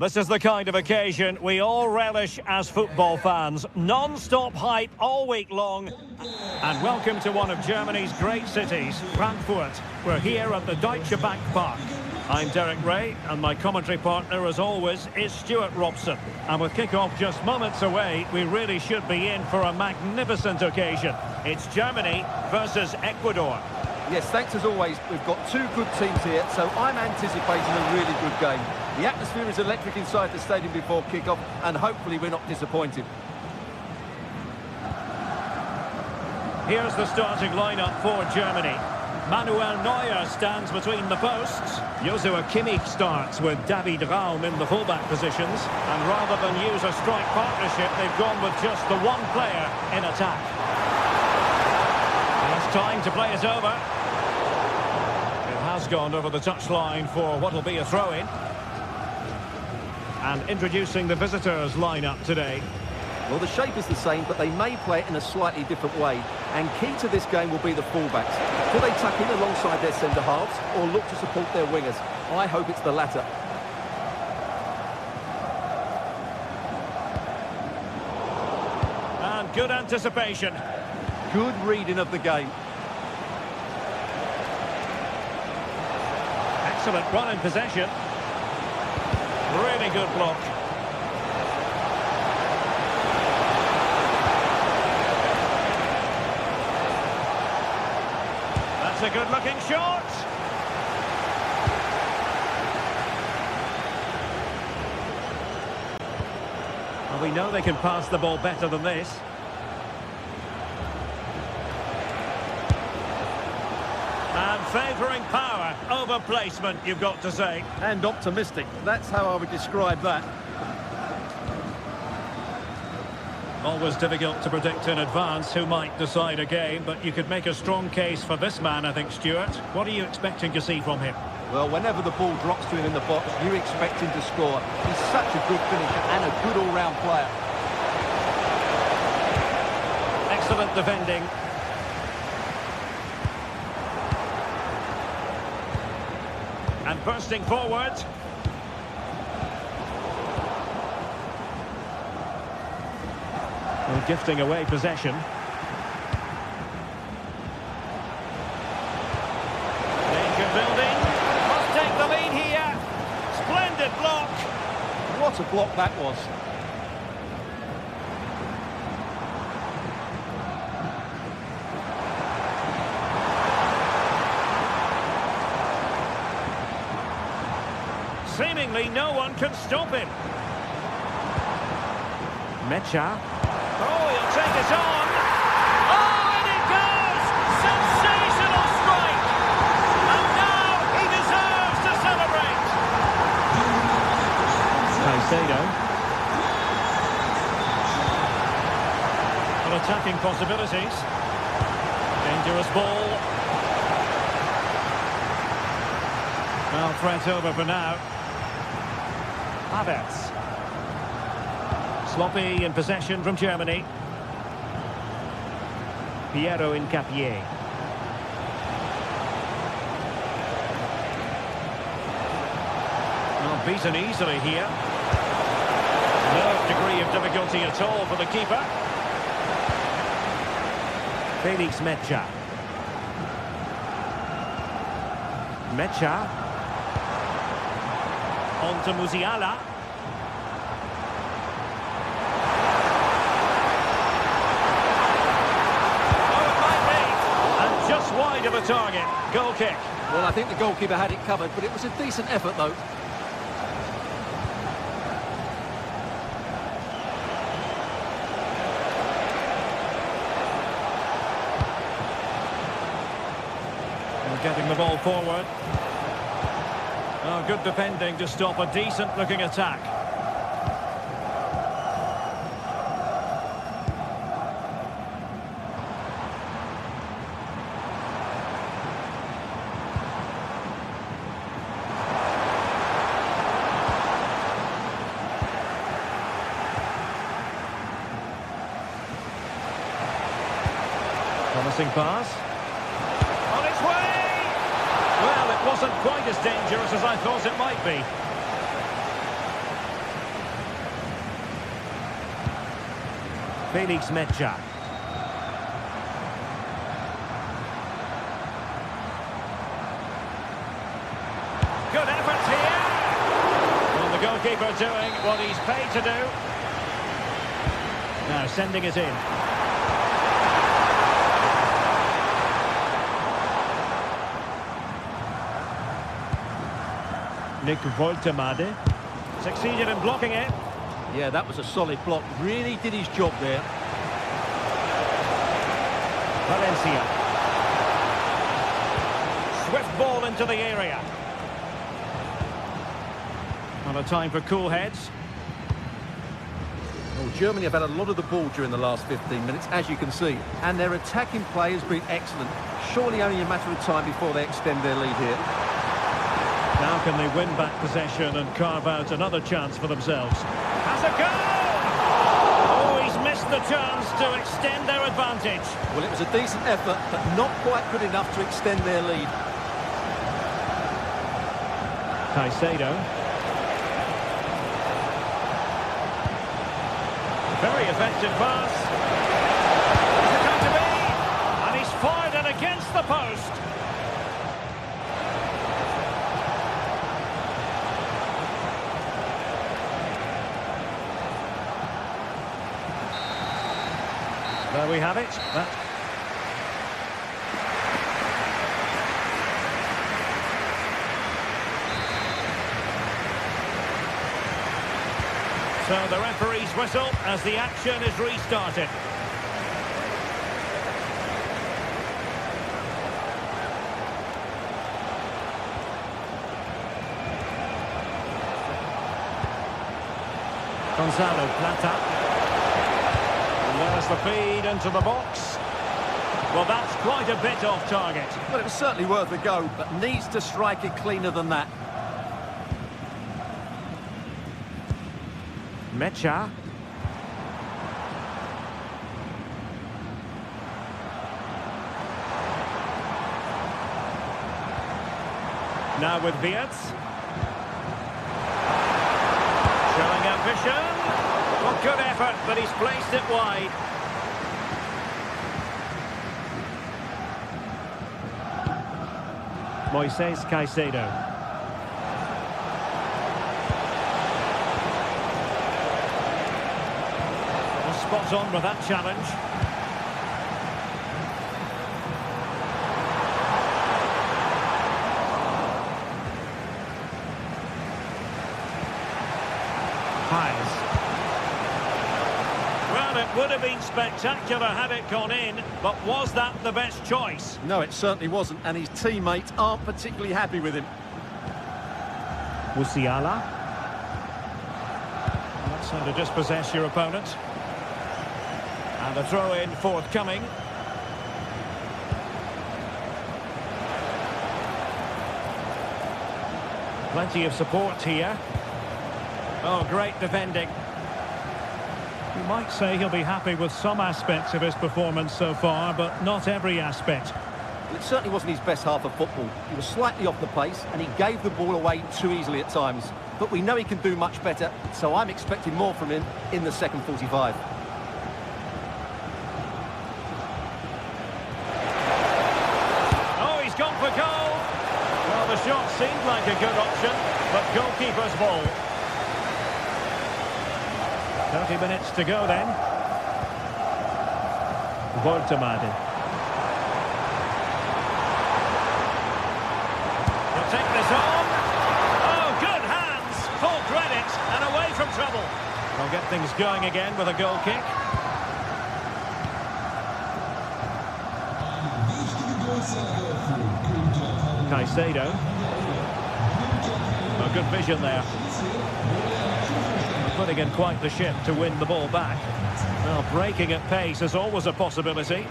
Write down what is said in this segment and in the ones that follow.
This is the kind of occasion we all relish as football fans. Non-stop hype all week long. And welcome to one of Germany's great cities, Frankfurt. We're here at the Deutsche Bank Park. I'm Derek Ray, and my commentary partner, as always, is Stuart Robson. And with kick-off just moments away, we really should be in for a magnificent occasion. It's Germany versus Ecuador. Yes, thanks as always. We've got two good teams here, so I'm anticipating a really good game. The atmosphere is electric inside the stadium before kick-off, and hopefully we're not disappointed. Here's the starting lineup for Germany. Manuel Neuer stands between the posts. Joshua Kimmich starts with David Raum in the fullback positions. And rather than use a strike partnership, they've gone with just the one player in attack. And it's time to play it over. It has gone over the touchline for what will be a throw-in. And introducing the visitors' lineup today. Well, the shape is the same, but they may play it in a slightly different way. And key to this game will be the fullbacks. Do they tuck in alongside their centre-halves or look to support their wingers? I hope it's the latter. And good anticipation. Good reading of the game. Excellent run in possession. Really good block. That's a good-looking shot. And we know they can pass the ball better than this. And favouring power over placement, you've got to say. And optimistic. That's how I would describe that. Always difficult to predict in advance who might decide a game, but you could make a strong case for this man, I think, Stuart. What are you expecting to see from him? Well, whenever the ball drops to him in the box, you expect him to score. He's such a good finisher and a good all-round player. Excellent defending. And bursting forward. And gifting away possession. Danger building. Must take the lead here. Splendid block. What a block that was. Seemingly no one can stop him. Mecha. Oh, he'll take it on. Oh, and it goes! Sensational strike! And now he deserves to celebrate. Caicedo. Well, attacking possibilities. Dangerous ball. Well, threat over for now. Havertz. Sloppy in possession from Germany. Piero Incapié. Well, beaten easily here. No degree of difficulty at all for the keeper. Felix Mecha. Mecha. On to Musiala. wide of the target. Goal kick. Well, I think the goalkeeper had it covered, but it was a decent effort, though. Getting the ball forward. Oh, good defending to stop a decent-looking attack. Promising pass. On its way! Well, it wasn't quite as dangerous as I thought it might be. Felix Mecha. Good effort here. Well, the goalkeeper doing what he's paid to do. Now sending it in. Nick Woltemade succeeded in blocking it. Yeah, that was a solid block. Really did his job there. Valencia. Swift ball into the area. Not a time for cool heads. Well, Germany have had a lot of the ball during the last 15 minutes, as you can see. And their attacking play has been excellent. Surely only a matter of time before they extend their lead here. Now can they win back possession and carve out another chance for themselves? Has a goal! Oh, he's missed the chance to extend their advantage. Well, it was a decent effort, but not quite good enough to extend their lead. Caicedo. Very effective pass. Is it going to be? And he's fired it against the post. There we have it. So the referee's whistle as the action is restarted. Gonzalo Plata. There's the feed into the box. Well, that's quite a bit off target. Well, it was certainly worth a go, but needs to strike it cleaner than that. Mecha. Now with Wirtz. Showing ambition. Well, good effort, but he's placed it wide. Moises Caicedo. Well, spot on with that challenge. Well, it would have been spectacular had it gone in, but was that the best choice? No, it certainly wasn't, and his teammates aren't particularly happy with him. Musiala. That's how to dispossess your opponent. And a throw-in forthcoming. Plenty of support here. Oh, great defending. You might say he'll be happy with some aspects of his performance so far, but not every aspect. Well, it certainly wasn't his best half of football. He was slightly off the pace, and he gave the ball away too easily at times. But we know he can do much better, so I'm expecting more from him in the second 45. Oh, he's gone for goal. Well, the shot seemed like a good option, but goalkeeper's ball. 30 minutes to go then. Woltemade. take this on. Oh, good hands. Full credit and away from trouble. They'll get things going again with a goal kick. Caicedo. Oh, good vision there. Putting in quite the shift to win the ball back. Well, breaking at pace is always a possibility. And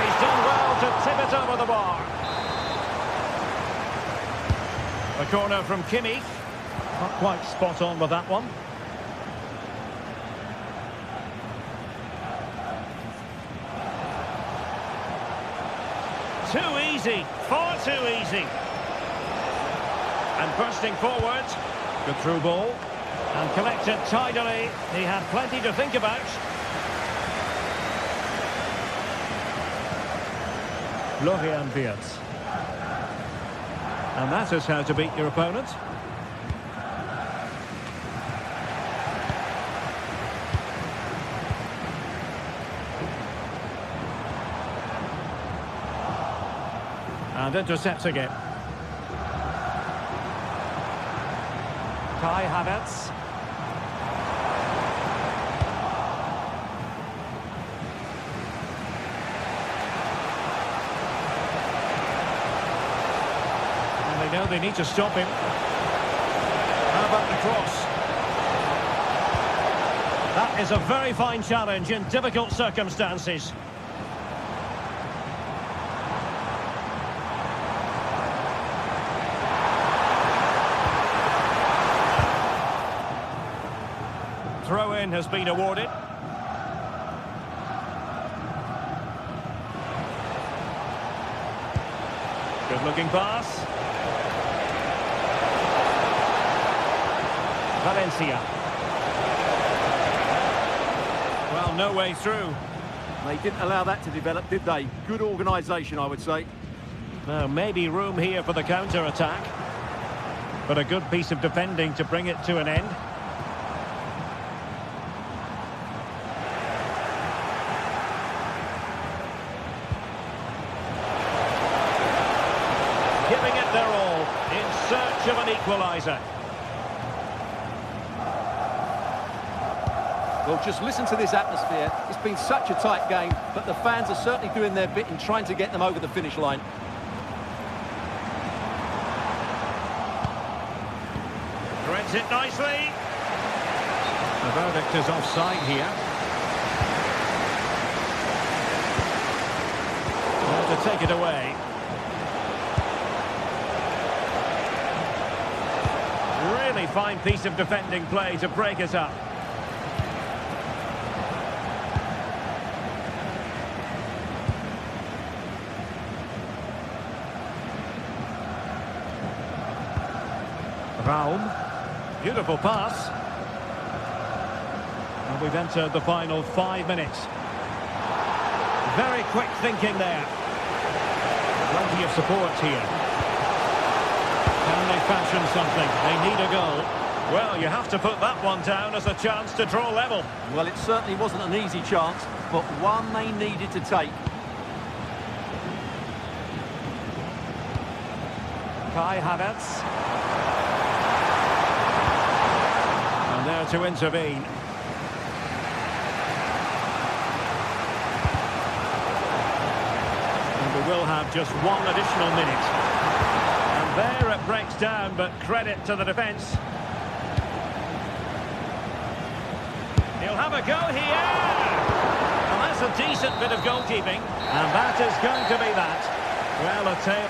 he's done well to tip it over the bar. A corner from Kimmich. Not quite spot on with that one. Too easy, far too easy. And bursting forward, good through ball, and collected tidily. He had plenty to think about. Florian Wirtz. And that is how to beat your opponent. And intercepting it. Kai Havertz. And they know they need to stop him. How about the cross? That is a very fine challenge in difficult circumstances. Throw-in has been awarded. Good-looking pass. Valencia. Well, no way through. They didn't allow that to develop, did they? Good organisation, I would say. Now, maybe room here for the counter-attack. But a good piece of defending to bring it to an end. Giving it their all in search of an equaliser. Well, just listen to this atmosphere. It's been such a tight game, but the fans are certainly doing their bit in trying to get them over the finish line. Threads it nicely. The verdict is offside here. Well, to take it away. Really fine piece of defending play to break it up. Raum. Beautiful pass. And we've entered the final 5 minutes. Very quick thinking there. Plenty of support here. Can they fashion something? They need a goal. Well, you have to put that one down as a chance to draw level. Well, it certainly wasn't an easy chance, but one they needed to take. Kai Havertz. And there to intervene. And we will have just one additional minute. And there it breaks down, but credit to the defence. He'll have a go here. And that's a decent bit of goalkeeping. And that is going to be that. Well, a tail.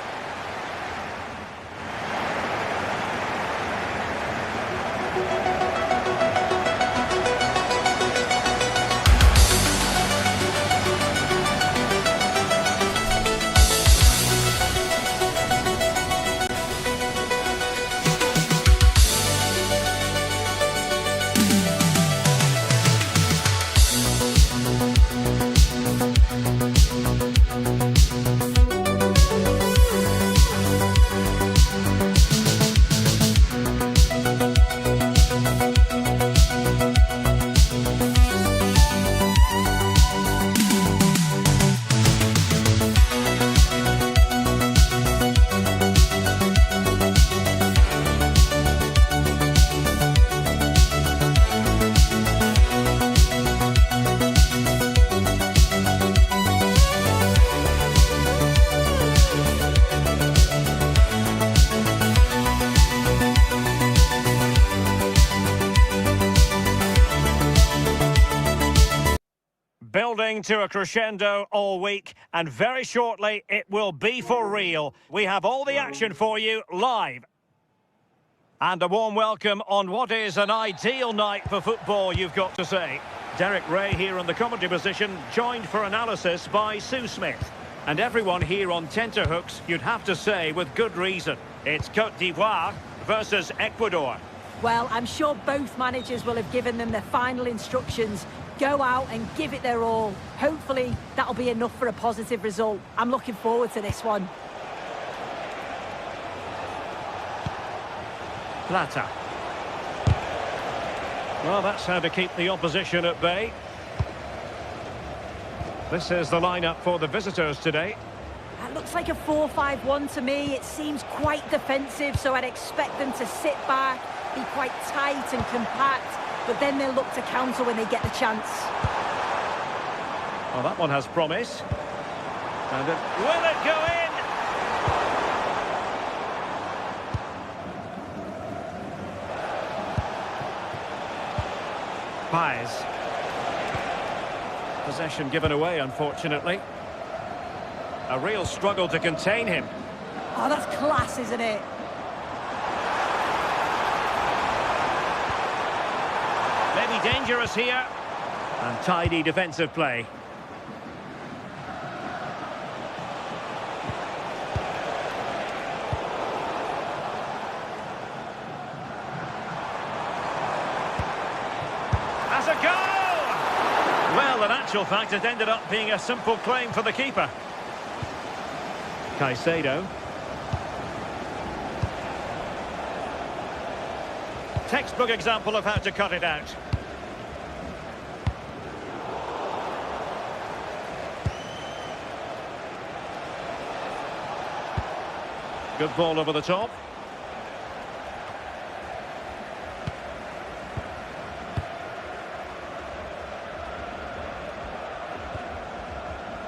building to a crescendo all week, and very shortly it will be for real. We have all the action for you live. And a warm welcome on what is an ideal night for football, you've got to say. Derek Ray here in the commentary position, joined for analysis by Sue Smith. And everyone here on tenterhooks, you'd have to say with good reason. It's Côte d'Ivoire versus Ecuador. Well, I'm sure both managers will have given them their final instructions. Go out and give it their all. Hopefully, that'll be enough for a positive result. I'm looking forward to this one. Plata. Well, that's how to keep the opposition at bay. This is the lineup for the visitors today. That looks like a 4-5-1 to me. It seems quite defensive, so I'd expect them to sit back, be quite tight and compact, but then they'll look to counter when they get the chance. Well, that one has promise. And will it go in? Paez. Possession given away, unfortunately. A real struggle to contain him. Oh, that's class, isn't it? Maybe dangerous here. And tidy defensive play. As a goal! Well, in actual fact, it ended up being a simple claim for the keeper. Caicedo. Textbook example of how to cut it out. Good ball over the top.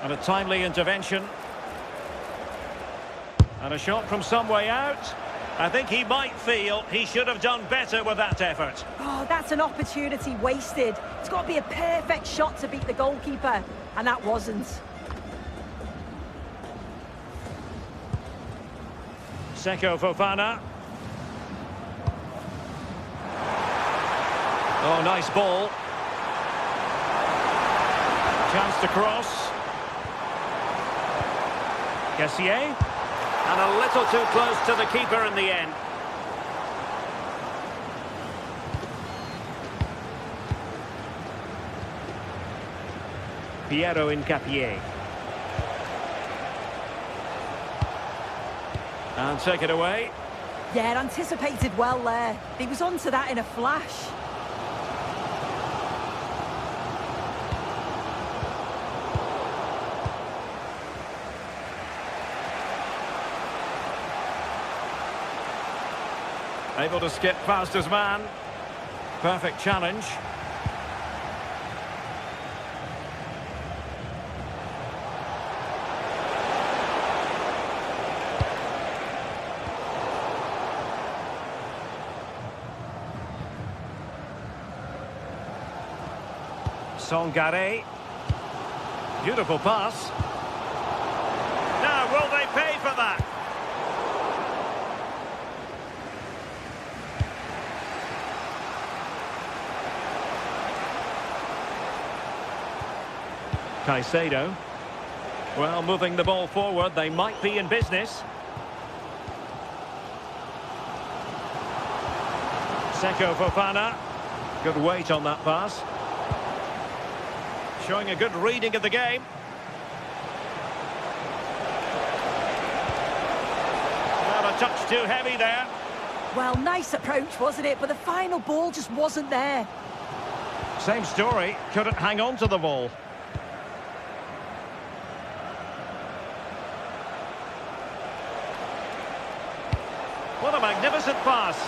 And a timely intervention. And a shot from some way out. I think he might feel he should have done better with that effort. Oh, that's an opportunity wasted. It's got to be a perfect shot to beat the goalkeeper, and that wasn't. Seko Fofana. Oh, nice ball. Chance to cross. Kessié. And a little too close to the keeper in the end. Piero Incapié. And take it away. Yeah, anticipated well there. He was onto that in a flash. Able to skip past his man. Perfect challenge. Songare. Beautiful pass. Now, will they pay for that? Caicedo. Well, moving the ball forward, they might be in business. Seko Fofana. Good weight on that pass. Showing a good reading of the game. Well, a touch too heavy there. Well, nice approach, wasn't it? But the final ball just wasn't there. Same story. Couldn't hang on to the ball. What a magnificent pass.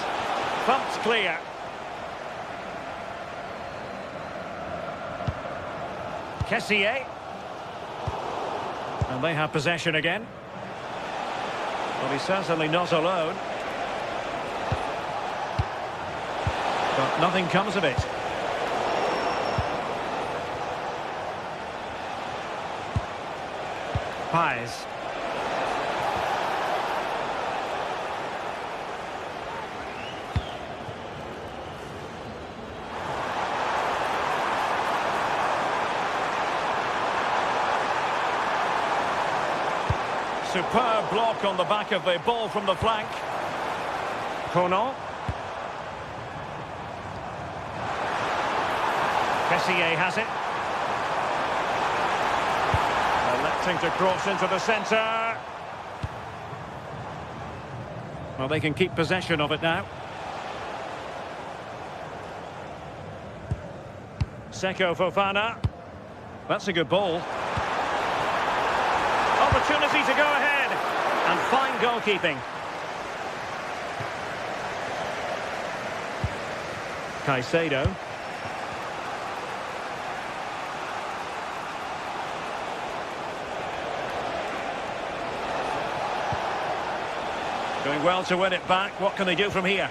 Pumped clear. Kessié. And they have possession again. But he's certainly not alone. But nothing comes of it. Paez. Superb block on the back of the ball from the flank. Conan. Kessié has it. Electing to cross into the centre. Well, they can keep possession of it now. Seko Fofana. That's a good ball. Opportunity to go ahead. And fine goalkeeping. Caicedo. Doing well to win it back. What can they do from here?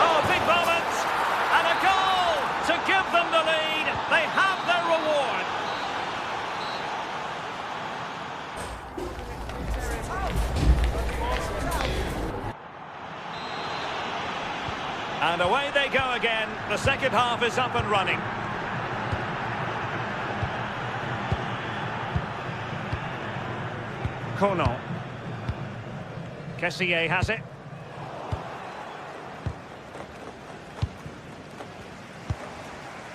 Oh, big moment! And a goal to give them the lead. They have their reward. And away they go again. The second half is up and running. Conan. Kessié has it.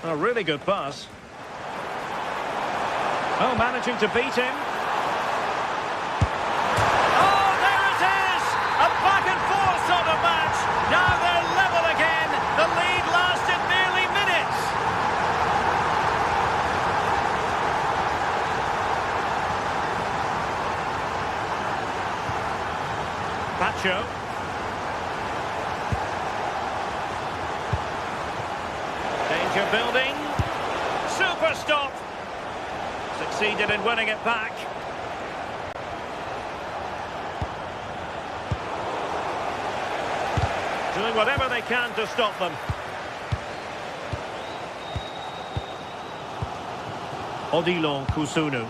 A really good pass. Oh, managing to beat him. Oh, there it is! A back and forth sort of match. Now they're level again. The lead lasted nearly minutes. Pacho. Danger building. Super stop. Succeeded in winning it back. Doing whatever they can to stop them. Odilon Kusunu.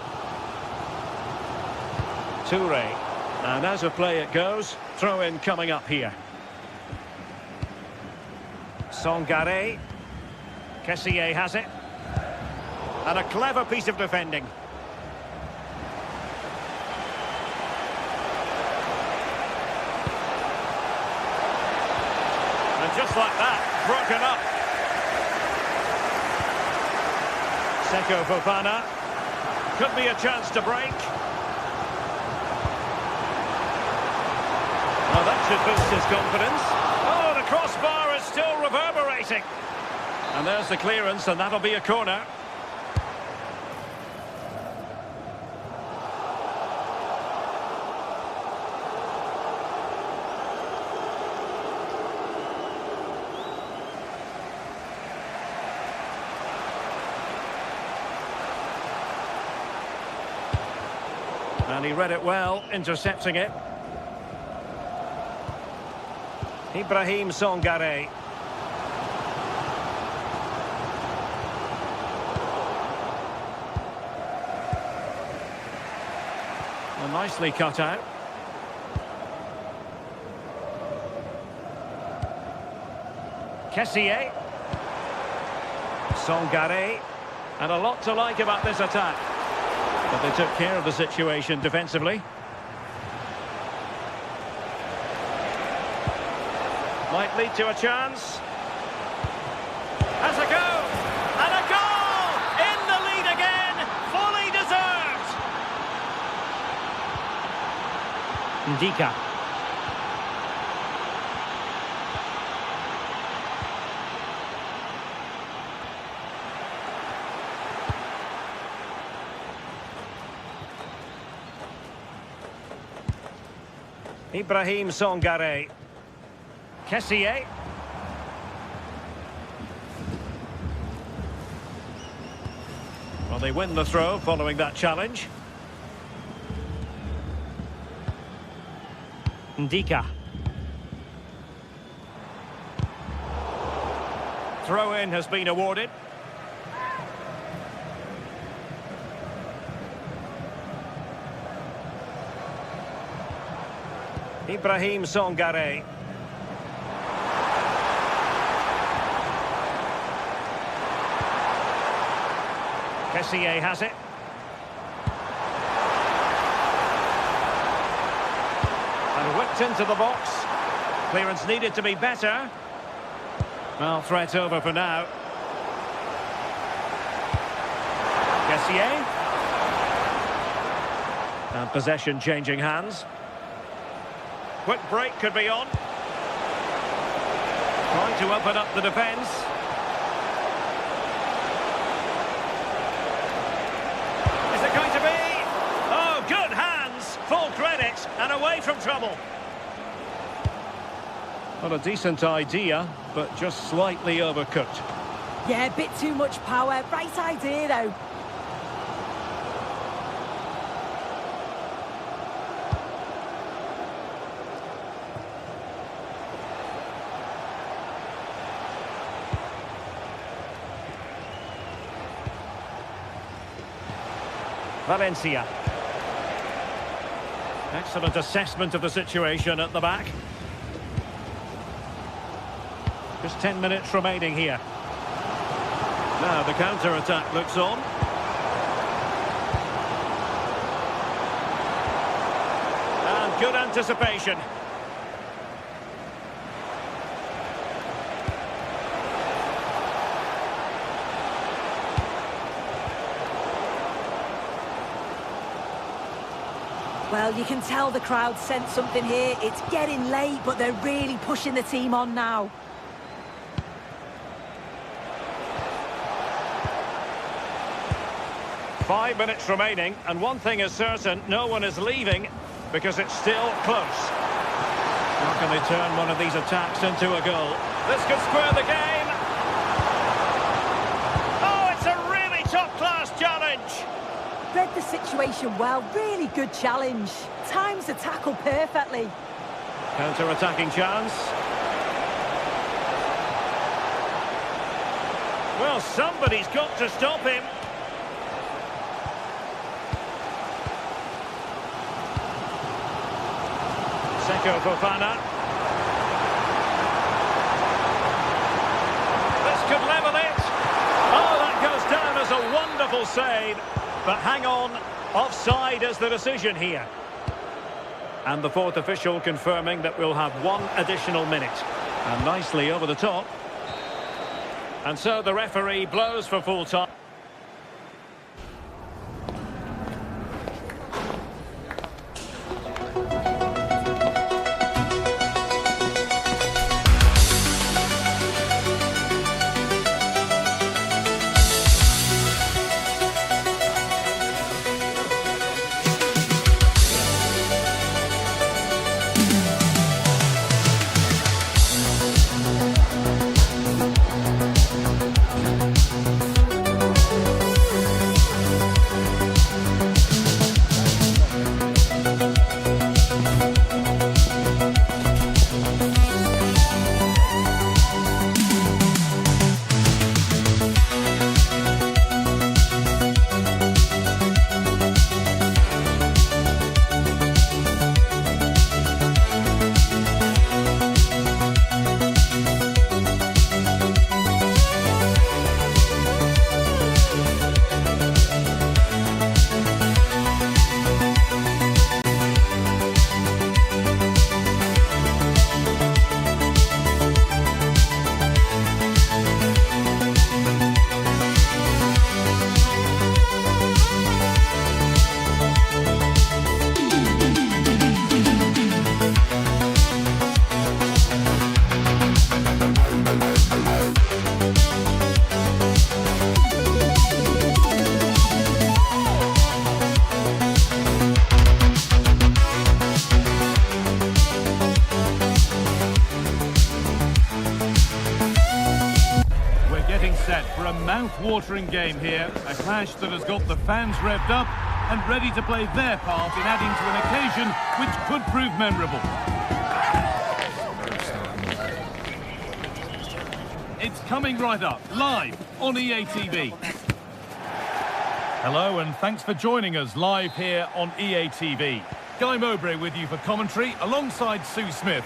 Toure. And as a play it goes, throw in coming up here. Songare. Kessié has it. And a clever piece of defending. And just like that, broken up. Seko Fofana. Could be a chance to break. Well, that should boost his confidence. Oh, the crossbar is still reverberating. And there's the clearance, and that'll be a corner. And he read it well, intercepting it. Ibrahim Songare. Well, nicely cut out. Kessié. Songare. And a lot to like about this attack. But they took care of the situation defensively. Might lead to a chance. Has a go! And a goal! In the lead again! Fully deserved! Ndika. Ibrahim Songare. Kessié. Well, they win the throw following that challenge. Ndika. throw-in has been awarded. Ibrahim Songare. Kessié has it. And whipped into the box. Clearance needed to be better. Well, threat over for now. Kessié. And possession changing hands. Quick break could be on. Trying to open up the defence. Is it going to be? Oh, good hands. Full credit and away from trouble. Well, a decent idea, but just slightly overcooked. Yeah, a bit too much power. Right idea, though. Valencia. Excellent assessment of the situation at the back. Just 10 minutes remaining here. Now the counter-attack looks on. And good anticipation. Well, you can tell the crowd sensed something here. It's getting late, but they're really pushing the team on now. Five minutes remaining, and one thing is certain, no one is leaving because it's still close. How can they turn one of these attacks into a goal? This could square the game. Oh, it's a really top-class challenge. Read the situation well. Really good challenge. Times the tackle perfectly. Counter-attacking chance. Well, somebody's got to stop him. Seko Fofana. This could level it. Oh, that goes down as a wonderful save. But hang on, offside is the decision here. And the fourth official confirming that we'll have one additional minute. And nicely over the top. And so the referee blows for full time. For a mouth-watering game here, a clash that has got the fans revved up and ready to play their part in adding to an occasion which could prove memorable. It's coming right up, live on EA TV. Hello and thanks for joining us live here on EA TV. Guy Mowbray with you for commentary alongside Sue Smith.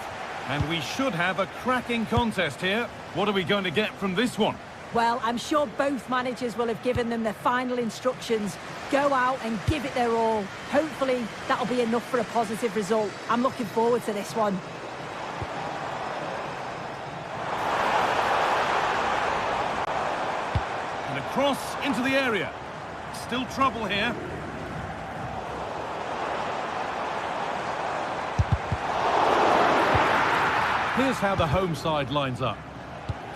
And we should have a cracking contest here. What are we going to get from this one? Well, I'm sure both managers will have given them their final instructions. Go out and give it their all. Hopefully, that'll be enough for a positive result. I'm looking forward to this one. And a cross into the area. Still trouble here. Here's how the home side lines up.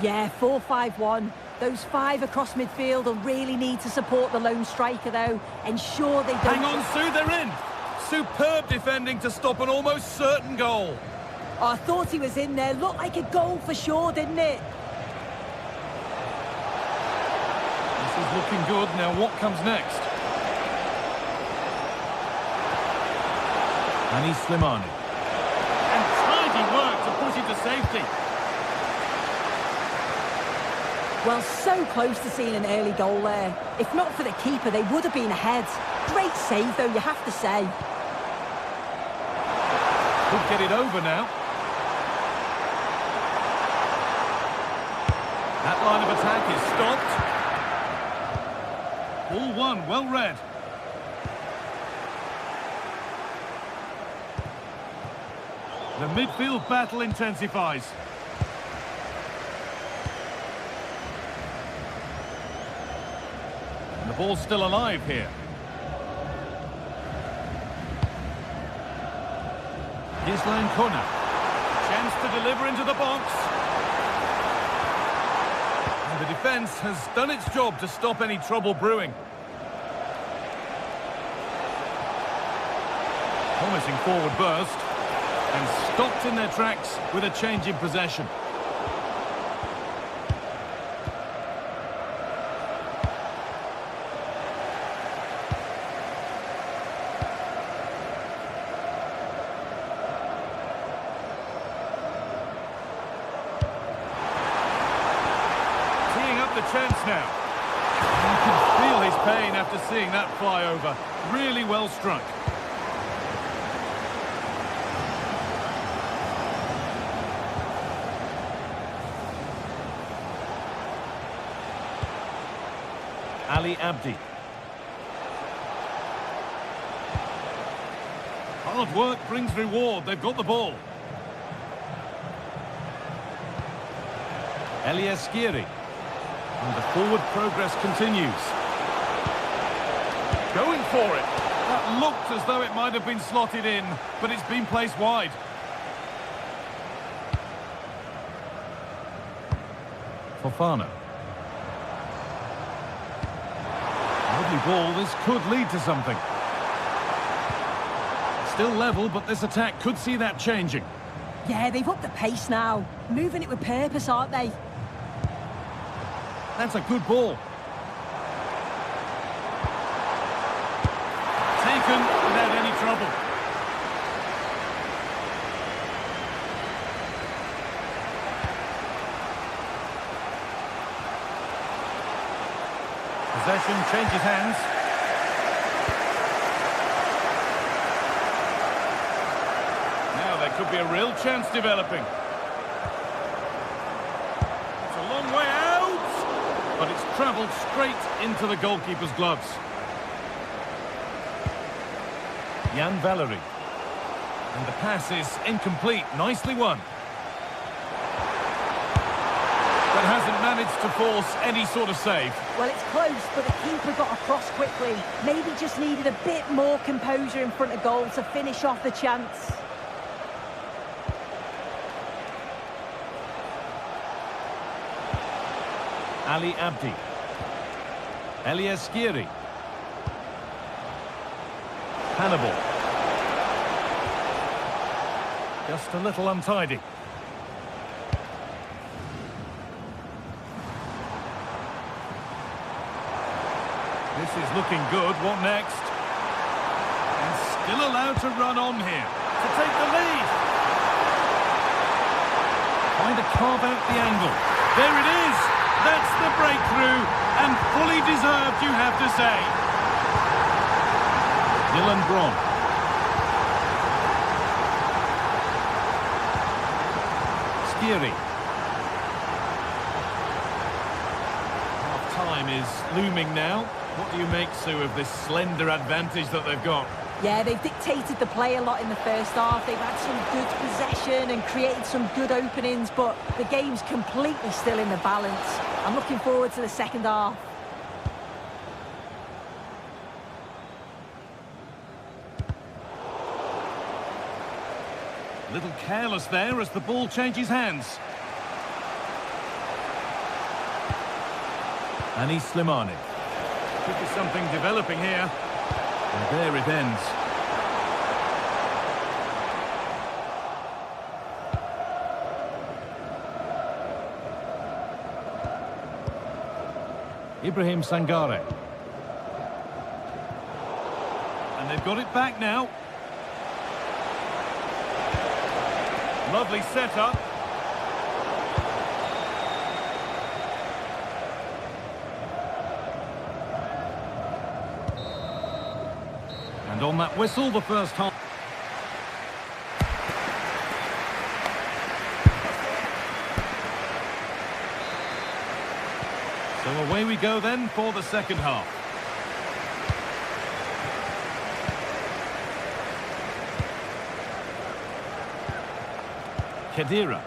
Yeah, 4-5-1. Those 5 across midfield will really need to support the lone striker, though. Ensure they don't... Hang on, Sue, they're in! Superb defending to stop an almost certain goal. Oh, I thought he was in there. Looked like a goal for sure, didn't it? This is looking good. Now, what comes next? Ani Slimani. And tidy work to put it to safety. Well, so close to seeing an early goal there. If not for the keeper, they would have been ahead. Great save, though, you have to say. Could get it over now. That line of attack is stopped. Ball one, well read. The midfield battle intensifies. And the ball's still alive here. Gislan Kona. Chance to deliver into the box. And the defence has done its job to stop any trouble brewing. Promising forward burst. And stopped in their tracks with a change in possession. Teeing up the chance now. You can feel his pain after seeing that fly over. Really well struck. Ali Abdi. Hard work brings reward. They've got the ball. Elias Skiri. And the forward progress continues. Going for it. That looked as though it might have been slotted in, but it's been placed wide. Fofana. Ball, this could lead to something. Still level, but this attack could see that changing. Yeah, they've upped the pace now. Moving it with purpose, aren't they? That's a good ball. Taken without any trouble. Possession changes hands. Now there could be a real chance developing. It's a long way out, but it's travelled straight into the goalkeeper's gloves. Jan Valery. And the pass is incomplete. Nicely won. But hasn't managed to force any sort of save. Well, it's close, but the keeper got across quickly. Maybe just needed a bit more composure in front of goal to finish off the chance. Ali Abdi. Elias Skiri. Hannibal. Just a little untidy. This is looking good. What next? And still allowed to run on here to take the lead. Trying to carve out the angle. There it is. That's the breakthrough, and fully deserved, you have to say. Dylan Braun. Skiri. Half-time is looming now. What do you make, Sue, of this slender advantage that they've got? Yeah, they've dictated the play a lot in the first half. They've had some good possession and created some good openings, but the game's completely still in the balance. I'm looking forward to the second half. A little careless there as the ball changes hands. Anis Slimani. Could be something developing here. And there it ends. Ibrahim Sangare. And they've got it back now. Lovely setup. And on that whistle, the first half. So away we go then for the second half. Khedira.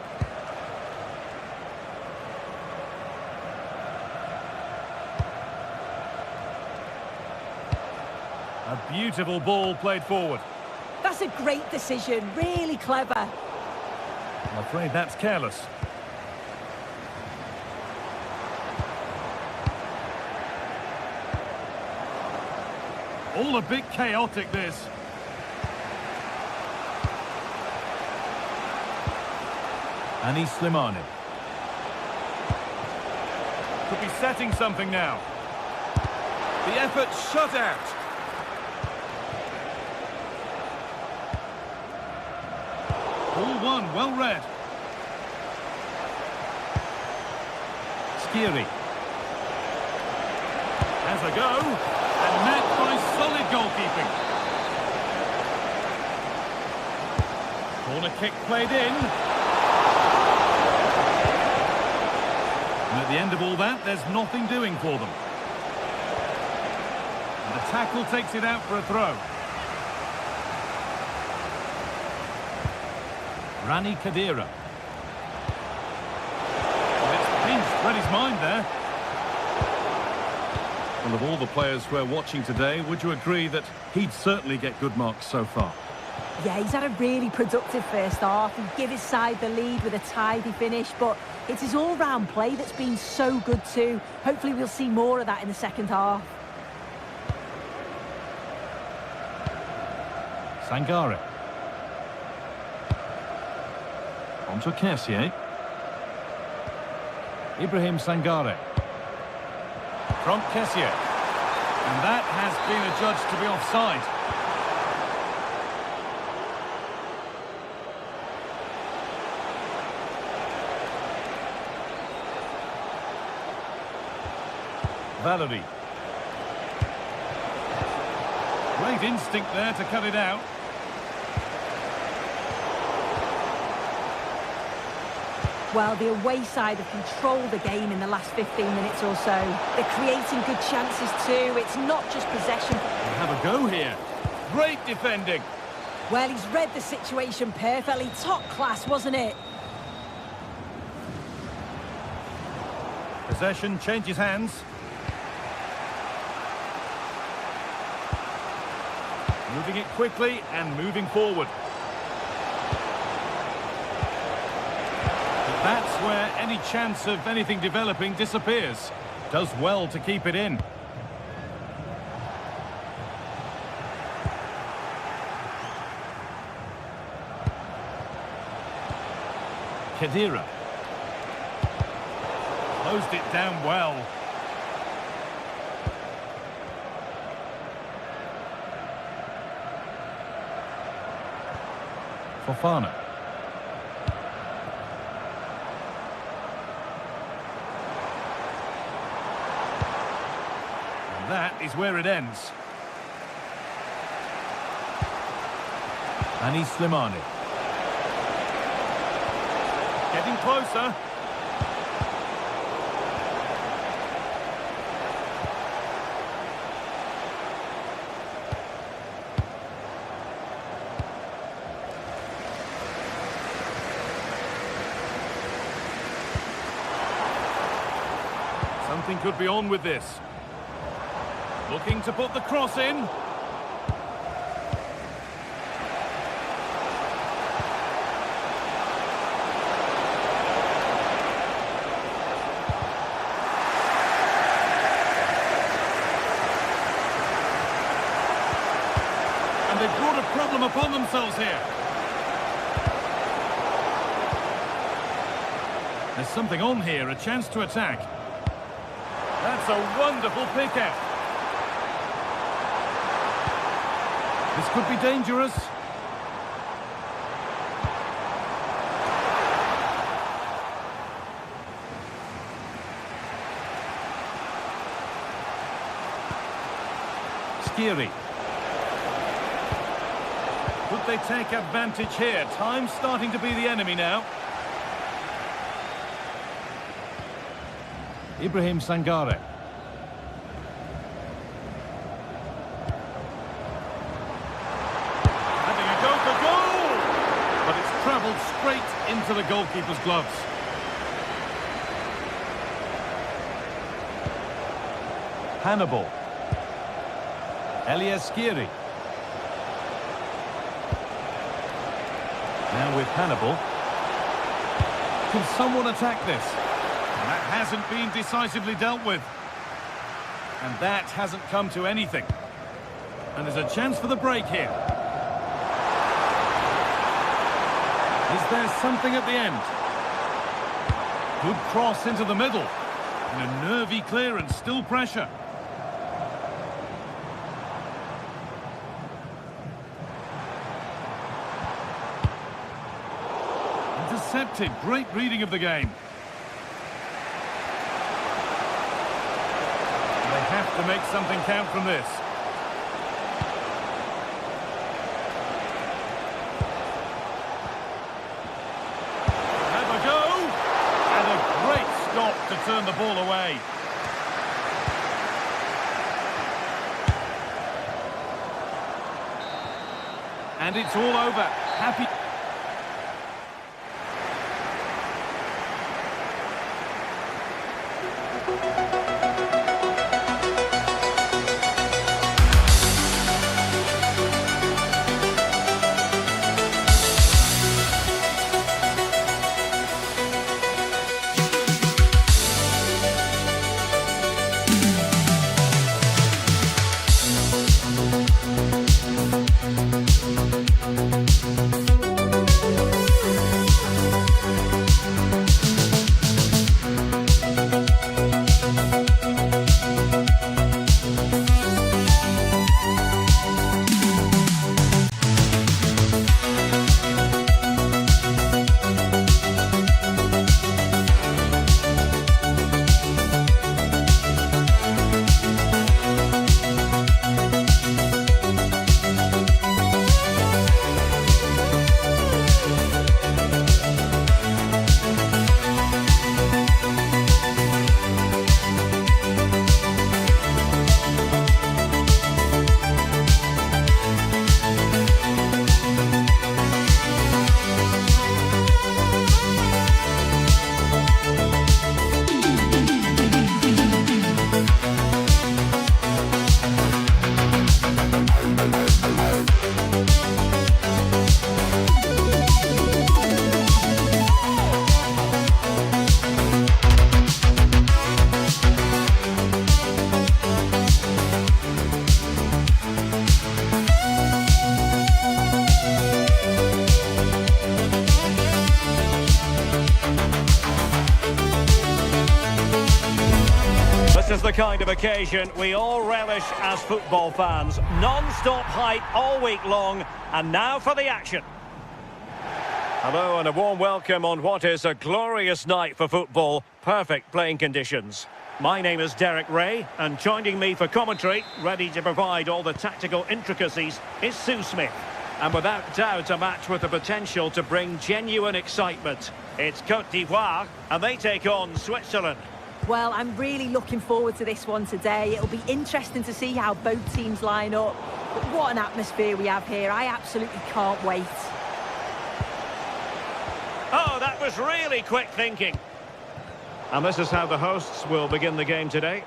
A beautiful ball played forward. That's a great decision, really clever. I'm afraid that's careless. All a bit chaotic, this. Anis Slimani. Could be setting something now. The effort shut out. Ball one, well read. Skiri. Has a go. And met by solid goalkeeping. Corner kick played in. And at the end of all that, there's nothing doing for them. And the tackle takes it out for a throw. Rani Khedira. And it's pinched, read his mind there. Well, of all the players we're watching today, would you agree that he'd certainly get good marks so far? Yeah, he's had a really productive first half. He gave his side the lead with a tidy finish, but it's his all-round play that's been so good too. Hopefully we'll see more of that in the second half. Sangare. On to Kessié. Ibrahim Sangare. From Kessié. And that has been adjudged to be offside. Valerie. Great instinct there to cut it out. Well, the away side have controlled the game in the last 15 minutes or so. They're creating good chances too. It's not just possession. They have a go here. Great defending. Well, he's read the situation perfectly. Top class, wasn't it? Possession changes hands. Moving it quickly and moving forward. But that's where any chance of anything developing disappears. Does well to keep it in. Khedira. Closed it down well. Fofana. that is where it ends. Anis Slimani. Getting closer. Something could be on with this. Looking to put the cross in. And they've brought a problem upon themselves here. There's something on here, a chance to attack. That's a wonderful pick-out. This could be dangerous. Skiri. Could they take advantage here? Time's starting to be the enemy now. Ibrahim Sangare. Having a go for goal! But it's travelled straight into the goalkeeper's gloves. Hannibal. Elias Skiri. Now with Hannibal. Can someone attack this? That hasn't been decisively dealt with. And that hasn't come to anything. And there's a chance for the break here. Is there something at the end? Good cross into the middle. And a nervy clearance, still pressure. Intercepted, great reading of the game. They have to make something count from this. Have a go! And a great stop to turn the ball away. And it's all over. Happy... This is the kind of occasion we all relish as football fans. Non-stop hype all week long, and now for the action. Hello and a warm welcome on what is a glorious night for football. Perfect playing conditions. My name is Derek Ray, and joining me for commentary, ready to provide all the tactical intricacies, is Sue Smith. And without doubt, a match with the potential to bring genuine excitement. It's Côte d'Ivoire, and they take on Switzerland. Well, I'm really looking forward to this one today. It'll be interesting to see how both teams line up. But what an atmosphere we have here. I absolutely can't wait. Oh, that was really quick thinking. And this is how the hosts will begin the game today.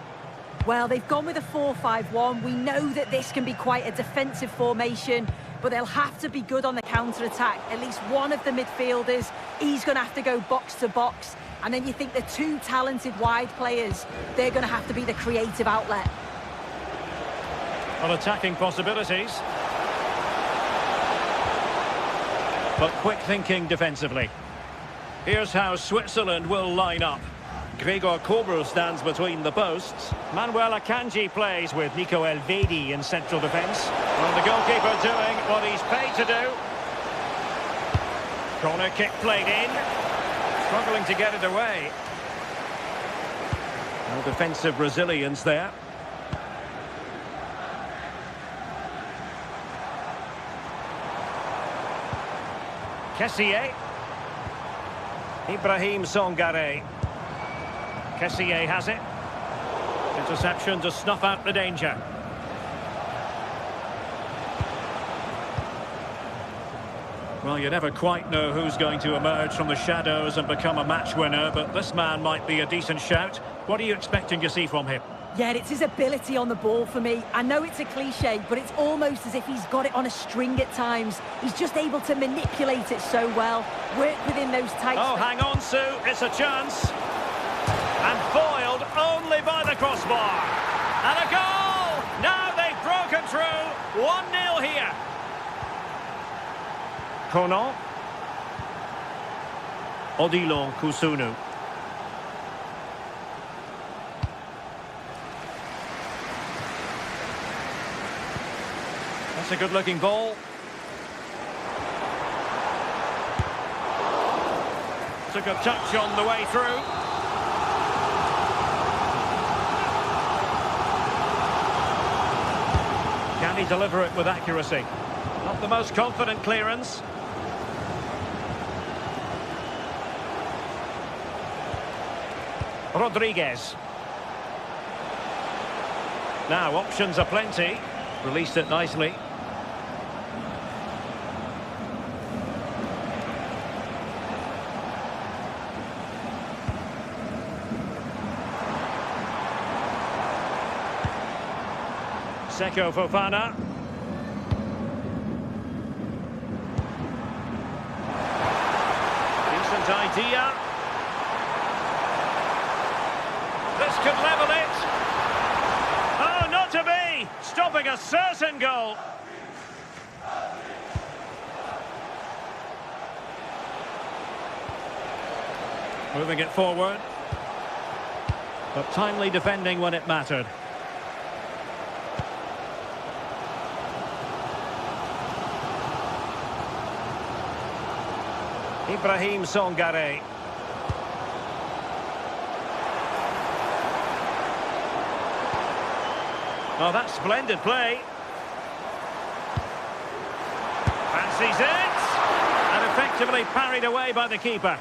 Well, they've gone with a 4-5-1. We know that this can be quite a defensive formation, but they'll have to be good on the counter-attack. At least one of the midfielders, he's going to have to go box to box. And then you think the two talented wide players, they're going to have to be the creative outlet. On attacking possibilities. But quick thinking defensively. Here's how Switzerland will line up. Gregor Kobel stands between the posts. Manuel Akanji plays with Nico Elvedi in central defence. And the goalkeeper doing what he's paid to do. Corner kick played in. Struggling to get it away. No defensive resilience there. Kessié. Ibrahim Songare. Kessié has it. Interception to snuff out the danger. Well, you never quite know who's going to emerge from the shadows and become a match winner, but this man might be a decent shout. What are you expecting to see from him? Yeah, it's his ability on the ball for me. I know it's a cliche, but it's almost as if he's got it on a string at times. He's just able to manipulate it so well, work within those tight... Oh, hang on, Sue. It's a chance. And foiled only by the crossbar. And a goal! Now they've broken through. 1-0 here. Konan. Odilon Kusunu. That's a good-looking ball. Took a touch on the way through. Can he deliver it with accuracy? Not the most confident clearance. Rodriguez. Now, options are plenty. Released it nicely. Seko Fofana. Decent idea. This could level it. Oh, not to be! Stopping a certain goal. Moving it forward. But timely defending when it mattered. Ibrahim Songare. Oh, that's splendid play. Fancies it. And effectively parried away by the keeper.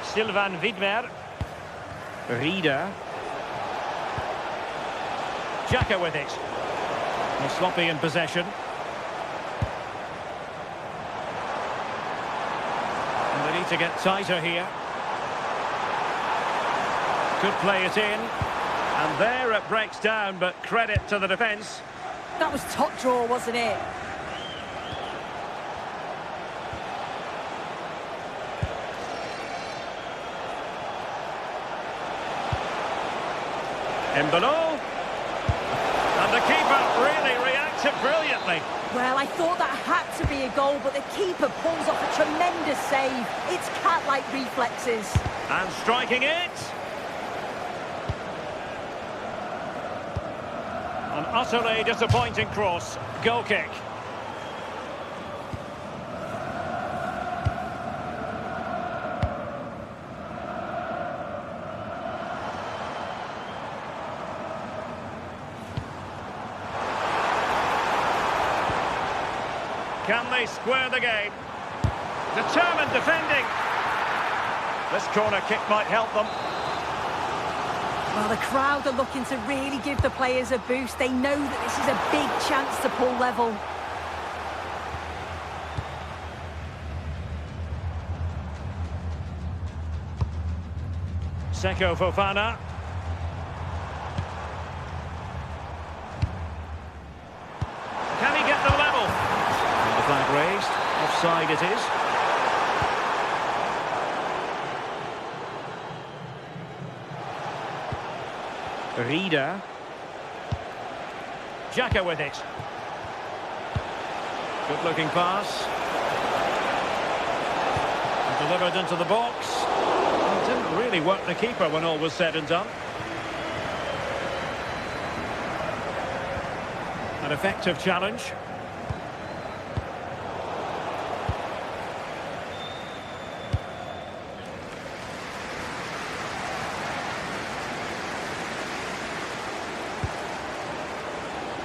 Sylvain Widmer. Rieder. Xhaka with it. Well, sloppy in possession. And they need to get tighter here. Could play it in. And there it breaks down, but credit to the defence. That was top draw, wasn't it? Embolo. And the keeper really reacted brilliantly. Well, I thought that had to be a goal, but the keeper pulls off a tremendous save. It's cat-like reflexes. And striking it. An utterly disappointing cross. Goal kick. Can they square the game? Determined defending. This corner kick might help them. Well, the crowd are looking to really give the players a boost. They know that this is a big chance to pull level. Seko Fofana. Can he get the level? And the flag raised. Offside it is. Rida. Xhaka with it. Good looking pass. And delivered into the box. It didn't really work the keeper when all was said and done. An effective challenge.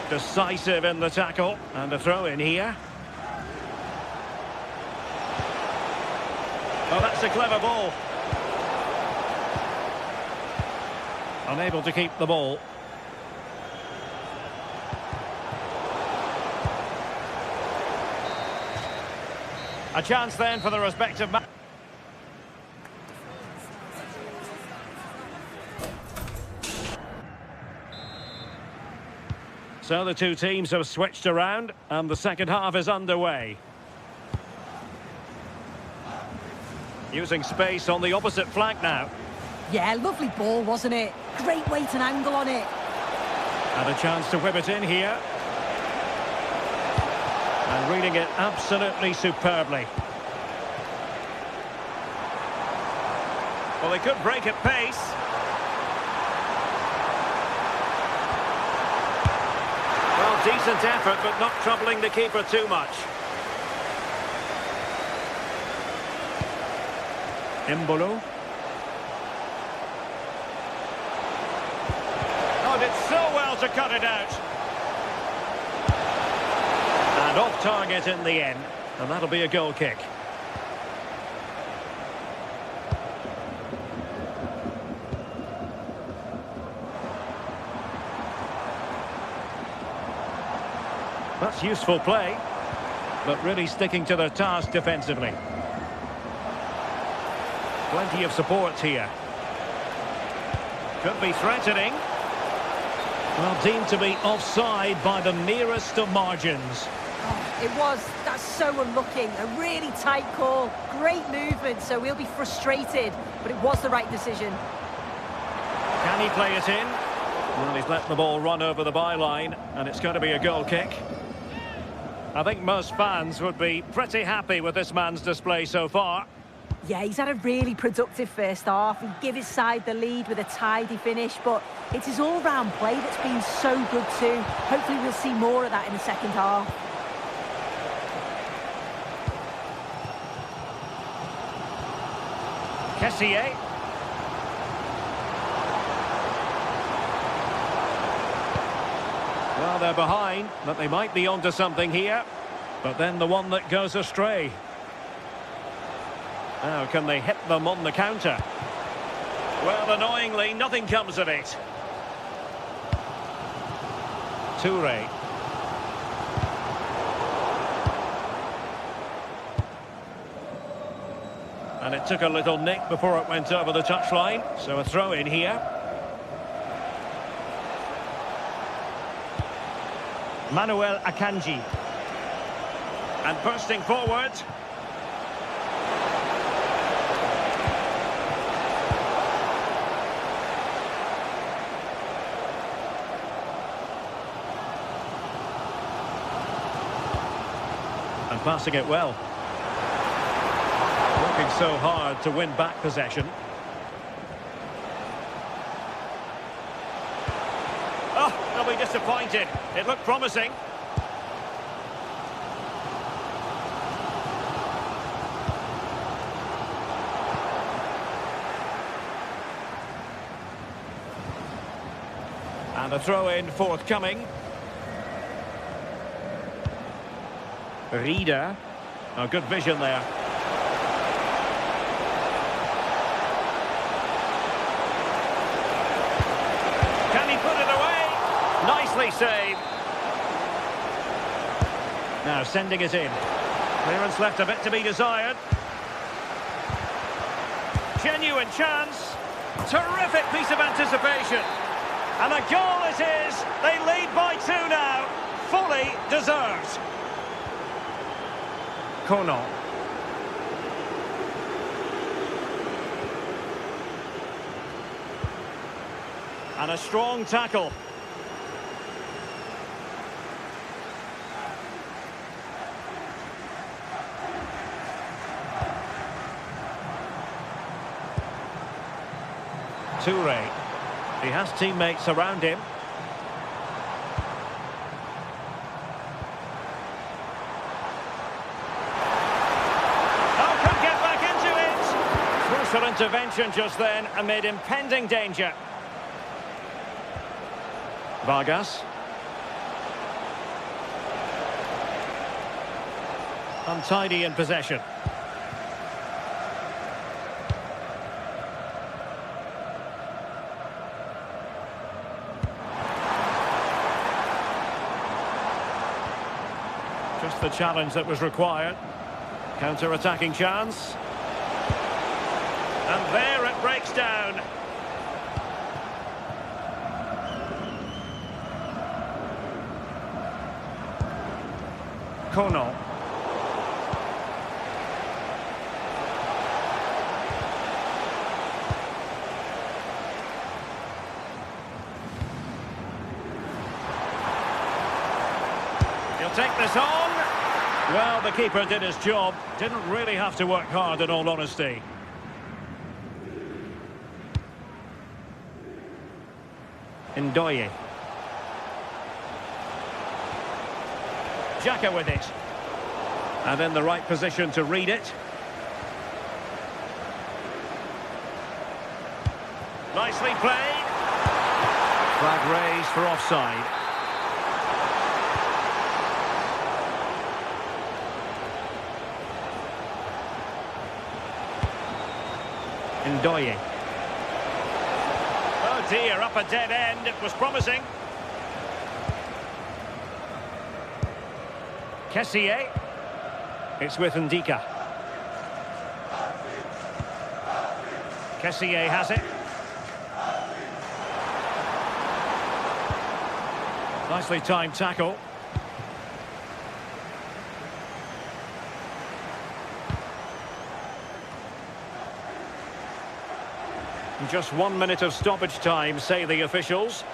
Decisive in the tackle, and a throw in here. Oh, that's a clever ball. Unable to keep the ball. A chance then for the respective match. So the two teams have switched around and the second half is underway. Using space on the opposite flank now. Yeah, lovely ball, wasn't it? Great weight and angle on it. And a chance to whip it in here. And reading it absolutely superbly. Well, they could break at pace. Well, decent effort, but not troubling the keeper too much. Embolo. Oh, did so well to cut it out. And off target in the end. And that'll be a goal kick. That's useful play, but really sticking to their task defensively. Plenty of support here. Could be threatening. Well, deemed to be offside by the merest of margins. Oh, it was. That's so unlucky. A really tight call. Great movement, so we'll be frustrated, but it was the right decision. Can he play it in? Well, he's let the ball run over the byline, and it's going to be a goal kick. I think most fans would be pretty happy with this man's display so far. Yeah, he's had a really productive first half. He gave his side the lead with a tidy finish, but it's his all-round play that's been so good too. Hopefully we'll see more of that in the second half. Kessié. Well, they're behind, but they might be onto something here. But then the one that goes astray. Now, can they hit them on the counter? Well, annoyingly, nothing comes of it. Toure. And it took a little nick before it went over the touchline. So a throw in here. Manuel Akanji. And bursting forward. And passing it well. Working so hard to win back possession. Oh, they'll be disappointed. It looked promising. And a throw-in forthcoming. Reader. Oh, good vision there. Can he put it away? Nicely saved. Now sending it in. Clearance left a bit to be desired. Genuine chance. Terrific piece of anticipation. And a goal it is. They lead by 2 now. Fully deserved. Kono. And a strong tackle. Toure. He has teammates around him. Oh, could get back into it. Crucial intervention just then amid impending danger. Vargas. Untidy in possession. Just the challenge that was required. Counter-attacking chance. And there it breaks down. Kono. He'll take this on. Well, the keeper did his job. Didn't really have to work hard, in all honesty. Ndoye. Xhaka with it. And in the right position to read it. Nicely played. Flag raised for offside. Ndoye. Oh dear, up a dead end. It was promising. Kessié. It's with Ndika. Kessié has it. Nicely timed tackle. Just 1 minute of stoppage time, say the officials.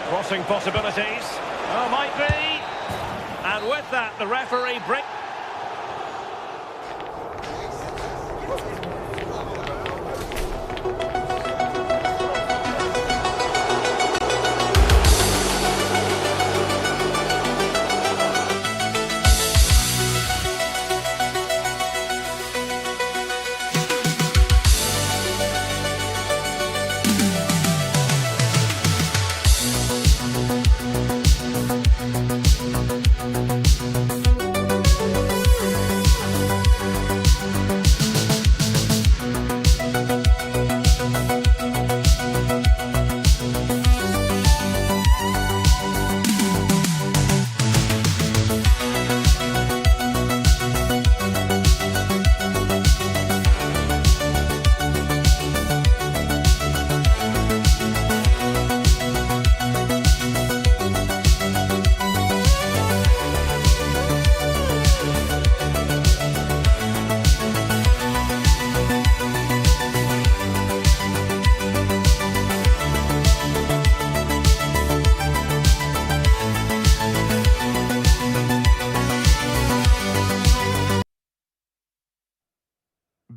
Crossing possibilities. Oh, might be. And with that, the referee breaks.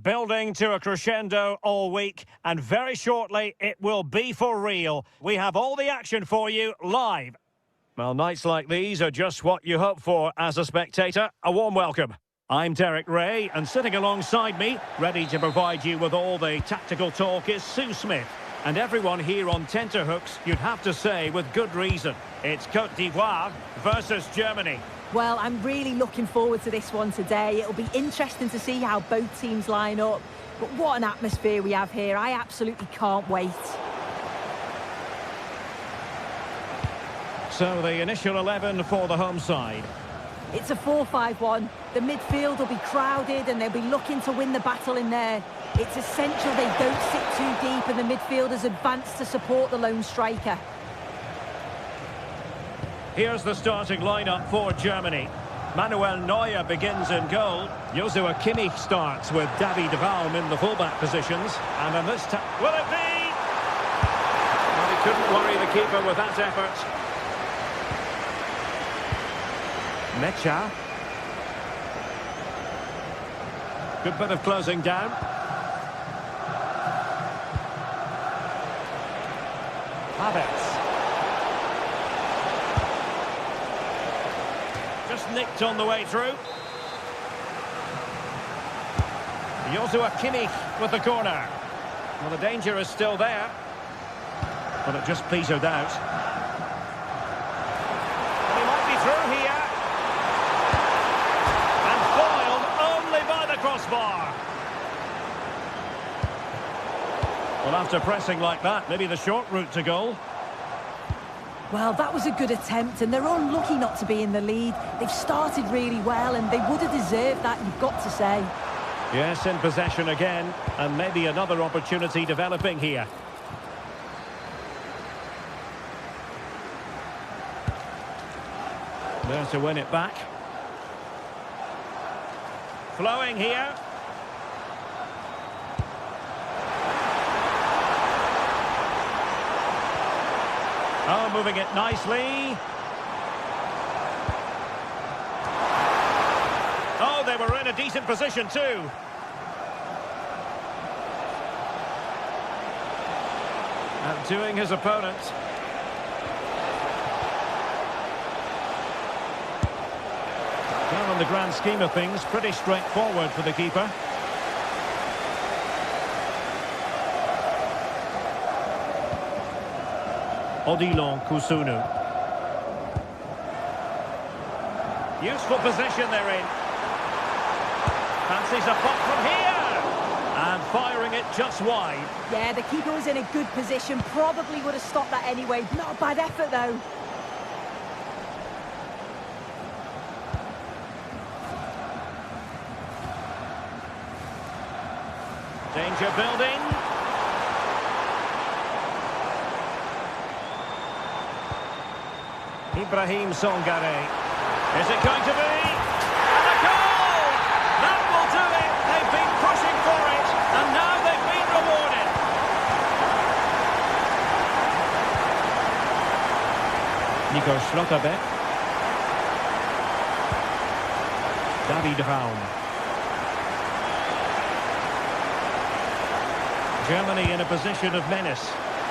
Building to a crescendo all week, and very shortly it will be for real. We have all the action for you live. Well, nights like these are just what you hope for as a spectator. A warm welcome. I'm Derek Ray, and sitting alongside me, ready to provide you with all the tactical talk, is Sue Smith. And everyone here on tenterhooks, you'd have to say, with good reason. It's Côte d'Ivoire versus Germany. Well, I'm really looking forward to this one today. It'll be interesting to see how both teams line up. But what an atmosphere we have here. I absolutely can't wait. So the initial 11 for the home side. It's a 4-5-1. The midfield will be crowded and they'll be looking to win the battle in there. It's essential they don't sit too deep and the midfielders advance to support the lone striker. Here's the starting lineup for Germany. Manuel Neuer begins in goal. Joshua Kimmich starts with David Raum in the fullback positions. And in this time, will it be? Well, he couldn't worry the keeper with that effort. Mecha. Good bit of closing down. Havertz. Just nicked on the way through. Joshua Kimmich with the corner. Well, the danger is still there. But it just petered out. And he might be through here. And foiled only by the crossbar. Well, after pressing like that, maybe the short route to goal. Well, that was a good attempt, and they're unlucky not to be in the lead. They've started really well, and they would have deserved that, you've got to say. Yes, in possession again, and maybe another opportunity developing here. There to win it back. Flowing here. Oh, moving it nicely. Oh, they were in a decent position too. Outdoing his opponent. Well, on the grand scheme of things, pretty straightforward for the keeper. Odilon Kusunu. Useful position they're in. Fancies a pop from here. And firing it just wide. Yeah, the keeper was in a good position. Probably would have stopped that anyway. Not a bad effort, though. Danger building. Ibrahim Songare. Is it going to be? And a goal! That will do it. They've been pushing for it, and now they've been rewarded. Nico Schlotterbeck. David Raum. Germany in a position of menace.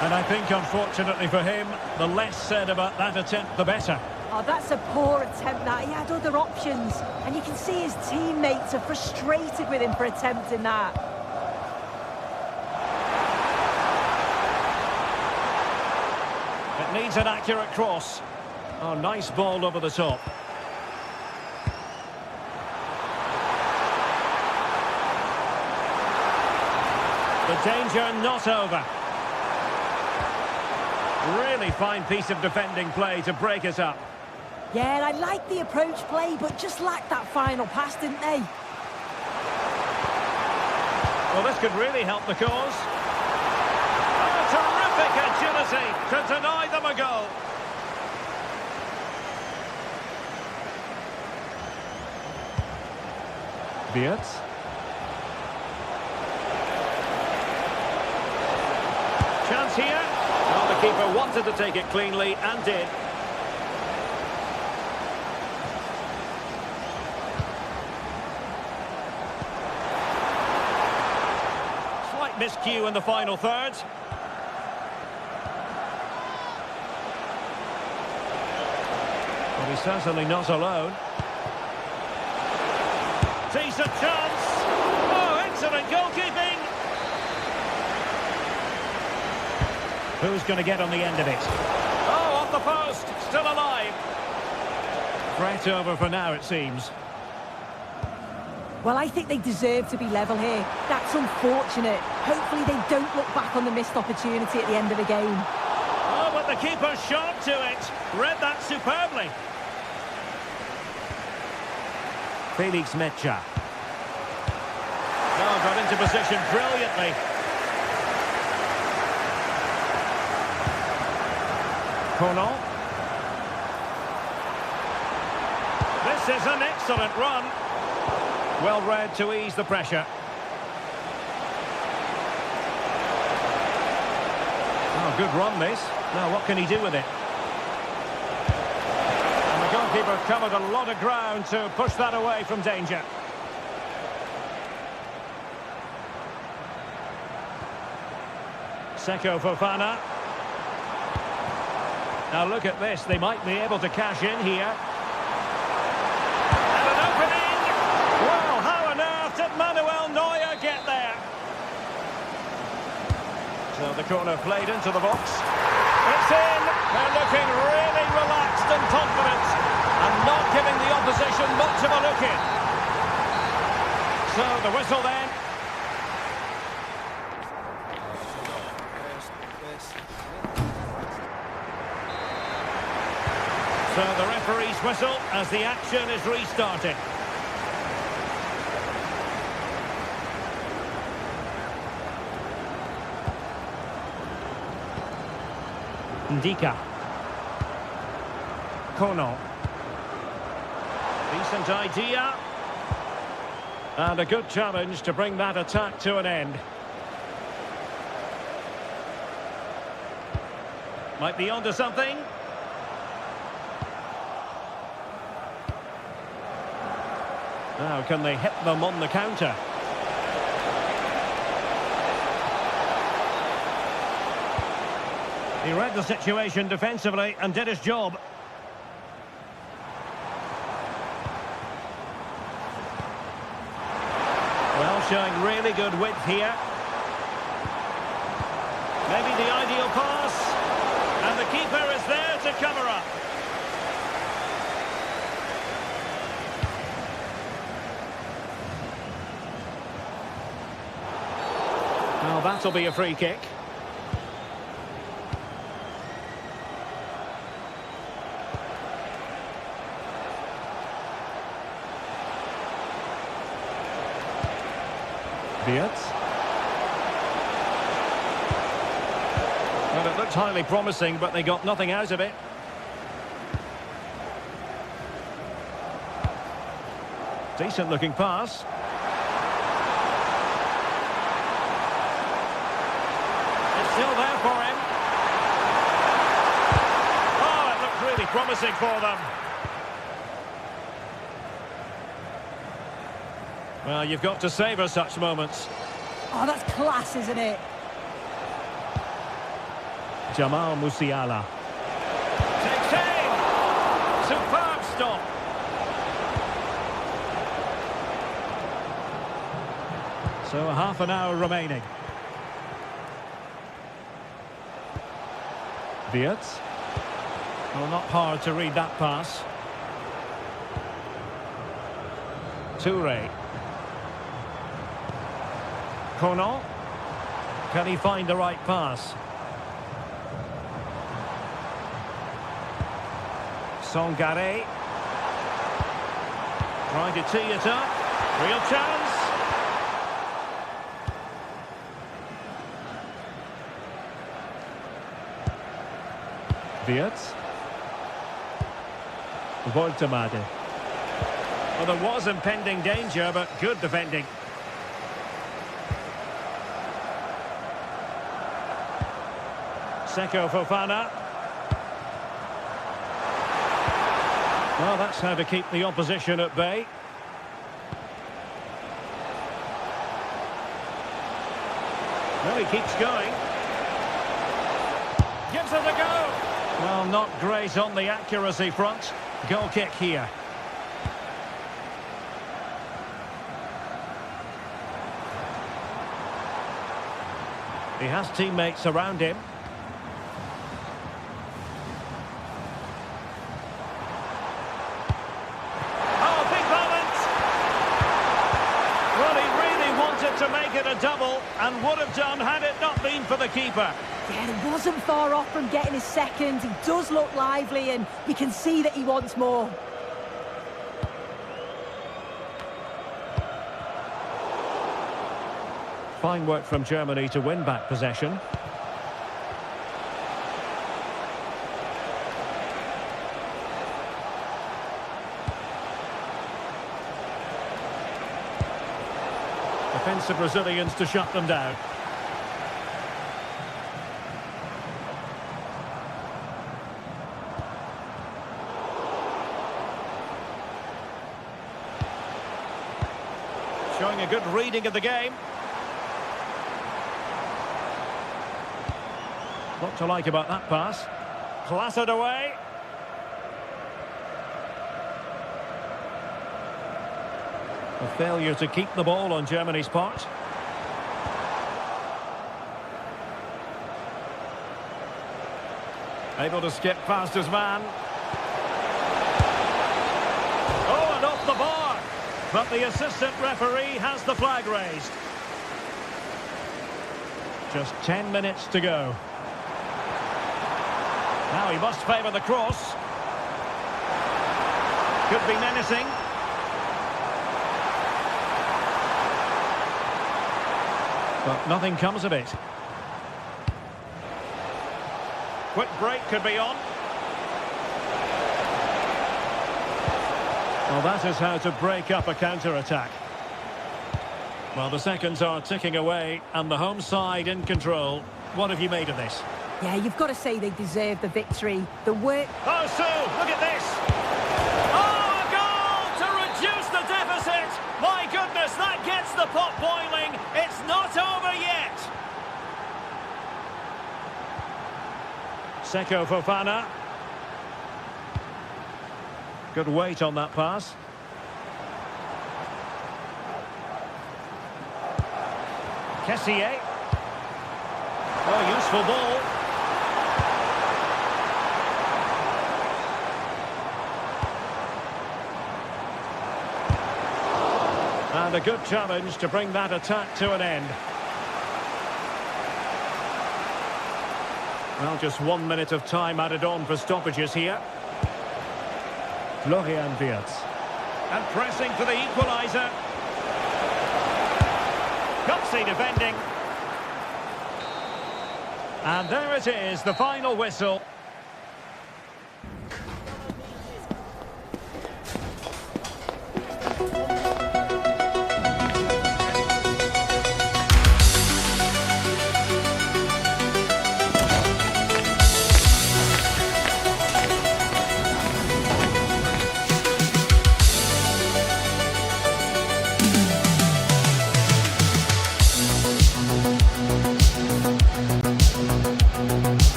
And I think, unfortunately for him, the less said about that attempt, the better. Oh, that's a poor attempt, that. He had other options. And you can see his teammates are frustrated with him for attempting that. It needs an accurate cross. Oh, nice ball over the top. The danger not over. Really fine piece of defending play to break us up. Yeah, and I like the approach play, but just lacked that final pass, didn't they? Well, this could really help the cause. Oh, terrific agility to deny them a goal. Beerts. Chance here. Well, the keeper wanted to take it cleanly and did. Slight miscue in the final third. Well, he's certainly not alone. Decent chance. Oh, excellent goalkeeping. Who's going to get on the end of it? Oh, off the post. Still alive. Threat over for now, it seems. Well, I think they deserve to be level here. That's unfortunate. Hopefully they don't look back on the missed opportunity at the end of the game. Oh, but the keeper's sharp to it. Read that superbly. Felix Mecha. Oh, got into position brilliantly. Kono. This is an excellent run. Well read to ease the pressure. Oh, good run this. Now what can he do with it? And the goalkeeper covered a lot of ground to push that away from danger. Seko Fofana. Now look at this, they might be able to cash in here. And an opening! Well, how on earth did Manuel Neuer get there? So the corner played into the box. It's in! They're looking really relaxed and confident, and not giving the opposition much of a look in. So the whistle then. So the referee's whistle as the action is restarted. Ndika. Kono. Decent idea. And a good challenge to bring that attack to an end. Might be onto something. Now, can they hit them on the counter? He read the situation defensively and did his job. Well, showing really good width here. Maybe the ideal pass. And the keeper is there to cover up. Well, that'll be a free kick. Wirtz. Well, it looked highly promising, but they got nothing out of it. Decent looking pass. Still there for him. Oh, it looked really promising for them. Well, you've got to savour such moments. Oh, that's class, isn't it? Jamal Musiala. Takes aim. Superb stop. So half an hour remaining. Wirtz. Well, not hard to read that pass. Toure. Kono. Can he find the right pass? Songare. Trying to tee it up. Real chance. Wirtz. Voltemade. Well, there was impending danger, but good defending. Seko Fofana. Well, that's how to keep the opposition at bay. Well, he keeps going. Gives it a go. Well, not great on the accuracy front. Goal kick here. He has teammates around him. for the keeper. Yeah, he wasn't far off from getting his second. He does look lively, and you can see that he wants more. Fine work from Germany to win back possession. Defensive Brazilians to shut them down. Showing a good reading of the game. What to like about that pass? Clattered away. A failure to keep the ball on Germany's part. Able to skip past his man. Oh, and off the bar. But the assistant referee has the flag raised. Just 10 minutes to go. Now he must favour the cross. Could be menacing. But nothing comes of it. Quick break could be on. Well, that is how to break up a counter-attack. Well, the seconds are ticking away and the home side in control. What have you made of this? Yeah, you've got to say they deserve the victory. The work... Oh, Sue, look at this! Oh, a goal to reduce the deficit! My goodness, that gets the pot boiling! It's not over yet! Seko Fofana. Good weight on that pass. Kessié. Oh, useful ball. And a good challenge to bring that attack to an end. Well, just 1 minute of time added on for stoppages here. Florian Wirtz. And pressing for the equaliser. Gutsy defending. And there it is, the final whistle.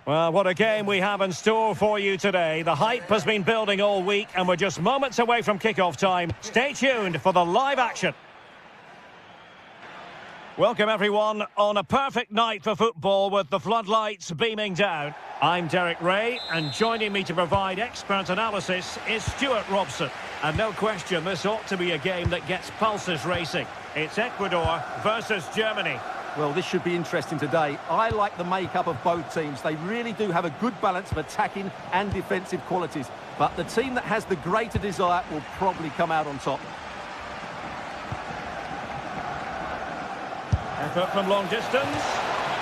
Well, what a game we have in store for you today. The hype has been building all week and we're just moments away from kickoff time. Stay tuned for the live action. Welcome everyone on a perfect night for football with the floodlights beaming down. I'm Derek Ray and joining me to provide expert analysis is Stuart Robson. And no question, this ought to be a game that gets pulses racing. It's Ecuador versus Germany. Well, this should be interesting today. I like the makeup of both teams. They really do have a good balance of attacking and defensive qualities. but the team that has the greater desire will probably come out on top. Effort from long distance.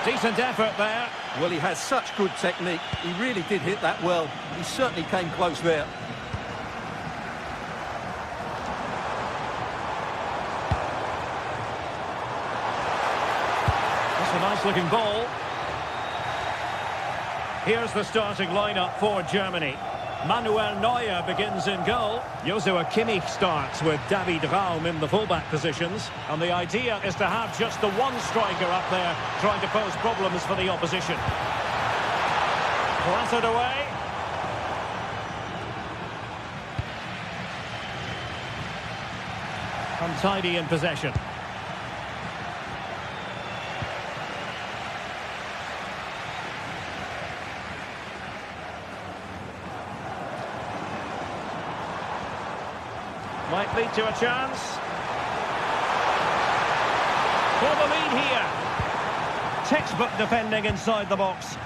Decent effort there. Well, he has such good technique. He really did hit that well. He certainly came close there. That's a nice-looking ball. Here's the starting lineup for Germany. Manuel Neuer begins in goal. Joshua Kimmich starts with David Raum in the fullback positions. And the idea is to have just the one striker up there trying to pose problems for the opposition. Clattered away. Untidy in possession. Might lead to a chance. For the lead here. Textbook defending inside the box.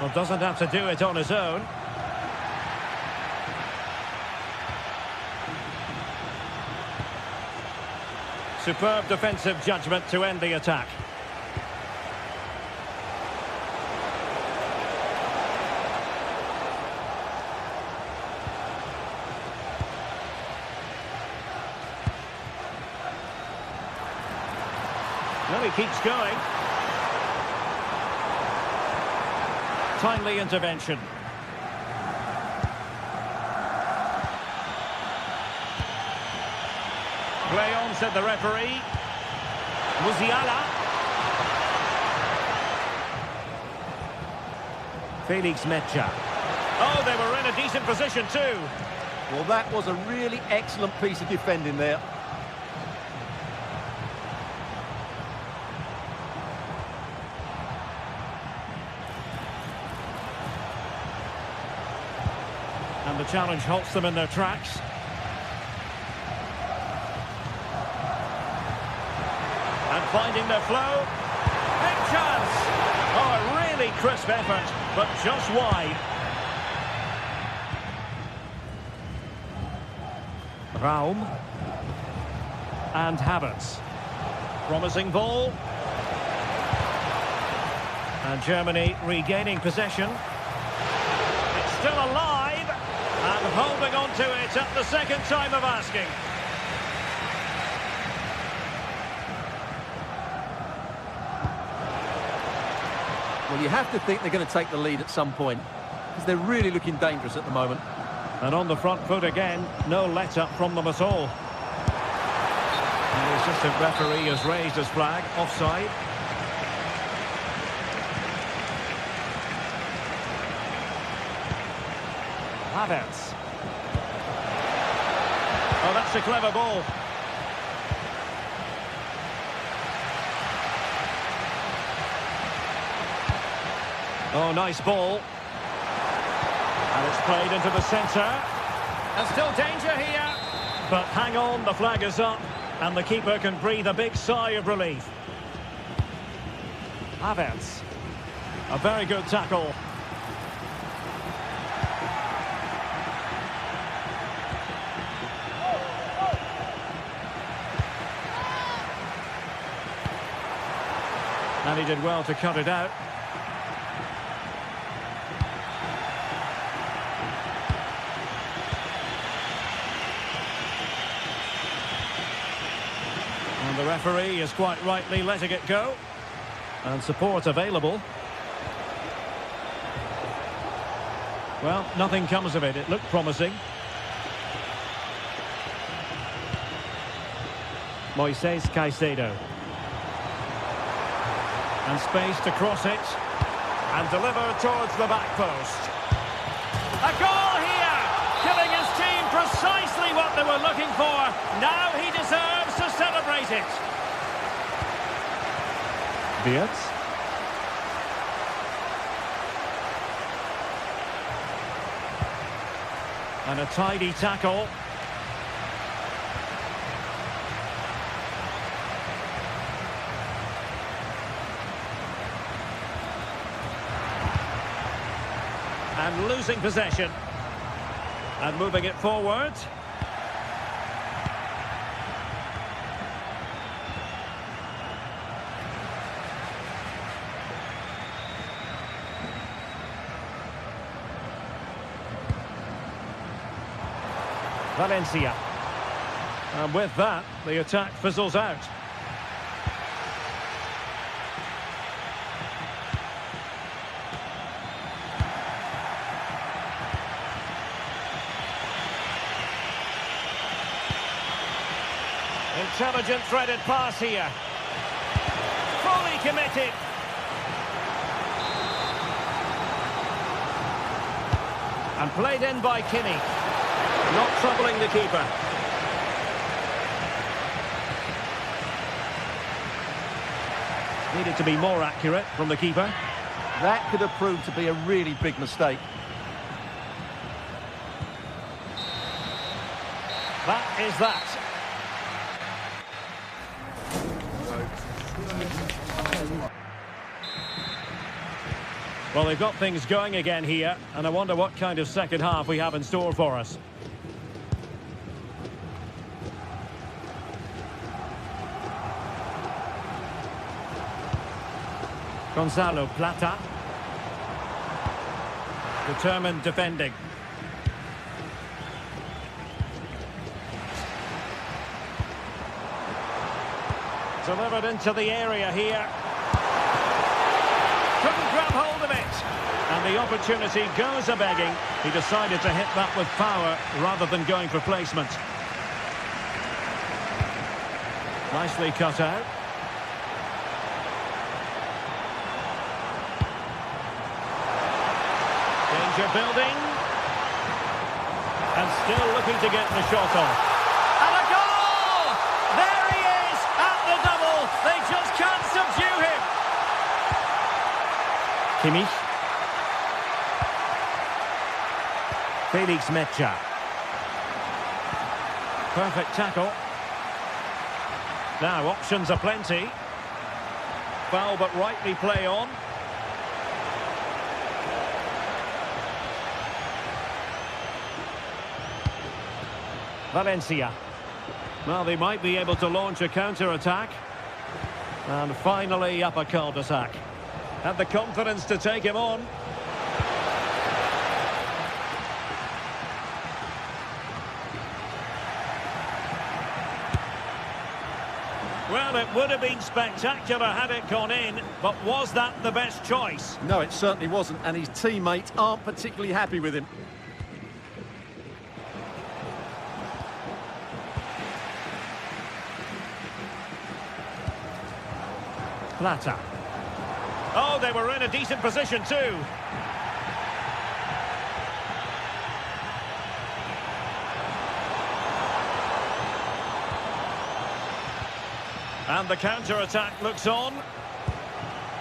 Well, doesn't have to do it on his own. Superb defensive judgment to end the attack. Well, he keeps going. Timely intervention. Play on, said the referee. Musiala. Felix Mecha. Oh, they were in a decent position too. Well, that was a really excellent piece of defending there. And the challenge halts them in their tracks. And finding their flow. Big chance! Oh, a really crisp effort, but just wide. Raum. And Havertz. Promising ball. And Germany regaining possession. It's still alive. And holding on to it at the second time of asking. Well, you have to think they're going to take the lead at some point, because they're really looking dangerous at the moment. And on the front foot again, no let-up from them at all. And the assistant referee has raised his flag, offside. Havertz. Oh, that's a clever ball. Oh, nice ball. And it's played into the centre. And still danger here. But hang on, the flag is up. And the keeper can breathe a big sigh of relief. Havertz. A very good tackle. And he did well to cut it out. And the referee is quite rightly letting it go. And support available. Well, nothing comes of it. It looked promising. Moises Caicedo. And space to cross it. And deliver towards the back post. A goal here! Giving his team precisely what they were looking for. Now he deserves to celebrate it. Wirtz. And a tidy tackle. And losing possession. And moving it forward. Valencia. And with that, the attack fizzles out. Intelligent threaded pass here. Fully committed. And played in by Kinney. Not troubling the keeper. Needed to be more accurate from the keeper. That could have proved to be a really big mistake. That is that. Well, they've got things going again here, and I wonder what kind of second half we have in store for us. Gonzalo Plata. Determined defending. Delivered into the area here. Couldn't grab hold of it. And the opportunity goes a-begging. He decided to hit that with power rather than going for placement. Nicely cut out. Danger building. And still looking to get the shot off. And a goal! There he is at the double. They just can't subdue him. Kimmich. Felix Mecha. Perfect tackle. Now options are plenty. Foul but rightly play on. Valencia. Well, they might be able to launch a counter-attack. And finally up a cul-de-sac. Had the confidence to take him on. Well, it would have been spectacular had it gone in, but was that the best choice? No, it certainly wasn't, and his teammates aren't particularly happy with him. Plata. Oh, they were in a decent position too. And the counter-attack looks on.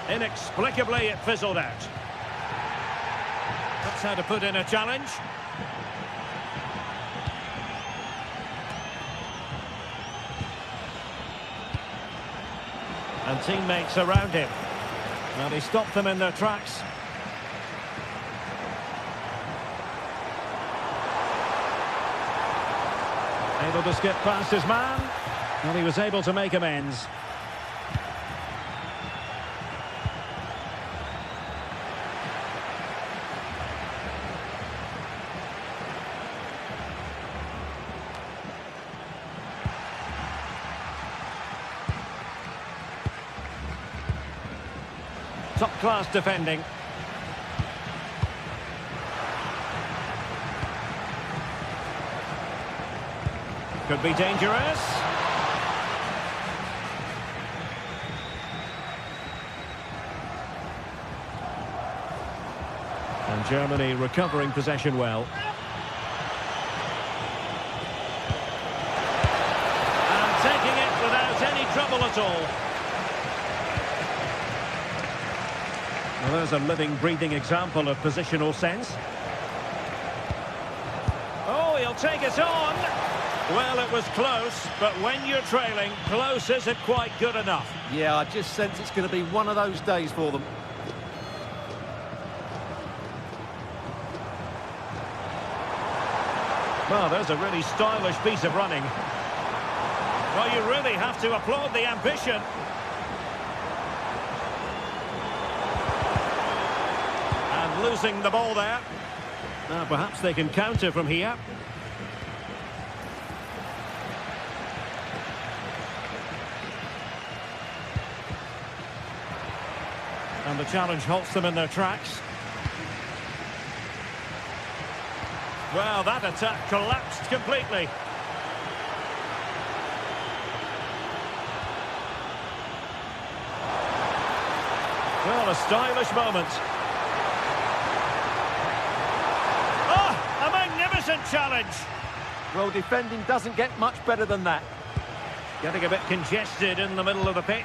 Inexplicably, it fizzled out. That's how to put in a challenge. And teammates around him. Well, he stopped them in their tracks. Able to skip past his man. Well, he was able to make amends. Top-class defending. Could be dangerous. And Germany recovering possession well. And taking it without any trouble at all. Well, there's a living, breathing example of positional sense. Oh, he'll take it on. Well, it was close, but when you're trailing, close isn't quite good enough. Yeah, I just sense it's going to be one of those days for them. Well, there's a really stylish piece of running. Well, you really have to applaud the ambition. And losing the ball there. Now, perhaps they can counter from here. And the challenge halts them in their tracks. Well, that attack collapsed completely. Well, a stylish moment. Oh, a magnificent challenge. Well, defending doesn't get much better than that. Getting a bit congested in the middle of the pitch.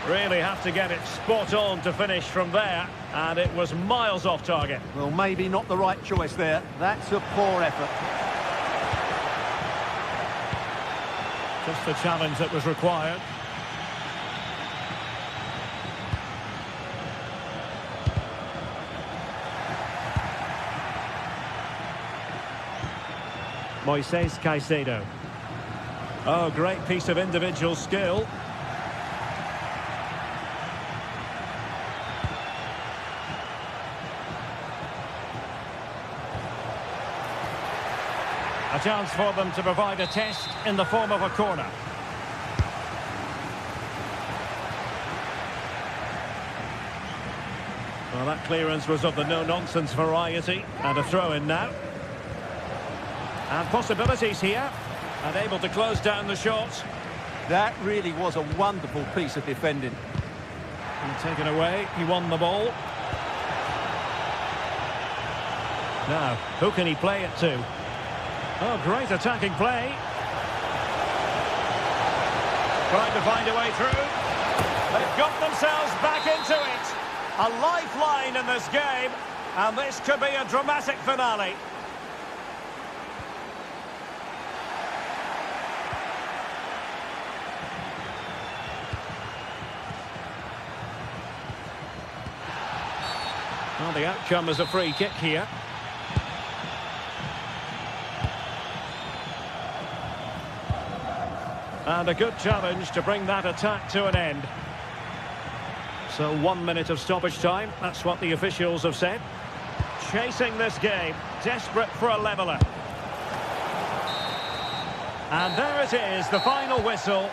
Really have to get it spot on to finish from there, and it was miles off target. Well, maybe not the right choice there. That's a poor effort. Just the challenge that was required. Moises Caicedo. Oh, great piece of individual skill. A chance for them to provide a test in the form of a corner. Well, that clearance was of the no-nonsense variety, and a throw-in now. And possibilities here, and able to close down the shot. That really was a wonderful piece of defending. And taken away, he won the ball. Now, who can he play it to? Oh, great attacking play. Trying to find a way through. They've got themselves back into it. A lifeline in this game, and this could be a dramatic finale. Well, the outcome is a free kick here. And a good challenge to bring that attack to an end. So 1 minute of stoppage time, that's what the officials have said. Chasing this game, desperate for a leveller. And there it is, the final whistle.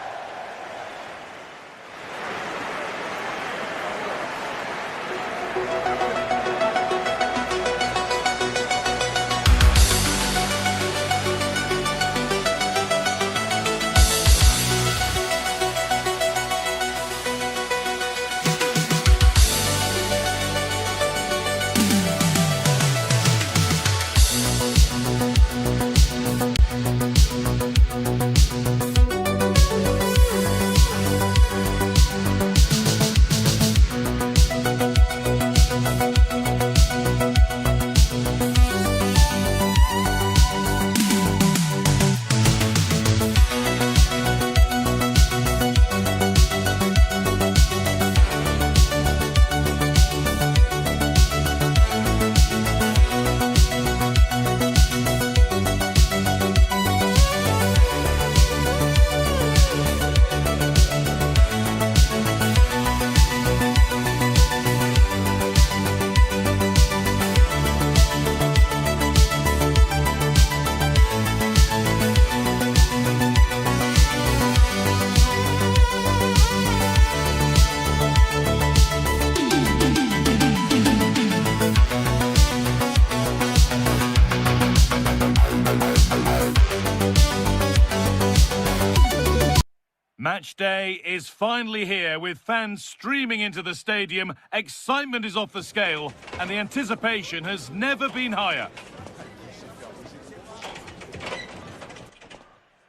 Match day is finally here, with fans streaming into the stadium. Excitement is off the scale, and the anticipation has never been higher.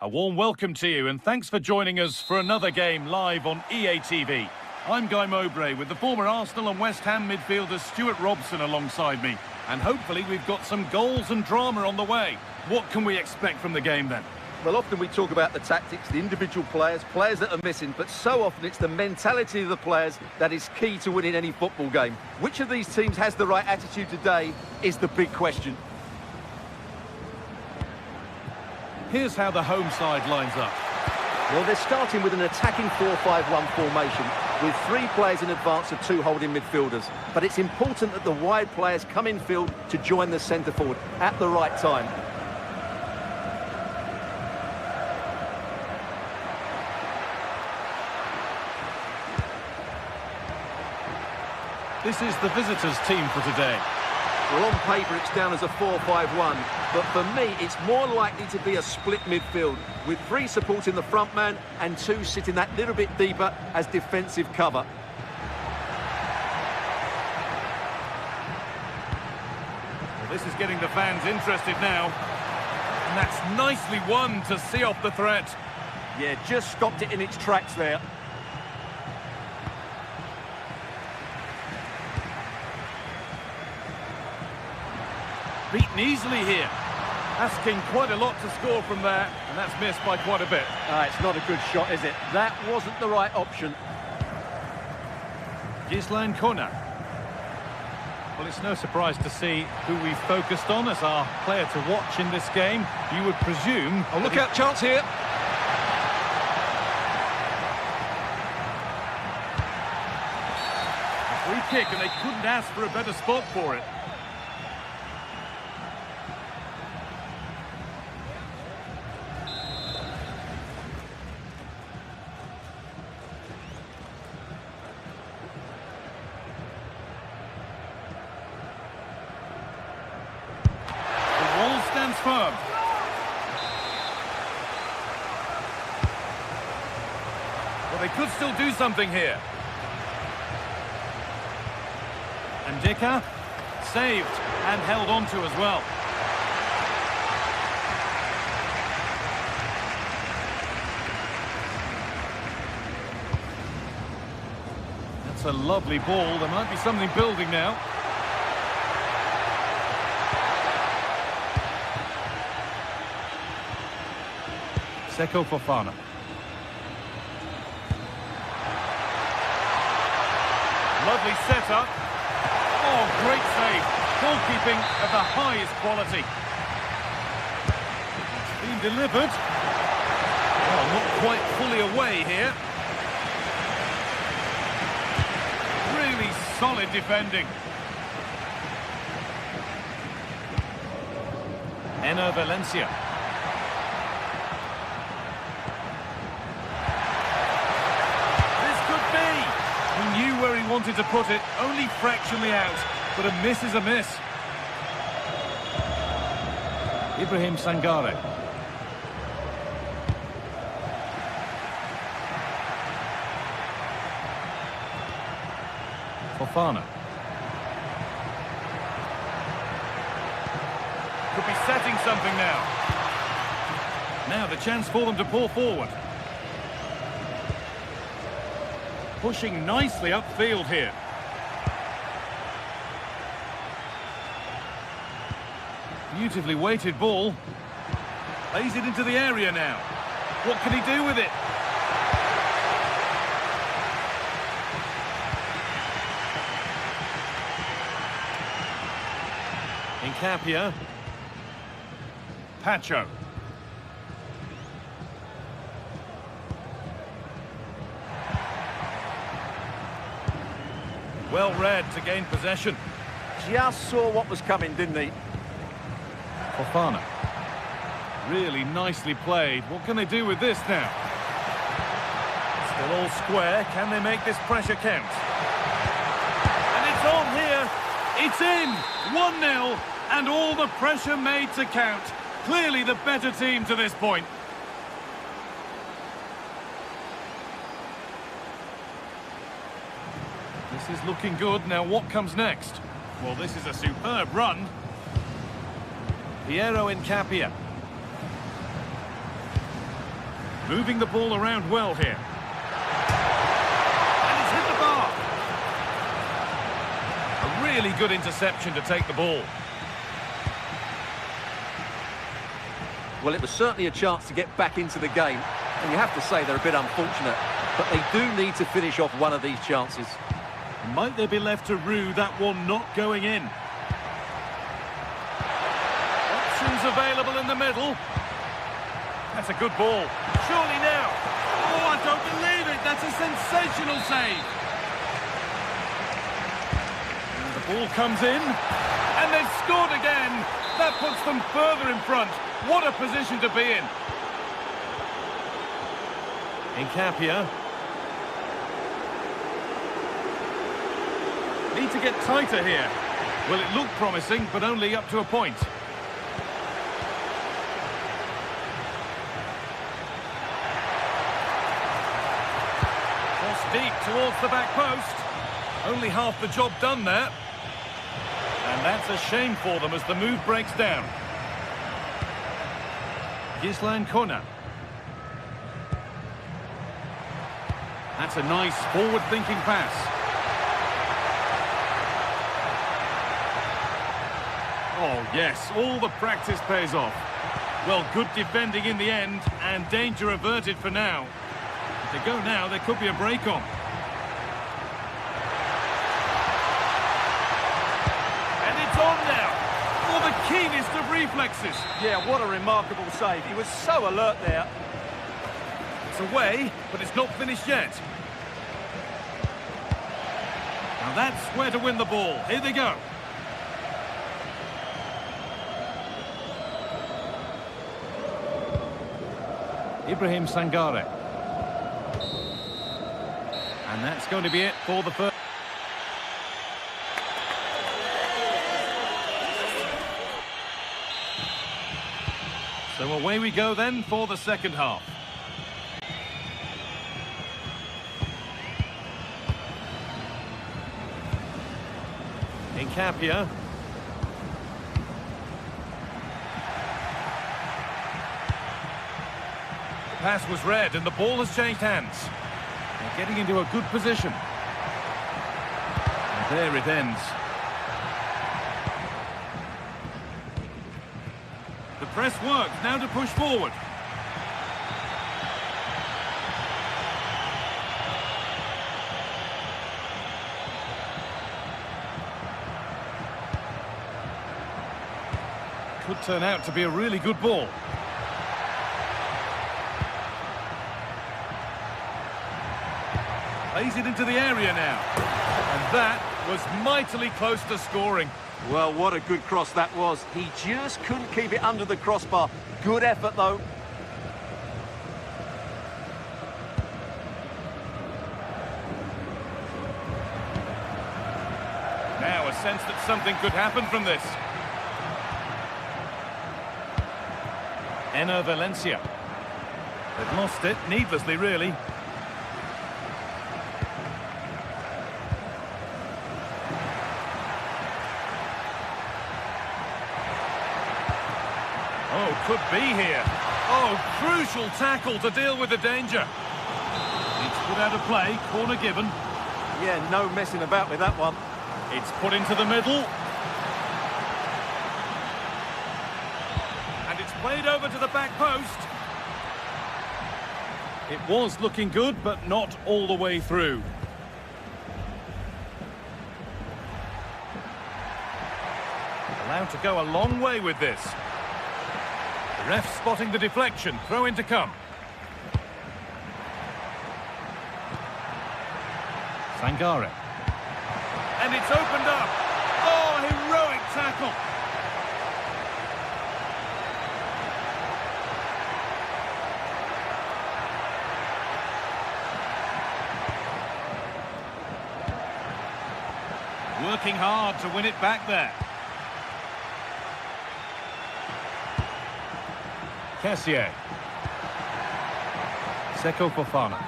A warm welcome to you, and thanks for joining us for another game live on EA TV. I'm Guy Mowbray with the former Arsenal and West Ham midfielder Stuart Robson alongside me. And hopefully we've got some goals and drama on the way. What can we expect from the game then? Well, often we talk about the tactics, the individual players that are missing, but so often it's the mentality of the players that is key to winning any football game. Which of these teams has the right attitude today is the big question. Here's how the home side lines up. Well, they're starting with an attacking 4-5-1 formation with 3 players in advance of 2 holding midfielders. But it's important that the wide players come in field to join the centre forward at the right time. This is the visitors' team for today. Well, on paper, it's down as a 4-5-1, but for me, it's more likely to be a split midfield, with 3 supporting the front man and 2 sitting that little bit deeper as defensive cover. Well, this is getting the fans interested now. And that's nicely won to see off the threat. Yeah, just stopped it in its tracks there. Beaten easily here. Asking quite a lot to score from there, and that's missed by quite a bit. It's not a good shot, is it? That wasn't the right option. Gislan Kona. Well, it's no surprise to see who we've focused on as our player to watch in this game. You would presume... Oh, look out, chance here. A free kick, and they couldn't ask for a better spot for it. Stands firm. Well, they could still do something here. And Dika saved and held on to as well. That's a lovely ball. There might be something building now. Seko Fofana. Lovely setup. Oh, great save. Goalkeeping of the highest quality. It's been delivered. Oh, not quite fully away here. Really solid defending. Enner Valencia. He knew where he wanted to put it, only fractionally out, but a miss is a miss. Ibrahim Sangare. Fofana. Could be setting something now. Now the chance for them to pull forward. Pushing nicely upfield here. Beautifully weighted ball. Plays it into the area now. What can he do with it? Incapia. Pacho. Well read to gain possession. Just saw what was coming, didn't he? Fofana. Really nicely played. What can they do with this now? Still all square. Can they make this pressure count? And it's on here. It's in. 1-0. And all the pressure made to count. Clearly the better team to this point. This is looking good. Now what comes next? Well, this is a superb run. Piero Incapia. Moving the ball around well here. And it's hit the bar. A really good interception to take the ball. Well, it was certainly a chance to get back into the game. And you have to say they're a bit unfortunate. But they do need to finish off one of these chances. Might they be left to rue that one not going in? Options available in the middle. That's a good ball. Surely now. Oh, I don't believe it. That's a sensational save. And the ball comes in. And they've scored again. That puts them further in front. What a position to be in. Incapia. Need to get tighter here. Well, it looked promising, but only up to a point. Cross deep towards the back post. Only half the job done there. And that's a shame for them as the move breaks down. Gislan Kona. That's a nice forward-thinking pass. Oh, yes, all the practice pays off. Well, good defending in the end, and danger averted for now. If they go now, there could be a break on. And it's on now, for the keenest of reflexes. Yeah, what a remarkable save. He was so alert there. It's away, but it's not finished yet. Now that's where to win the ball. Here they go. Ibrahim Sangare. And that's going to be it for the first. So away we go then for the second half. Incapia. The pass was read and the ball has changed hands. They're getting into a good position. And there it ends. The press works, now to push forward. Could turn out to be a really good ball. Plays it into the area now. And that was mightily close to scoring. Well, what a good cross that was. He just couldn't keep it under the crossbar. Good effort, though. Now a sense that something could happen from this. Enner Valencia. They've lost it, needlessly, really. Oh, could be here. Oh, crucial tackle to deal with the danger. It's put out of play, corner given. Yeah, no messing about with that one. It's put into the middle. And it's played over to the back post. It was looking good, but not all the way through. Allowed to go a long way with this. The ref spotting the deflection. Throw in to come. Sangare. And it's opened up. Oh, heroic tackle. Working hard to win it back there. Cassier. Seko Fofana.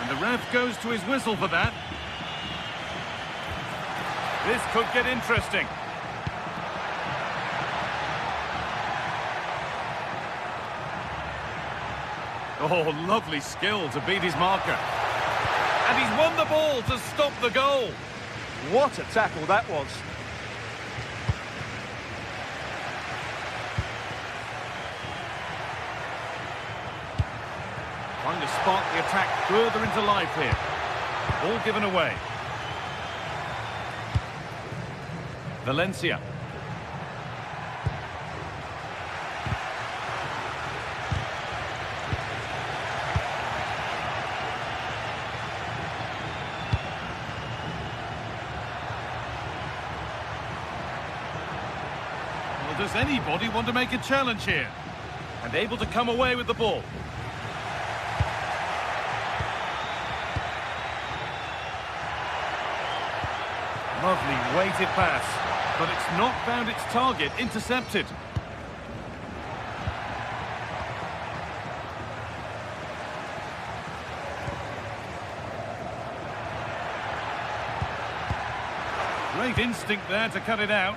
And the ref goes to his whistle for that. This could get interesting. Oh, lovely skill to beat his marker. And he's won the ball to stop the goal. What a tackle that was. Trying to spark the attack further into life here. Ball given away. Valencia. Well, does anybody want to make a challenge here? And able to come away with the ball. Lovely weighted pass, but it's not found its target. Intercepted. Great instinct there to cut it out.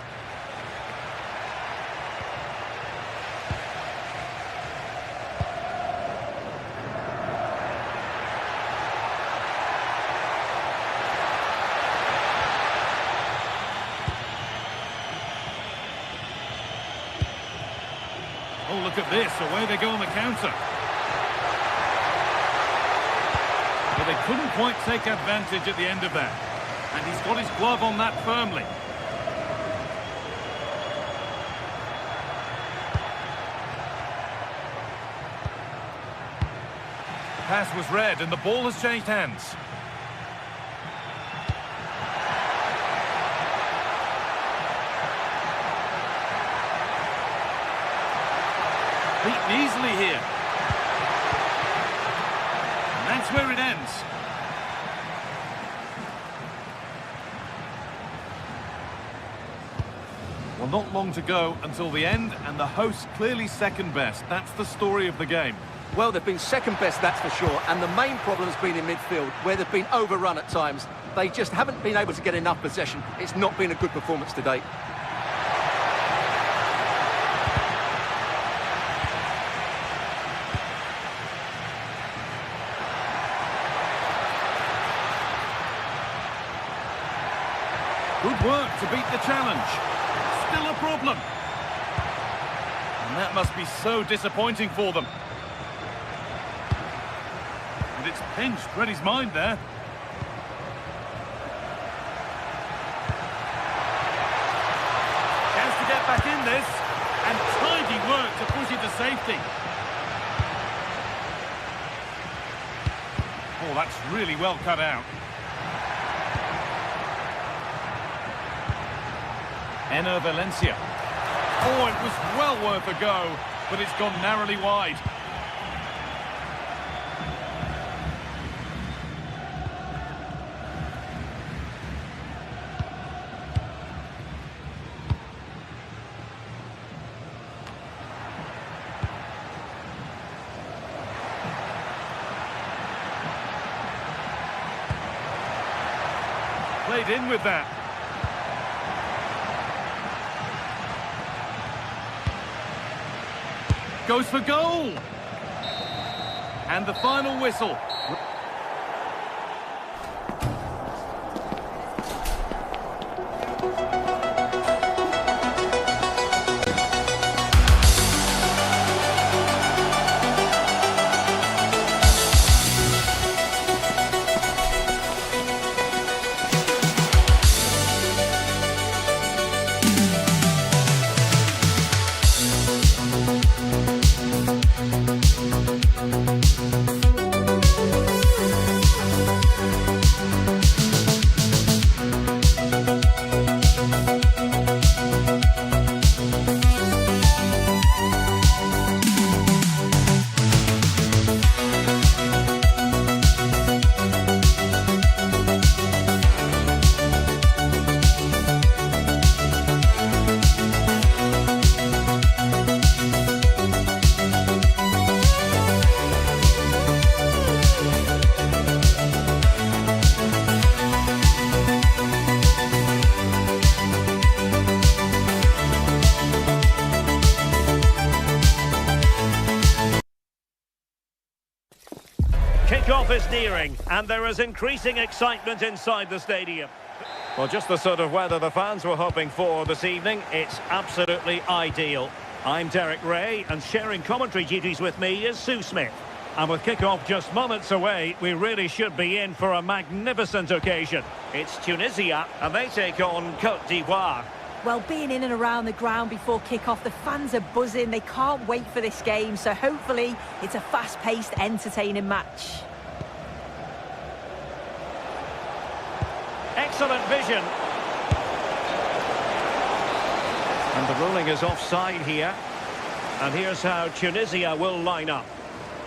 Oh, look at this, away they go on the counter. But they couldn't quite take advantage at the end of that. And he's got his glove on that firmly. Pass was read and the ball has changed hands. Beaten easily here. And that's where it ends. Well, not long to go until the end, and the hosts clearly second best. That's the story of the game. Well, they've been second best, that's for sure, and the main problem's been in midfield, where they've been overrun at times. They just haven't been able to get enough possession. It's not been a good performance to date. Good work to beat the challenge. Still a problem. And that must be so disappointing for them. And it's pinched Freddie's mind there. Chance to get back in this. And tidy work to push it to safety. Oh, that's really well cut out. Valencia. Oh, it was well worth a go, but it's gone narrowly wide. Played in with that. Goes for goal. And the final whistle. Kick-off is nearing, and there is increasing excitement inside the stadium. Well, just the sort of weather the fans were hoping for this evening. It's absolutely ideal. I'm Derek Ray, and sharing commentary duties with me is Sue Smith. And with kick-off just moments away, we really should be in for a magnificent occasion. It's Tunisia, and they take on Côte d'Ivoire. Well, being in and around the ground before kick-off, the fans are buzzing. They can't wait for this game, so hopefully it's a fast-paced, entertaining match. Excellent vision. And the ruling is offside here. And here's how Tunisia will line up.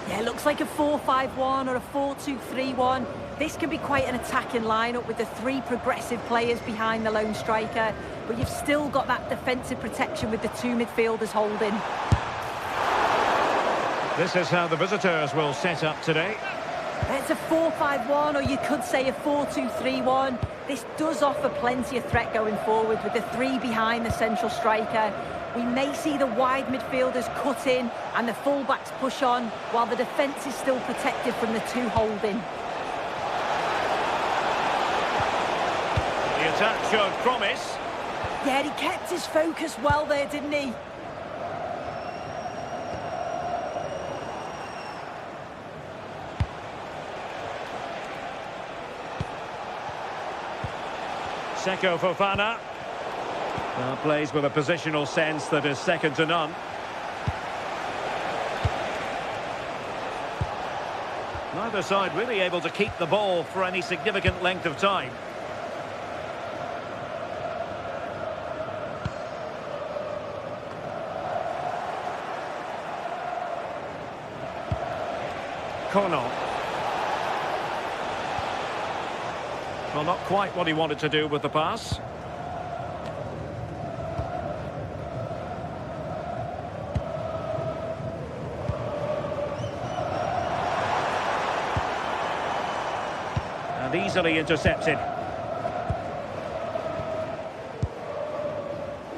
Yeah, it looks like a 4-5-1 or a 4-2-3-1. This can be quite an attacking lineup with the three progressive players behind the lone striker, but you've still got that defensive protection with the two midfielders holding. This is how the visitors will set up today. It's a 4-5-1, or you could say a 4-2-3-1. This does offer plenty of threat going forward with the three behind the central striker. We may see the wide midfielders cut in and the fullbacks push on, while the defence is still protected from the two holding. The attack showed promise. Yeah, he kept his focus well there, didn't he? Seko Fofana. Plays with a positional sense that is second to none. Neither side really able to keep the ball for any significant length of time. Kono. Well, not quite what he wanted to do with the pass. And easily intercepted.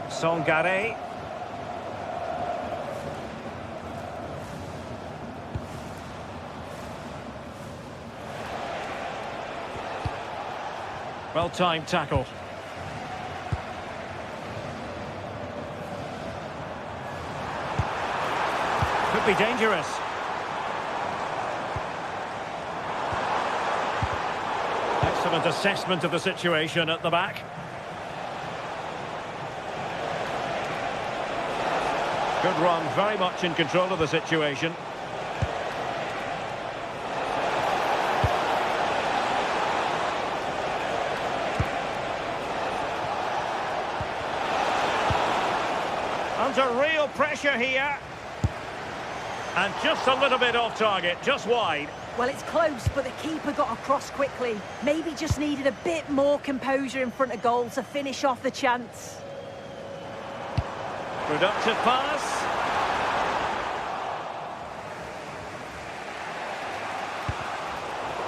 Songare. Well-timed tackle. Could be dangerous. Excellent assessment of the situation at the back. Good run, very much in control of the situation. Under real pressure here. And just a little bit off target, just wide. Well, it's close, but the keeper got across quickly. Maybe just needed a bit more composure in front of goal to finish off the chance. Productive pass.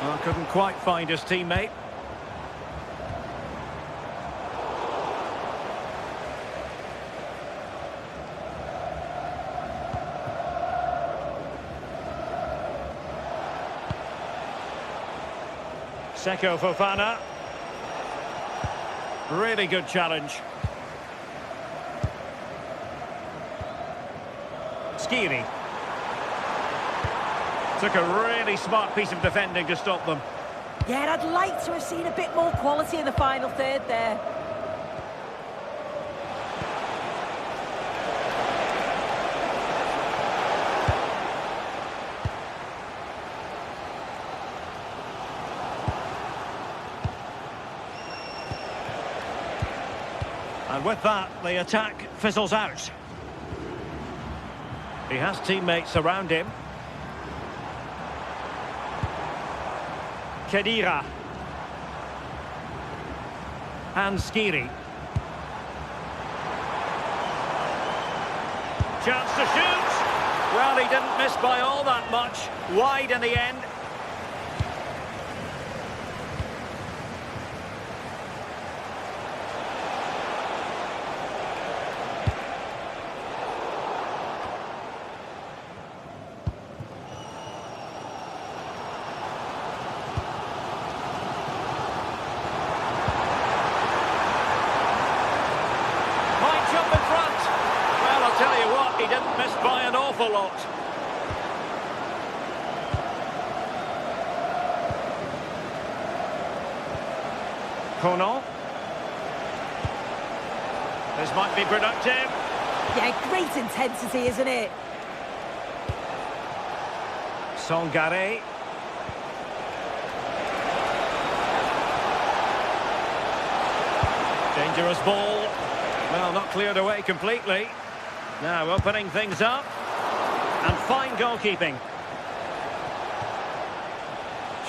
Well, couldn't quite find his teammate. Seko Fofana. Really good challenge. Skiri. Took a really smart piece of defending to stop them. Yeah, I'd like to have seen a bit more quality in the final third there. And with that, the attack fizzles out. He has teammates around him. Khedira. And Skiri. Chance to shoot. Well, he didn't miss by all that much. Wide in the end. He didn't miss by an awful lot. Conan. This might be productive. Yeah, great intensity, isn't it? Sangare. Dangerous ball. Well, not cleared away completely. Now opening things up. And fine goalkeeping.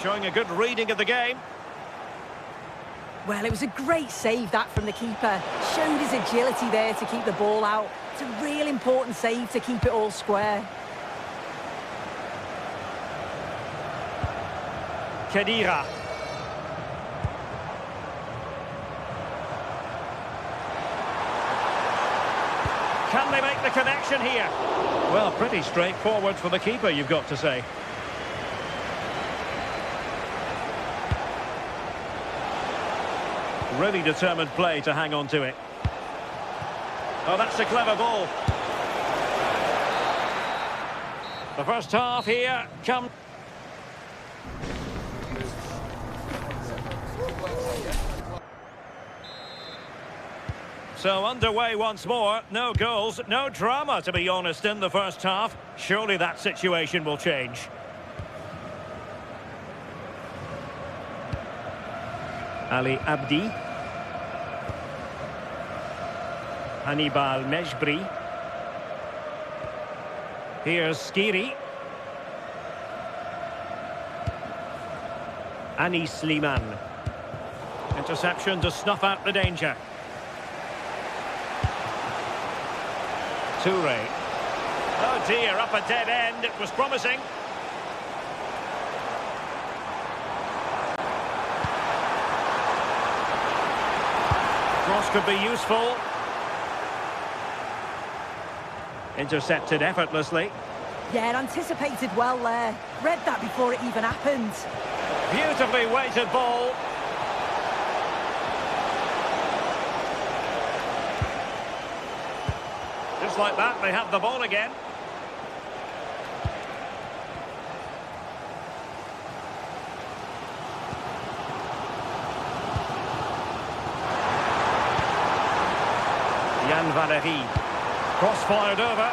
Showing a good reading of the game. Well, it was a great save, that, from the keeper. Showed his agility there to keep the ball out. It's a real important save to keep it all square. Khedira. Can they make the connection here? Well, pretty straightforward for the keeper, you've got to say. Really determined play to hang on to it. Oh, that's a clever ball. The first half here comes. So underway once more. No goals, no drama, to be honest, in the first half. Surely that situation will change. Ali Abdi. Hannibal Mejbri. Here's Skiri. Anis Sliman. Interception to snuff out the danger. Toure. Oh dear, up a dead end. It was promising. Cross could be useful. Intercepted effortlessly. Yeah, it anticipated well there. Read that before it even happened. Beautifully weighted ball. Just like that, they have the ball again. Yann Valery. Cross fired over.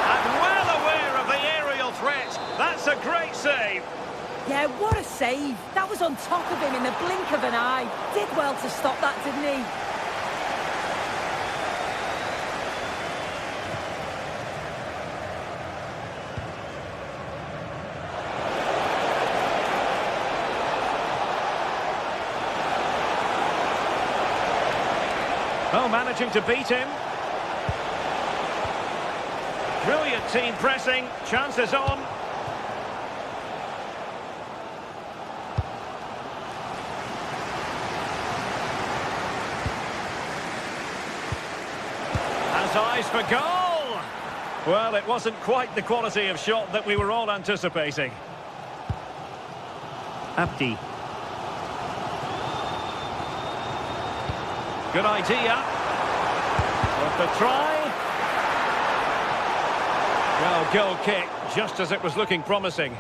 And well aware of the aerial threat. That's a great save. Yeah, what a save. That was on top of him in the blink of an eye. Did well to stop that, didn't he? Oh, managing to beat him. Brilliant team pressing. Chances on. Has eyes for goal. Well, it wasn't quite the quality of shot that we were all anticipating. Abdi. Good idea. Worth a try. Well, goal kick, just as it was looking promising.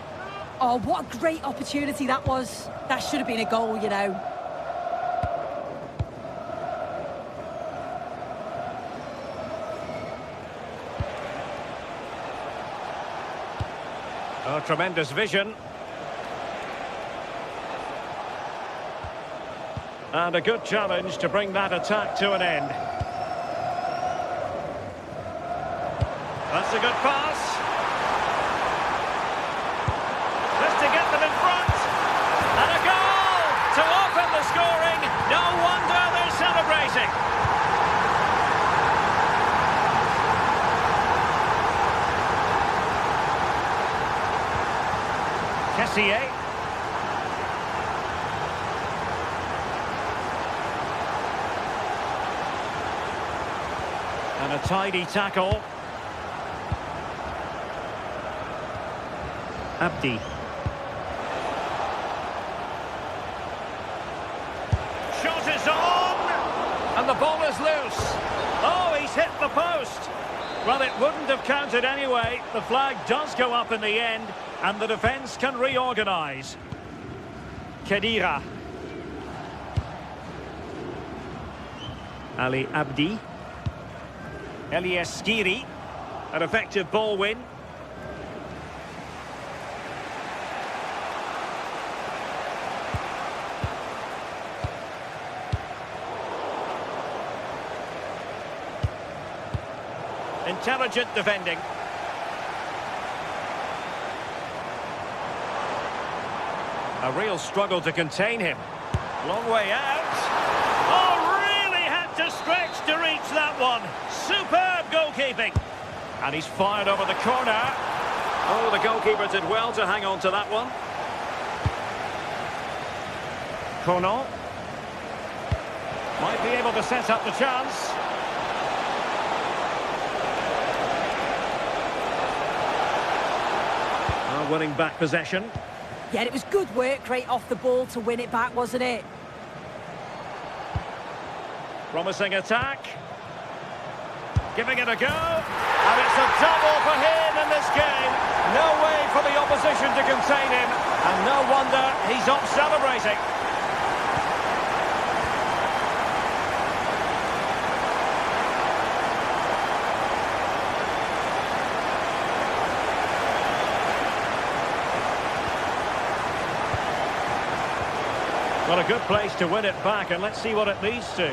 Oh, what a great opportunity that was. That should have been a goal, you know. Oh, tremendous vision. And a good challenge to bring that attack to an end. That's a good pass. Just to get them in front. And a goal to open the scoring. No wonder they're celebrating. Kessié. And a tidy tackle. Abdi. Shot is on! And the ball is loose. Oh, he's hit the post. Well, it wouldn't have counted anyway. The flag does go up in the end, and the defence can reorganise. Khedira. Ali Abdi. Elias Skiri. An effective ball win. Intelligent defending. A real struggle to contain him. Long way out. Oh, really had to stretch to reach that one. Superb goalkeeping. And he's fired over the corner. Oh, the goalkeeper did well to hang on to that one. Kono. Might be able to set up the chance. Winning back possession. Yeah, it was good work right off the ball to win it back, wasn't it? Promising attack. Giving it a go. And it's a double for him in this game. No way for the opposition to contain him. And no wonder he's off celebrating. Well, a good place to win it back, and let's see what it leads to.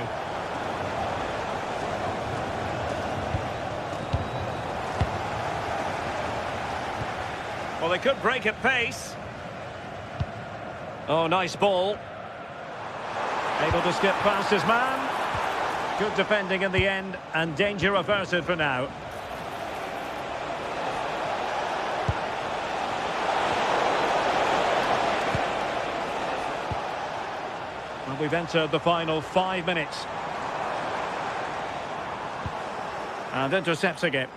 Well, they could break at pace. Oh, nice ball. Able to skip past his man. Good defending in the end, and danger averted for now. Well, we've entered the final 5 minutes. And intercepting it.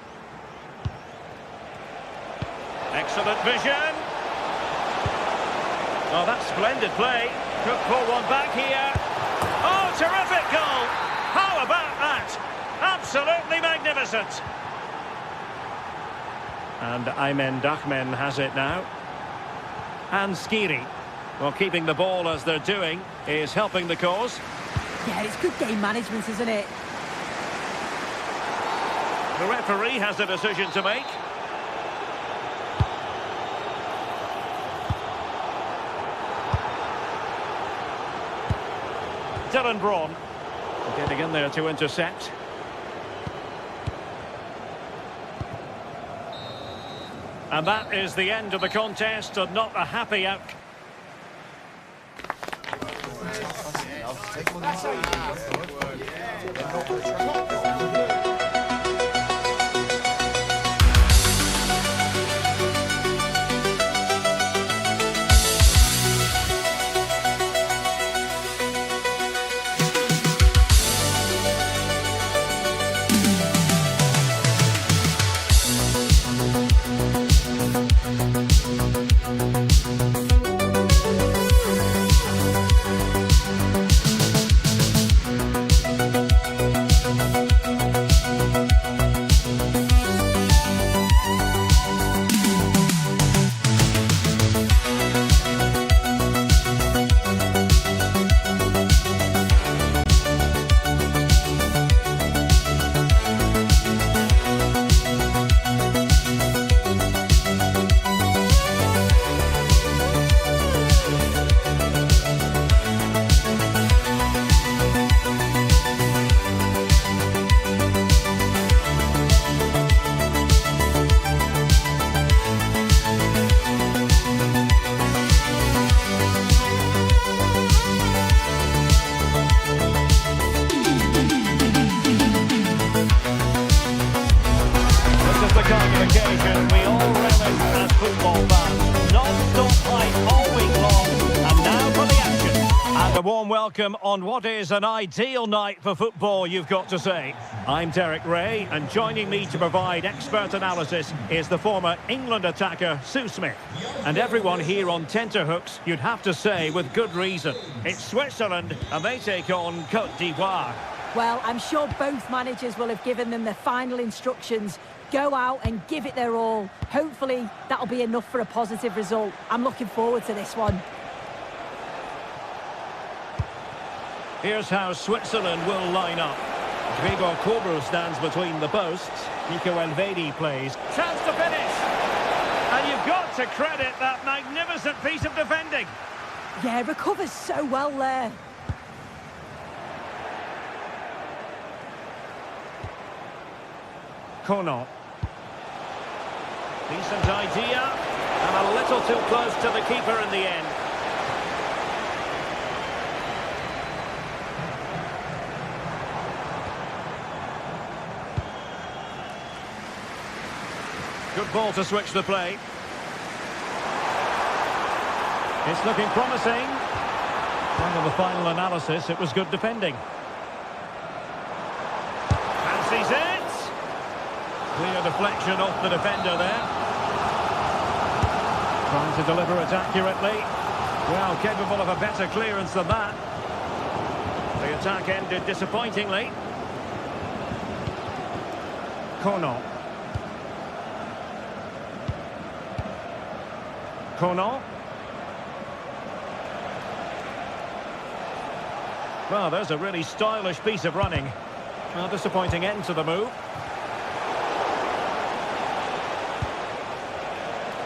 Excellent vision. Oh, that's splendid play. Could pull one back here. Oh, terrific goal. How about that? Absolutely magnificent. And Aymen Dachmen has it now. And Skiri. Well, keeping the ball as they're doing is helping the cause. Yeah, it's good game management, isn't it? The referee has a decision to make. Dylan Braun getting in there to intercept. And that is the end of the contest, and not a happy outcome. Occasion we all relish as football fans. Non-stop fight all week long, and now for the action. And a warm welcome on what is an ideal night for football, you've got to say. I'm Derek Ray, and joining me to provide expert analysis is the former England attacker Sue Smith. And everyone here on tenterhooks, you'd have to say with good reason. It's Switzerland, and they take on Côte d'Ivoire. Well, I'm sure both managers will have given them the final instructions. Go out and give it their all. Hopefully, that'll be enough for a positive result. I'm looking forward to this one. Here's how Switzerland will line up. Gregor Kobel stands between the posts. Nico Elvedi plays. Chance to finish! And you've got to credit that magnificent piece of defending. Yeah, recovers so well there. Kono. Decent idea. And a little too close to the keeper in the end. Good ball to switch the play. It's looking promising. And on the final analysis, it was good defending. Fancies it. Clear deflection off the defender there. Trying to deliver it accurately. Well, capable of a better clearance than that. The attack ended disappointingly. Kono. Kono. Well, there's a really stylish piece of running. Well, disappointing end to the move.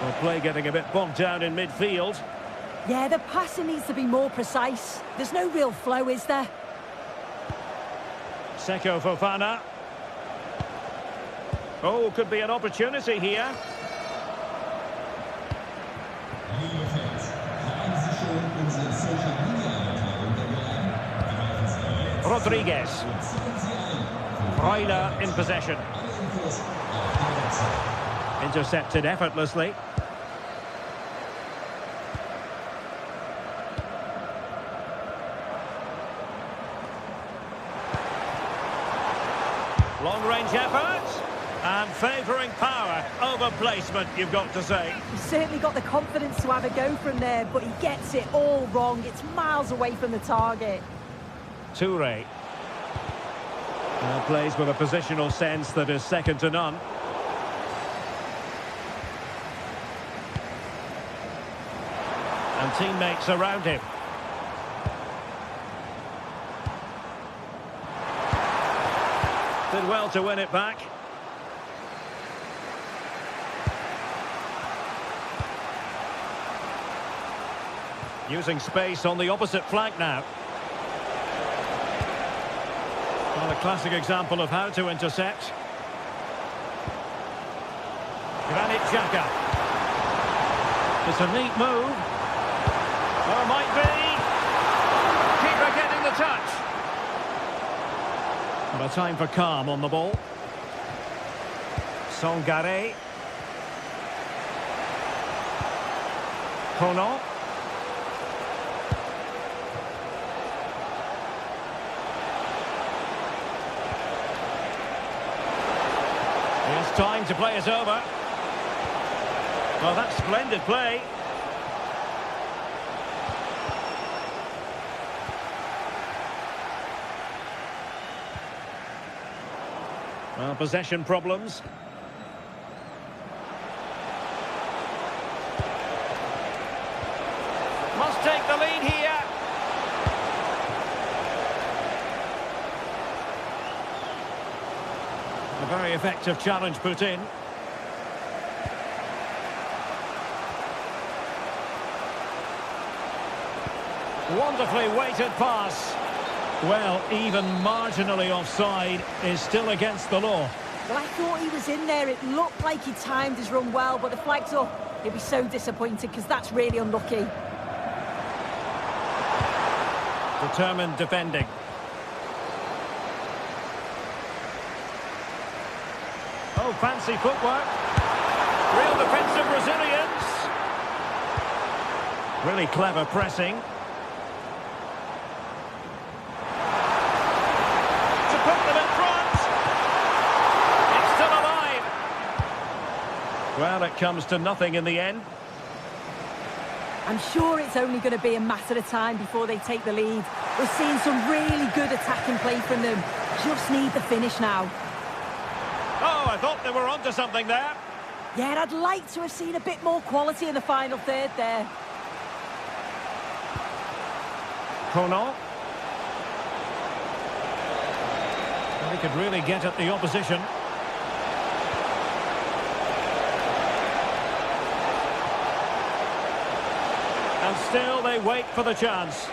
Well, play getting a bit bogged down in midfield. Yeah, the passing needs to be more precise. There's no real flow, is there? Seko Fofana. Oh, could be an opportunity here. Rodriguez. Freuler in possession. Intercepted effortlessly. Long-range effort. And favouring power over placement, you've got to say. He's certainly got the confidence to have a go from there, but he gets it all wrong. It's miles away from the target. Toure. Plays with a positional sense that is second to none. And teammates around him. Did well to win it back. Using space on the opposite flank now. Well, a classic example of how to intercept. Granit Xhaka. It's a neat move. Or it might be. Keeper getting the touch. And a time for calm on the ball. Songare. Kono. It's time to play it over. Well, that's splendid play. Well, possession problems. Must take the lead here. A very effective challenge put in. Wonderfully weighted pass. Well, even marginally offside is still against the law. Well, I thought he was in there. It looked like he timed his run well, but the flag's up. He'll be so disappointed because that's really unlucky. Determined defending. Oh, fancy footwork. Real defensive resilience. Really clever pressing. To put them in front. It's still alive. Well, it comes to nothing in the end. I'm sure it's only going to be a matter of time before they take the lead. We're seeing some really good attacking play from them. Just need the finish now. Oh, I thought they were onto something there. Yeah, I'd like to have seen a bit more quality in the final third there. Kono. He could really get at the opposition. And still they wait for the chance.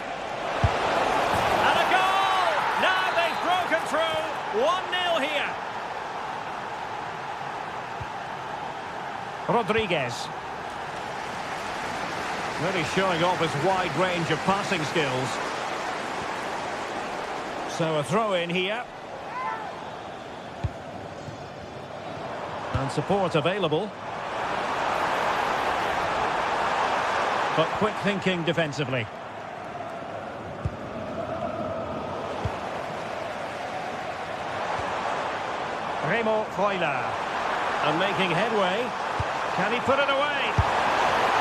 And a goal! Now they've broken through. 1-0 here. Rodriguez. Really showing off his wide range of passing skills. So a throw in here. And support available. But quick thinking defensively. Remo Freuler. And making headway. Can he put it away?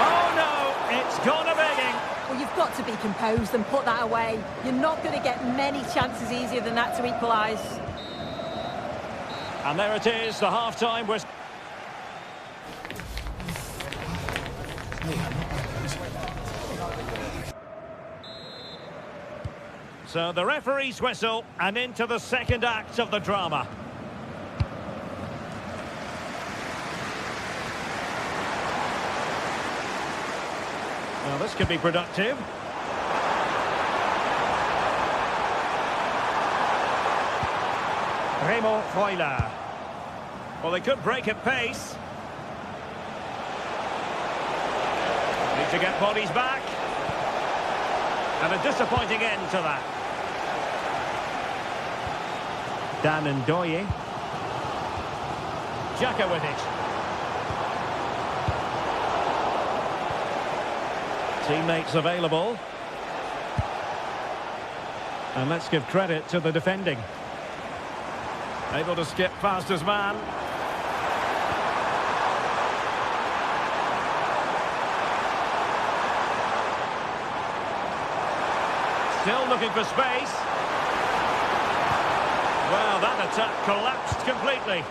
Oh no, it's gone a begging. Well, you've got to be composed and put that away. You're not going to get many chances easier than that to equalise. And there it is, the half-time whistle. So the referee's whistle, and into the second act of the drama. Well, this could be productive. Remo Freuler. Well, they could break at pace. Need to get bodies back. And a disappointing end to that. Dan Ndoye. Xhaka with it. Teammates available. And let's give credit to the defending. Able to skip past his man. Still looking for space. Well, that attack collapsed completely.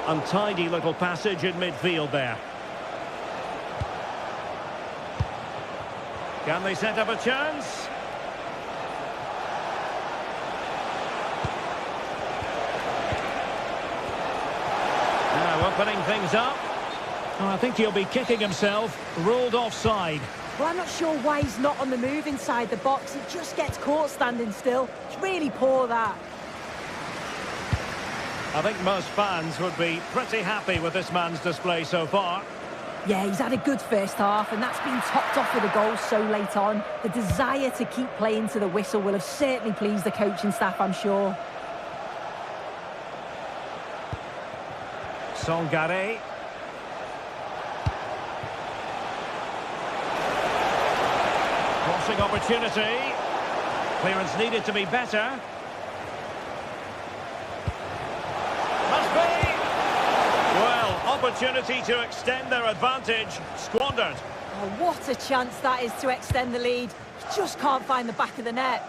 Untidy little passage in midfield there. Can they set up a chance? Now opening things up. Oh, I think he'll be kicking himself. Ruled offside. Well, I'm not sure why he's not on the move inside the box. He just gets caught standing still. It's really poor, that. I think most fans would be pretty happy with this man's display so far. Yeah, he's had a good first half, and that's been topped off with a goal so late on. The desire to keep playing to the whistle will have certainly pleased the coaching staff, I'm sure. Sangare. Crossing opportunity. Clearance needed to be better. Must be. Well, opportunity to extend their advantage squandered. Oh, what a chance that is to extend the lead. Just can't find the back of the net.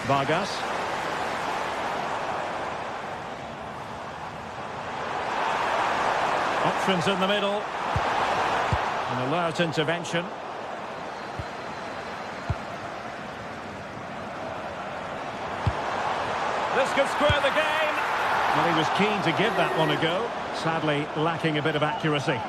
Vargas. Options in the middle. An alert intervention. This could square the game. Well, he was keen to give that one a go. Sadly, lacking a bit of accuracy.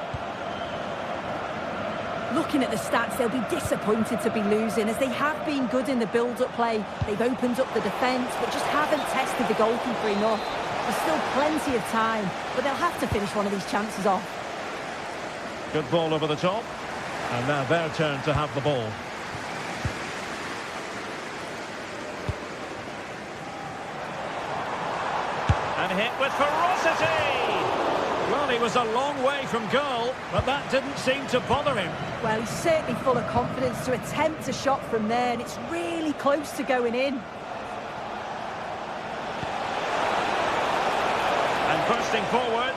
Looking at the stats, they'll be disappointed to be losing, as they have been good in the build-up play. They've opened up the defence, but just haven't tested the goalkeeper enough. There's still plenty of time, but they'll have to finish one of these chances off. Good ball over the top. And now their turn to have the ball. And hit with ferocity! Well, he was a long way from goal, but that didn't seem to bother him. Well, he's certainly full of confidence to attempt a shot from there, and it's really close to going in. And bursting forward.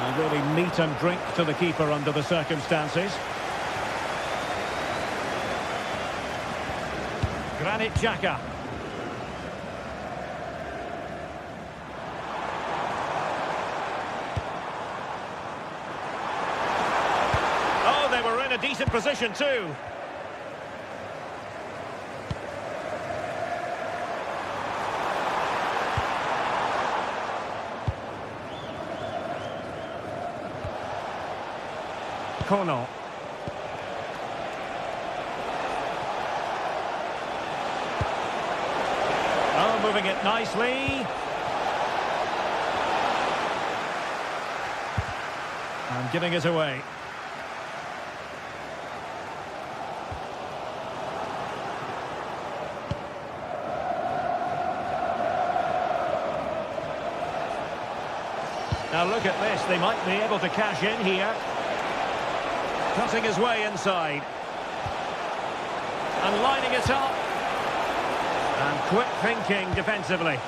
And really meat and drink to the keeper under the circumstances. Granit Xhaka. a decent position too. Kono. Oh, moving it nicely. And giving it away. Now look at this, they might be able to cash in here. Cutting his way inside. And lining it up. And quick thinking defensively.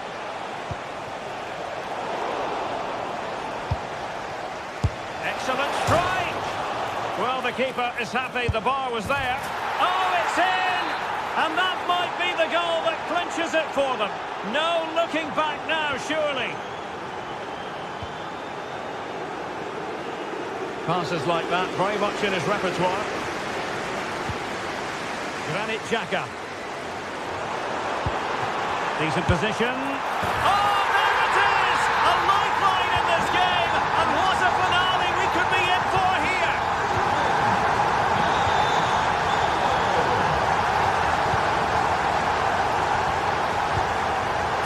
Excellent strike! Well, the keeper is happy the bar was there. Oh, it's in! And that might be the goal that clinches it for them. No looking back now, surely. Passes like that, very much in his repertoire. Granit Xhaka. Decent position. Oh, there it is! A lifeline in this game! And what a finale we could be in for here!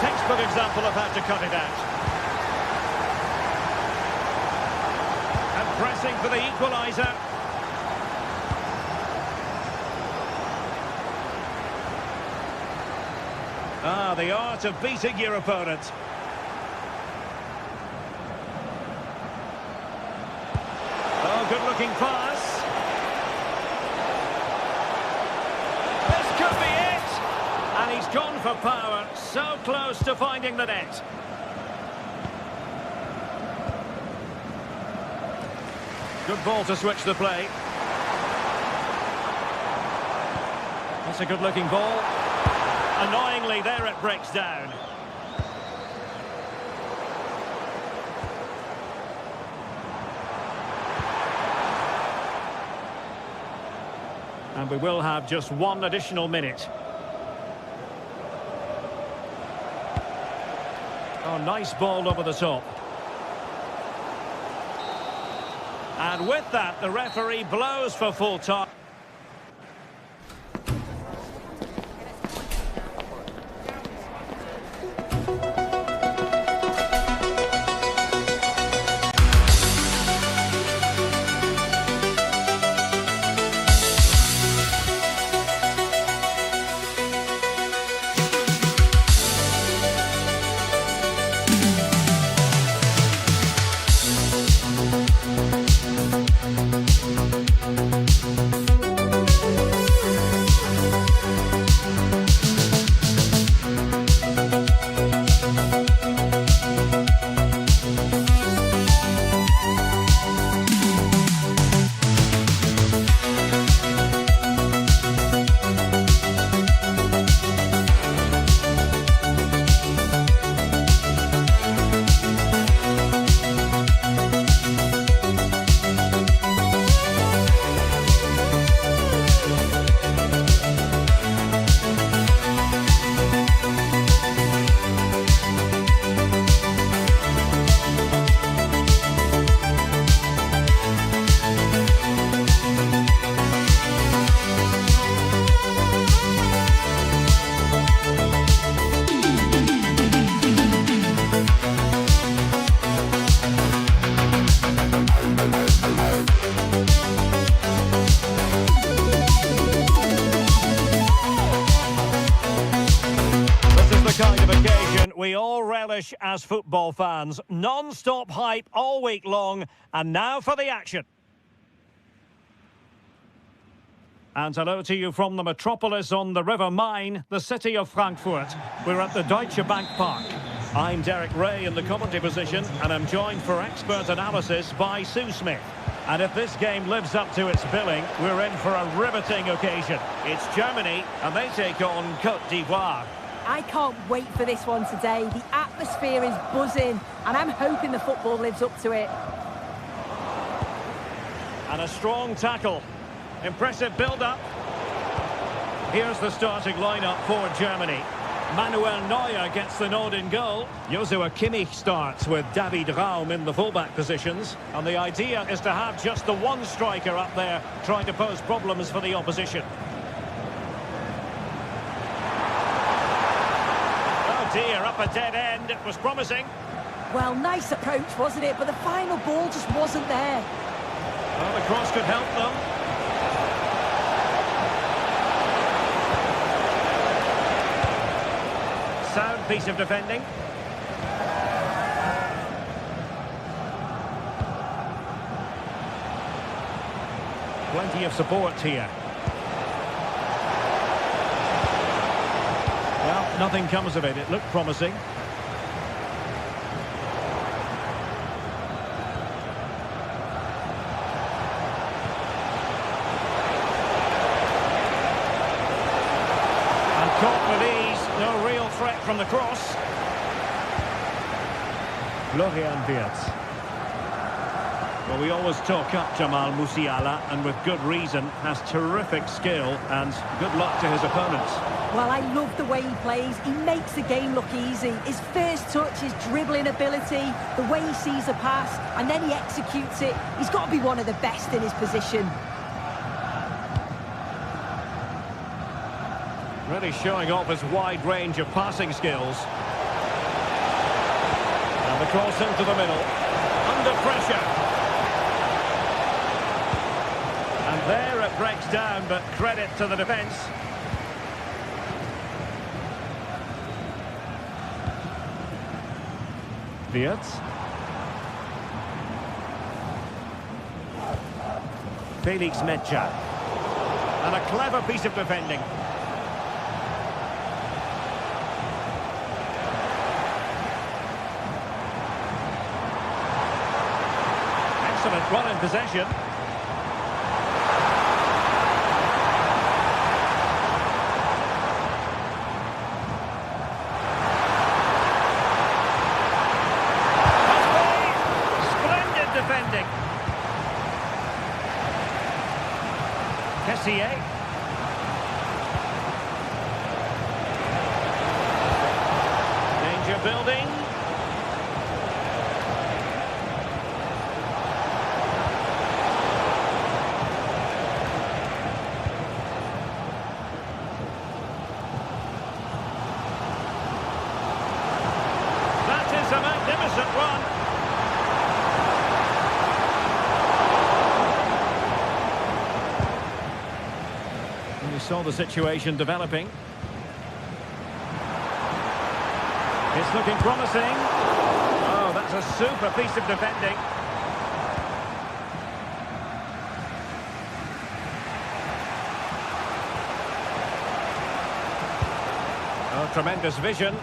Textbook example of how to cut it out. Pressing for the equaliser. Ah, the art of beating your opponent. Oh, good-looking pass. This could be it. And he's gone for power. So close to finding the net. Good ball to switch the play. That's a good-looking ball. Annoyingly, there it breaks down. And we will have just one additional minute. Oh, nice ball over the top. And with that, the referee blows for full time. We all relish as football fans. Non-stop hype all week long. And now for the action. And hello to you from the metropolis on the River Main, the city of Frankfurt. We're at the Deutsche Bank Park. I'm Derek Ray in the commentary position, and I'm joined for expert analysis by Sue Smith. And if this game lives up to its billing, we're in for a riveting occasion. It's Germany, and they take on Côte d'Ivoire. I can't wait for this one today. The atmosphere is buzzing, and I'm hoping the football lives up to it. And a strong tackle. Impressive build-up. Here's the starting lineup for Germany. Manuel Neuer gets the nod in goal. Joshua Kimmich starts with David Raum in the fullback positions. And the idea is to have just the one striker up there trying to pose problems for the opposition. Oh dear, up a dead end. It was promising. Well, nice approach, wasn't it? But the final ball just wasn't there. Well, the cross could help them. Sound piece of defending. Plenty of support here. Well, nothing comes of it. It looked promising. And caught with ease. No real threat from the cross. Florian Wirtz. Well, we always talk up Jamal Musiala, and with good reason. Has terrific skill, and good luck to his opponents. Well, I love the way he plays. He makes the game look easy. His first touch, his dribbling ability, the way he sees a pass, and then he executes it. He's got to be one of the best in his position. Really showing off his wide range of passing skills. And the cross into the middle. Under pressure. And there it breaks down, but credit to the defence. Wirtz. Felix Mecha. And a clever piece of defending. Excellent run in possession. Defending. Kessié. Danger building. That is a magnificent run. You saw the situation developing. It's looking promising. Oh, that's a super piece of defending. Oh, tremendous vision.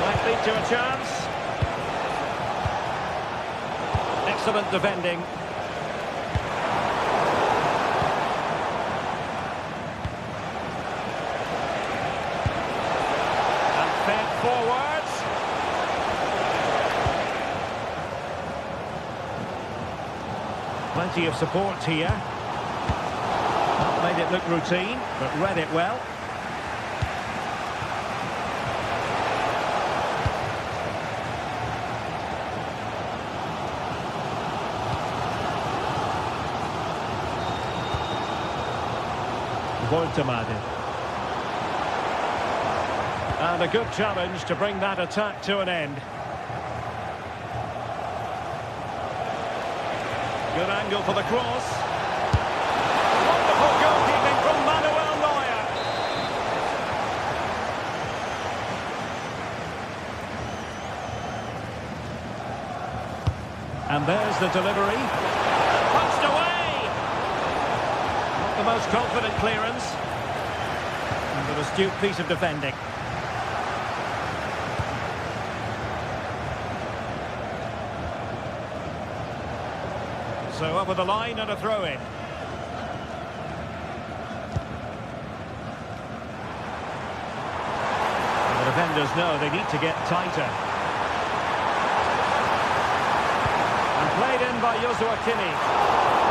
Might lead to a chance. Excellent defending. And fed forwards. Plenty of support here. Not made it look routine, but read it well. And a good challenge to bring that attack to an end. Good angle for the cross. Wonderful goalkeeping from Manuel Neuer. And there's the delivery. Punched away. Not the most confident clearance. And an astute piece of defending. So over the line and a throw-in. The defenders know they need to get tighter. in by Joshua Kimmich.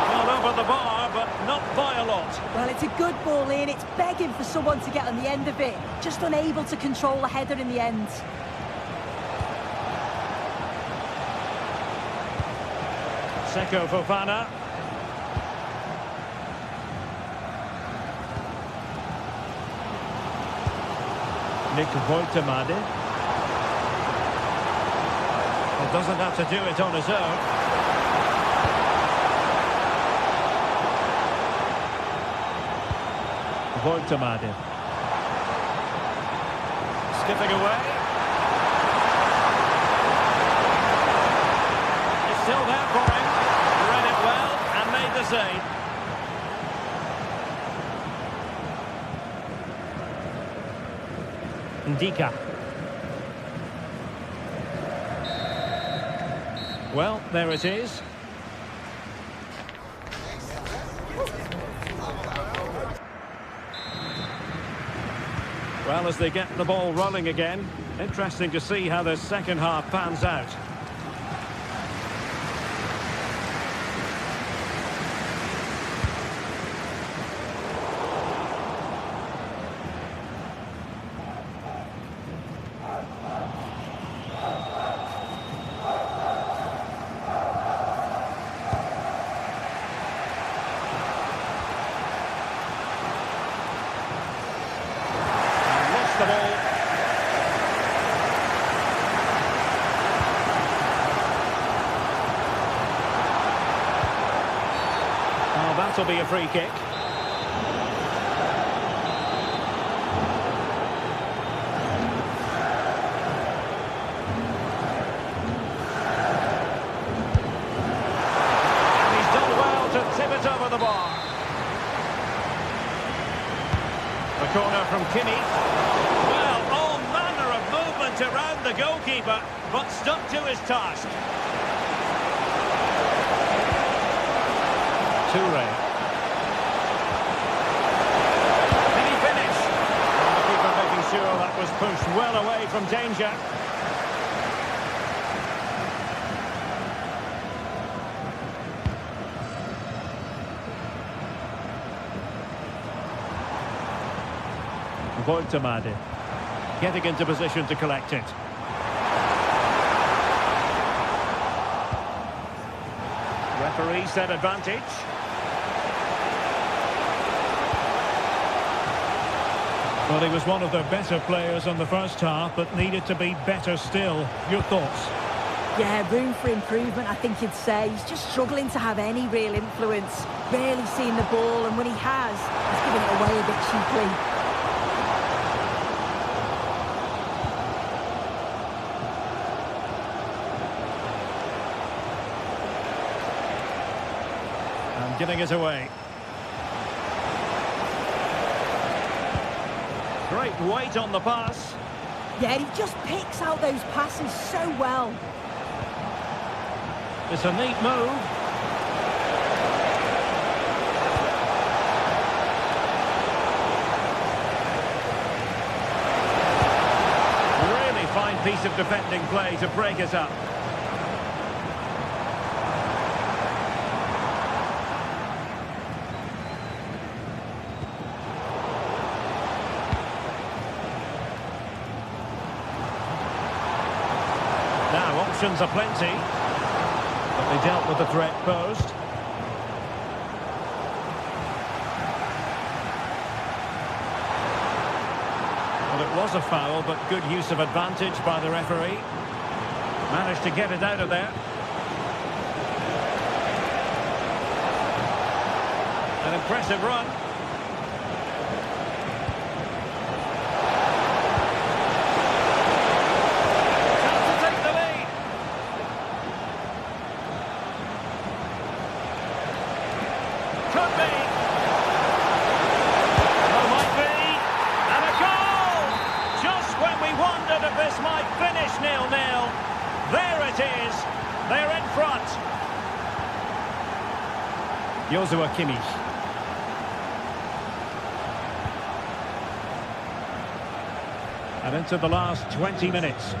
Well, over the bar, but not by a lot. Well, it's a good ball in. It's begging for someone to get on the end of it. Just unable to control the header in the end. Seko Fofana. Nick Woltemade. Well, doesn't have to do it on his own. Woltemade. Skipping away. It's still there for him. Read it well and made the save. Ndika. Well, there it is. Well, as they get the ball rolling again, interesting to see how the second half pans out. The ball. Oh, that'll be a free kick. And he's done well to tip it over the bar. The corner from Kimmich. Around the goalkeeper, but stuck to his task. Toure. Did he finish? The keeper making sure that was pushed well away from danger. Woltemade. Getting into position to collect it. Referee said advantage. Well, he was one of the better players in the first half, but needed to be better still. Your thoughts? Yeah, room for improvement, I think you'd say. He's just struggling to have any real influence. Rarely seeing the ball, and when he has, he's giving it away a bit cheaply. Giving it away. Great weight on the pass. Yeah, he just picks out those passes so well. It's a neat move. Really fine piece of defending play to break it up. Now, options are plenty, but they dealt with the threat posed. Well, it was a foul, but good use of advantage by the referee. Managed to get it out of there. An impressive run. Could be. Well, might be. And a goal! Just when we wondered if this might finish 0-0. There it is. They're in front. Joshua Kimmich. And into the last 20 minutes.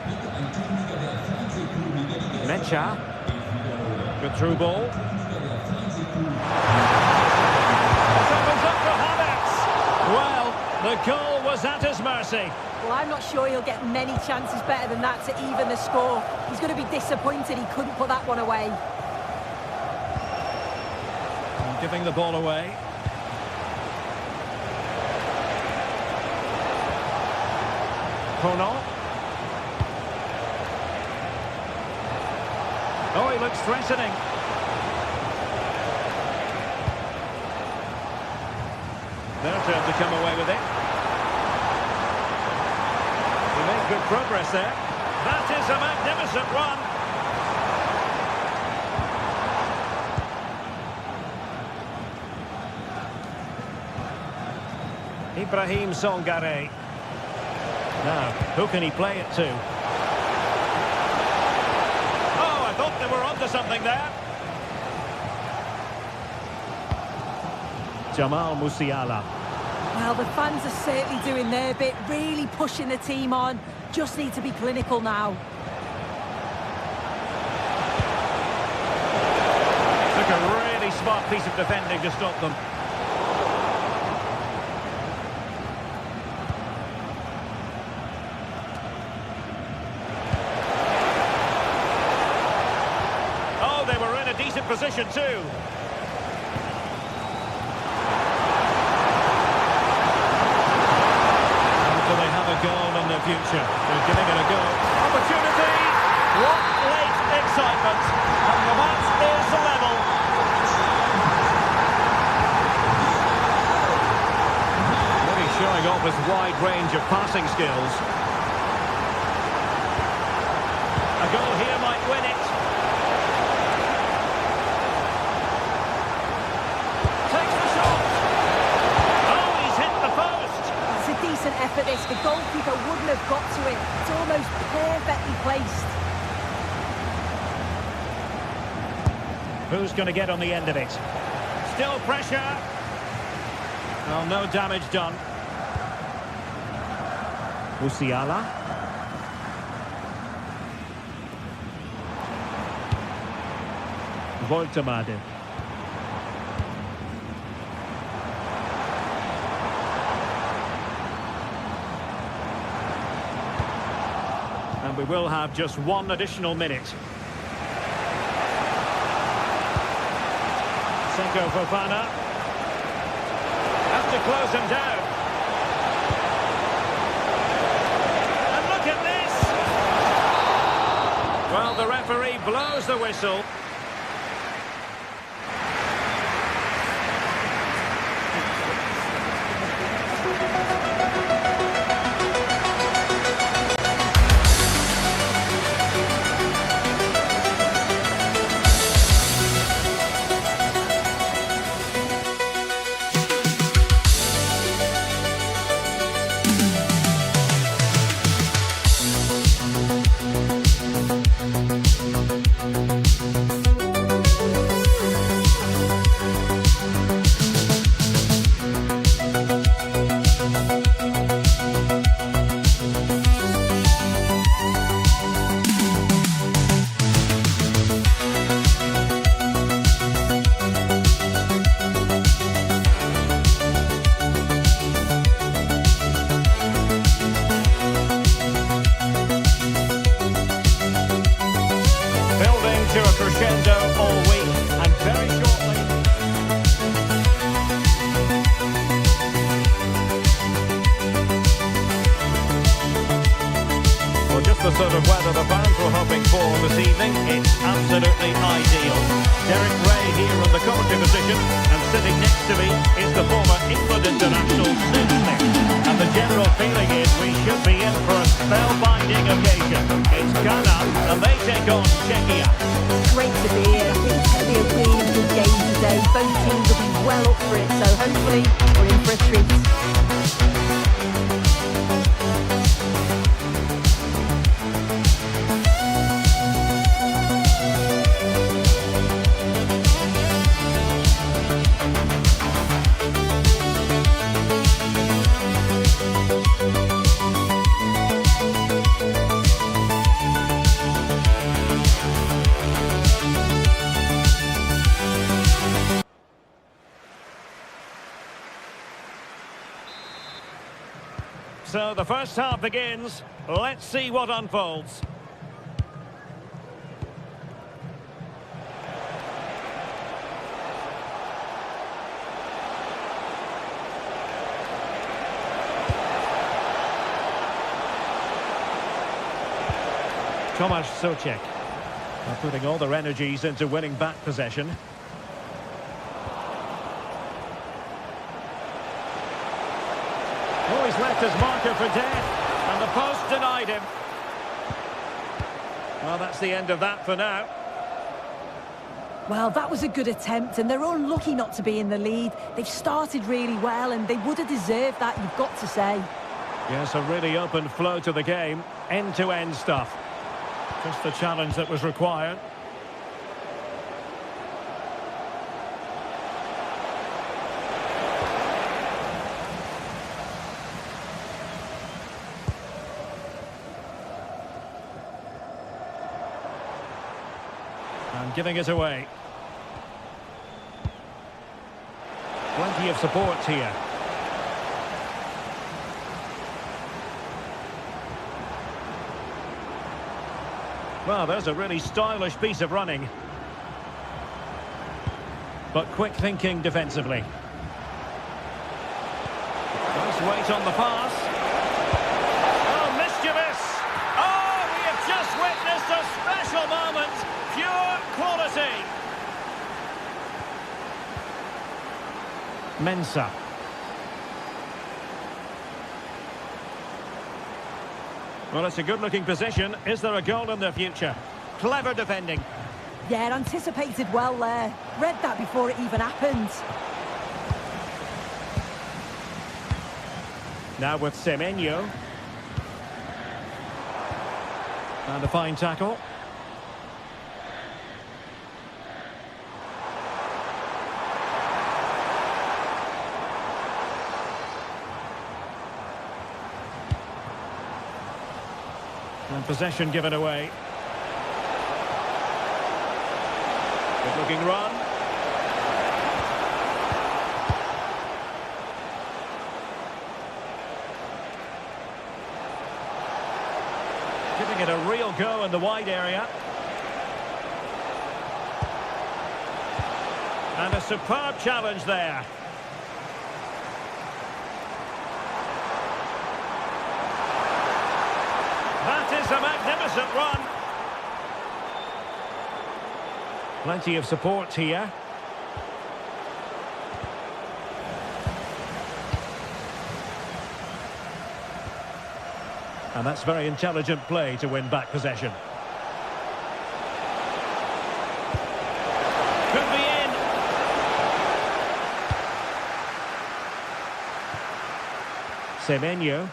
Mecha. Good through ball. This opens up for Havertz. Well, the goal was at his mercy. Well, I'm not sure he'll get many chances better than that to even the score. He's going to be disappointed he couldn't put that one away. Giving the ball away. Kono. Oh, he looks threatening. Their turn to come away with it. He made good progress there. That is a magnificent run. Ibrahim Songare. Now, who can he play it to? Oh, I thought they were onto something there. Jamal Musiala. Well, the fans are certainly doing their bit, really pushing the team on. Just need to be clinical now. Took a really smart piece of defending to stop them. Oh, they were in a decent position too. Goal in the future. They're giving it a go. Opportunity! What late excitement! And the match is level. Really showing off his wide range of passing skills. A goal here might win it. Takes the shot. Oh, he's hit the post. It's a decent effort this. The goalkeeper wouldn't have got to it. It's almost perfectly placed. Who's going to get on the end of it? Still pressure. Well, no damage done. Musiala. Voltemade. And we will have just one additional minute. Seko Fofana. Has to close him down. And look at this! Well, the referee blows the whistle. To a crescendo all week, and very shortly. Well, just the sort of weather the fans were hoping for this evening. It's absolutely ideal. Derek Ray here on the commentary position, and sitting next to me is the former England international Stu Smith. And the general feeling is we should be in for a spellbinding occasion. It's Ghana, and they take on Czechia. Great to be here. I think it's going to be a really good game today. Both teams will be well up for it, so hopefully we're in for a treat. So the first half begins. Let's see what unfolds. Tomasz Souček putting all their energies into winning back possession. Oh, he's left his marker for dead, and the post denied him. Well, that's the end of that for now. Well, that was a good attempt, and they're unlucky not to be in the lead. They've started really well, and they would have deserved that, you've got to say. Yes, a really open flow to the game, end-to-end stuff. Just the challenge that was required. And giving it away. Plenty of support here. Well, there's a really stylish piece of running. But quick thinking defensively. Nice weight on the pass. Oh, mischievous! Oh, we have just witnessed a special moment. Pure quality. Mensah. Well, it's a good-looking position. Is there a goal in the future? Clever defending. Yeah, anticipated well there. Read that before it even happened. Now with Semenyo. And a fine tackle. And possession given away. Good looking run. Giving it a real go in the wide area. And a superb challenge there. That is a magnificent run. Plenty of support here. And that's very intelligent play to win back possession. Could be in. Semenyo.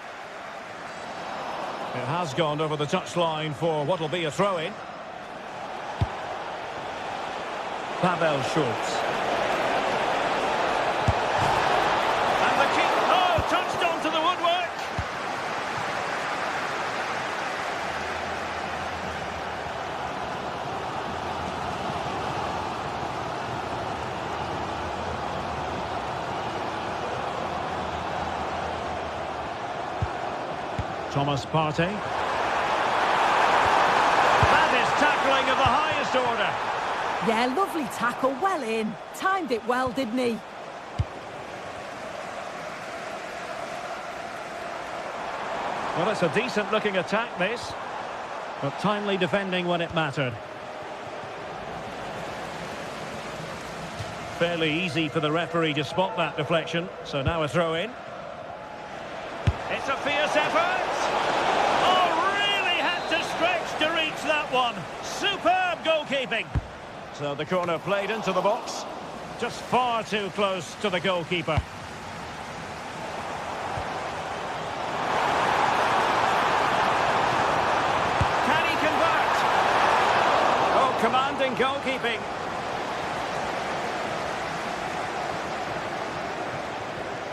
It has gone over the touchline for what will be a throw-in. Pavel Schultz. And the kick, oh, touched onto the woodwork. Thomas Partey. That is tackling of the highest order. Yeah, lovely tackle, well in. Timed it well, didn't he? Well, it's a decent-looking attack, this. But timely defending when it mattered. Fairly easy for the referee to spot that deflection. So now a throw-in. It's a fierce effort. Oh, really had to stretch to reach that one. Superb goalkeeping. So the corner played into the box. Just far too close to the goalkeeper. Can he convert? Oh, commanding goalkeeping.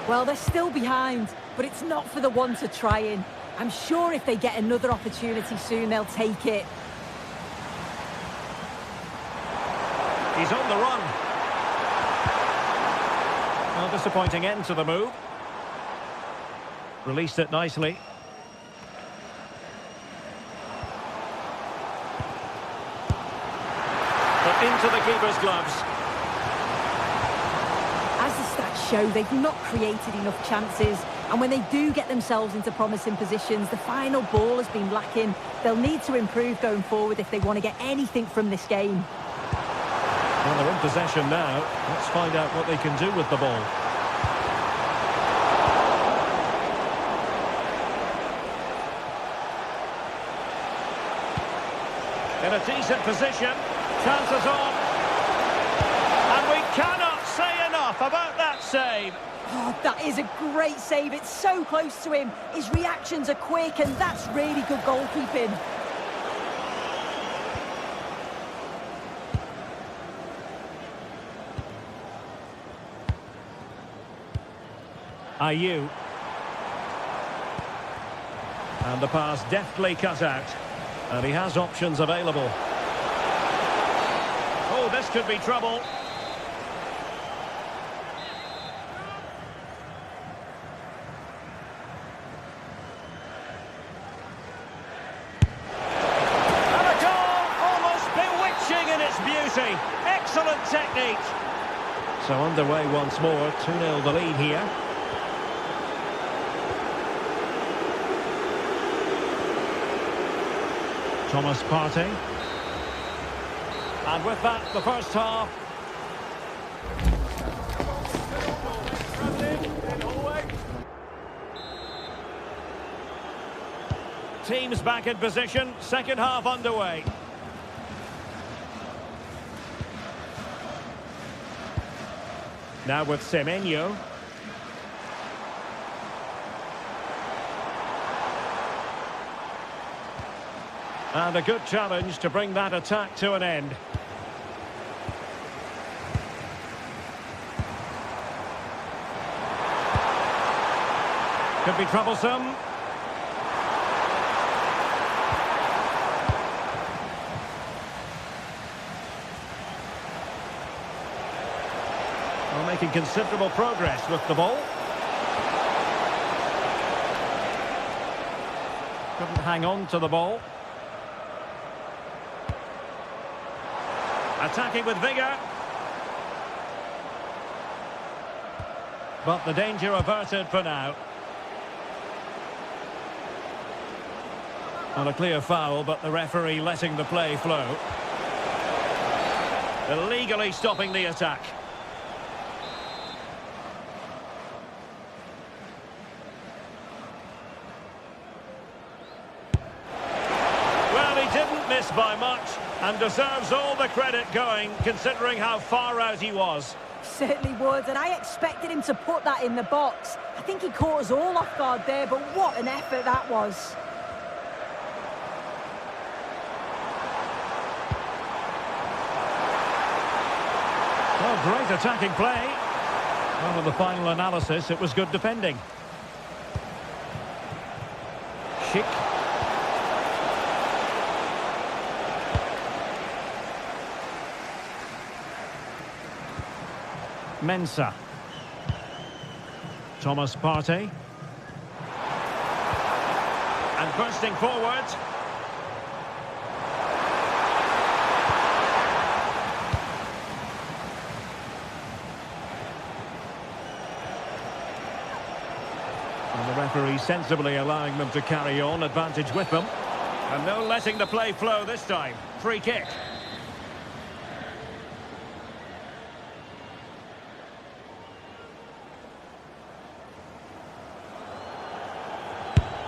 Well, they're still behind, but it's not for the want of trying. I'm sure if they get another opportunity soon, they'll take it. He's on the run. Well, disappointing end to the move. Released it nicely. But into the keeper's gloves. As the stats show, they've not created enough chances, and when they do get themselves into promising positions, the final ball has been lacking. They'll need to improve going forward if they want to get anything from this game. Well, they're in possession now. Let's find out what they can do with the ball. In a decent position. Chances on. And we cannot say enough about that save. Oh, that is a great save. It's so close to him. His reactions are quick, and that's really good goalkeeping. Ayew. And the pass deftly cut out. And he has options available. Oh, this could be trouble. And a goal, almost bewitching in its beauty. Excellent technique. So underway once more, 2-0 the lead here. Thomas Partey. And with that, the first half. Teams back in position, second half underway. Now with Semenyo. And a good challenge to bring that attack to an end. Could be troublesome. Well, making considerable progress with the ball. Couldn't hang on to the ball. Attacking with vigour. But the danger averted for now. And a clear foul, but the referee letting the play flow. Illegally stopping the attack. Well, he didn't miss by much. And deserves all the credit going, considering how far out he was. Certainly would, and I expected him to put that in the box. I think he caught us all off guard there, but what an effort that was. Well, great attacking play. Well, in the final analysis, it was good defending. Schick. Mensah. Thomas Partey. And bursting forward. And the referee sensibly allowing them to carry on, advantage with them. And no letting the play flow this time. Free kick.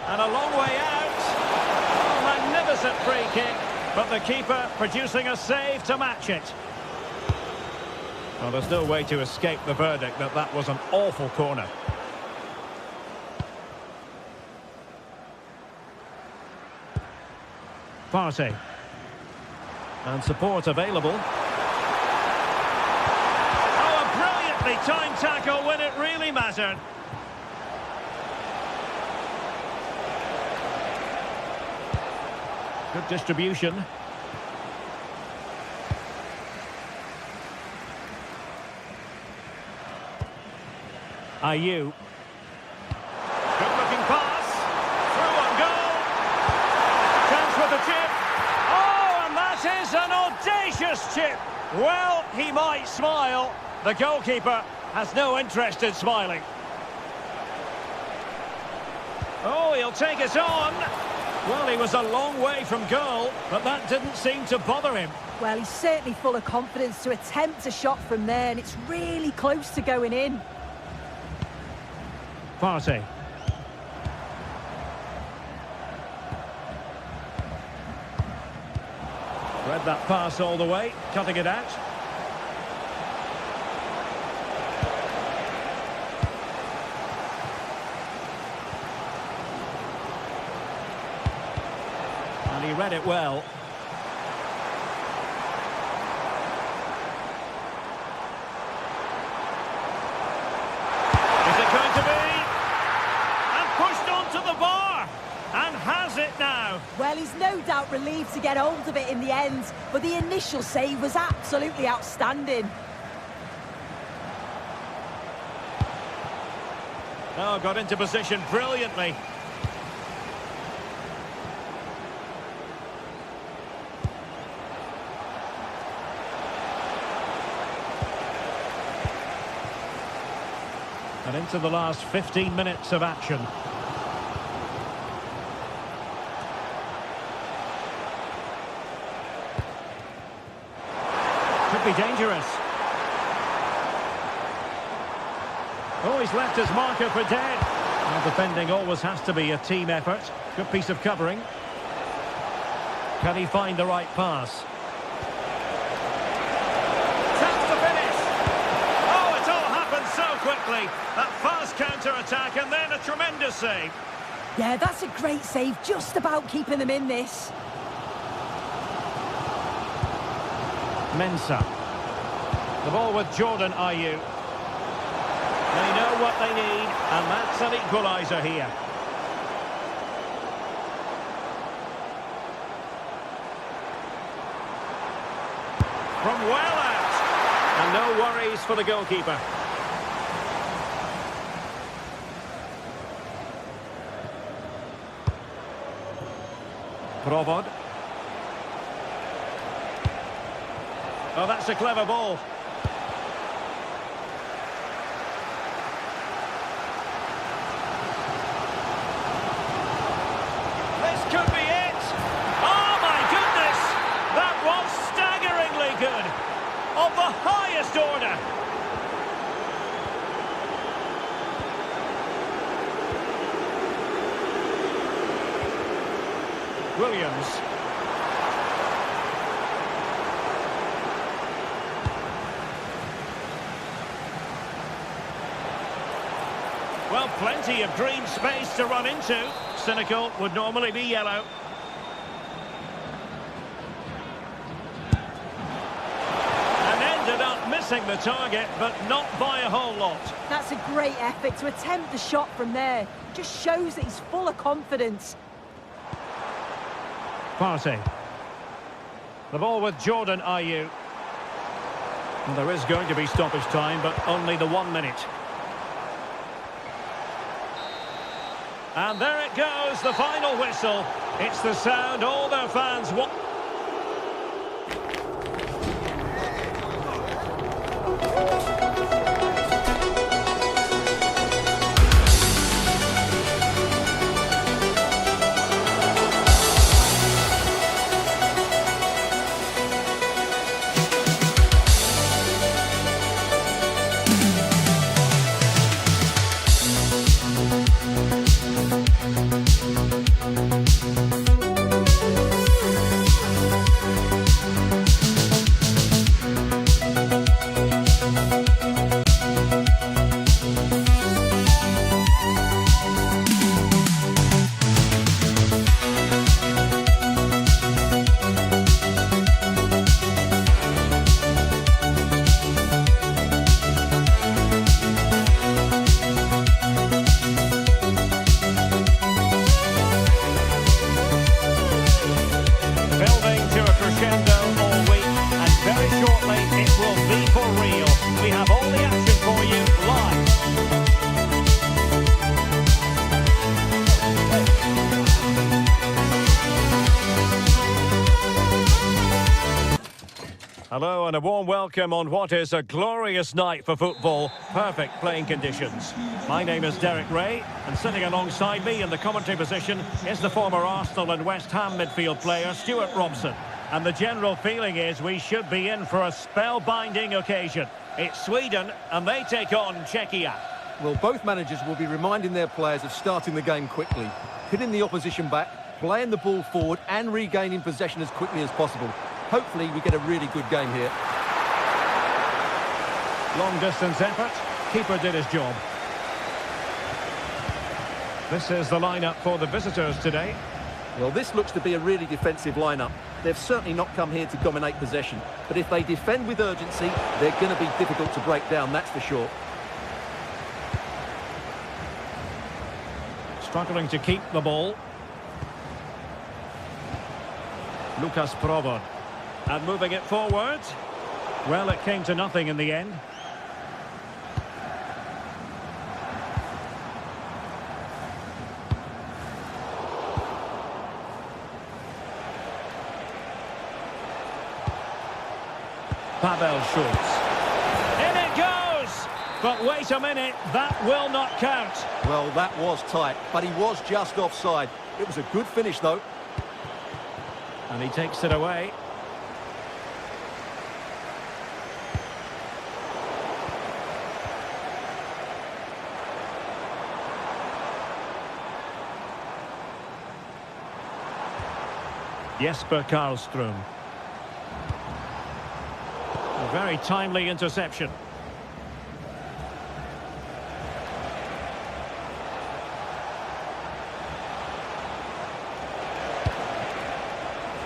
And a long way out. Oh, magnificent free kick. But the keeper producing a save to match it. Well, there's no way to escape the verdict that that was an awful corner. Partey. And support available. Oh, a brilliantly timed tackle when it really mattered. Good distribution. Ayew. Good looking First chip. Well, he might smile. The goalkeeper has no interest in smiling. Oh, he'll take it on. Well, he was a long way from goal, but that didn't seem to bother him. Well, he's certainly full of confidence to attempt a shot from there, and it's really close to going in. Partey. Read that pass all the way, cutting it out. And he read it well. Is it going to be? And pushed onto the bar. And has it now. Well, he's no doubt relieved to get hold of it in the end, but the initial save was absolutely outstanding. Oh, got into position brilliantly. And into the last 15 minutes of action. Could be dangerous. Oh, he's left his marker for dead. Well, defending always has to be a team effort. Good piece of covering. Can he find the right pass? That's the finish. Oh, it all happened so quickly. That fast counter-attack and then a tremendous save. Yeah, that's a great save, just about keeping them in this. Mensah. The ball with Jordan Ayew. They know what they need, and that's an equaliser here. From well out. And no worries for the goalkeeper. Provod. Oh, that's a clever ball. This could be it. Oh, my goodness. That was staggeringly good. Of the highest order. Williams. Well, plenty of green space to run into. Cynical would normally be yellow. And ended up missing the target, but not by a whole lot. That's a great effort to attempt the shot from there. Just shows that he's full of confidence. Partey. The ball with Jordan Ayew. Well, there is going to be stoppage time, but only the 1 minute. And there it goes, the final whistle. It's the sound all their fans want. Hello and a warm welcome on what is a glorious night for football. Perfect playing conditions. My name is Derek Ray, and sitting alongside me in the commentary position is the former Arsenal and West Ham midfield player Stuart Robson. And the general feeling is we should be in for a spellbinding occasion. It's Sweden and they take on Czechia. Well, both managers will be reminding their players of starting the game quickly, hitting the opposition back, playing the ball forward and regaining possession as quickly as possible. Hopefully we get a really good game here. Long distance effort. Keeper did his job. This is the lineup for the visitors today. Well, this looks to be a really defensive lineup. They've certainly not come here to dominate possession. But if they defend with urgency, they're going to be difficult to break down, that's for sure. Struggling to keep the ball. Lucas Provod. And moving it forward. Well, it came to nothing in the end. Pavel Schultz. In it goes! But wait a minute, that will not count. Well, that was tight, but he was just offside. It was a good finish, though. And he takes it away. Jesper Karlström. A very timely interception.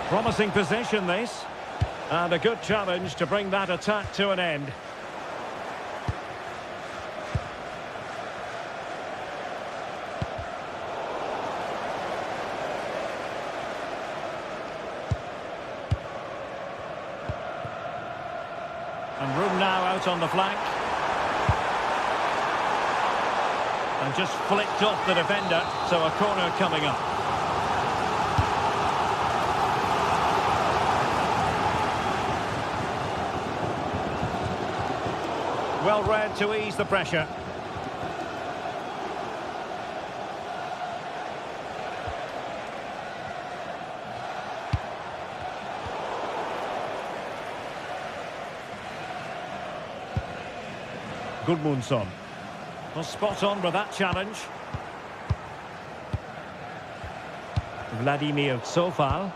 Promising possession this. And a good challenge to bring that attack to an end. And room now out on the flank. And just flicked off the defender, so a corner coming up. Well read to ease the pressure. Gudmundsson. Well, spot on with that challenge. Vladimir Tsofal.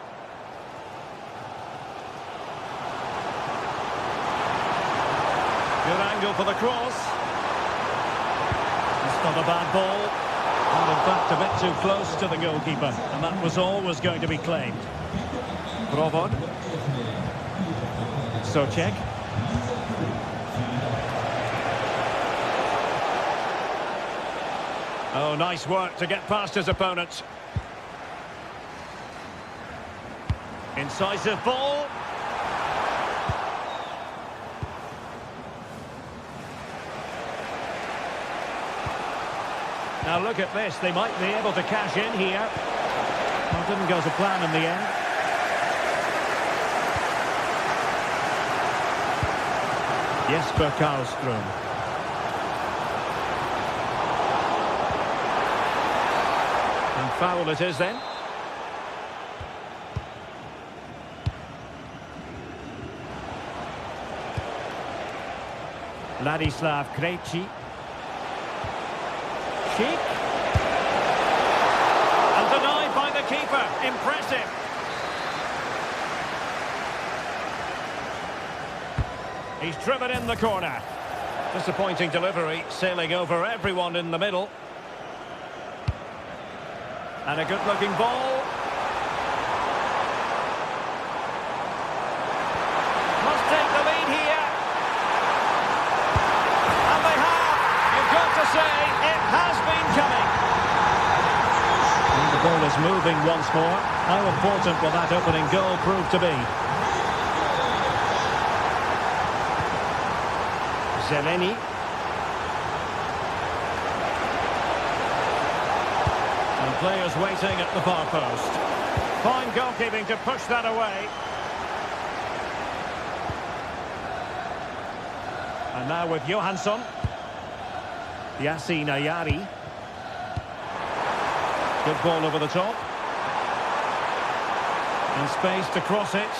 Good angle for the cross. It's not a bad ball. And in fact a bit too close to the goalkeeper. And that was always going to be claimed. Provod. Socek. Oh, nice work to get past his opponent. Incisive ball. Now look at this, they might be able to cash in here. Well, it didn't go to plan in the end. Jesper Karlström. And foul it is then. Ladislav Krejci. Sheik. And denied by the keeper. Impressive. He's driven in the corner. Disappointing delivery, sailing over everyone in the middle. And a good-looking ball. Must take the lead here. And they have. You've got to say, it has been coming. And the ball is moving once more. How important will that opening goal prove to be? Zeleny. And players waiting at the far post. Fine goalkeeping to push that away. And now with Johansson. Yassine Ayari. Good ball over the top. And space to cross it.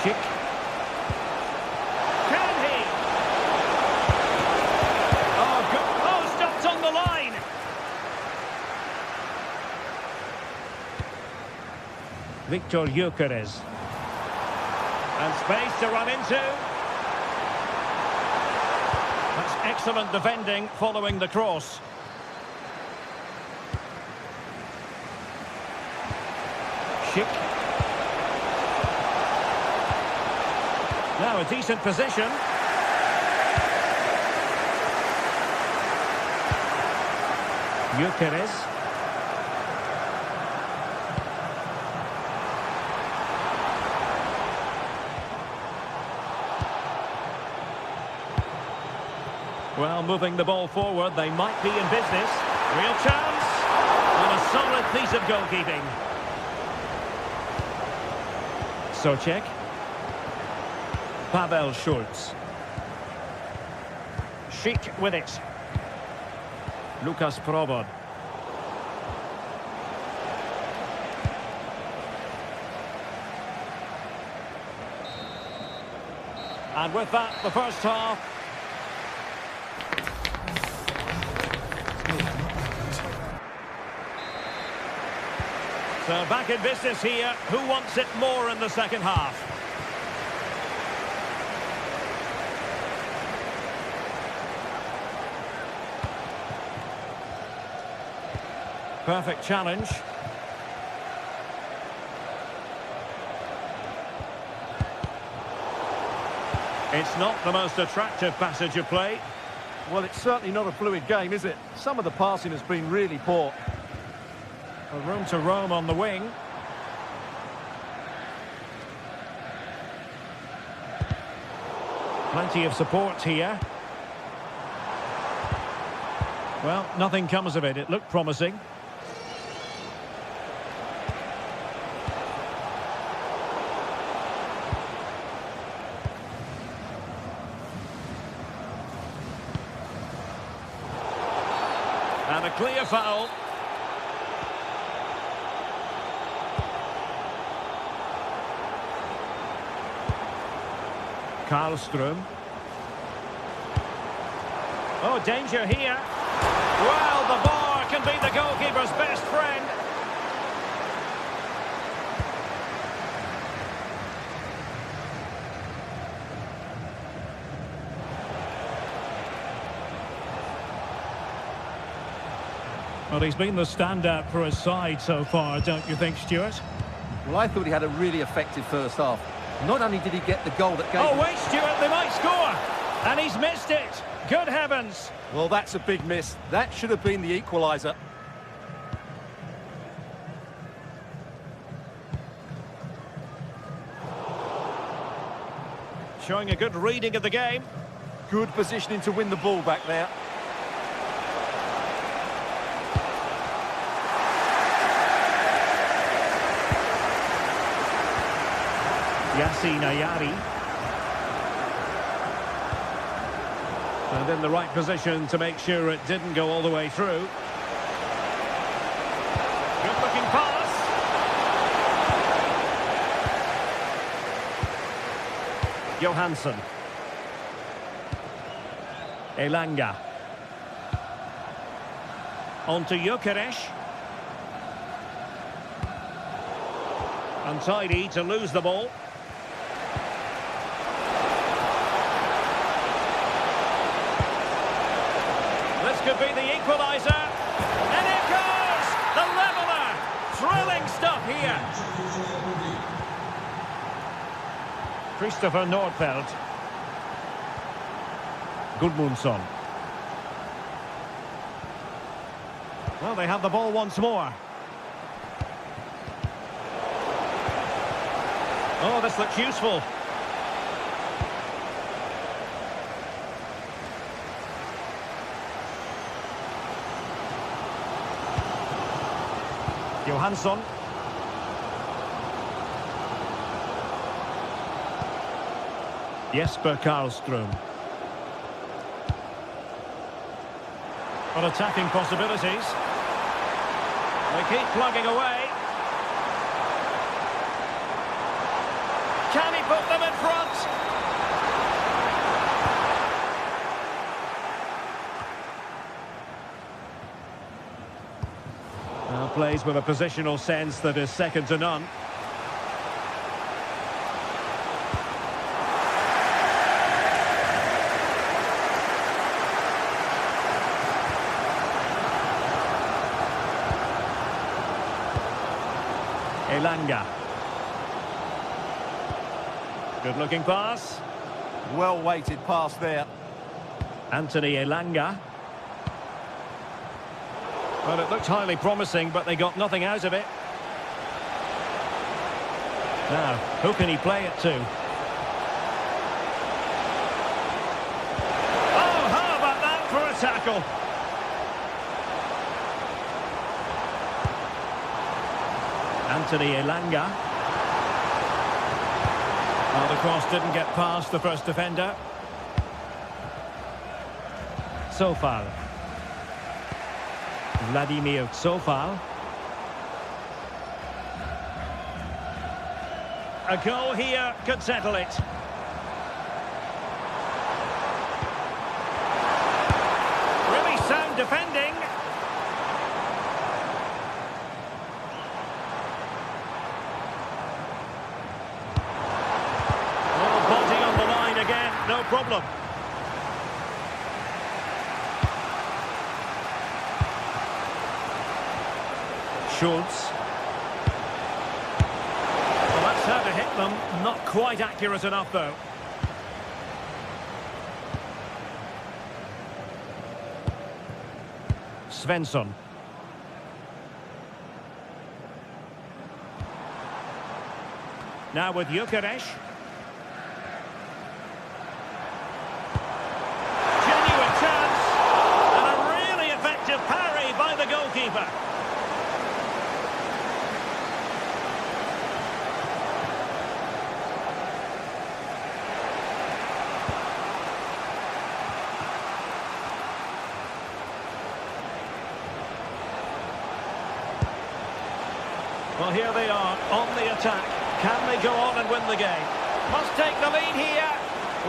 Schick. Can he? Oh, good. Oh, stopped on the line. Victor Gyökeres. And space to run into. That's excellent defending following the cross. Schick. Now a decent position. Gyökeres. Well, moving the ball forward, they might be in business. Real chance. And a solid piece of goalkeeping. Socek. Pavel Schulz. Schick with it. Lukas Probod. And with that, the first half. So back in business here. Who wants it more in the second half? Perfect challenge. It's not the most attractive passage of play. Well, it's certainly not a fluid game, is it? Some of the passing has been really poor. A room to roam on the wing. Plenty of support here. Well, nothing comes of it. It looked promising. And a clear foul. Karlström. Oh, danger here. Well, the bar can be the goalkeeper's best friend. Well, he's been the standout for his side so far, don't you think, Stuart? Well, I thought he had a really effective first half. Not only did he get the goal that gave... Oh, wait, Stuart, they might score. And he's missed it. Good heavens. Well, that's a big miss. That should have been the equaliser. Showing a good reading of the game. Good positioning to win the ball back there. Yassine Ayari. And in the right position to make sure it didn't go all the way through. Good looking pass. Johansson. Elanga. On to Gyökeres. Untidy to lose the ball. This could be the equaliser. And it goes! The leveller! Thrilling stuff here. Christopher Nordfeldt. Gudmundsson. Well, they have the ball once more. Oh, this looks useful. Johansson. Jesper Karlström. On attacking possibilities. They keep plugging away. Can he put them in front? Now plays with a positional sense that is second to none. Elanga. Good looking pass. Well weighted pass there. Anthony Elanga. Well, it looked highly promising, but they got nothing out of it. Now, who can he play it to? Oh, how about that for a tackle? Anthony Elanga. Well, the cross didn't get past the first defender. Sofal. Vladimir Sofal. A goal here could settle it. Really sound defending. Oh, body on the line again, no problem. Schultz. Well, that's how to hit them. Not quite accurate enough, though. Svensson. Now with Gyökeres. Genuine chance. And a really effective parry by the goalkeeper. Well, here they are, on the attack. Can they go on and win the game? Must take the lead here.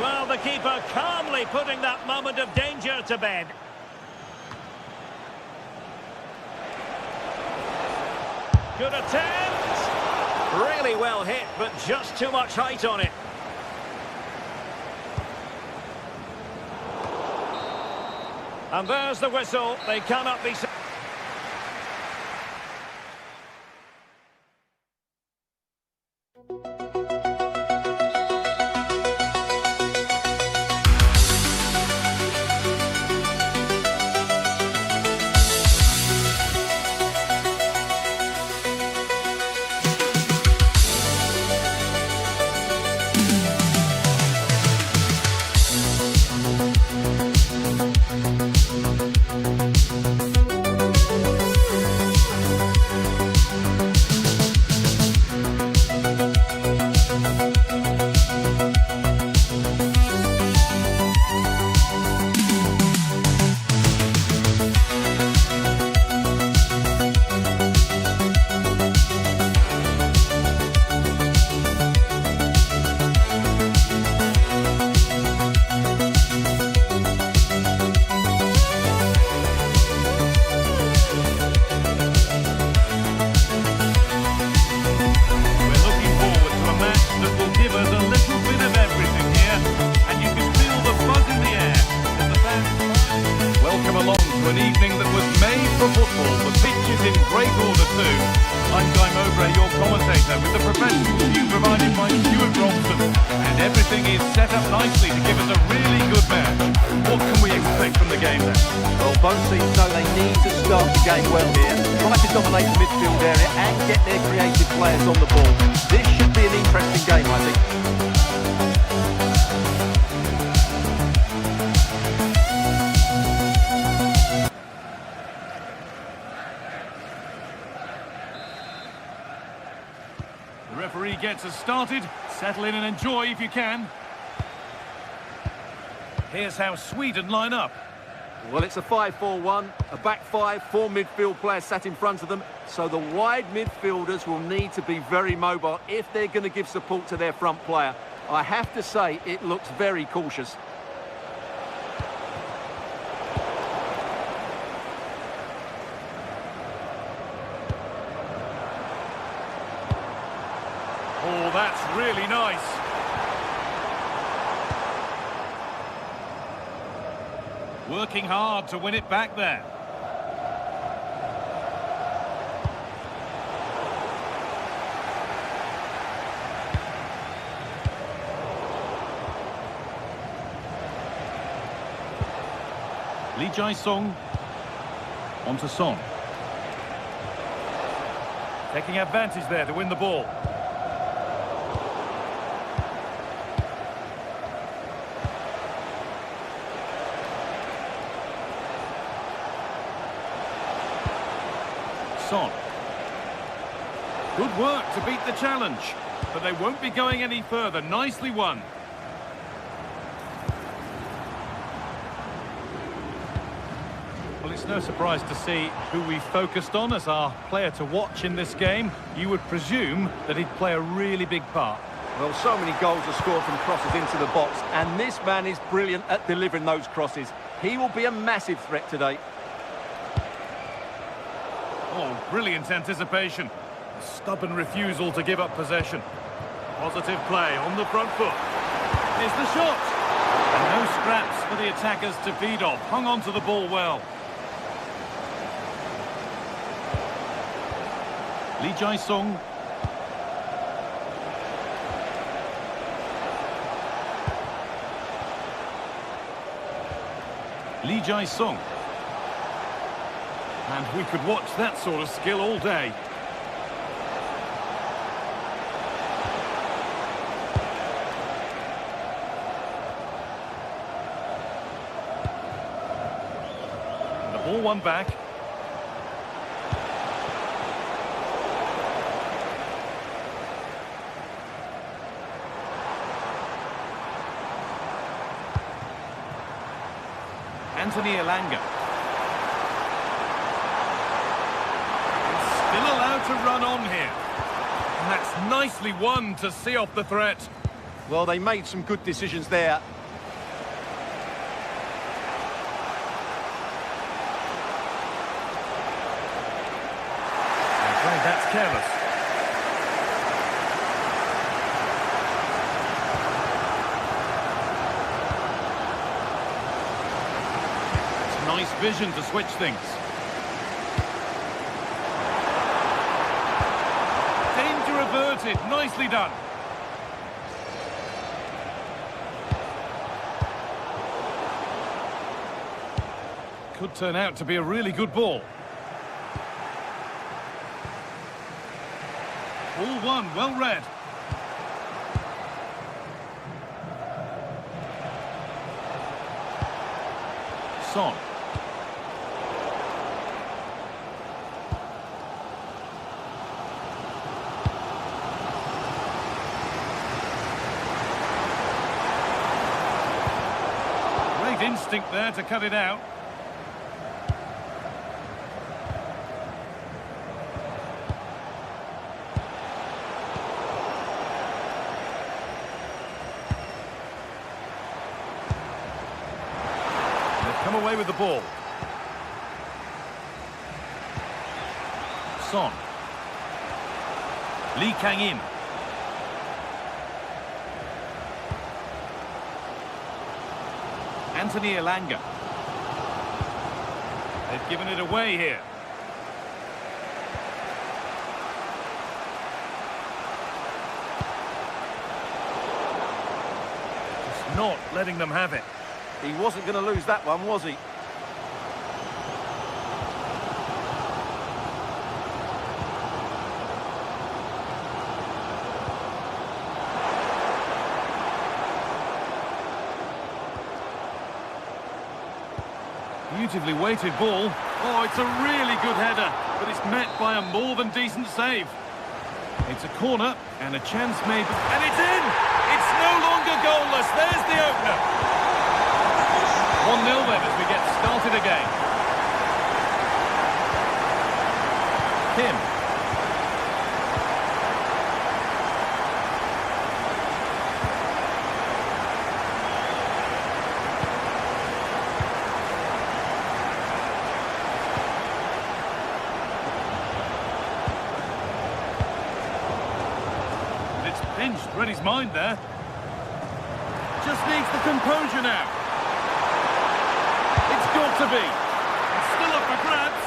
Well, the keeper calmly putting that moment of danger to bed. Good attempt. Really well hit, but just too much height on it. And there's the whistle. They cannot be... minutes has started. Settle in and enjoy if you can. Here's how Sweden line up. Well, it's a 5-4-1, a back five, 4 midfield players sat in front of them, so the wide midfielders will need to be very mobile if they're going to give support to their front player. I have to say, it looks very cautious. Oh, that's really nice. Working hard to win it back there. Lee Jae-sung on to Son. Taking advantage there to win the ball. Son. Good work to beat the challenge, but they won't be going any further. Nicely won. Well, it's no surprise to see who we focused on as our player to watch in this game. You would presume that he'd play a really big part. Well, so many goals are scored from crosses into the box, and this man is brilliant at delivering those crosses. He will be a massive threat today. Oh, brilliant anticipation. A stubborn refusal to give up possession. Positive play on the front foot. Here's the shot. And no scraps for the attackers to feed off. Hung on to the ball well. Lee Jae-sung. Lee Jae-sung. And we could watch that sort of skill all day. And the ball won back. Anthony Elanga. Still allowed to run on here. And that's nicely won to see off the threat. Well, they made some good decisions there. I'm afraid that's careless. It's nice vision to switch things. Averted. Nicely done. Could turn out to be a really good ball. All one, well read. Son. Instinct there to cut it out. And they've come away with the ball. Son. Lee Kang-in. Anthony Elanga. They've given it away here. Just not letting them have it. He wasn't going to lose that one, was he? Beautifully weighted ball. Oh, it's a really good header, but it's met by a more than decent save. It's a corner and a chance maybe. And it's in! It's no longer goalless. There's the opener. 1-0 then as we get started again. Kim. Pinched, read his mind there. Just needs the composure now. It's got to be. It's still up for grabs.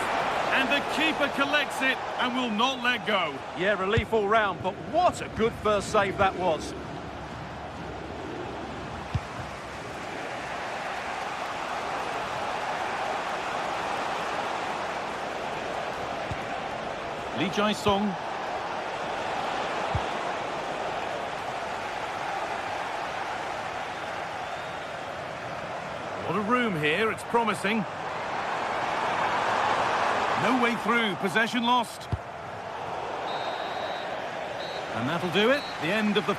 And the keeper collects it and will not let go. Yeah, relief all round, but what a good first save that was. Lee Jae-sung. What a room here, it's promising. No way through, possession lost. And that'll do it, the end of the...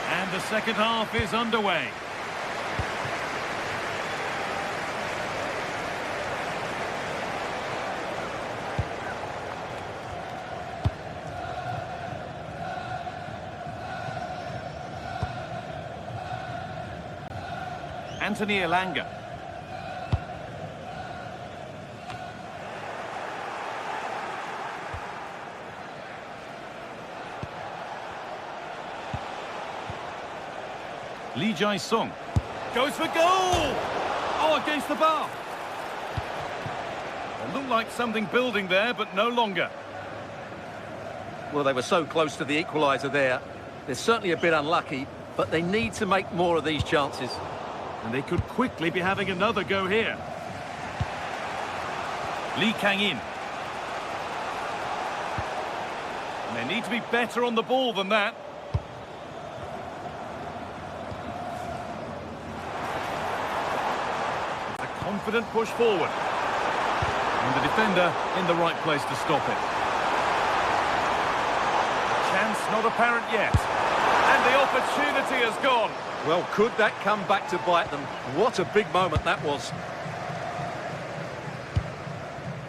And the second half is underway. Anthony Elanga. Lee Jae-sung goes for goal! Oh, against the bar. It looked like something building there, but no longer. Well, they were so close to the equaliser there. They're certainly a bit unlucky, but they need to make more of these chances. And they could quickly be having another go here. Lee Kang-in. And they need to be better on the ball than that. A confident push forward. And the defender in the right place to stop it. Chance not apparent yet. And the opportunity has gone. Well, could that come back to bite them? What a big moment that was.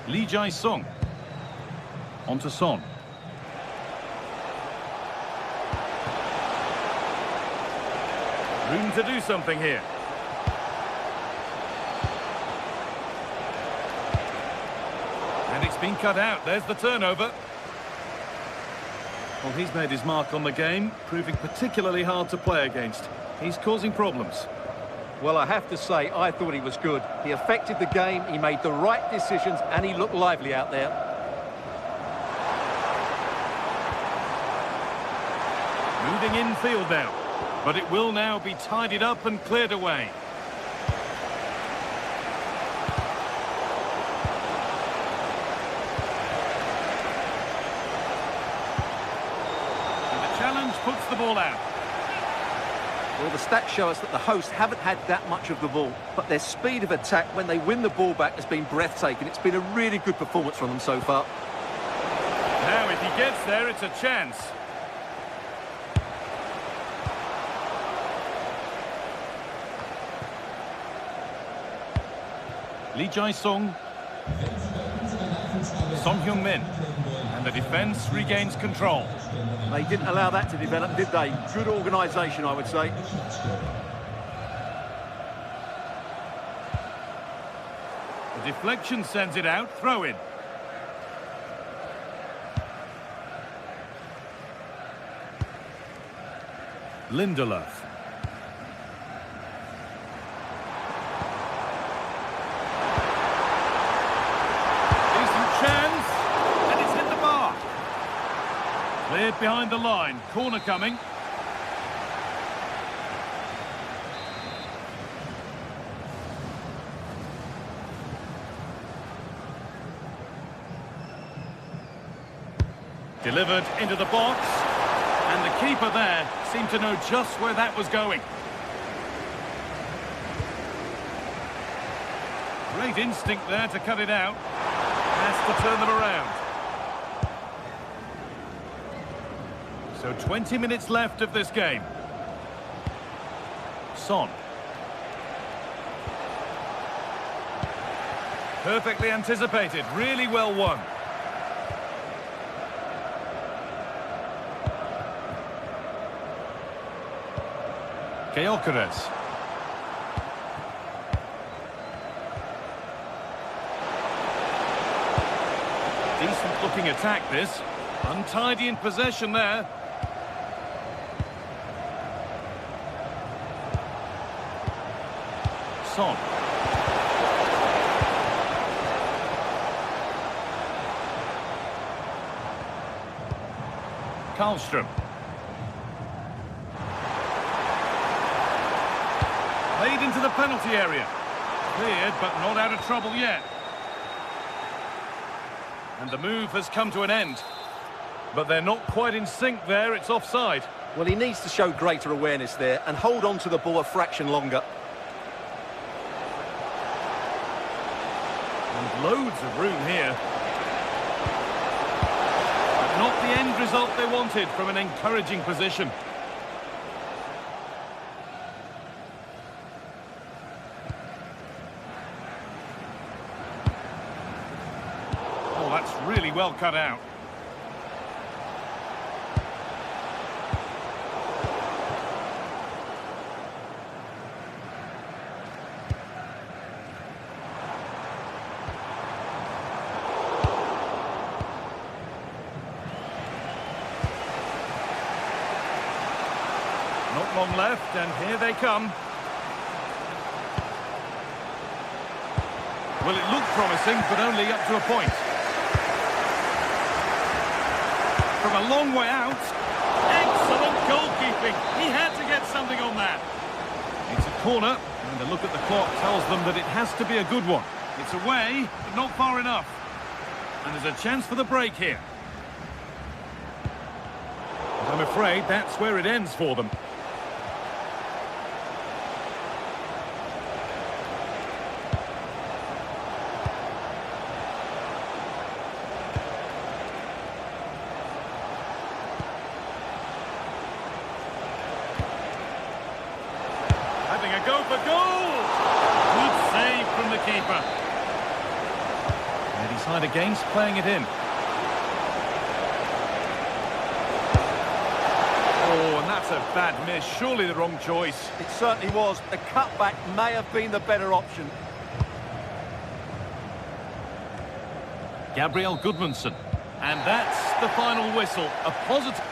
Lee Jae-sung. On to Son. Room to do something here. And it's been cut out. There's the turnover. Well, he's made his mark on the game, proving particularly hard to play against. He's causing problems. Well, I have to say, I thought he was good. He affected the game, he made the right decisions, and he looked lively out there. Moving infield now. But it will now be tidied up and cleared away. And the challenge puts the ball out. Well, the stats show us that the hosts haven't had that much of the ball, but their speed of attack when they win the ball back has been breathtaking. It's been a really good performance from them so far. Now, if he gets there, it's a chance. Lee Jae-sung. Son Heung-min. And the defence regains control. They didn't allow that to develop, did they? Good organisation, I would say. The deflection sends it out, throw in. Lindelof. Cleared behind the line. Corner coming. Delivered into the box. And the keeper there seemed to know just where that was going. Great instinct there to cut it out. Has to turn them around. So 20 minutes left of this game. Son. Perfectly anticipated, really well won. Gyökeres. Decent looking attack this. Untidy in possession there. Son. Karlström. Played into the penalty area. Cleared, but not out of trouble yet. And the move has come to an end. But they're not quite in sync there, it's offside. Well, he needs to show greater awareness there and hold on to the ball a fraction longer. And loads of room here. But not the end result they wanted from an encouraging position. Oh, that's really well cut out. Not long left, and here they come. Well, it looked promising, but only up to a point. From a long way out. Excellent goalkeeping. He had to get something on that. It's a corner, and a look at the clock tells them that it has to be a good one. It's away, but not far enough. And there's a chance for the break here. But I'm afraid that's where it ends for them. Having a go for goal! Good save from the keeper. They decide against playing it in. Oh, and that's a bad miss. Surely the wrong choice. It certainly was. The cutback may have been the better option. Gabriel Gudmundsson. And that's the final whistle. A positive...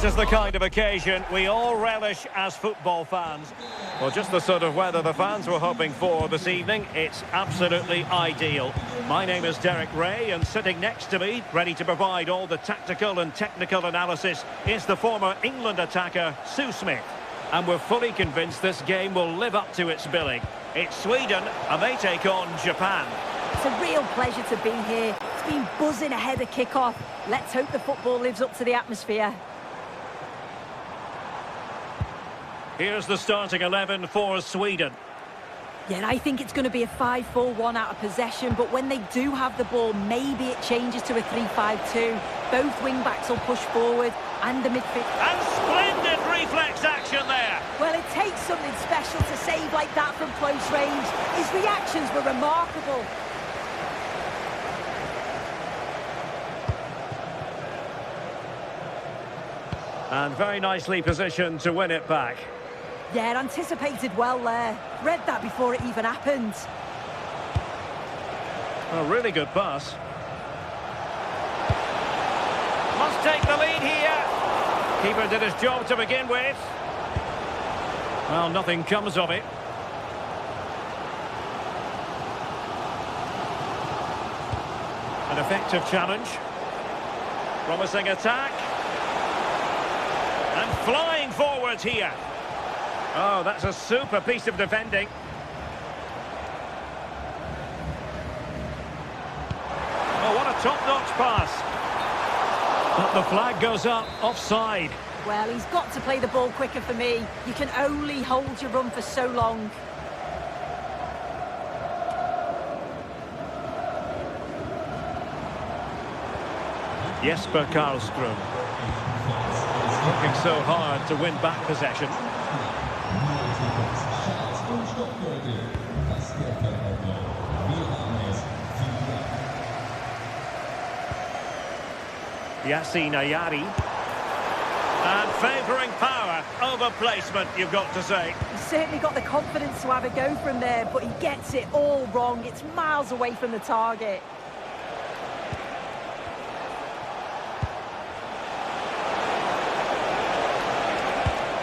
This is the kind of occasion we all relish as football fans. Well, just the sort of weather the fans were hoping for this evening. It's absolutely ideal. My name is Derek Ray, and sitting next to me, ready to provide all the tactical and technical analysis, is the former England attacker, Sue Smith. And we're fully convinced this game will live up to its billing. It's Sweden, and they take on Japan. It's a real pleasure to be here. It's been buzzing ahead of kick-off. Let's hope the football lives up to the atmosphere. Here's the starting 11 for Sweden. Yeah, I think it's going to be a 5-4-1 out of possession, but when they do have the ball, maybe it changes to a 3-5-2. Both wing-backs will push forward, and the midfield... And splendid reflex action there! Well, it takes something special to save like that from close range. His reactions were remarkable. And very nicely positioned to win it back. Yeah, anticipated well there. Read that before it even happened. A really good pass. Must take the lead here. Keeper did his job to begin with. Well, nothing comes of it. An effective challenge. Promising attack. And flying forwards here. Oh, that's a super piece of defending. Oh, what a top-notch pass. But the flag goes up, offside. Well, he's got to play the ball quicker for me. You can only hold your run for so long. Jesper Karlström. Working so hard to win back possession. Yasin Ayari. And favouring power over placement, you've got to say. He's certainly got the confidence to have a go from there, but he gets it all wrong. It's miles away from the target.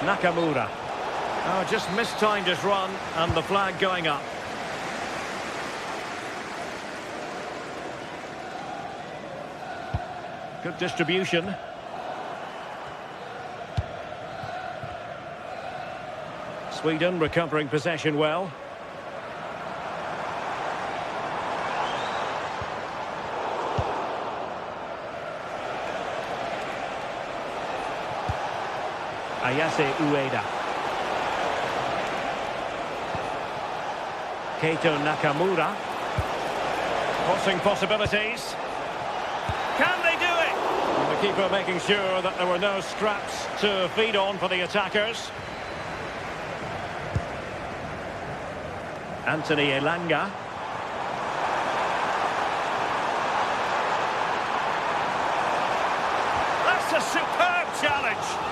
Nakamura. Oh, just mistimed his run, and the flag going up. Good distribution. Sweden recovering possession well. Ayase Ueda. Keito Nakamura. Crossing possibilities. Can they do it? And the keeper making sure that there were no scraps to feed on for the attackers. Anthony Elanga. That's a superb challenge.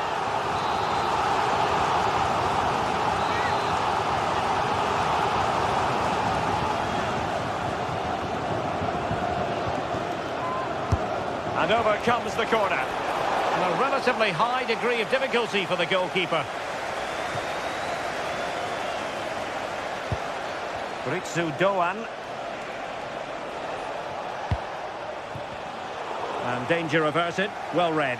And over comes the corner. And a relatively high degree of difficulty for the goalkeeper. Ritsu Doan. And danger averted. Well read.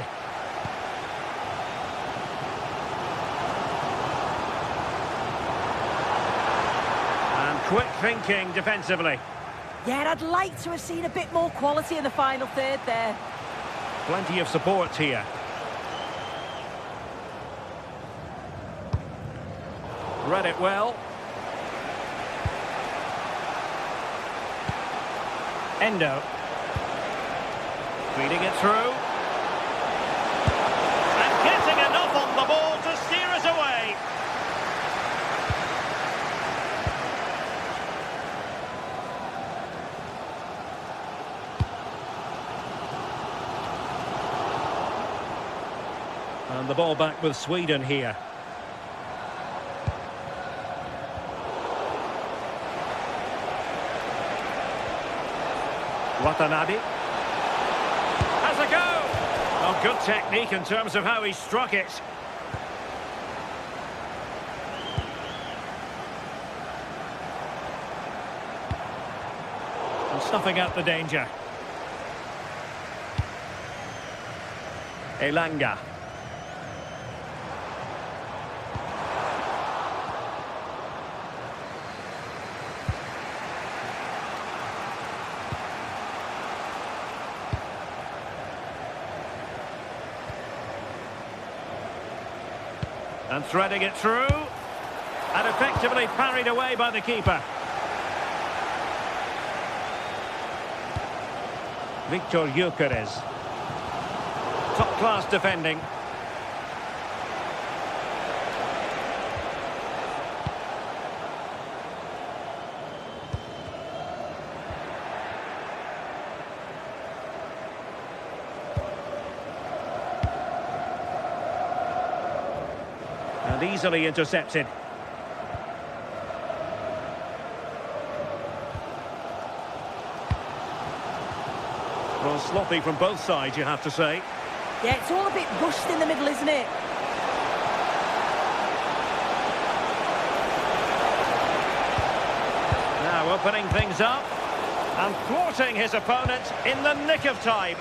And quick thinking defensively. Yeah, I'd like to have seen a bit more quality in the final third there. Plenty of support here. Read it well. Endo. Feeding it through. And getting enough on the ball to steer it away. And the ball back with Sweden here. Watanabe. Has a go! Oh, good technique in terms of how he struck it. And snuffing out the danger. Elanga. And threading it through. And effectively parried away by the keeper. Victor Gyökeres. Top-class defending. And easily intercepted. Well, sloppy from both sides, you have to say. Yeah, it's all a bit rushed in the middle, isn't it? Now opening things up and thwarting his opponent in the nick of time.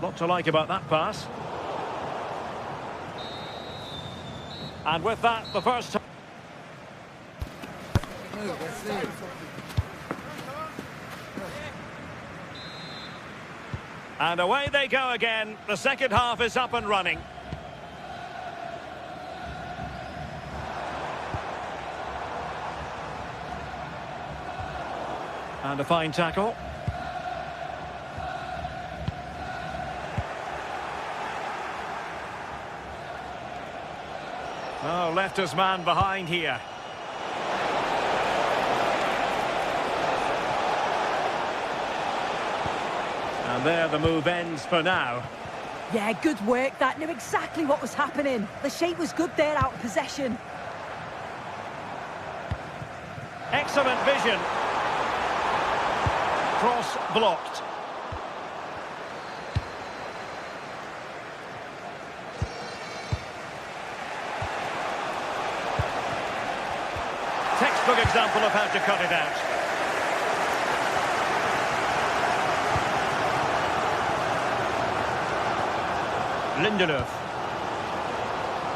Lot to like about that pass. And with that, the first... And away they go again. The second half is up and running. And a fine tackle. Oh, left his man behind here. And there the move ends for now. Yeah, good work. That knew exactly what was happening. The shape was good there out of possession. Excellent vision. Cross blocked. Textbook example of how to cut it out. Lindelöf.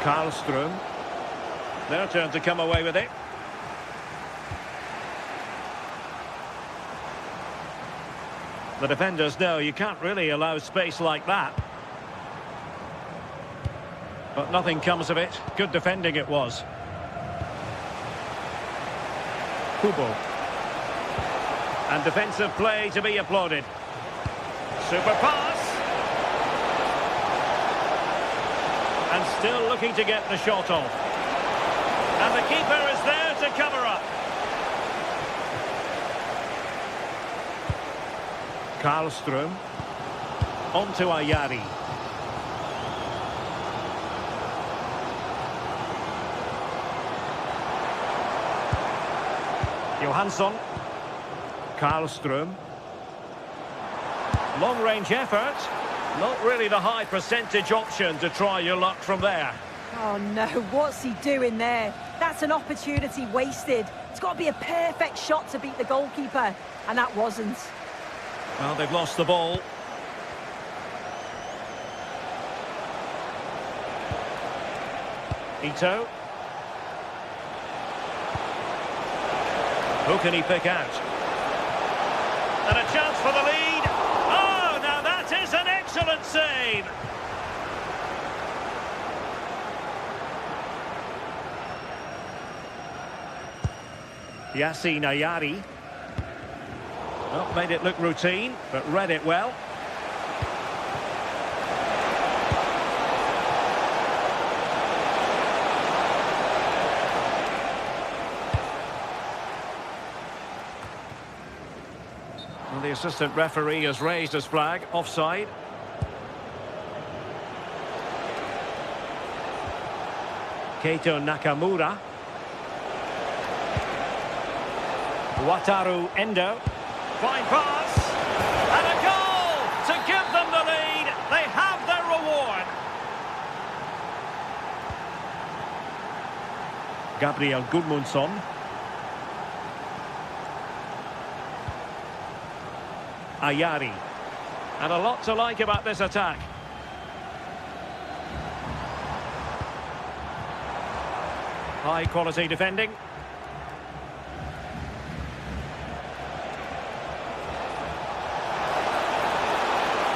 Karlström. Their turn to come away with it. The defenders know you can't really allow space like that. But nothing comes of it. Good defending it was. Kubo. And defensive play to be applauded. Super pass. And still looking to get the shot off. And the keeper is there to cover up. Karlström. On to Ayari. Johansson. Karlström. Long-range effort. Not really the high percentage option to try your luck from there. Oh no, what's he doing there? That's an opportunity wasted. It's got to be a perfect shot to beat the goalkeeper, and that wasn't. Well, they've lost the ball. Ito. Who can he pick out? And a chance for the lead. Oh, now that is an excellent save. Yassine Ayari. Well, made it look routine, but read it well. Well, the assistant referee has raised his flag, offside. Keito Nakamura. Wataru Endo. Fine pass. And a goal to give them the lead. They have their reward. Gabriel Gudmundsson. Ayari. And a lot to like about this attack. High quality defending.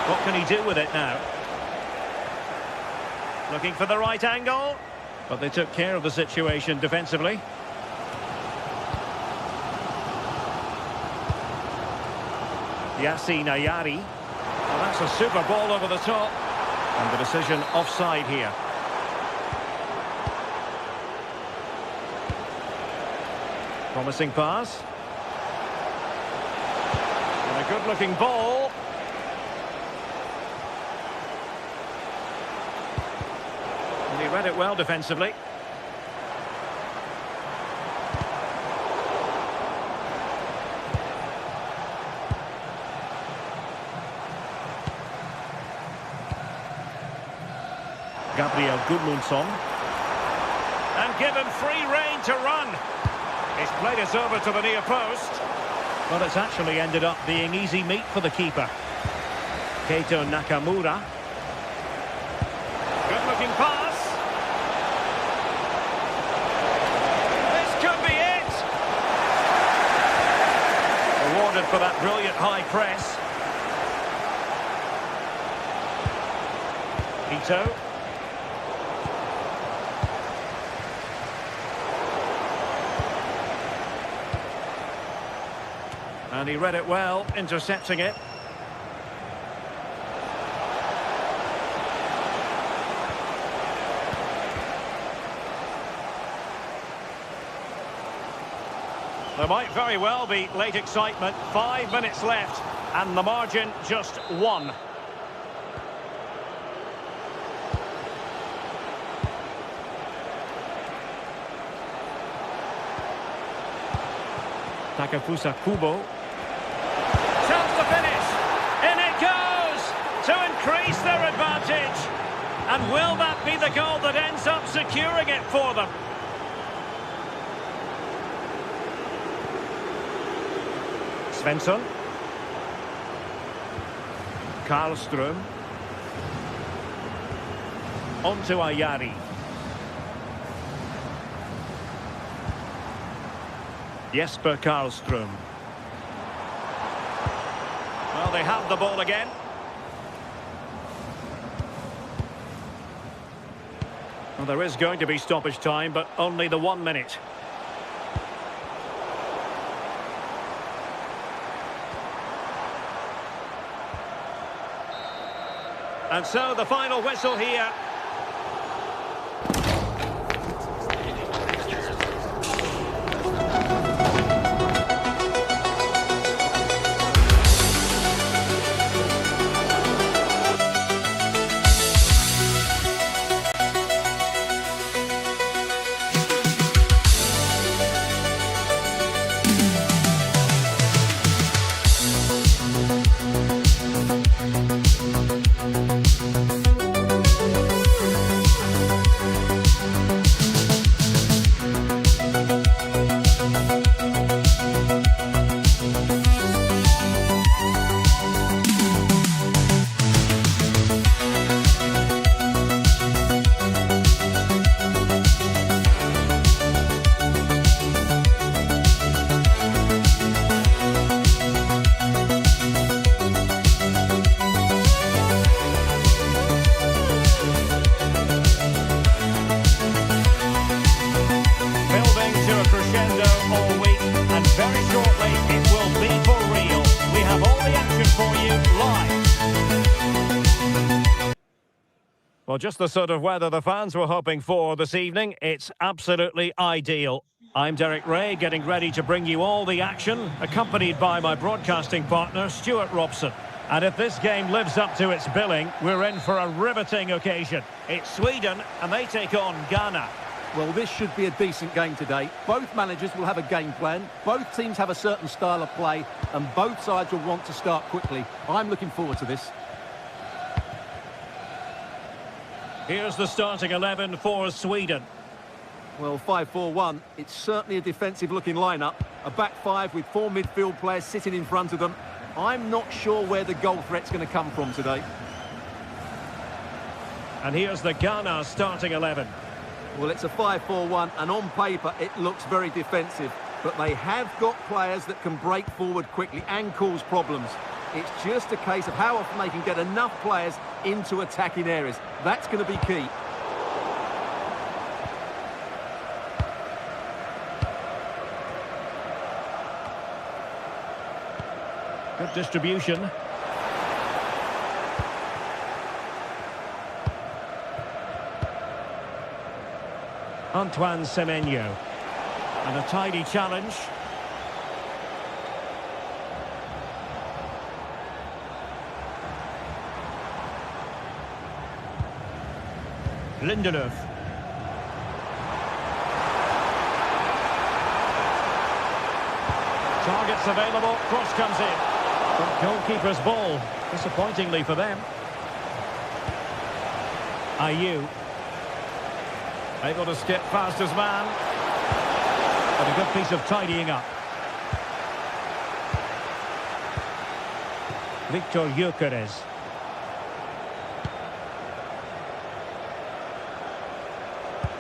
What can he do with it now? Looking for the right angle, but they took care of the situation defensively. Yassine Ayari. Well, that's a super ball over the top. And the decision offside here. Promising pass. And a good-looking ball. And he read it well defensively. Gabriel Gudmundsson. And give him free rein to run. He's played it over to the near post. But it's actually ended up being easy meat for the keeper. Keito Nakamura. Good-looking pass. This could be it. Awarded for that brilliant high press. Keito. And he read it well, intercepting it. There might very well be late excitement. 5 minutes left, and the margin just 1. Takefusa Kubo. Chance to finish. In it goes to increase their advantage. And will that be the goal that ends up securing it for them? Svensson. Karlström. On to Ayari. Jesper Karlström. Well, they have the ball again. Well, there is going to be stoppage time, but only the 1 minute. And so the final whistle here. Well, just the sort of weather the fans were hoping for this evening. It's absolutely ideal. I'm Derek Ray, getting ready to bring you all the action, accompanied by my broadcasting partner, Stuart Robson. And if this game lives up to its billing, we're in for a riveting occasion. It's Sweden, and they take on Ghana. Well, this should be a decent game today. Both managers will have a game plan. Both teams have a certain style of play, and both sides will want to start quickly. I'm looking forward to this. Here's the starting 11 for Sweden. Well, 5-4-1, it's certainly a defensive-looking lineup. A back five with 4 midfield players sitting in front of them. I'm not sure where the goal threat's going to come from today. And here's the Ghana starting 11. Well, it's a 5-4-1, and on paper it looks very defensive. But they have got players that can break forward quickly and cause problems. It's just a case of how often they can get enough players into attacking areas. That's going to be key. Good distribution. Antoine Semenyo. And a tidy challenge. Lindelöf. Targets available, cross comes in. But goalkeeper's ball, disappointingly for them. Ayew. Able to skip past his man. But a good piece of tidying up. Victor Gyökeres.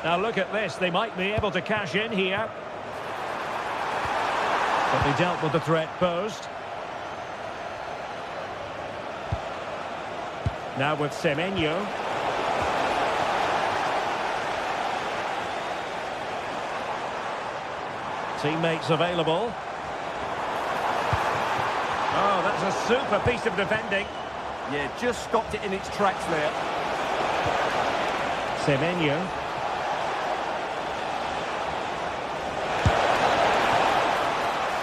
Now look at this, they might be able to cash in here. But they dealt with the threat posed. Now with Semenyo. Teammates available. Oh, that's a super piece of defending. Yeah, just stopped it in its tracks there. Semenyo.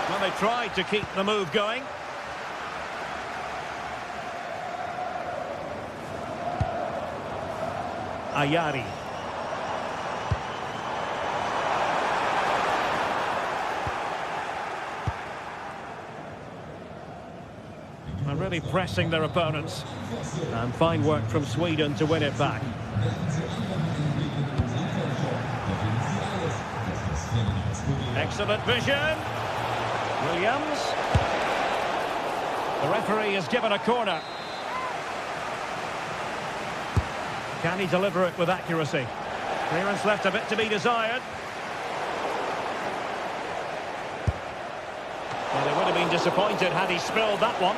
Well, they tried to keep the move going. Ayari. Are really pressing their opponents. And fine work from Sweden to win it back. Excellent vision. Williams. The referee has given a corner. Can he deliver it with accuracy? Clearance left a bit to be desired. Well, they would have been disappointed had he spilled that one.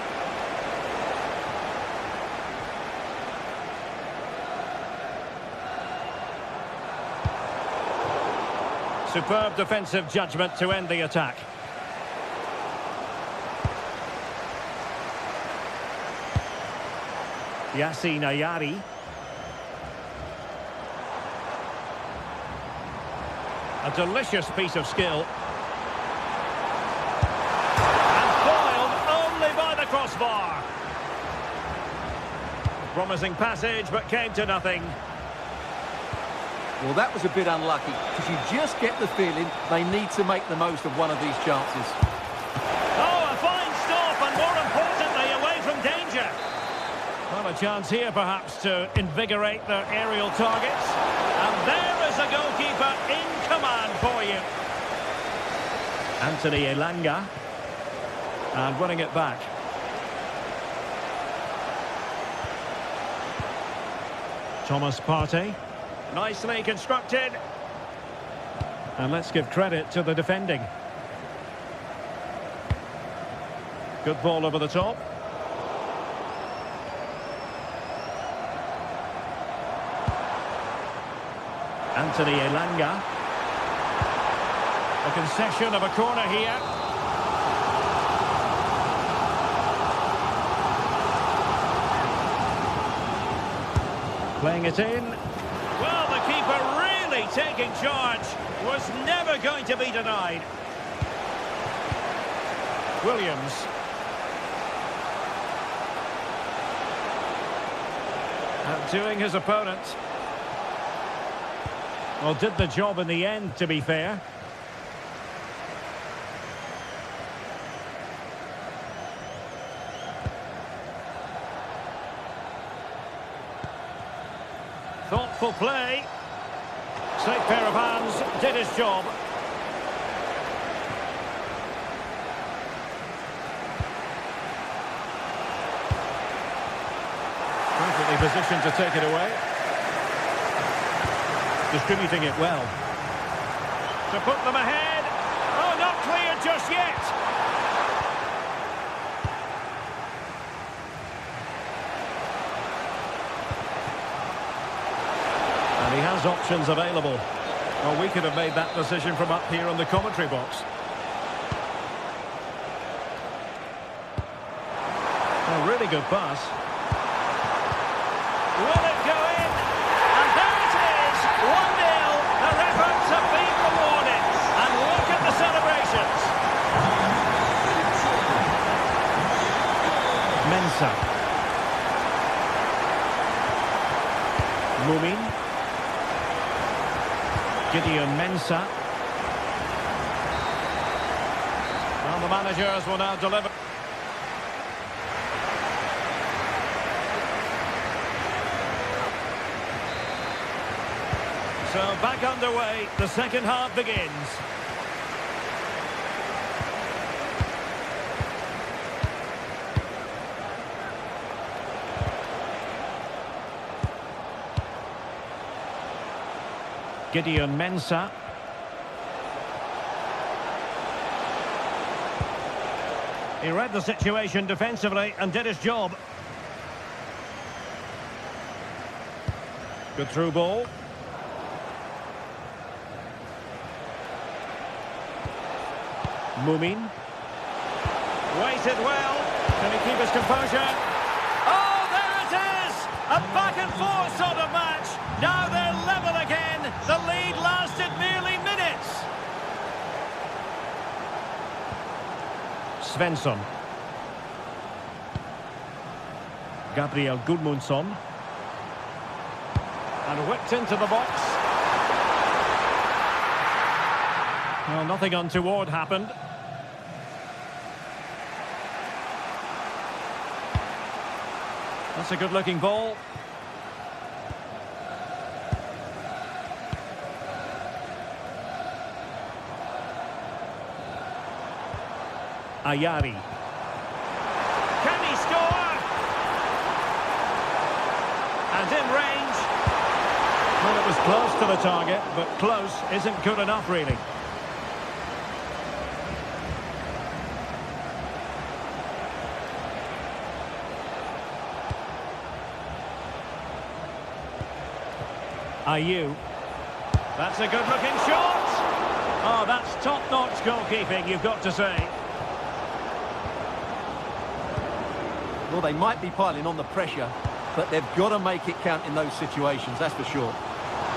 Superb defensive judgment to end the attack. Yassine Ayari. A delicious piece of skill. And foiled only by the crossbar. Promising passage, but came to nothing. Well, that was a bit unlucky, because you just get the feeling they need to make the most of one of these chances. Oh, a fine stop, and more importantly, away from danger. Well, a chance here, perhaps, to invigorate their aerial targets. And there is a goalkeeper in command for you. Anthony Elanga. And winning it back. Thomas Partey. Nicely constructed. And let's give credit to the defending. Good ball over the top. Anthony Elanga. A concession of a corner here. Playing it in. Well, the keeper really taking charge. Was never going to be denied. Williams. Outdoing his opponent. Well, did the job in the end, to be fair. Thoughtful play. Safe pair of hands, did his job. Perfectly positioned to take it away. Distributing it well. To put them ahead. Oh, not cleared just yet. And he has options available. Well, we could have made that decision from up here in the commentary box. A really good pass. Will it go in? And there it is! 1-0. Their efforts have been rewarded. And look at the celebrations. Mensah. Mumin. Gideon Mensah. Well, the managers will now deliver. So back underway, the second half begins. Gideon Mensah. He read the situation defensively and did his job. Good through ball. Mumin. Waited well. Can he keep his composure? Oh, there it is! A back and forth sort of match. Now they're level again. The lead lasted merely minutes. Svensson. Gabriel Gudmundsson. And whipped into the box. Well, nothing untoward happened. That's a good-looking ball. Ayari. Can he score? And in range. Well, it was close to the target, but close isn't good enough, really. Ayew. That's a good-looking shot. Oh, that's top-notch goalkeeping, you've got to say. Well, they might be piling on the pressure, but they've got to make it count in those situations, that's for sure.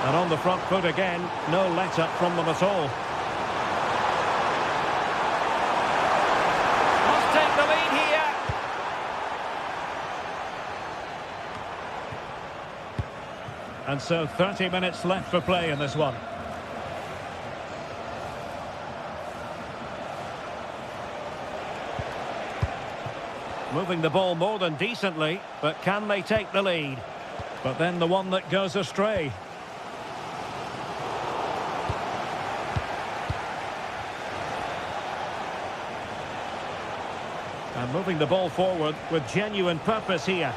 And on the front foot again, no let-up from them at all. Must take the lead here. And so 30 minutes left for play in this one. Moving the ball more than decently, but can they take the lead? But then the one that goes astray. And moving the ball forward with genuine purpose here.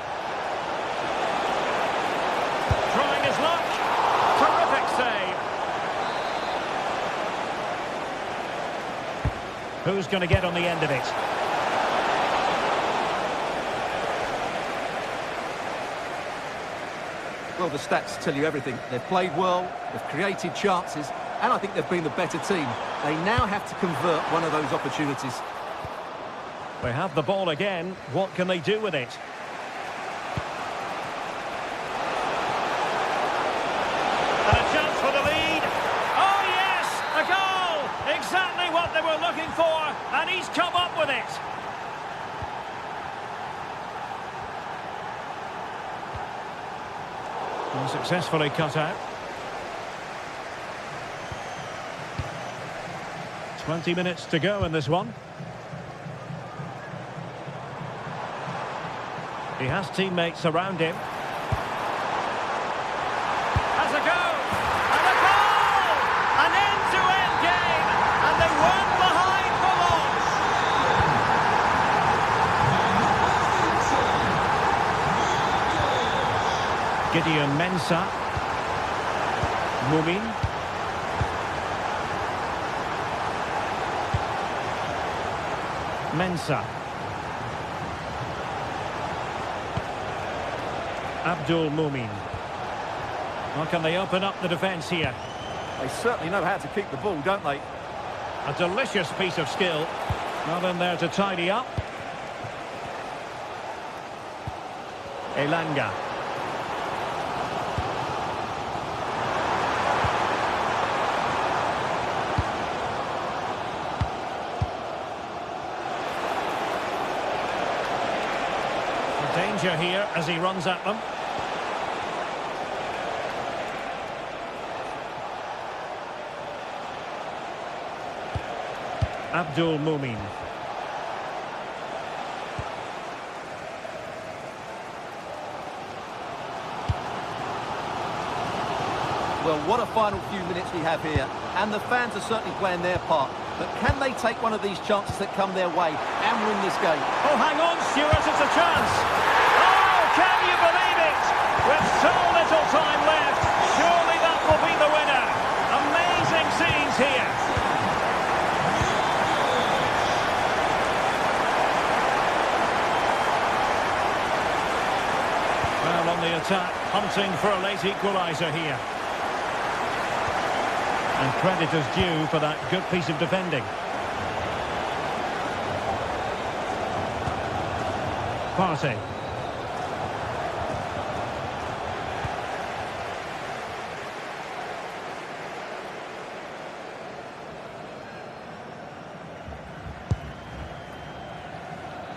Trying his luck. Terrific save. Who's going to get on the end of it? Well, the stats tell you everything. They've played well, they've created chances, and I think they've been the better team. They now have to convert one of those opportunities. They have the ball again. What can they do with it? And a chance for the lead. Oh, yes! A goal! Exactly what they were looking for, and he's come up with it. And successfully cut out. 20 minutes to go in this one. He has teammates around him. Has a go! And a goal! An end-to-end game! And they weren't behind for long! Gideon Mensah. Mumin. Mensah. Abdul Mumin. Well, can they open up the defence here? They certainly know how to keep the ball, don't they? A delicious piece of skill. Well in there to tidy up. Elanga. Danger here as he runs at them. Abdul Mumin. Well, what a final few minutes we have here. And the fans are certainly playing their part. But can they take one of these chances that come their way and win this game? Oh, hang on, Stuart, it's a chance. Oh, can you believe it? With so little time left, surely that will be the winner. Amazing scenes here. Well, on the attack, hunting for a late equaliser here. And credit is due for that good piece of defending. Partey.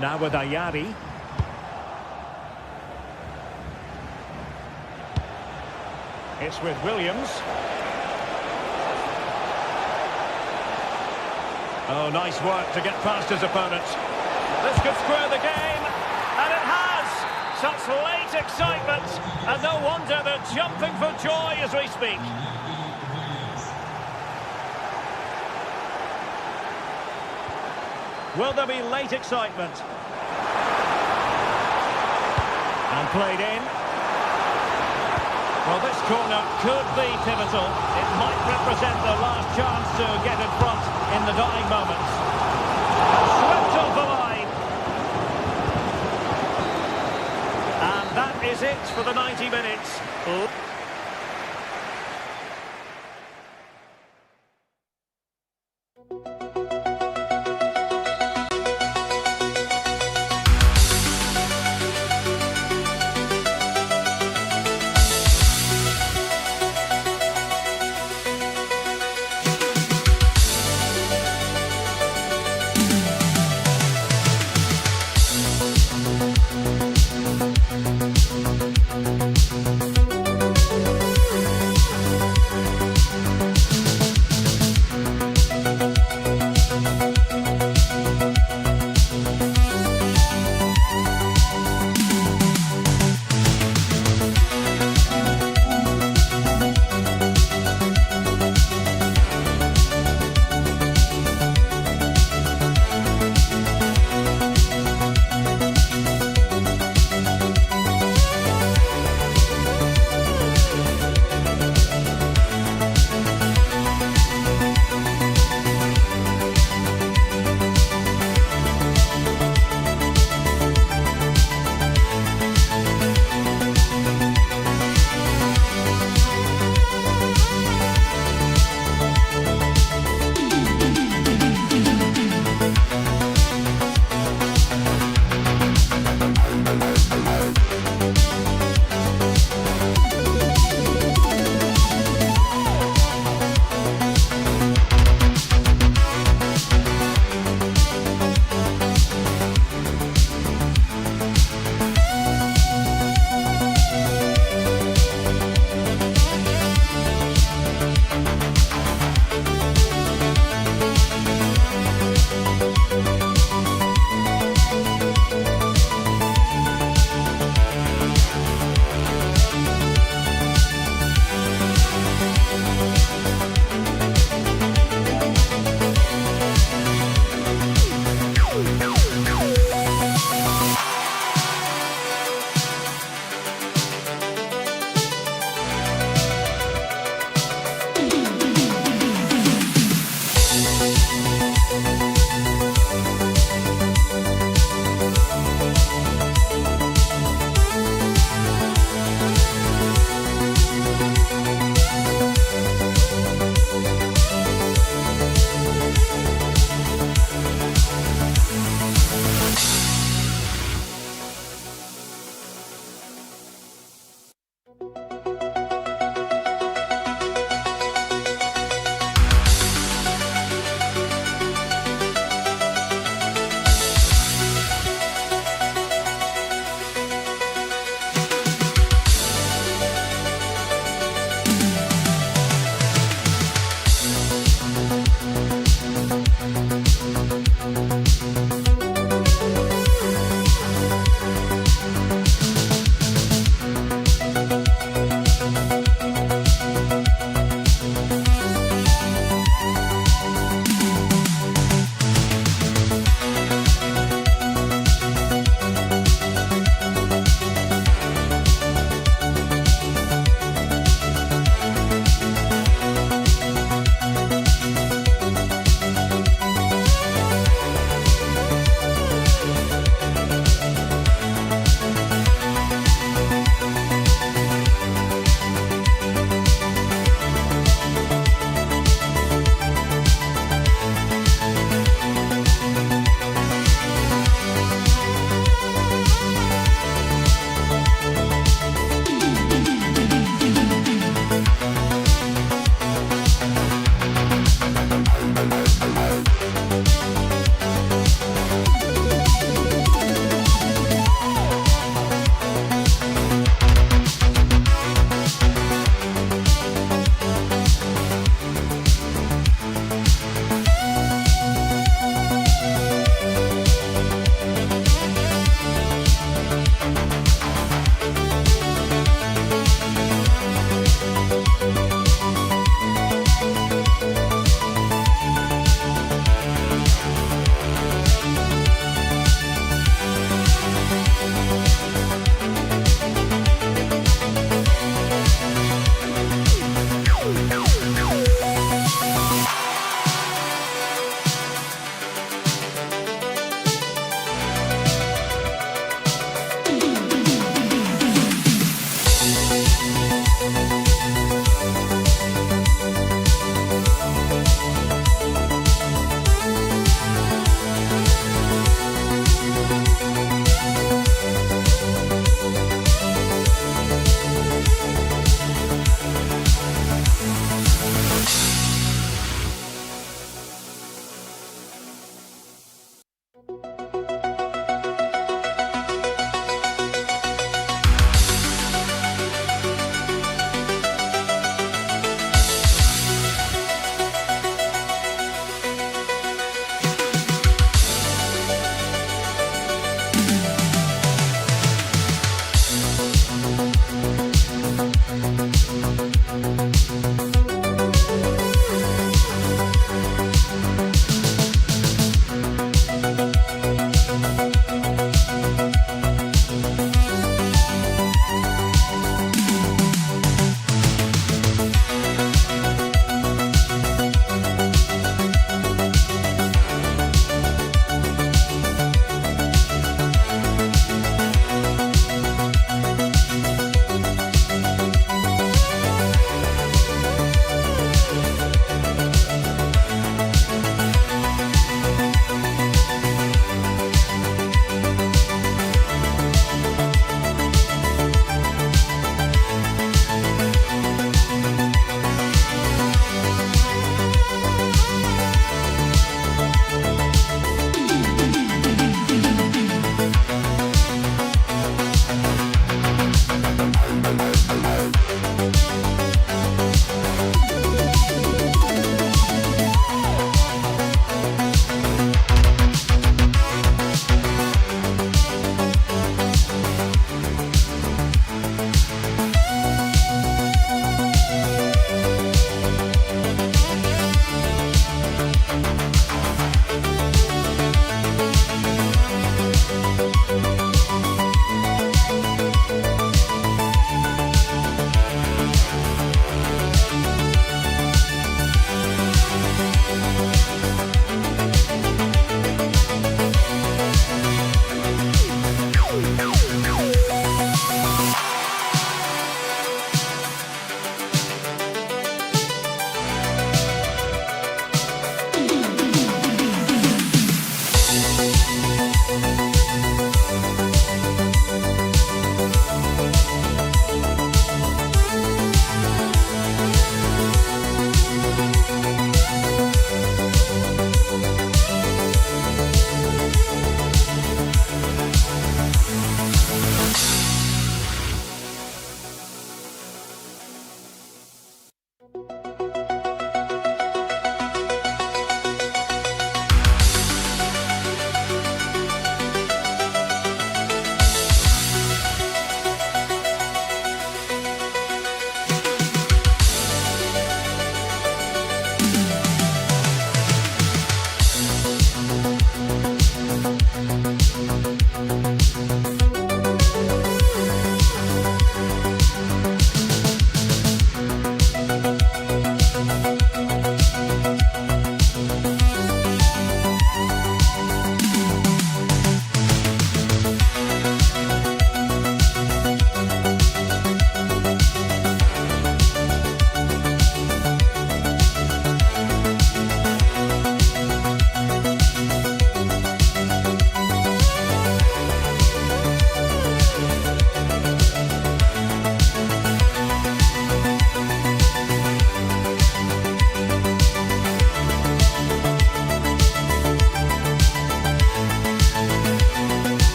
Now with Ayari. It's with Williams. Oh, nice work to get past his opponent. This could square the game, and it has! Such late excitement, and no wonder they're jumping for joy as we speak. Will there be late excitement? And played in. Well, this corner could be pivotal. It might represent the last chance to get in front in the dying moments. Swept off the line. And that is it for the 90 minutes.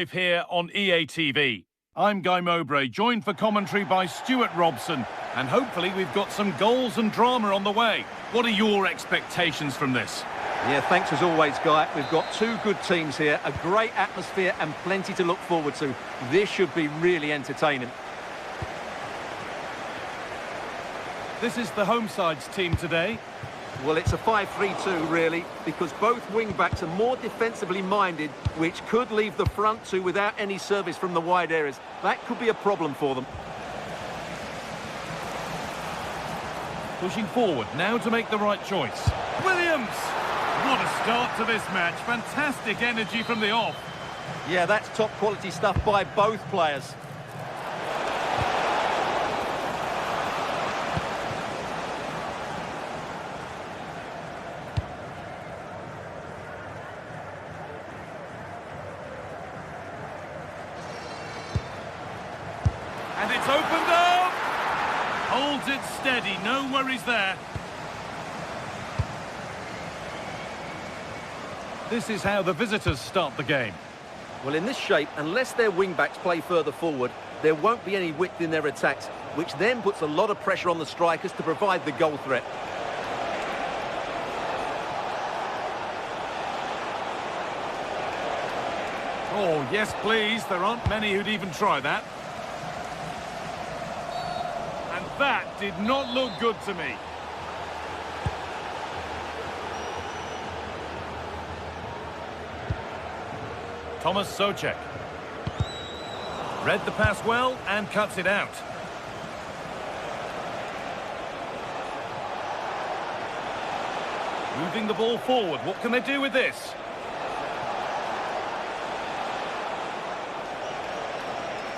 live here on EA TV. I'm Guy Mowbray, joined for commentary by Stuart Robson, and hopefully we've got some goals and drama on the way. What are your expectations from this? Yeah, thanks as always, Guy. We've got two good teams here, a great atmosphere and plenty to look forward to. This should be really entertaining. This is the home side's team today. Well, it's a 5-3-2, really, because both wing-backs are more defensively minded, which could leave the front two without any service from the wide areas. That could be a problem for them. Pushing forward, now to make the right choice. Williams! What a start to this match. Fantastic energy from the off. Yeah, that's top-quality stuff by both players. And it's opened up! Holds it steady, no worries there. This is how the visitors start the game. Well, in this shape, unless their wing-backs play further forward, there won't be any width in their attacks, which then puts a lot of pressure on the strikers to provide the goal threat. Oh, yes, please. There aren't many who'd even try that. And that did not look good to me. Thomas Souček. Read the pass well and cuts it out. Moving the ball forward. What can they do with this?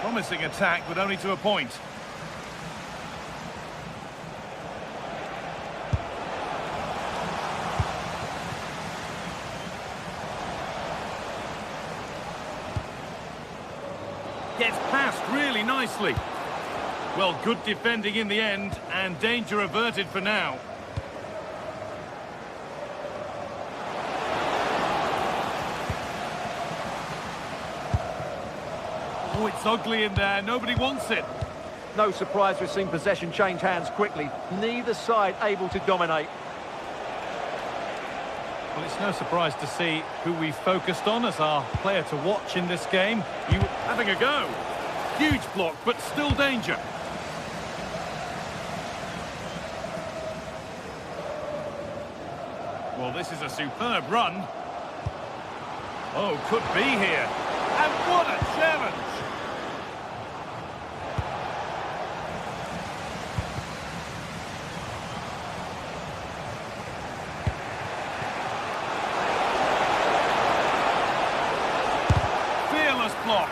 Promising attack, but only to a point. Gets past really nicely. Well, good defending in the end, and danger averted for now. Oh, it's ugly in there. Nobody wants it. No surprise we've seen possession change hands quickly. Neither side able to dominate. Well, it's no surprise to see who we focused on as our player to watch in this game. You having a go. Huge block, but still danger. Well, this is a superb run. Oh, could be here. And what a challenge! Block.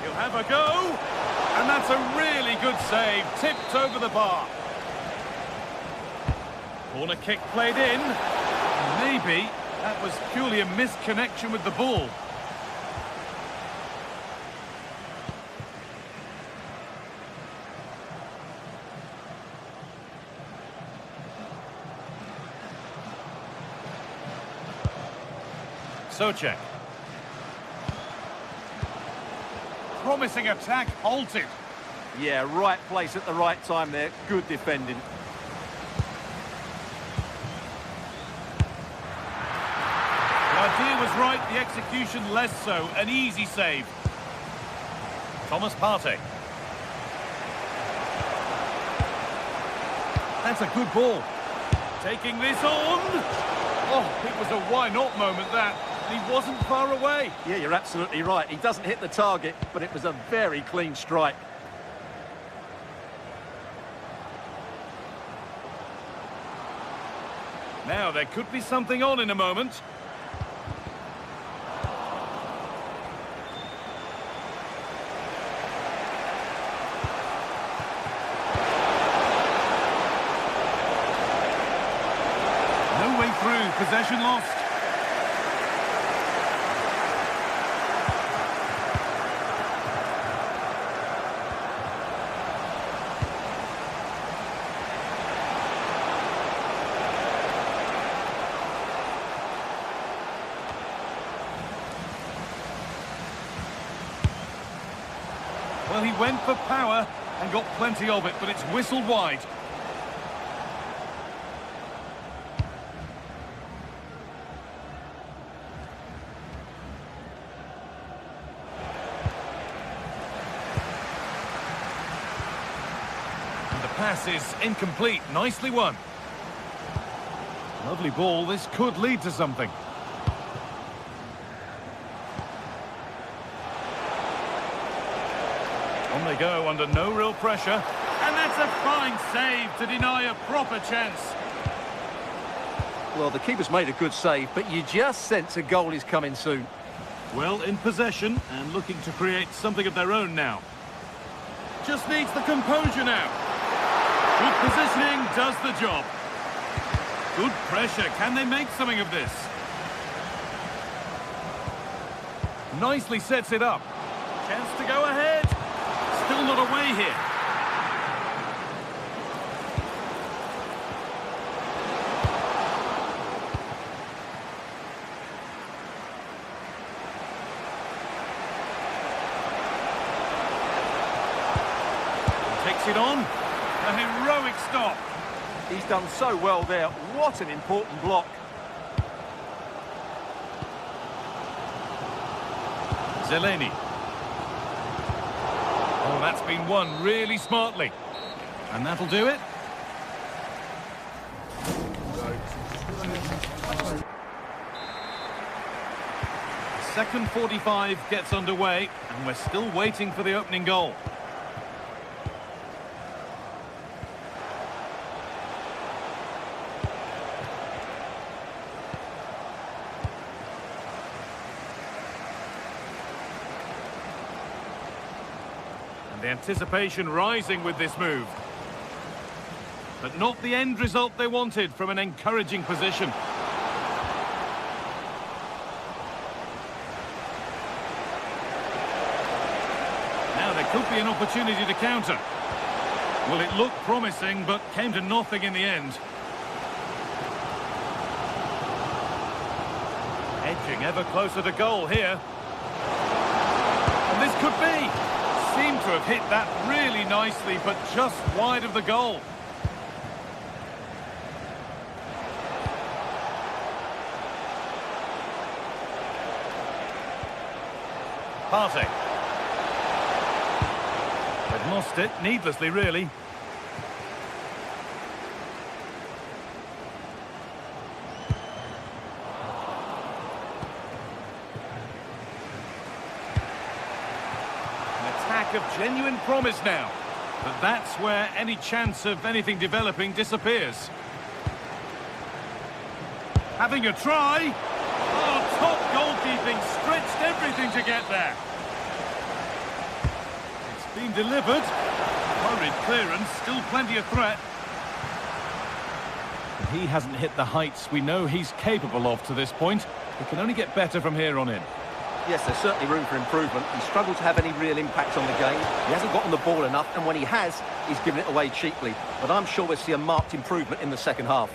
He'll have a go, and that's a really good save, tipped over the bar. Corner kick played in. Maybe that was purely a misconnection with the ball. Souček. Promising attack halted. Yeah, right place at the right time there. Good defending. The idea was right, the execution less so. An easy save. Thomas Partey. That's a good ball. Taking this on. Oh, it was a why not moment that. He wasn't far away. Yeah, you're absolutely right. He doesn't hit the target, but it was a very clean strike. Now, there could be something on in a moment. No way through, possession lost. Well, he went for power and got plenty of it, but it's whistled wide. And the pass is incomplete. Nicely won. Lovely ball. This could lead to something. On they go under no real pressure. And that's a fine save to deny a proper chance. Well, the keeper's made a good save, but you just sense a goal is coming soon. Well, in possession and looking to create something of their own now. Just needs the composure now. Good positioning does the job. Good pressure. Can they make something of this? Nicely sets it up. Chance to go ahead. Still not away here. Takes it on. A heroic stop. He's done so well there. What an important block. Zeleny. Oh, that's been won really smartly. And that'll do it. Second 45 gets underway, and we're still waiting for the opening goal. The anticipation rising with this move. But not the end result they wanted from an encouraging position. Now there could be an opportunity to counter. Well, it looked promising, but came to nothing in the end. Edging ever closer to goal here. And this could be. Seemed to have hit that really nicely, but just wide of the goal. Partey. They've lost it, needlessly really. Of genuine promise now, but that's where any chance of anything developing disappears. Having a try. Oh, top goalkeeping, stretched everything to get there. It's been delivered. Hurried clearance, still plenty of threat. He hasn't hit the heights we know he's capable of to this point. He can only get better from here on in. Yes, there's certainly room for improvement. He's struggled to have any real impact on the game. He hasn't gotten the ball enough, and when he has, he's given it away cheaply. But I'm sure we'll see a marked improvement in the second half.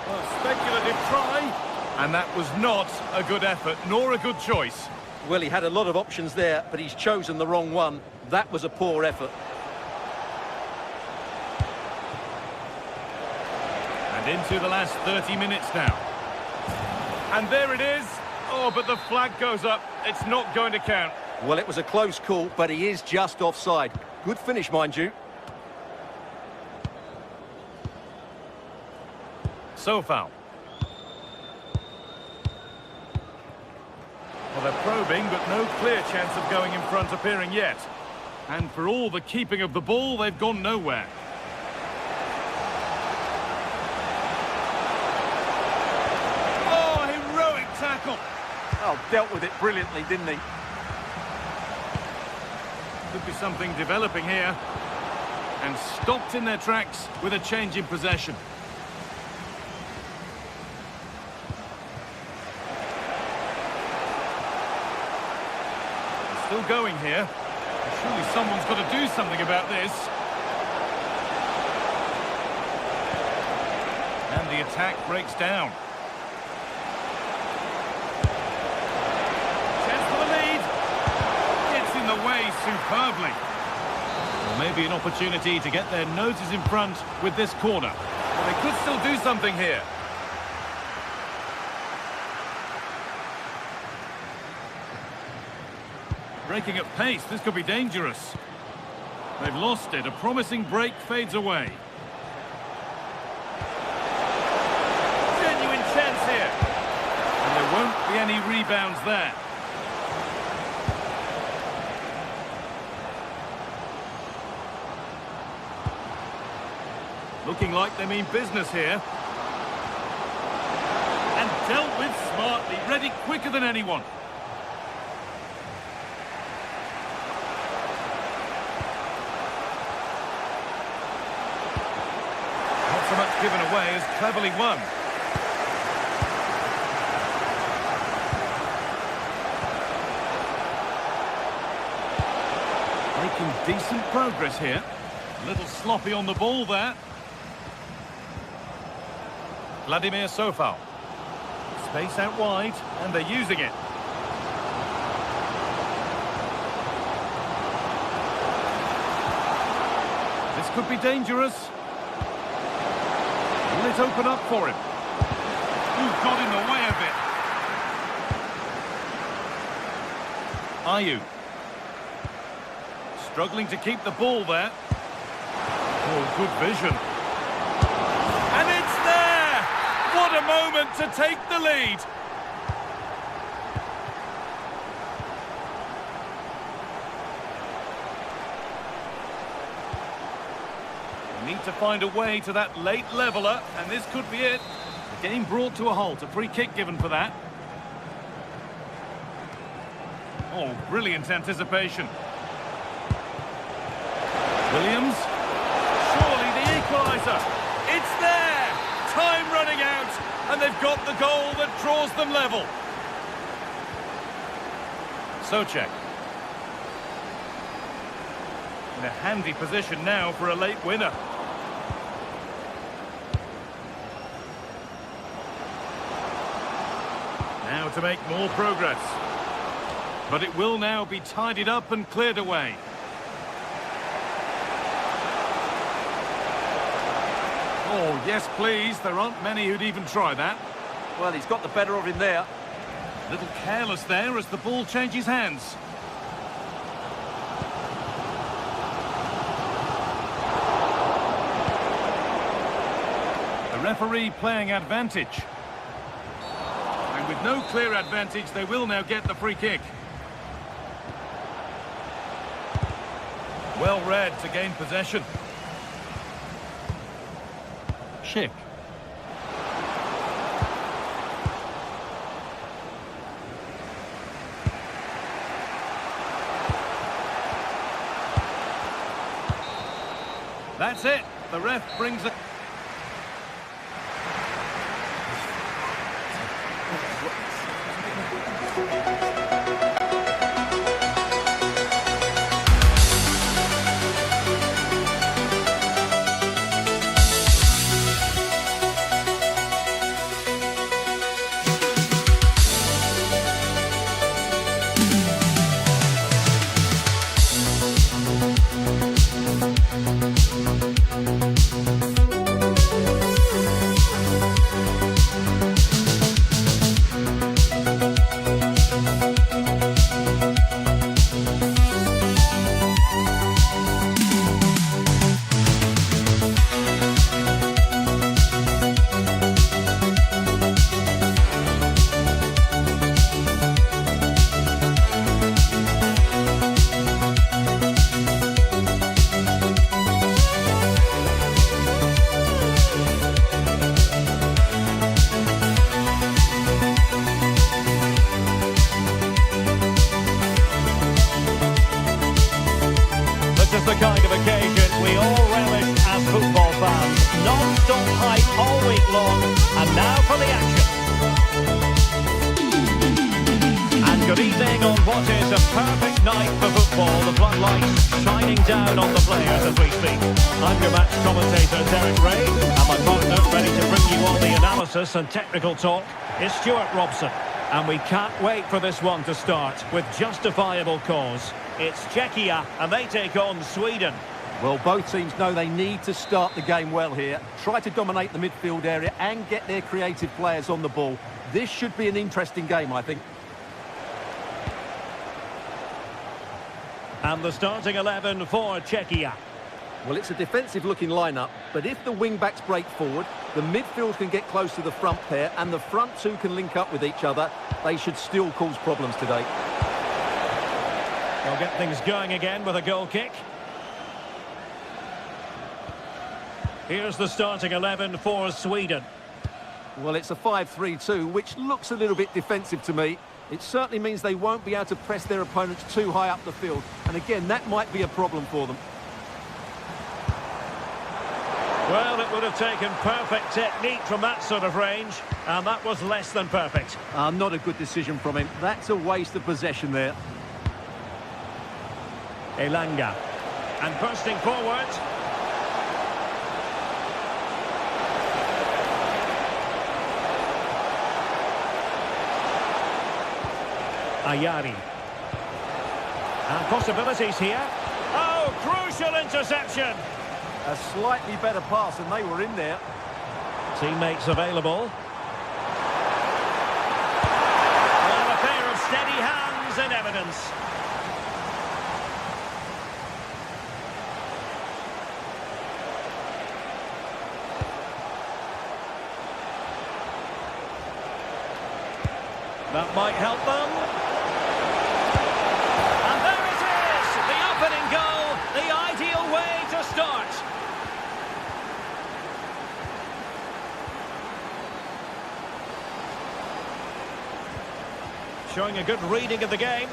Well, speculative try. And that was not a good effort, nor a good choice. Well, he had a lot of options there, but he's chosen the wrong one. That was a poor effort. Into the last 30 minutes now. And there it is. Oh, but the flag goes up. It's not going to count. Well, it was a close call, but he is just offside. Good finish, mind you. So foul. Well, they're probing, but no clear chance of going in front appearing yet. And for all the keeping of the ball, they've gone nowhere. Tackle. Oh, dealt with it brilliantly, didn't he? Could be something developing here. And stopped in their tracks with a change in possession. They're still going here. Surely someone's got to do something about this. And the attack breaks down. superbly. Well, maybe an opportunity to get their noses in front with this corner. Well, they could still do something here. Breaking at pace, this could be dangerous. They've lost it, a promising break fades away. Genuine chance here. And there won't be any rebounds there. Looking like they mean business here. And dealt with smartly, ready quicker than anyone. Not so much given away as cleverly won. Making decent progress here. A little sloppy on the ball there. Vladimir Sofal. Space out wide, and they're using it. This could be dangerous. Will it open up for him? Ooh, got in the way of it. Ayew. Struggling to keep the ball there. Oh, good vision. And it's there! What a moment to take the lead! They need to find a way to that late leveller, and this could be it. The game brought to a halt, a free kick given for that. Oh, brilliant anticipation. Williams. Surely the equaliser. It's there! Time running out, and they've got the goal that draws them level. Souček. In a handy position now for a late winner. Now to make more progress. But it will now be tidied up and cleared away. Oh, yes, please. There aren't many who'd even try that. Well, he's got the better of him there. A little careless there as the ball changes hands. The referee playing advantage. And with no clear advantage, they will now get the free kick. Well read to gain possession. Schick. That's it. The ref brings it. The kind of occasion we all relish as football fans. Non-stop hype all week long, and now for the action. And good evening on what is a perfect night for football. The floodlights shining down on the players as we speak. I'm your match commentator Derek Ray, and my partner ready to bring you all the analysis and technical talk is Stuart Robson. And we can't wait for this one to start with justifiable cause. It's Czechia and they take on Sweden. Well, both teams know they need to start the game well here. Try to dominate the midfield area and get their creative players on the ball. This should be an interesting game, I think. And the starting 11 for Czechia. Well, it's a defensive-looking lineup, but if the wing-backs break forward, the midfield can get close to the front pair, and the front two can link up with each other. They should still cause problems today. They'll get things going again with a goal kick. Here's the starting 11 for Sweden. Well, it's a 5-3-2, which looks a little bit defensive to me. It certainly means they won't be able to press their opponents too high up the field. And again, that might be a problem for them. Well, it would have taken perfect technique from that sort of range, and that was less than perfect. Not a good decision from him. That's a waste of possession there. Elanga. And bursting forward. Ayari. And possibilities here. Oh, crucial interception. A slightly better pass, and they were in there. Teammates available. Well, a pair of steady hands in evidence. That might help them. And there it is! The opening goal, the ideal way to start. Showing a good reading of the game.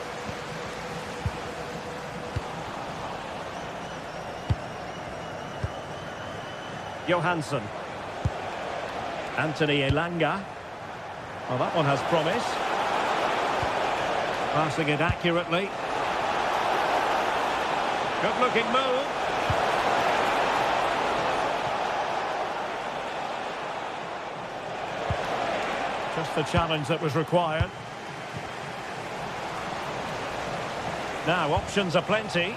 Johansson. Anthony Elanga. Well, that one has promise. Passing it accurately. Good-looking move. Just the challenge that was required. Now, options are plenty.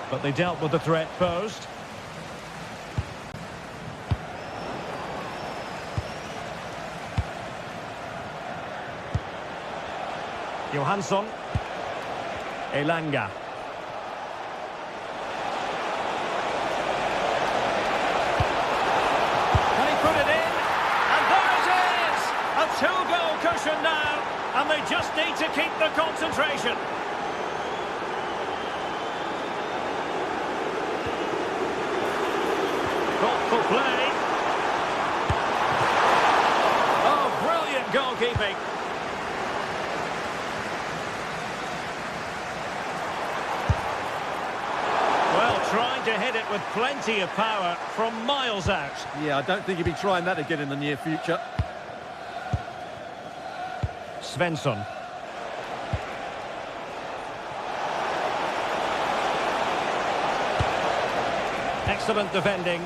But they dealt with the threat posed. Johansson. Elanga. Can he put it in? And there it is! A two-goal cushion now, and they just need to keep the concentration. Thoughtful play. Oh, brilliant goalkeeping. Trying to hit it with plenty of power from miles out. Yeah, I don't think he'll be trying that again in the near future. Svensson. Excellent defending.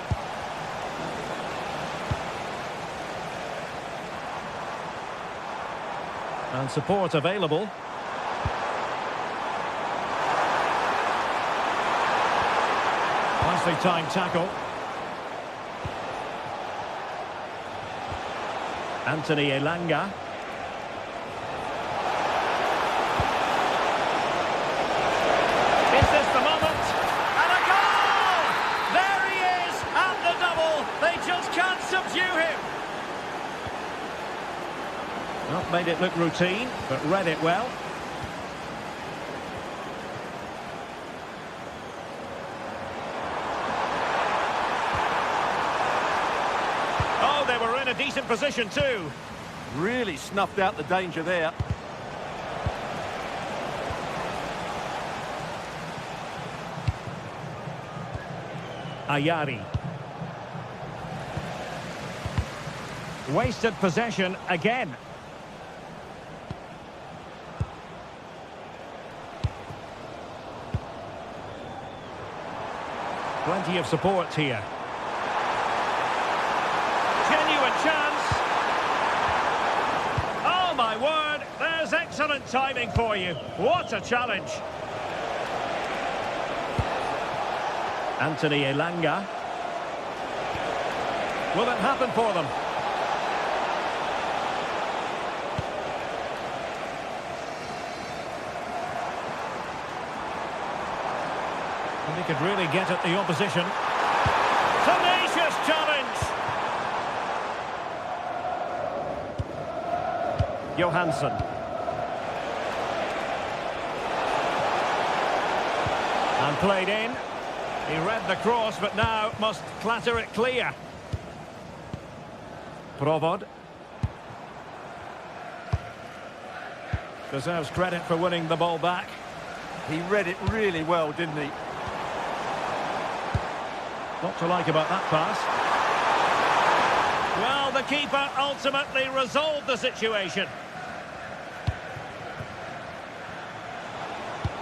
And support available. Nicely timed tackle. Anthony Elanga. Is this the moment? And a goal! There he is! And the double! They just can't subdue him! Not made it look routine, but read it well. They were in a decent position too. Really snuffed out the danger there. Ayari. Wasted possession again. Plenty of support here. Genuine chance. excellent timing for you. What a challenge. Anthony Elanga. Will it happen for them? And he could really get at the opposition. Tenacious challenge. Johansson. And played in. He read the cross, but now must clatter it clear. Provod. Deserves credit for winning the ball back. He read it really well, didn't he? What to like about that pass? Well, the keeper ultimately resolved the situation.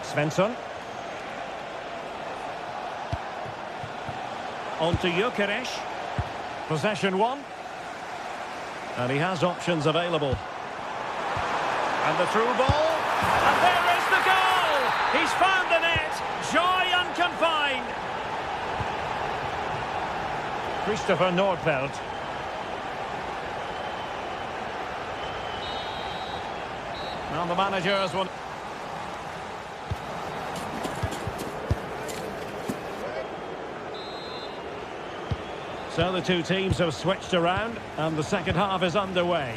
Svensson. On to Gyökeres. Possession one. And he has options available. And the through ball. And there is the goal! He's found the net. Joy unconfined. Christopher Nordfeldt. Now the manager has won. So the two teams have switched around and the second half is underway.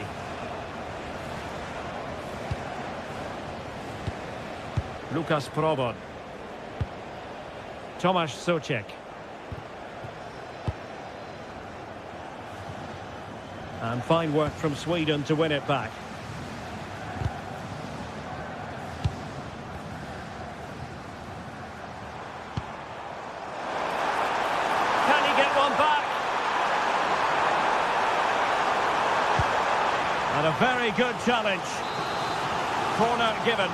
Lukas Provod. Tomasz Souček. And fine work from Sweden to win it back. Can he get one back? And a very good challenge. Corner given.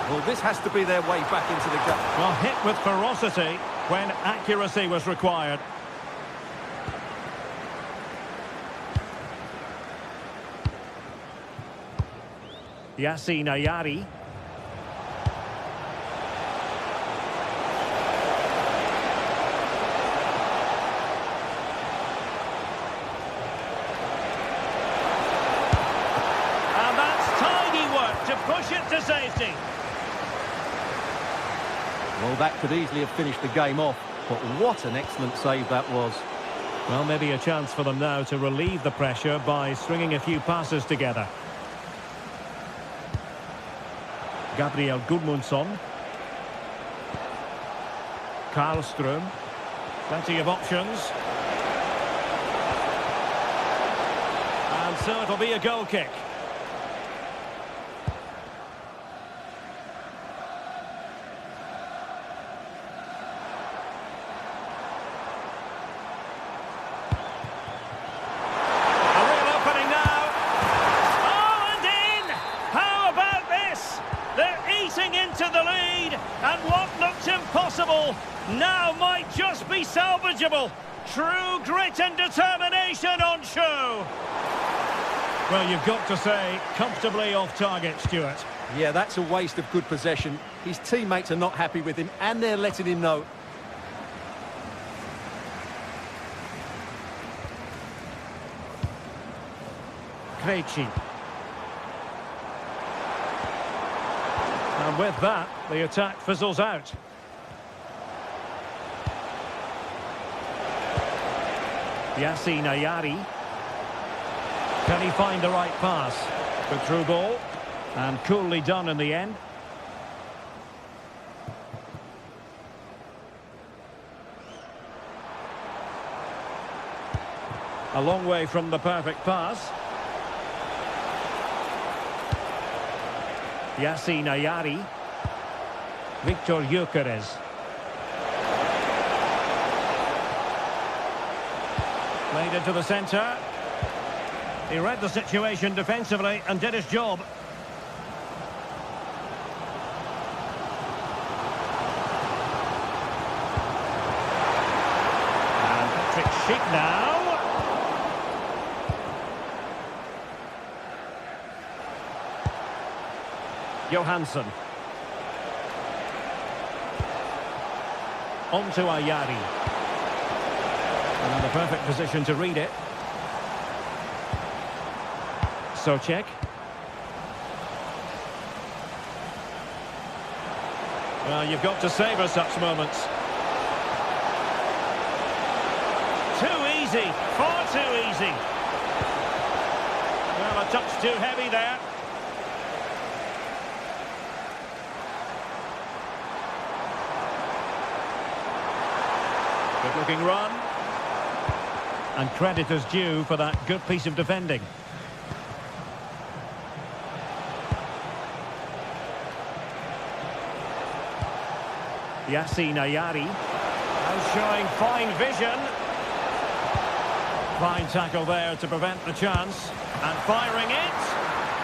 Well, this has to be their way back into the game. Well, hit with ferocity when accuracy was required. Yassine Ayari. And that's tidy work to push it to safety. Well, that could easily have finished the game off, but what an excellent save that was. Well, maybe a chance for them now to relieve the pressure by stringing a few passes together. Gabriel Gudmundsson. Karlström. Plenty of options. And so it'll be a goal kick. Into the lead, and what looked impossible now might just be salvageable. True grit and determination on show. Well, you've got to say, comfortably off target, Stuart. Yeah, that's a waste of good possession. His teammates are not happy with him, and they're letting him know. Krejci. And with that, the attack fizzles out. Yassine Ayari. Can he find the right pass? Good through ball. And coolly done in the end. A long way from the perfect pass. Yassine Ayari. Victor Gyökeres. Played into the centre. He read the situation defensively and did his job. And Patrick Schick now. Johansson. On to Ayari. And in the perfect position to read it. Socek. Well, you've got to savour such moments. Too easy, far too easy. Well, a touch too heavy there. Good looking run. And credit is due for that good piece of defending. Yassine Ayari. Now showing fine vision. Fine tackle there to prevent the chance. And firing it.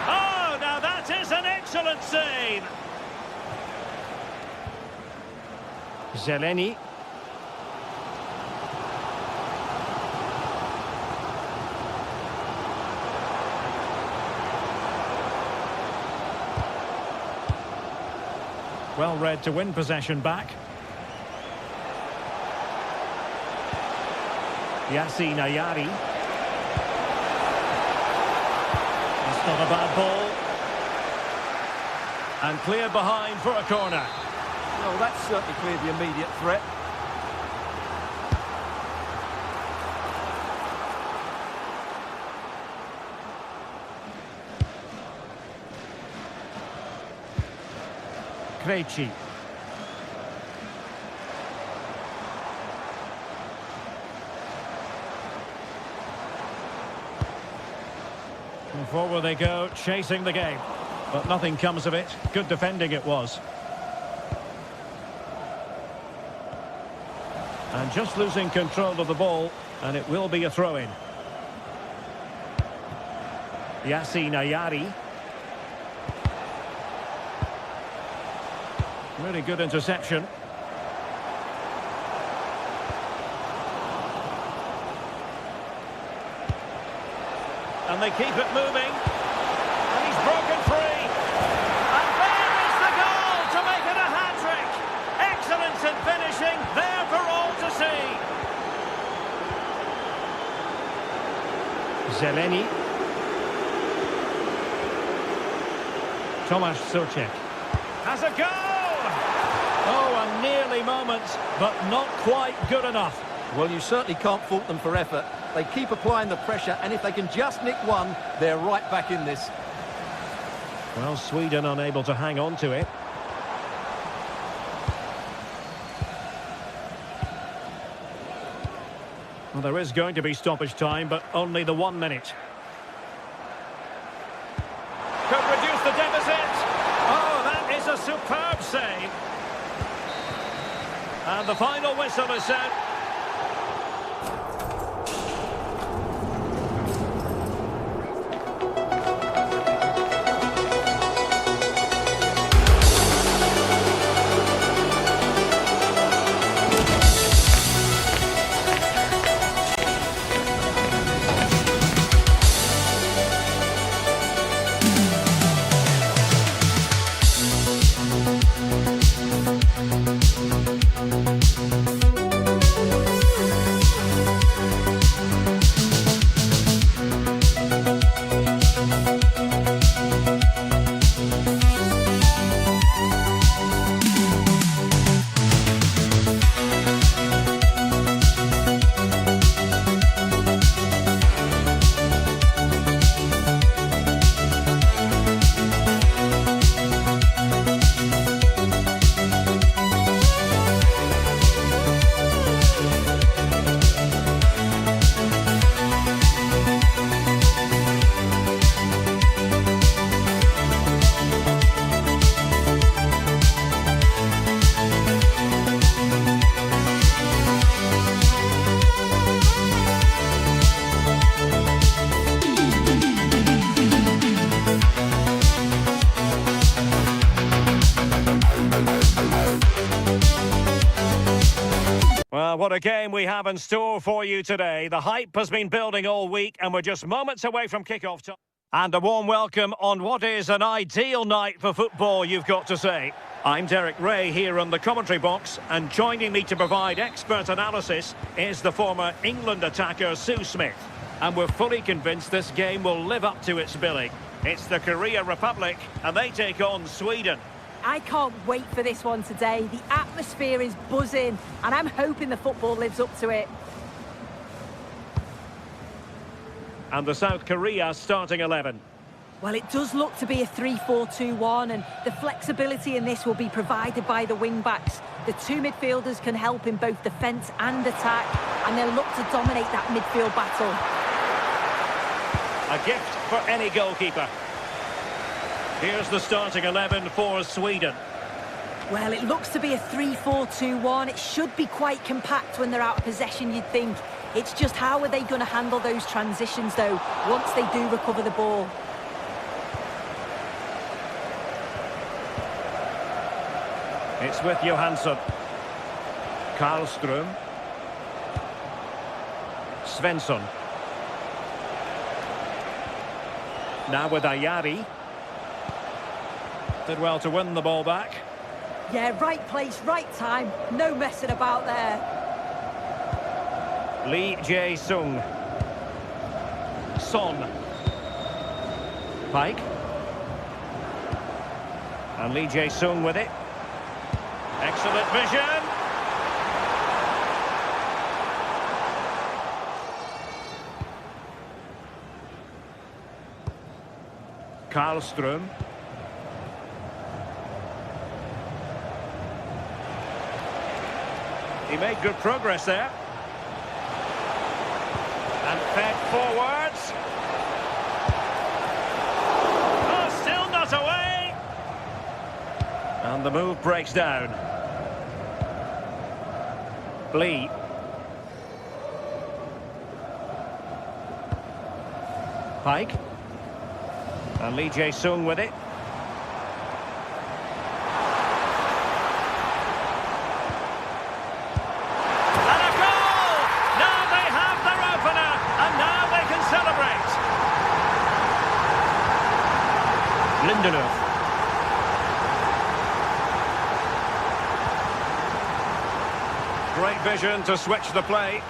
Oh, now that is an excellent save. Zeleny. Well read to win possession back. Yassine Ayari. It's not a bad ball. And cleared behind for a corner. Well, that's certainly cleared the immediate threat. Krejci. And forward they go, chasing the game. But nothing comes of it. Good defending it was. And just losing control of the ball, and it will be a throw-in. Yassine Ayari. Really good interception. And they keep it moving. And he's broken free. And there is the goal to make it a hat-trick. Excellence in finishing, there for all to see. Zeleny. Tomasz Socek. Has a goal! Oh, a nearly moment, but not quite good enough. Well, you certainly can't fault them for effort. They keep applying the pressure, and if they can just nick one, they're right back in this. Well, Sweden unable to hang on to it. Well, there is going to be stoppage time, but only the 1 minute. Could reduce the deficit. Oh, that is a superb save. And the final whistle is set. Well, what a game we have in store for you today. The hype has been building all week, and we're just moments away from kick-off time. And a warm welcome on what is an ideal night for football, you've got to say. I'm Derek Ray here in the commentary box, and joining me to provide expert analysis is the former England attacker Sue Smith. And we're fully convinced this game will live up to its billing. It's the Korea Republic, and they take on Sweden. I can't wait for this one today. The atmosphere is buzzing, and I'm hoping the football lives up to it. And the South Korea starting 11. Well, it does look to be a 3-4-2-1, and the flexibility in this will be provided by the wing-backs. The two midfielders can help in both defence and attack, and they'll look to dominate that midfield battle. A gift for any goalkeeper. Here's the starting 11 for Sweden. Well, it looks to be a 3-4-2-1. It should be quite compact when they're out of possession, you'd think. It's just how are they going to handle those transitions, though, once they do recover the ball. It's with Johansson. Karlström. Svensson. Now with Ayari. Did well to win the ball back. Yeah, right place, right time. No messing about there. Lee Jae-sung. Son. Pike. And Lee Jae-sung with it. Excellent vision. Karlström. He made good progress there. And fed forwards. Oh, still not away. And the move breaks down. Lee. Pike. And Lee Jae-sung with it. And a goal! Now they have their opener, and now they can celebrate. Lindelöf. Great vision to switch the play.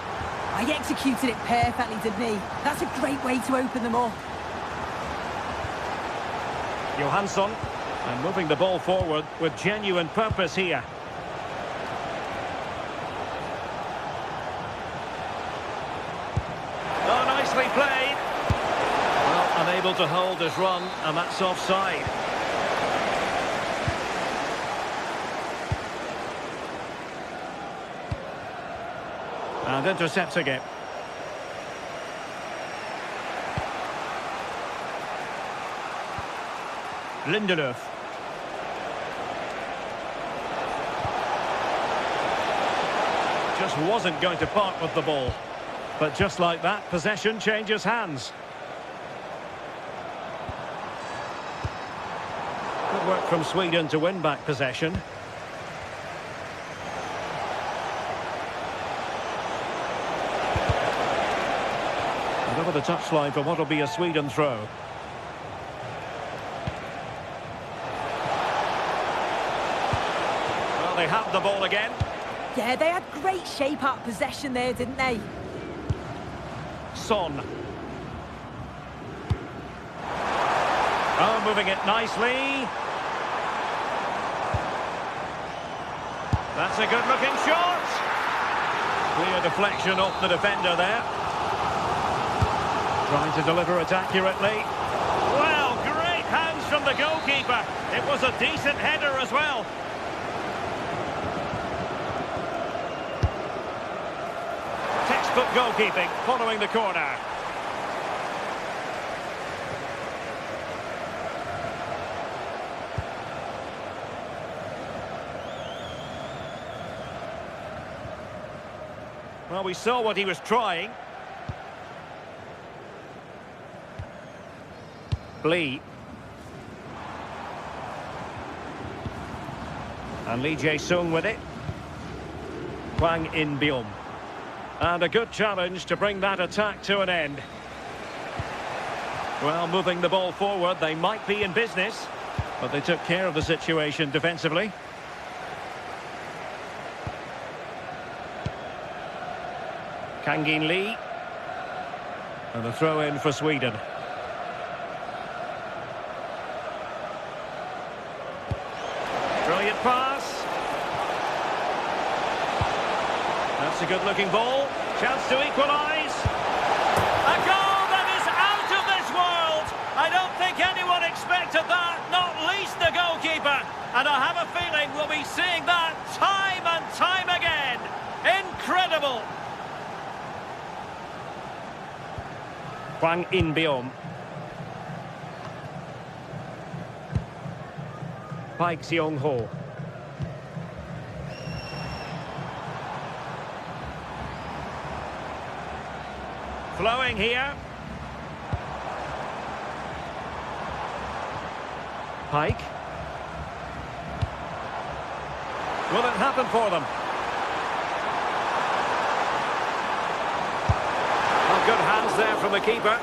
I executed it perfectly, didn't he? That's a great way to open them up. Johansson, and moving the ball forward with genuine purpose here. Oh, nicely played. Well, unable to hold his run, and that's offside. And intercepting it. Lindelöf. Just wasn't going to part with the ball. But just like that, possession changes hands. Good work from Sweden to win back possession. And over the touchline for what will be a Sweden throw. They have the ball again. Yeah, they had great shape out of possession there, didn't they? Son. Oh, moving it nicely. That's a good-looking shot. Clear deflection off the defender there. Trying to deliver it accurately. Well, great hands from the goalkeeper. It was a decent header as well. Textbook goalkeeping following the corner. Well, we saw what he was trying. Lee. And Lee Jae-sung with it. Hwang In-byum. And a good challenge to bring that attack to an end. Well, moving the ball forward, they might be in business, but they took care of the situation defensively. Kangin Lee. And a throw in for Sweden. Brilliant pass. That's a good-looking ball. Chance to equalise. A goal that is out of this world. I don't think anyone expected that, not least the goalkeeper. And I have a feeling we'll be seeing that time and time again. Incredible. Hwang In-beom. Paik Seong-ho. Flowing here. Paik. Will it happen for them? Well, good hands there from the keeper.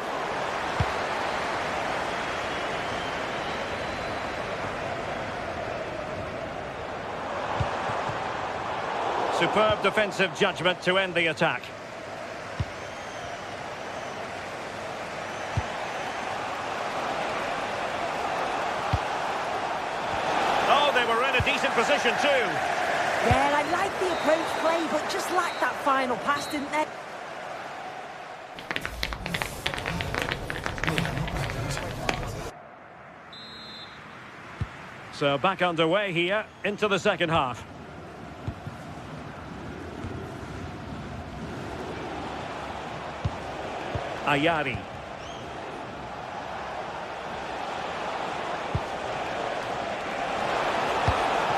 Superb defensive judgment to end the attack. Oh, they were in a decent position too. Yeah, I like the approach play, but just lacked that final pass, didn't they? So back underway here into the second half. Ayari.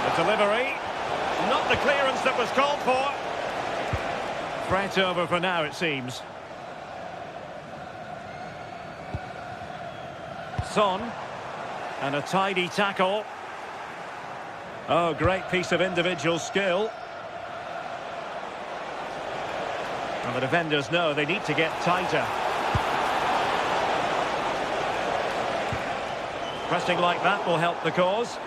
The delivery. Not the clearance that was called for. Threat over for now, it seems. Son. And a tidy tackle. Oh, great piece of individual skill. And the defenders know they need to get tighter. Pressing like that will help the cause.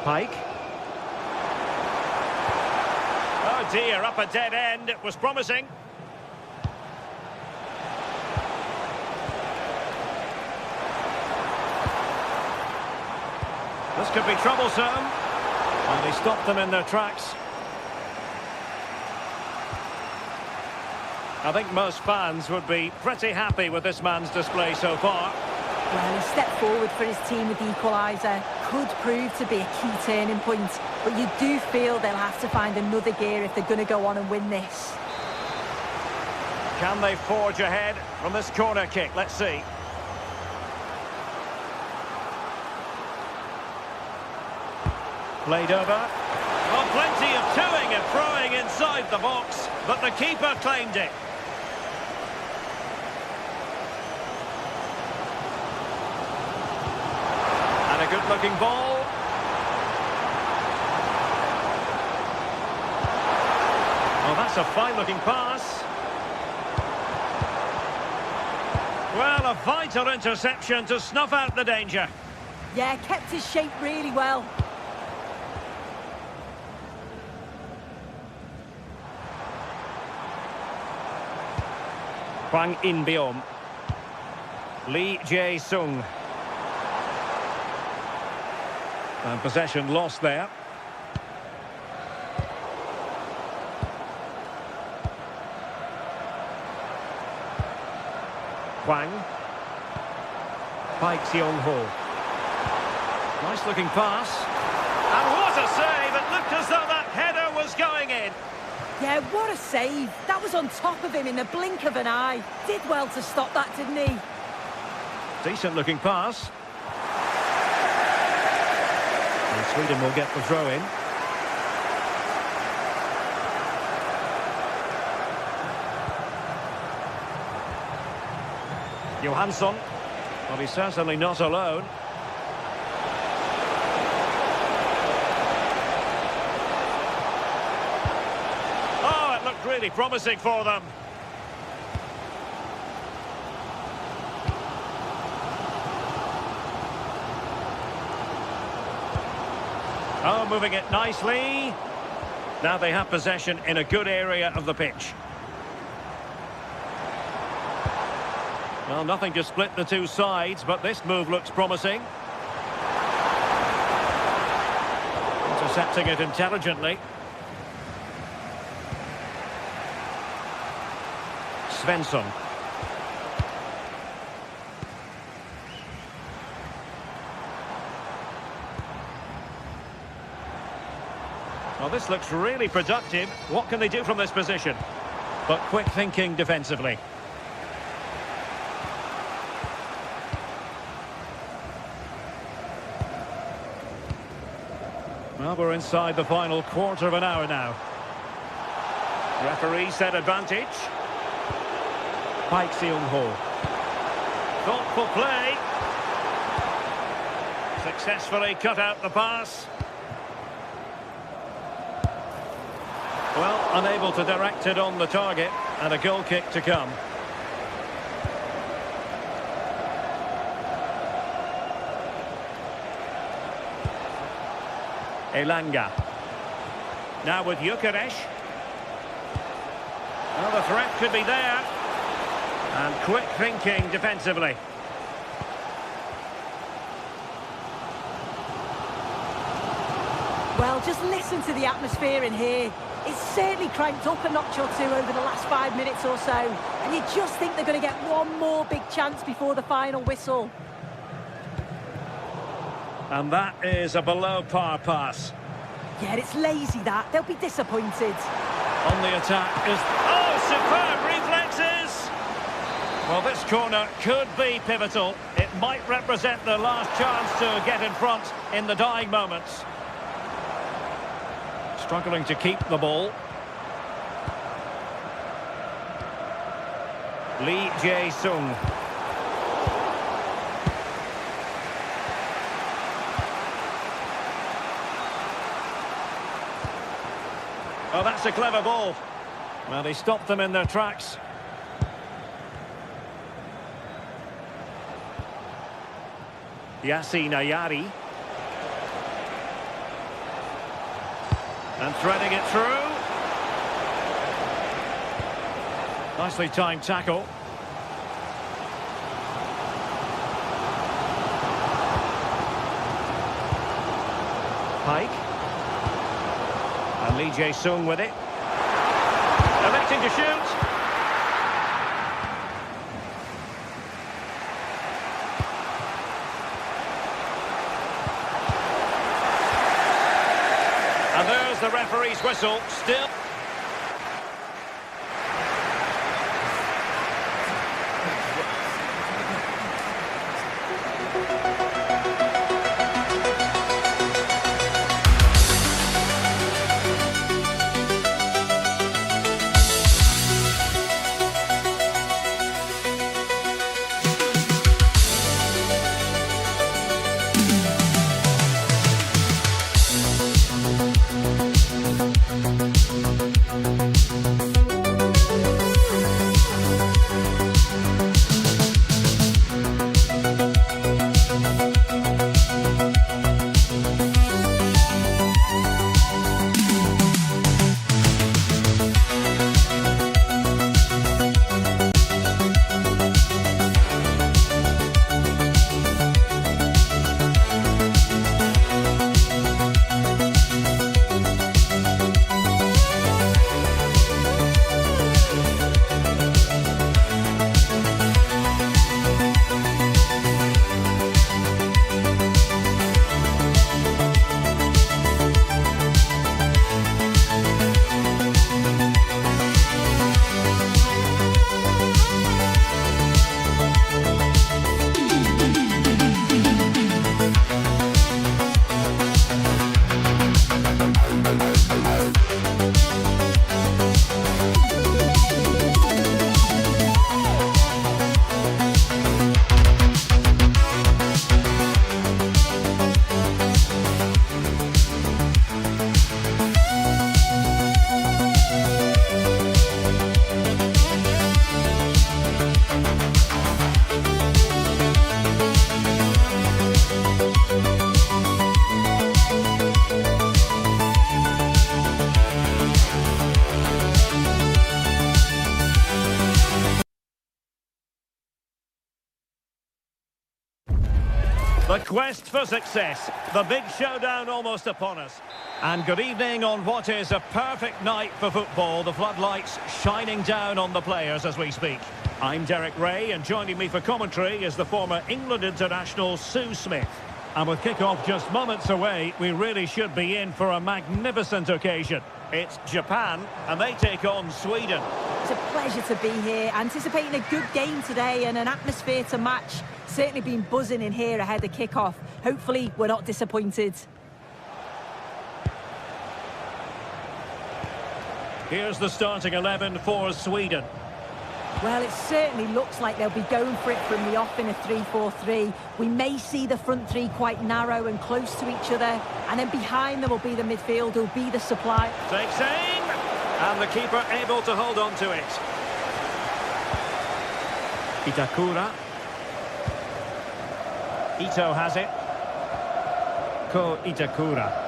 Paik. Oh dear, up a dead end. It was promising. This could be troublesome. And they stopped them in their tracks. I think most fans would be pretty happy with this man's display so far. Well, he stepped forward for his team with the equaliser. Could prove to be a key turning point. But you do feel they'll have to find another gear if they're going to go on and win this. Can they forge ahead from this corner kick? Let's see. Played over. Oh, plenty of toing and throwing inside the box, but the keeper claimed it. And a good-looking ball. Oh, that's a fine-looking pass. Well, a vital interception to snuff out the danger. Yeah, kept his shape really well. Hwang In-beom. Lee Jae-sung. And possession lost there. Hwang. Paik Seong-ho. Nice looking pass. And what a save! It looked as though that header was going in. Yeah, what a save. That was on top of him in the blink of an eye. Did well to stop that, didn't he? Decent looking pass. And Sweden will get the throw in. Johansson. Well, he's certainly not alone. really promising for them. Oh, moving it nicely. Now they have possession in a good area of the pitch. Well, nothing to split the two sides, but this move looks promising. Intercepting it intelligently. Svensson. Well, this looks really productive. What can they do from this position? But quick thinking defensively. Well, we're inside the final quarter of an hour now. Referee set advantage. Paik Seung-ho. Thoughtful play. Successfully cut out the pass. Well, unable to direct it on the target, and a goal kick to come. Elanga. Now with Gyökeres. Well, the threat could be there. And quick thinking defensively. Well, just listen to the atmosphere in here. It's certainly cranked up a notch or two over the last 5 minutes or so. And you just think they're going to get one more big chance before the final whistle. And that is a below-par pass. Yeah, it's lazy, that. They'll be disappointed. On the attack is... Oh, superb reflexes! Well, this corner could be pivotal. It might represent the last chance to get in front in the dying moments. Struggling to keep the ball. Lee Jae-sung. Oh, that's a clever ball. Well, he stopped them in their tracks. Yassine Ayari. And threading it through. Nicely timed tackle. Paik. And Lee Jae-sung with it. Electing to shoot. And there's the referee's whistle. Still. The quest for success. The big showdown almost upon us. And good evening on what is a perfect night for football. The floodlights shining down on the players as we speak. I'm Derek Ray, and joining me for commentary is the former England international Sue Smith. And with kick-off just moments away, we really should be in for a magnificent occasion. It's Japan, and they take on Sweden. It's a pleasure to be here, anticipating a good game today and an atmosphere to match. Certainly been buzzing in here ahead of kick-off. Hopefully, we're not disappointed. Here's the starting 11 for Sweden. Well, it certainly looks like they'll be going for it from the off in a 3-4-3. We may see the front three quite narrow and close to each other, and then behind them will be the midfield, who'll be the supply. Takes aim, and the keeper able to hold on to it. Itakura. Ito has it. Ko Itakura.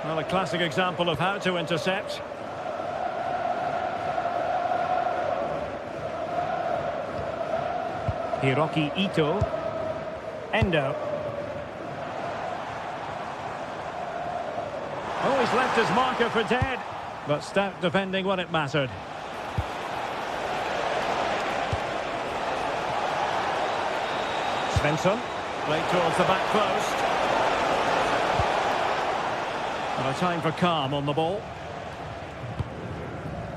Well, a classic example of how to intercept. Hiroki Ito. Endo. Oh, he's left his marker for dead. But stout defending when it mattered. Svensson. Played towards the back post. And a time for calm on the ball.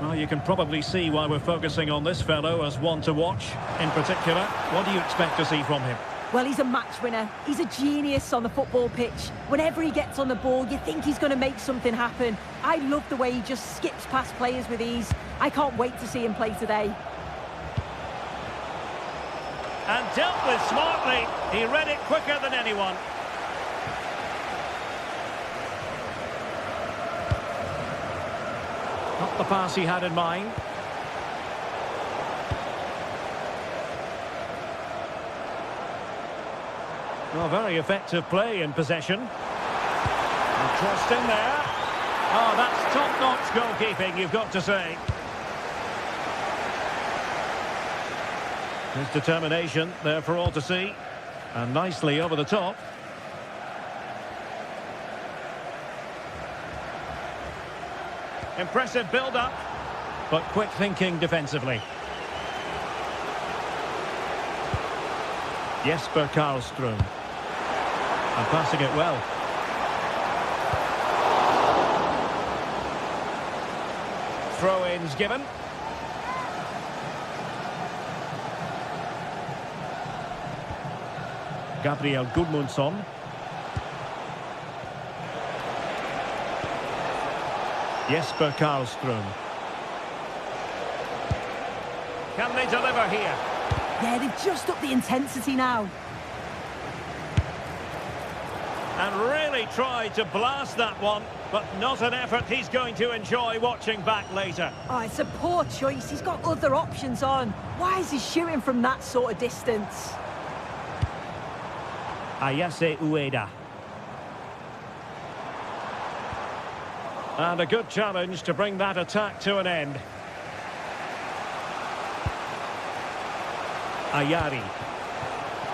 Well, you can probably see why we're focusing on this fellow as one to watch. In particular, what do you expect to see from him? Well, he's a match winner. He's a genius on the football pitch. Whenever he gets on the ball, you think he's going to make something happen. I love the way he just skips past players with ease. I can't wait to see him play today. And dealt with smartly. He read it quicker than anyone. Not the pass he had in mind. Well, very effective play in possession. And crossed in there. Oh, that's top-notch goalkeeping, you've got to say. His determination there for all to see. And nicely over the top. Impressive build-up, but quick thinking defensively. Jesper Karlström. And passing it well. Throw-ins given. Gabriel Gudmundsson. Jesper Karlström. Can they deliver here? Yeah, they've just upped the intensity now. And really tried to blast that one, but not an effort he's going to enjoy watching back later. Oh, it's a poor choice. He's got other options on. Why is he shooting from that sort of distance? Ayase Ueda. And a good challenge to bring that attack to an end. Ayari.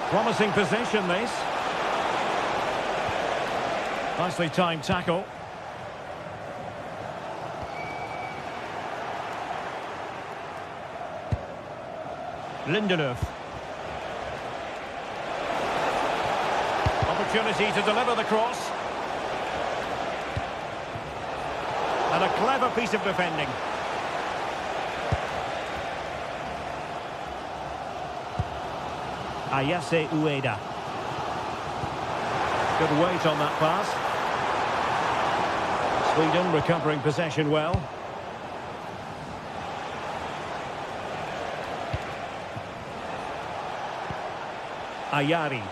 Promising possession, this. Nicely timed tackle. Lindelöf. Opportunity to deliver the cross. And a clever piece of defending. Ayase Ueda. Good weight on that pass. Sweden recovering possession well. Ayari.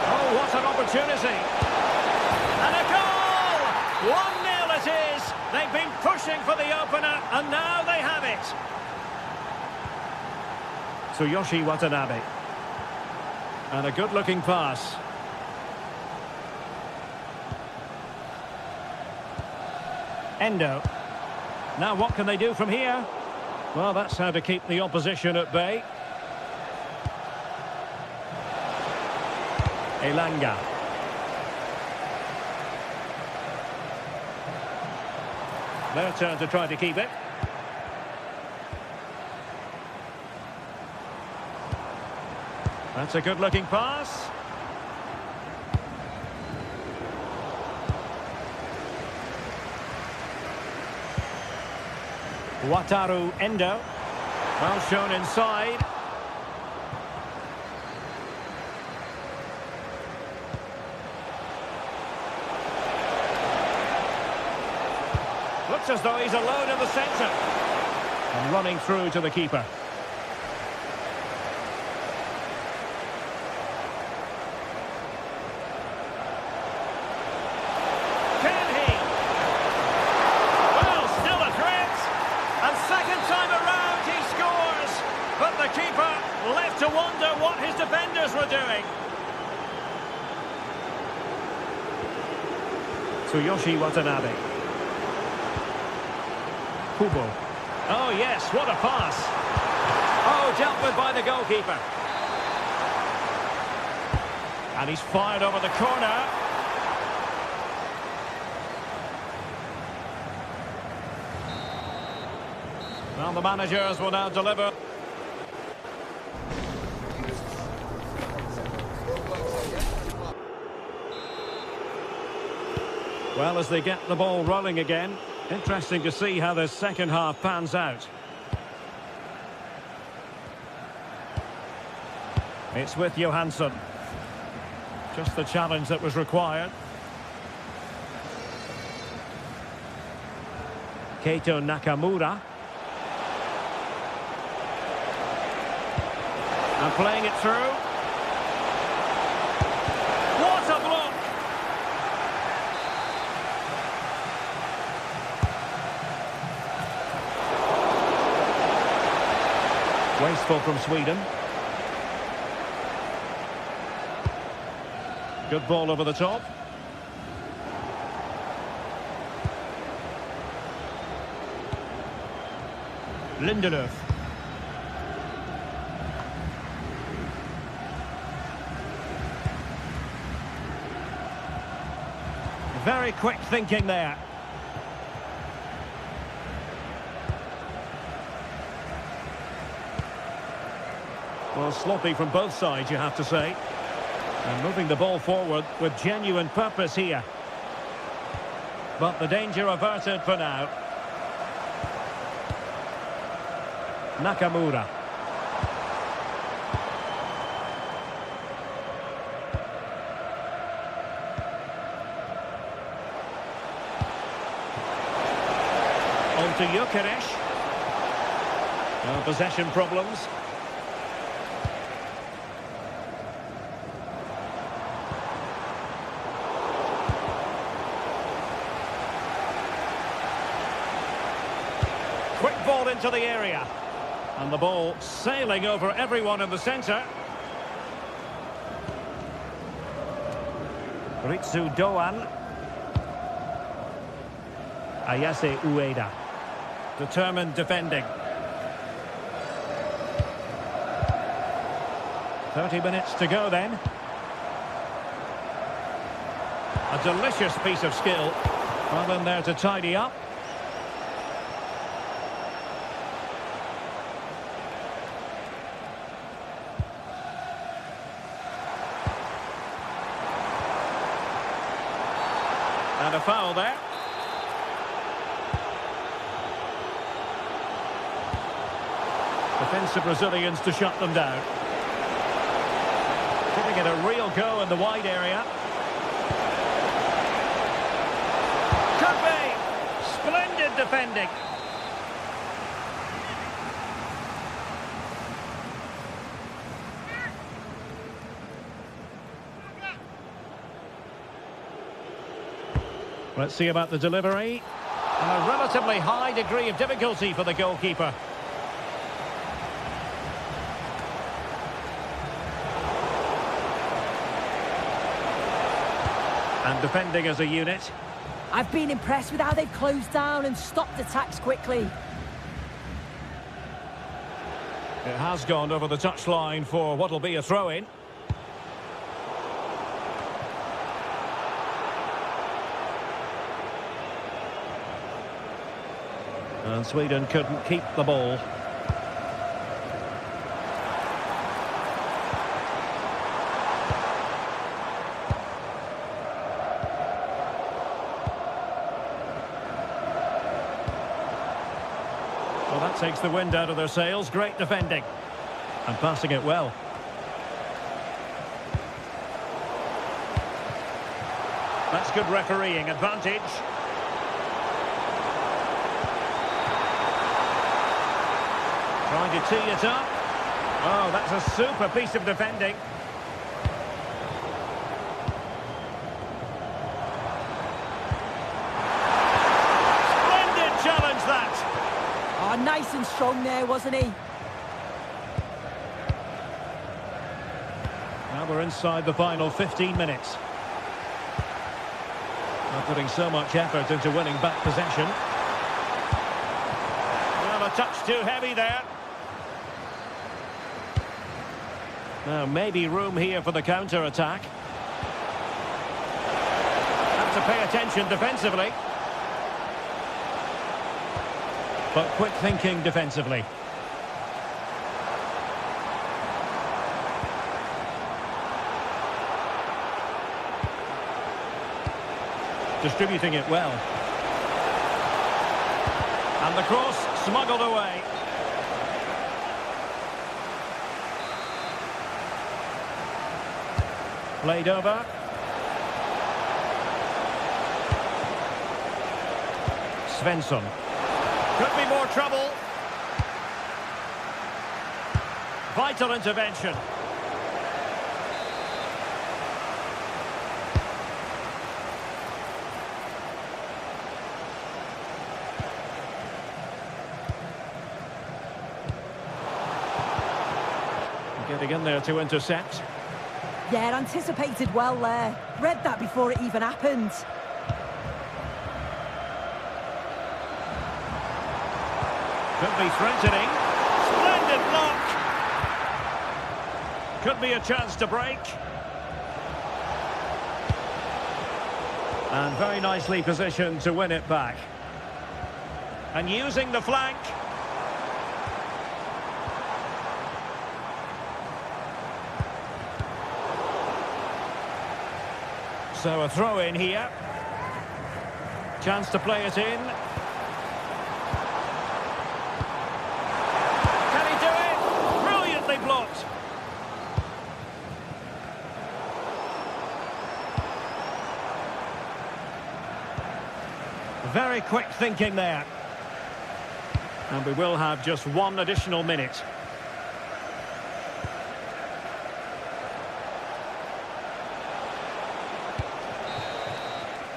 Oh, what an opportunity. And a goal! 1-0 it is. They've been pushing for the opener, and now they have it. Tsuyoshi Watanabe. And a good-looking pass. Endo. Now what can they do from here? Well, that's how to keep the opposition at bay. Elanga. Their turn to try to keep it. That's a good-looking pass. Wataru Endo. Well shown inside. Looks as though he's alone in the centre. And running through to the keeper. Can he? Well, still a threat. And second time around he scores. But the keeper left to wonder what his defenders were doing. Tsuyoshi Watanabe. Kubo. Oh yes, what a pass. Oh, dealt with by the goalkeeper. And he's fired over the corner. Well, the managers will now deliver. Well, as they get the ball rolling again, interesting to see how the second half pans out. It's with Johansson. Just the challenge that was required. Keito Nakamura. And playing it through. What a block! Wasteful from Sweden. Good ball over the top. Lindelöf. Very quick thinking there. Well, sloppy from both sides, you have to say. And moving the ball forward with genuine purpose here. But the danger averted for now. Nakamura. On to Gyökeres. No possession problems. Quick ball into the area. And the ball sailing over everyone in the centre. Ritsu Doan. Ayase Ueda. Determined defending. 30 minutes to go then. A delicious piece of skill. Well in there to tidy up. And a foul there. Defensive Brazilians to shut them down. Giving it a real go in the wide area. Could be. Splendid defending. Let's see about the delivery. And a relatively high degree of difficulty for the goalkeeper. And defending as a unit. I've been impressed with how they've closed down and stopped attacks quickly. It has gone over the touchline for what will be a throw-in. And Sweden couldn't keep the ball. Well, that takes the wind out of their sails. Great defending. And passing it well. That's good refereeing. Advantage. Trying to tee it up. Oh, that's a super piece of defending. Splendid challenge, that. Oh, nice and strong there, wasn't he? Now we're inside the final 15 minutes. Not putting so much effort into winning back possession. Well, a touch too heavy there. Now, maybe room here for the counter-attack. Have to pay attention defensively. But quick thinking defensively. Distributing it well. And the cross smuggled away. Played over. Svensson. Could be more trouble. Vital intervention. Getting in there to intercept. Yeah, anticipated well there. Read that before it even happened. Could be threatening. Splendid block. Could be a chance to break. And very nicely positioned to win it back. And using the flank. So a throw in here. Chance to play it in. Can he do it? Brilliantly blocked. Very quick thinking there. And we will have just one additional minute.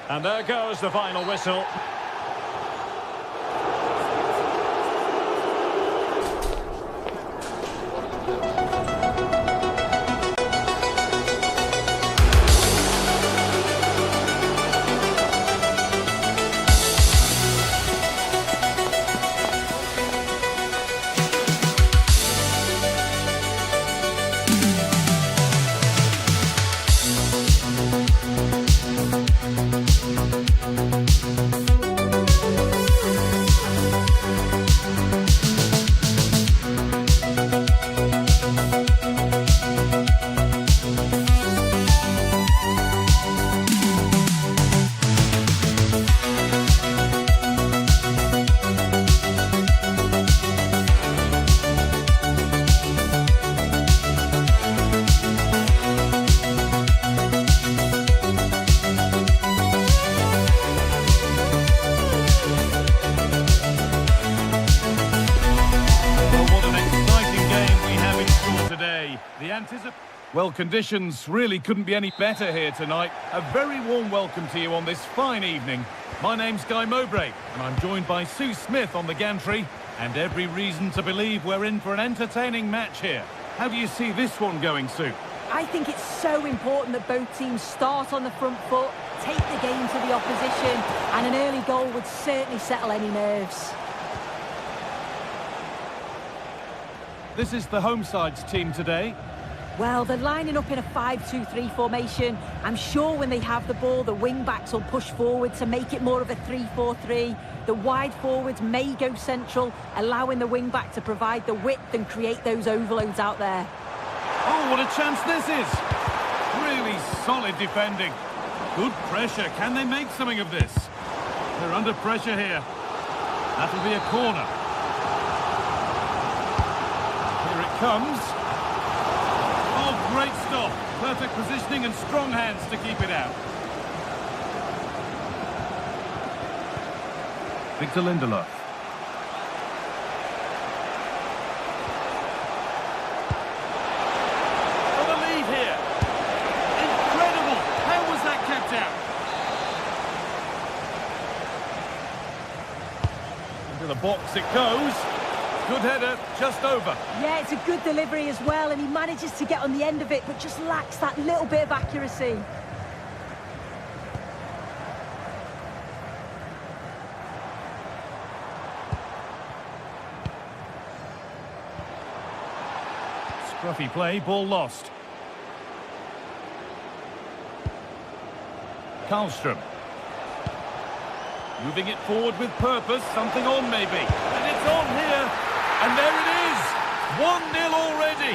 And there goes the final whistle. Well, conditions really couldn't be any better here tonight. A very warm welcome to you on this fine evening. My name's Guy Mowbray, and I'm joined by Sue Smith on the gantry, and every reason to believe we're in for an entertaining match here. How do you see this one going, Sue? I think it's so important that both teams start on the front foot, take the game to the opposition, and an early goal would certainly settle any nerves. This is the home side's team today. Well, they're lining up in a 5-2-3 formation. I'm sure when they have the ball, the wing-backs will push forward to make it more of a 3-4-3. The wide forwards may go central, allowing the wing-back to provide the width and create those overloads out there. Oh, what a chance this is! Really solid defending. Good pressure. Can they make something of this? They're under pressure here. That'll be a corner. Here it comes. Oh, great stop. Perfect positioning and strong hands to keep it out. Victor Lindelof. For the lead here. Incredible. How was that kept out? Into the box it goes. Good header, just over. Yeah, it's a good delivery as well, and he manages to get on the end of it, but just lacks that little bit of accuracy. Scruffy play, ball lost. Karlström. Moving it forward with purpose, something on maybe. And it's on here. And there it is! 1-0 already!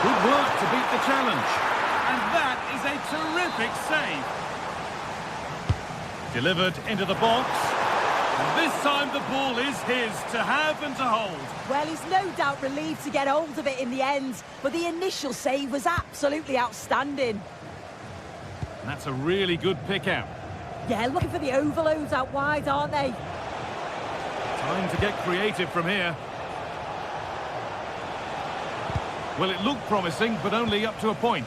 Good work to beat the challenge. And that is a terrific save. Delivered into the box. And this time the ball is his to have and to hold. Well, he's no doubt relieved to get hold of it in the end, but the initial save was absolutely outstanding. And that's a really good pick out. Yeah, looking for the overloads out wide, aren't they? Time to get creative from here. Well, it looked promising, but only up to a point.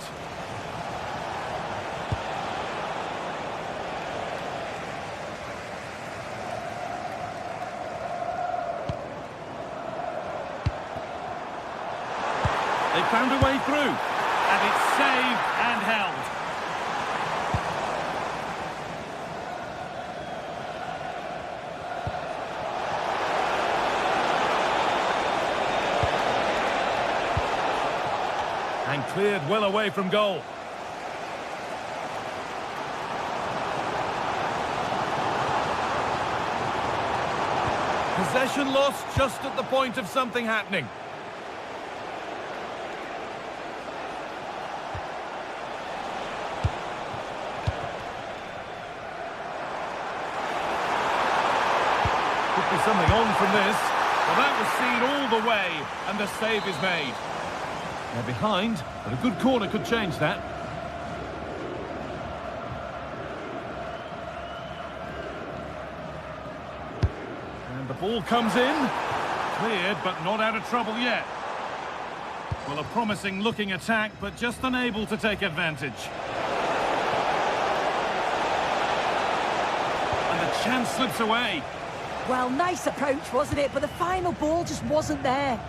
They found a way through, and it's saved and held. And cleared well away from goal. Possession lost just at the point of something happening. Could be something on from this. Well, that was seen all the way, and the save is made. They're behind, but a good corner could change that. And the ball comes in. Cleared, but not out of trouble yet. Well, a promising looking attack, but just unable to take advantage. And the chance slips away. Well, nice approach, wasn't it? But the final ball just wasn't there.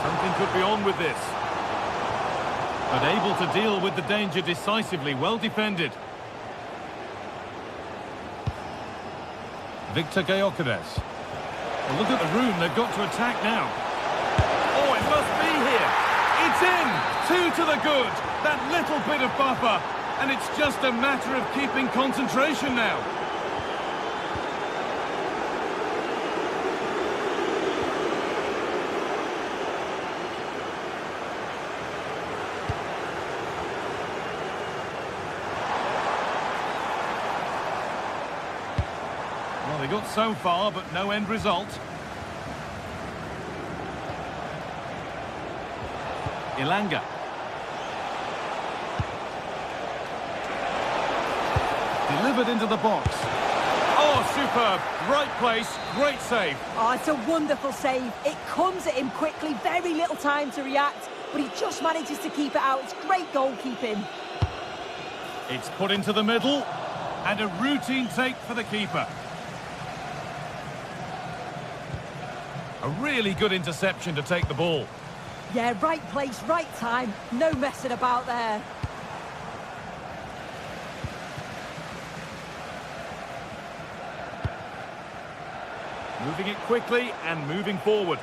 Something could be on with this. But able to deal with the danger decisively, well defended. Victor Gyökeres. Well, look at the room they've got to attack now. Oh, it must be here. It's in! 2 to the good. That little bit of buffer. And it's just a matter of keeping concentration now. Well, they got so far, but no end result. Ilanga. Delivered into the box. Oh, superb. Right place, great save. Oh, it's a wonderful save. It comes at him quickly, very little time to react, but he just manages to keep it out. It's great goalkeeping. It's put into the middle, and a routine take for the keeper. A really good interception to take the ball. Yeah, right place, right time. No messing about there. Moving it quickly and moving forward.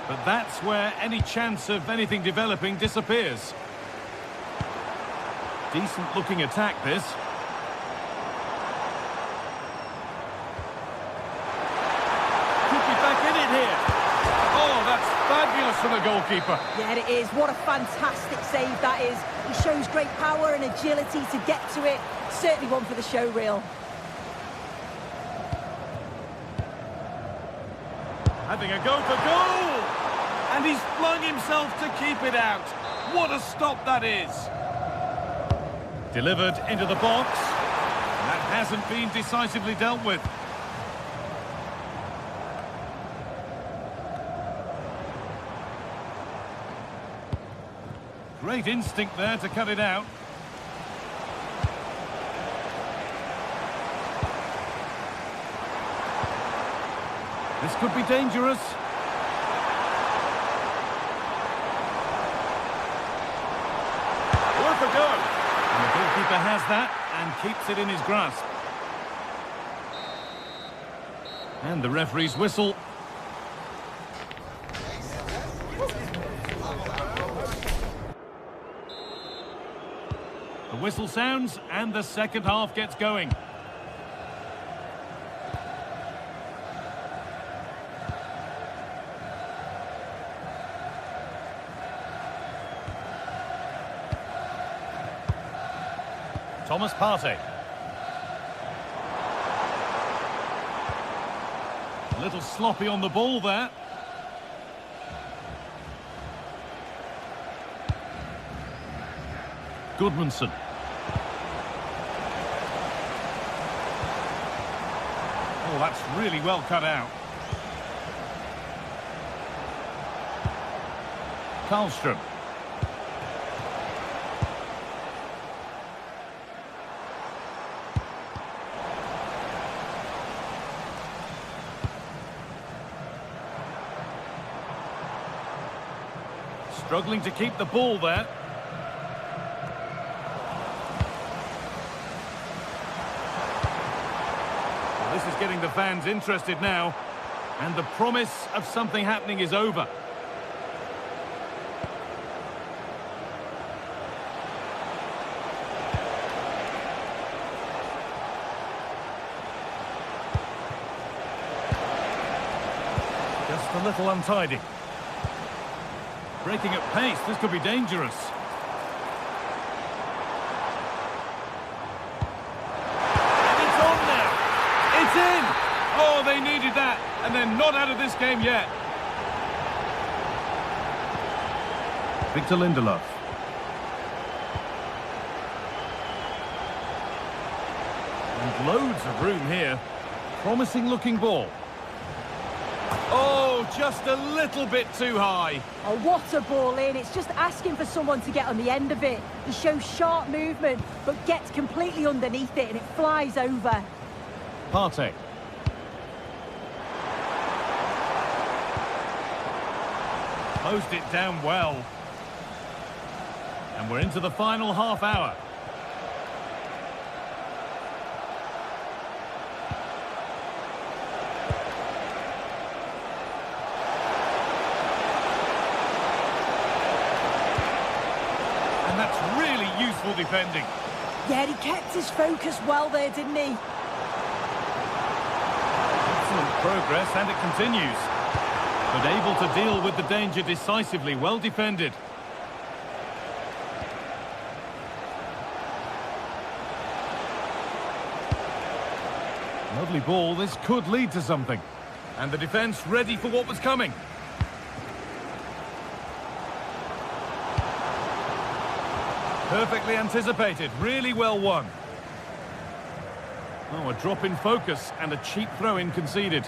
But that's where any chance of anything developing disappears. Decent looking attack, this. Could be back in it here. Oh, that's fabulous from the goalkeeper. Yeah, it is. What a fantastic save that is. He shows great power and agility to get to it. Certainly one for the show reel. Having a go for goal! And he's flung himself to keep it out. What a stop that is. Delivered into the box. That hasn't been decisively dealt with. Great instinct there to cut it out. This could be dangerous. Worth a go. And the goalkeeper has that and keeps it in his grasp. And the referee's whistle. The whistle sounds and the second half gets going. Thomas Partey. A little sloppy on the ball there. Goodmanson. Oh, that's really well cut out. Karlstrom. Struggling to keep the ball there. Well, this is getting the fans interested now. And the promise of something happening is over. Just a little untidy. Breaking at pace, this could be dangerous. And it's on now. It's in! Oh, they needed that, and they're not out of this game yet. Victor Lindelof. And loads of room here. Promising looking ball. Oh, just a little bit too high. Oh, what a ball in. It's just asking for someone to get on the end of it. He shows sharp movement, but gets completely underneath it and it flies over. Partey. Closed it down well. And we're into the final half hour. And that's really useful defending. Yeah, he kept his focus well there, didn't he? Excellent progress, and it continues. But able to deal with the danger decisively, well defended. Lovely ball, this could lead to something. And the defence ready for what was coming. Perfectly anticipated, really well won. Oh, a drop in focus and a cheap throw-in conceded.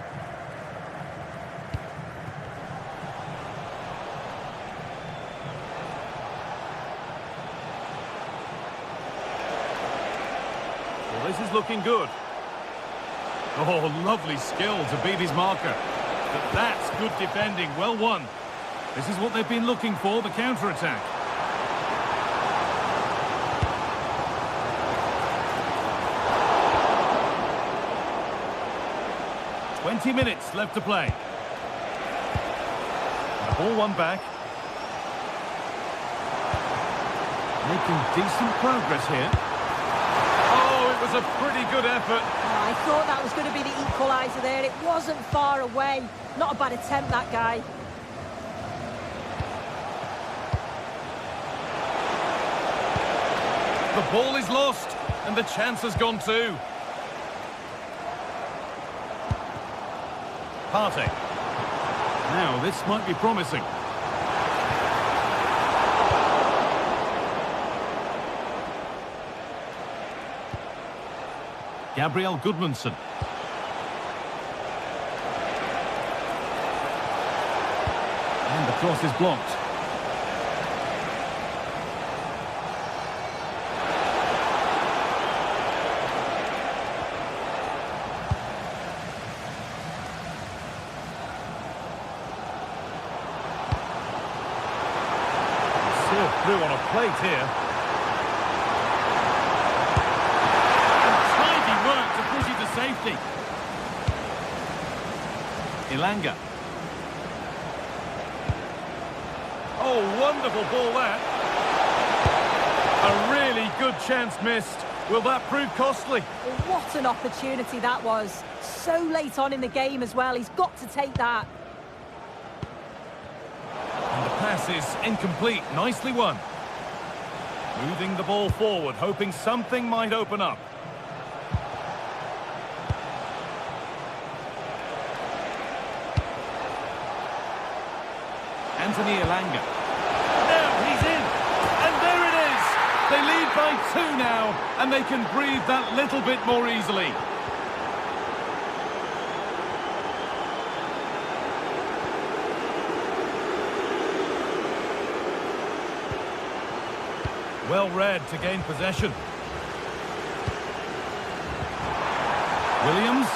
Well, this is looking good. Oh, lovely skill to beat his marker. But that's good defending, well won. This is what they've been looking for, the counter-attack. "20 minutes left to play. The ball won back. Making decent progress here. Oh, it was a pretty good effort. I thought that was going to be the equaliser there. It wasn't far away. Not a bad attempt, that guy. The ball is lost, and the chance has gone too. Partey. Now, this might be promising. Gabriel Goodmanson. And the cross is blocked. Served through on a plate here. Safety. Ilanga. Oh, wonderful ball that. A really good chance missed. Will that prove costly? Well, what an opportunity that was. So late on in the game as well. He's got to take that. And the pass is incomplete. Nicely won. Moving the ball forward, hoping something might open up. Anthony Ilanga. Now he's in, and there it is. They lead by 2 now, and they can breathe that little bit more easily. Well read to gain possession. Williams.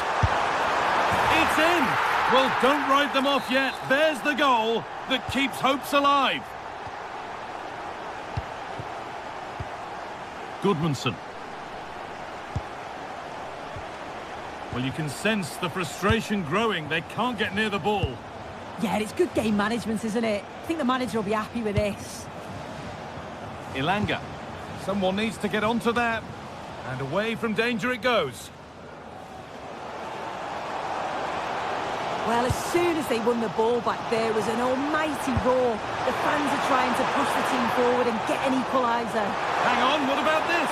It's in. Well, don't write them off yet. There's the goal that keeps hopes alive. Goodmanson. Well, you can sense the frustration growing. They can't get near the ball. Yeah, it's good game management, isn't it? I think the manager will be happy with this. Ilanga. Someone needs to get onto that. And away from danger it goes. Well, as soon as they won the ball back, there was an almighty roar. The fans are trying to push the team forward and get an equaliser. Hang on, what about this?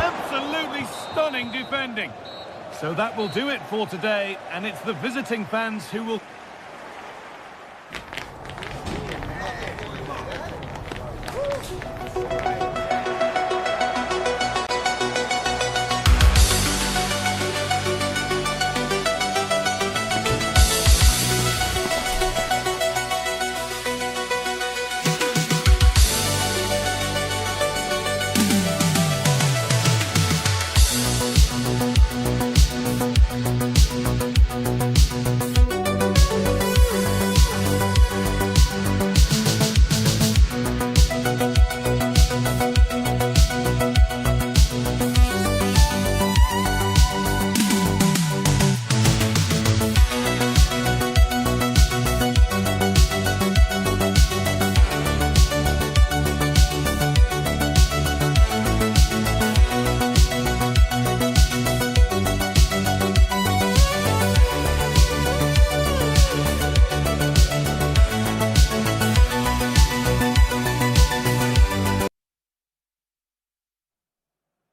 Absolutely stunning defending. So that will do it for today, and it's the visiting fans who will...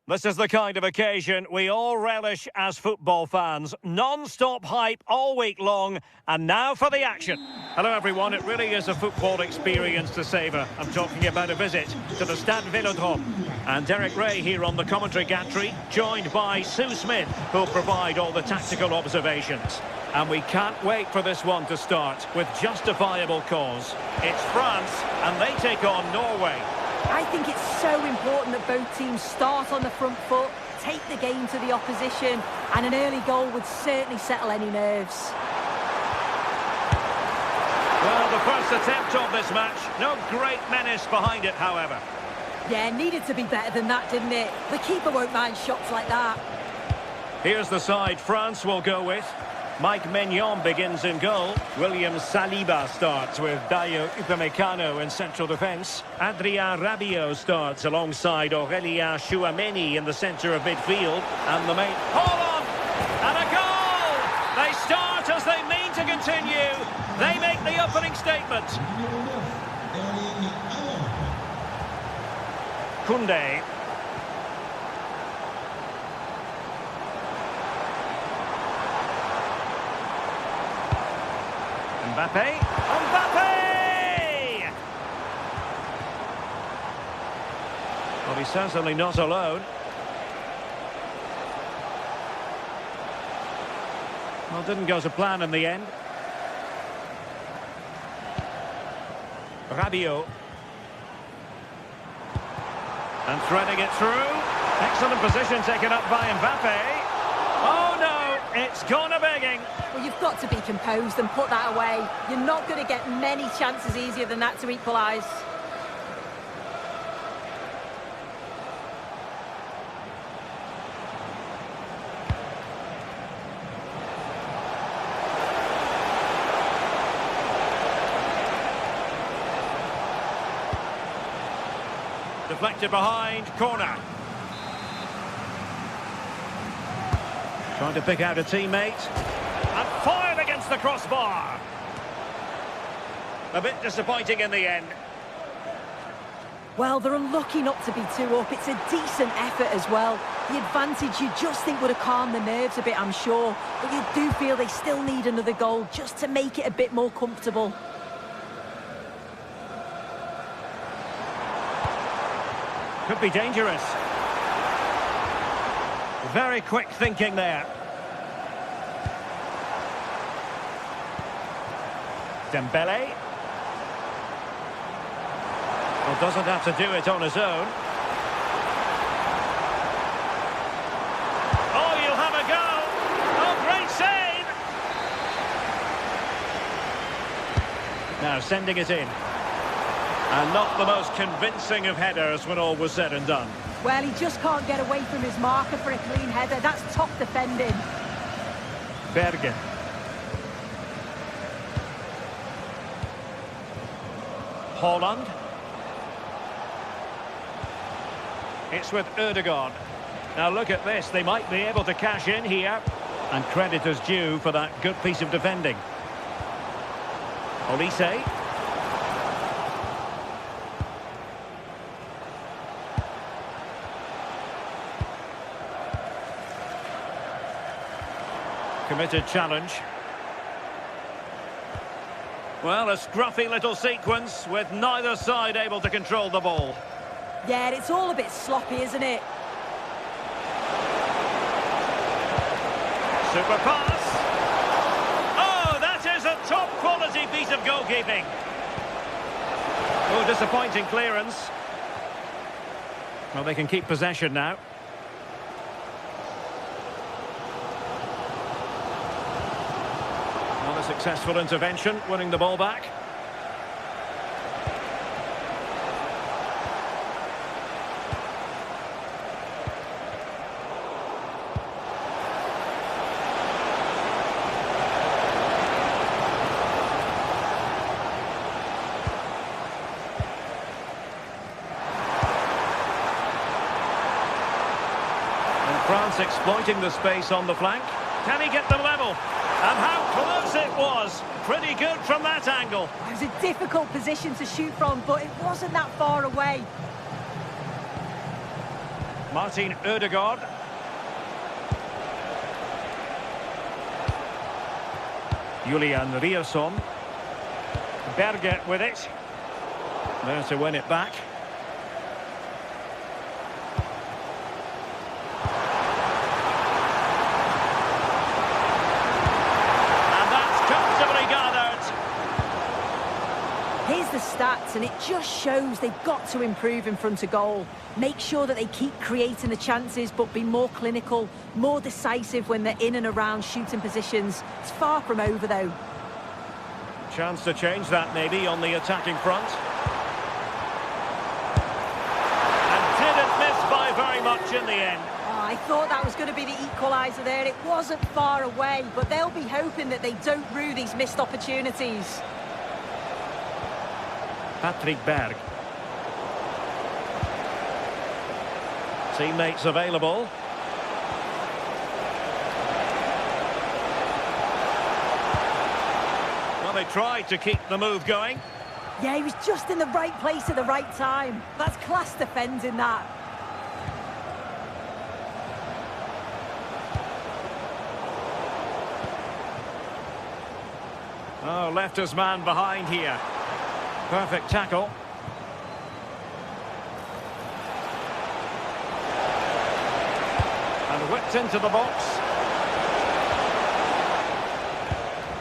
This is the kind of occasion we all relish as football fans. Non-stop hype all week long, and now for the action. Hello everyone, it really is a football experience to savour. I'm talking about a visit to the Stade Vélodrome. And Derek Ray here on the commentary gantry, joined by Sue Smith, who'll provide all the tactical observations. And we can't wait for this one to start with justifiable cause. It's France, and they take on Norway. I think it's so important that both teams start on the front foot, take the game to the opposition, and an early goal would certainly settle any nerves. Well, the first attempt of this match, no great menace behind it, however. Yeah, needed to be better than that, didn't it? The keeper won't mind shots like that. Here's the side France will go with. Mike Maignan begins in goal. William Saliba starts with Dayo Upamecano in central defence. Adrien Rabiot starts alongside Aurélien Chouameni in the centre of midfield. And the main... Hold on! And a goal! They start as they mean to continue. They make the opening statement. Koundé. Mbappe. Mbappe! Well, he's certainly not alone. Well, didn't go to plan in the end. Rabiot. And threading it through. Excellent position taken up by Mbappe. Oh no, it's gone a-begging. Well, you've got to be composed and put that away. You're not going to get many chances easier than that to equalise. Deflected behind, corner. Trying to pick out a teammate. And fired against the crossbar. A bit disappointing in the end. Well, they're unlucky not to be 2 up. It's a decent effort as well. The advantage you just think would have calmed the nerves a bit, I'm sure. But you do feel they still need another goal just to make it a bit more comfortable. Could be dangerous. Very quick thinking there. Dembele. Well, doesn't have to do it on his own. Oh, you'll have a go. Oh, great save. Now sending it in. And not the most convincing of headers when all was said and done. Well, he just can't get away from his marker for a clean header. That's top defending. Bergen. Holland. It's with Ødegaard. Now look at this. They might be able to cash in here. And credit is due for that good piece of defending. Olise. Committed challenge. Well, a scruffy little sequence with neither side able to control the ball. Yeah, it's all a bit sloppy, isn't it? Super pass. Oh, that is a top quality piece of goalkeeping. Oh, disappointing clearance. Well, they can keep possession now. Successful intervention, winning the ball back. And France exploiting the space on the flank. Can he get them level? And how close it was. Pretty good from that angle. It was a difficult position to shoot from, but it wasn't that far away. Martin Ødegaard. Julian Rierson. Berger with it. There to win it back. stats, and it just shows they've got to improve in front of goal. Make sure that they keep creating the chances, but be more clinical, more decisive when they're in and around shooting positions. It's far from over, though. Chance to change that, maybe, on the attacking front. And didn't miss by very much in the end. I thought that was going to be the equaliser there. It wasn't far away, but they'll be hoping that they don't rue these missed opportunities. Patrick Berg. Teammates available. Well, they tried to keep the move going. Yeah, he was just in the right place at the right time. That's class defending, that. Oh, left his man behind here. Perfect tackle. And whipped into the box.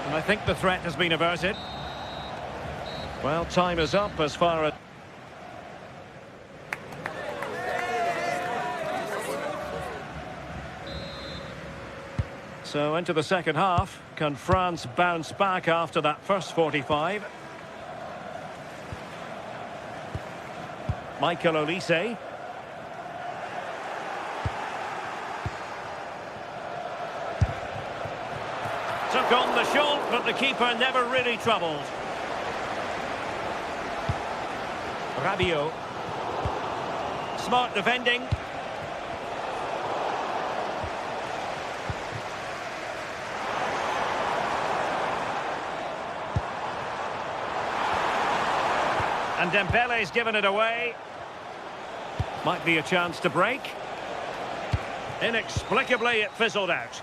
And I think the threat has been averted. Well, time is up as far as... So into the second half. Can France bounce back after that first 45? Michael Olise. Took on the shot, but the keeper never really troubled. Rabiot. Smart defending. And Dembele's given it away. Might be a chance to break. Inexplicably, it fizzled out.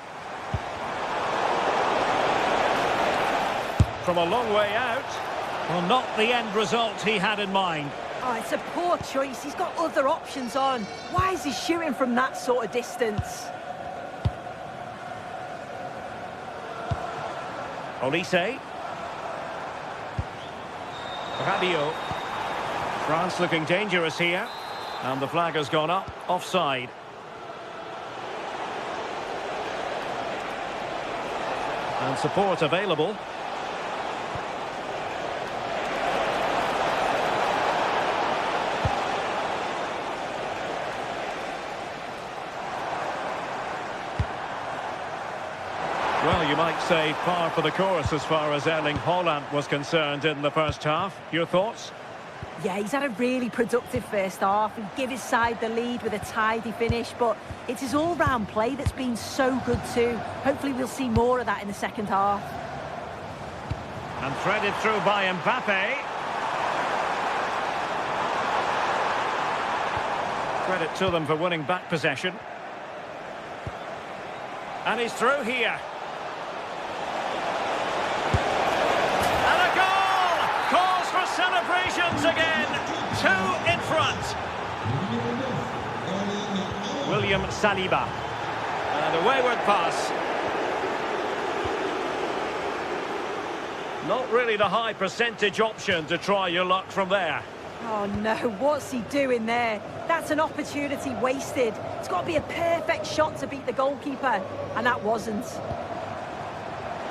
From a long way out. Well, not the end result he had in mind. Oh, it's a poor choice. He's got other options on. Why is he shooting from that sort of distance? Olise. Rabiot. France looking dangerous here. And the flag has gone up. Offside. And support available. Well, you might say par for the course as far as Erling Haaland was concerned in the first half. Your thoughts? Yeah, he's had a really productive first half. He gave his side the lead with a tidy finish, but it's his all-round play that's been so good too. Hopefully we'll see more of that in the second half. And threaded through by Mbappe. Credit to them for winning back possession. And he's through here. Celebrations again, 2 in front. William Saliba. And a wayward pass. Not really the high percentage option to try your luck from there. Oh no, what's he doing there? That's an opportunity wasted. It's got to be a perfect shot to beat the goalkeeper, and that wasn't.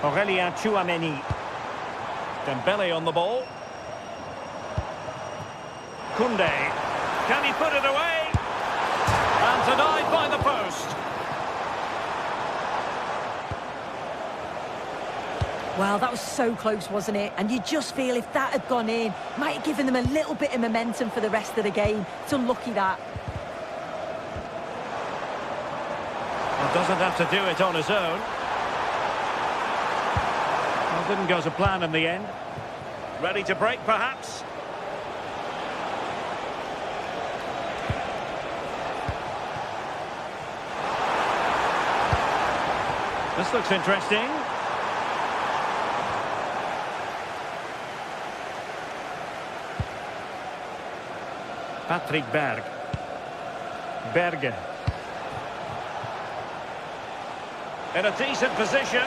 Aurélien Tchouameni. Dembele on the ball. Koundé. Can he put it away? And denied by the post. Well, that was so close, wasn't it? And you just feel if that had gone in, might have given them a little bit of momentum for the rest of the game. It's unlucky that. Well, doesn't have to do it on his own. Well, didn't go to plan in the end. Ready to break, perhaps? This looks interesting. Patrick Berg. Berge. In a decent position.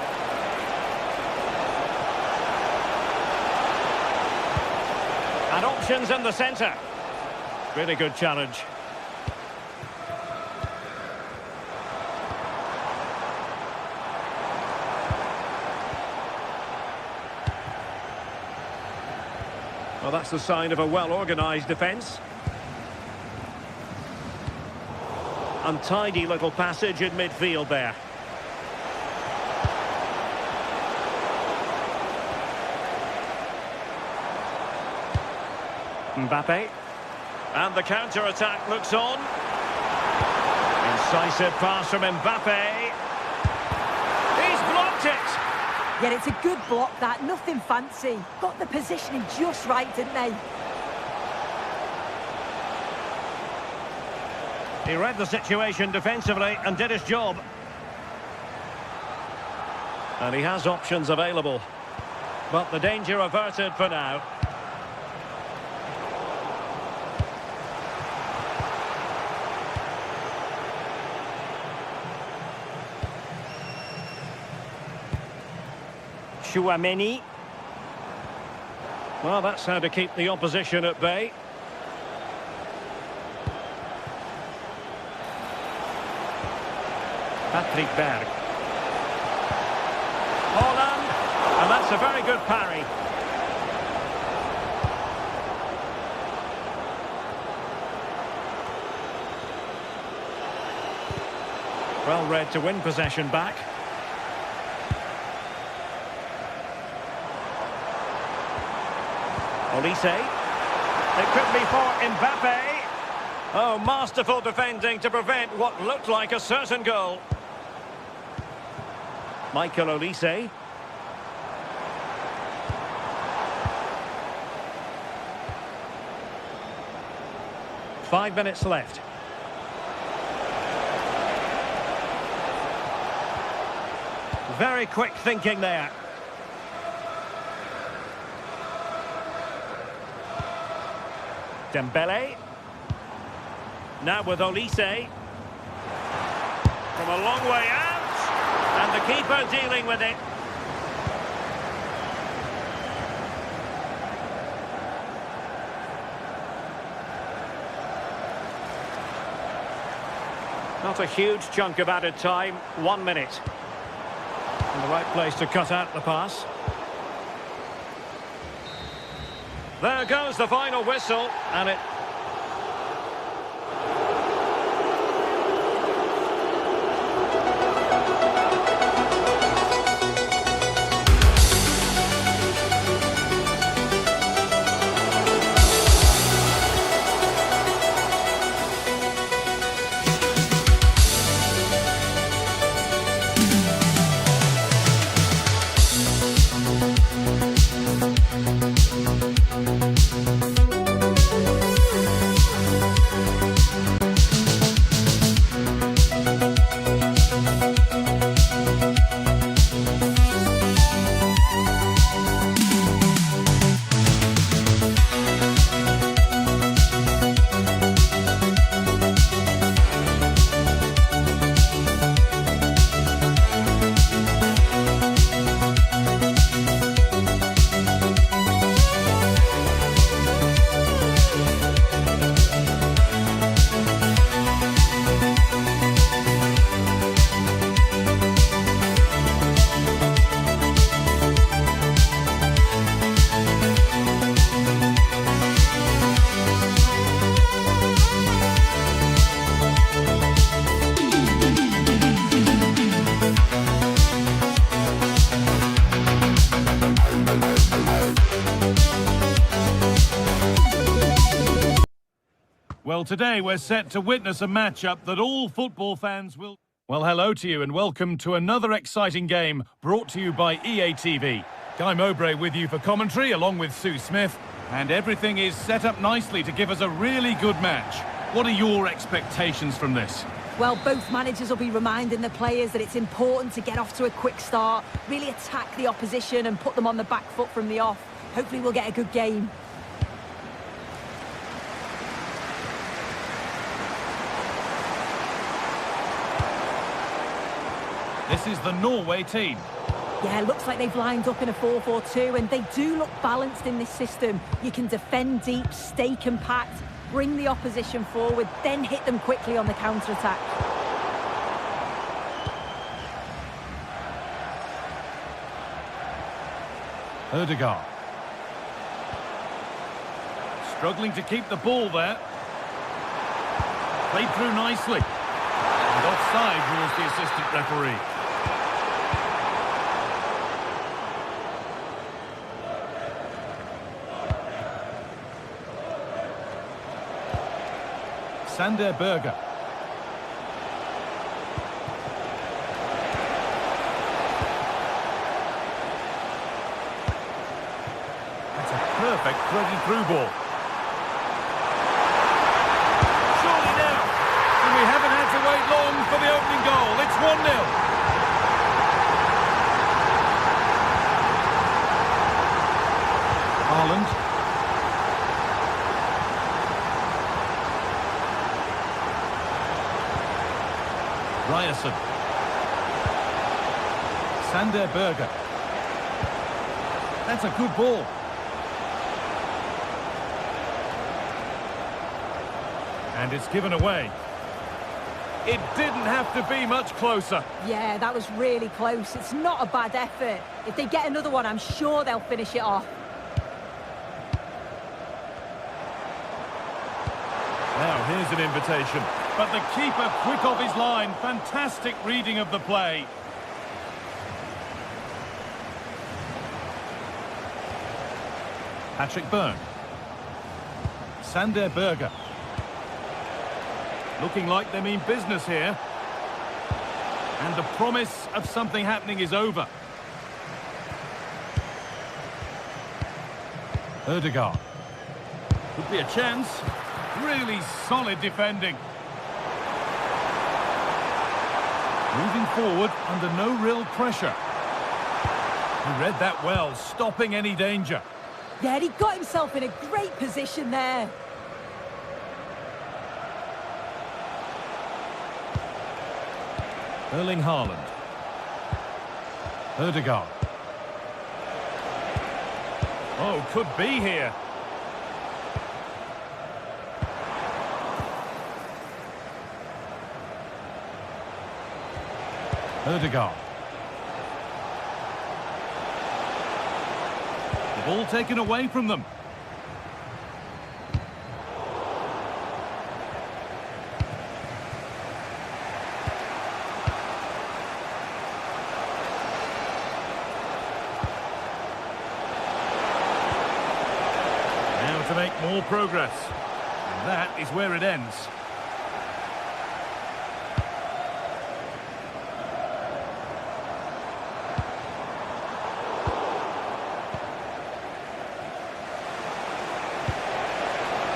And options in the centre. Really good challenge. Well, that's the sign of a well-organised defence. Untidy little passage in midfield there. Mbappe. And the counter-attack looks on. Incisive pass from Mbappe. He's blocked it! Yeah, it's a good block, that. Nothing fancy. Got the positioning just right, didn't they? He read the situation defensively and did his job. And he has options available. But the danger averted for now. Chouameni. Well, that's how to keep the opposition at bay. Patrick Berg. Holland. And that's a very good parry. Well read to win possession back. Olise. It could be for Mbappe. Oh, masterful defending to prevent what looked like a certain goal. Michael Olise. Five minutes left. Very quick thinking there. Dembele. Now with Olise. From a long way out. And the keeper dealing with it. Not a huge chunk of added time. 1 minute. And the right place to cut out the pass. There goes the final whistle, and it... Well, today we're set to witness a matchup that all football fans will... Well, hello to you and welcome to another exciting game brought to you by EA TV. Guy Mowbray with you for commentary along with Sue Smith, and everything is set up nicely to give us a really good match. What are your expectations from this? Well, both managers will be reminding the players that it's important to get off to a quick start, really attack the opposition and put them on the back foot from the off. Hopefully we'll get a good game. This is the Norway team. Yeah, looks like they've lined up in a 4-4-2, and they do look balanced in this system. You can defend deep, stay compact, bring the opposition forward, then hit them quickly on the counter-attack. Ødegaard. Struggling to keep the ball there. Played through nicely. And offside rules the assistant referee. Sander Berger. That's a perfect threaded through ball. Surely now. And we haven't had to wait long for the opening goal. It's 1-0. Haaland. Ryerson. Sander Berger. That's a good ball. And it's given away. It didn't have to be much closer. Yeah, that was really close. It's not a bad effort. If they get another one, I'm sure they'll finish it off. Now, here's an invitation. But the keeper quick off his line. Fantastic reading of the play. Patrick Byrne. Sander Berger. Looking like they mean business here. And the promise of something happening is over. Ødegaard. Could be a chance. Really solid defending. Moving forward under no real pressure. He read that well, stopping any danger. Yeah, he got himself in a great position there. Erling Haaland. Ødegaard. Oh, could be here. Ødegaard. The ball taken away from them. Now to make more progress. And that is where it ends.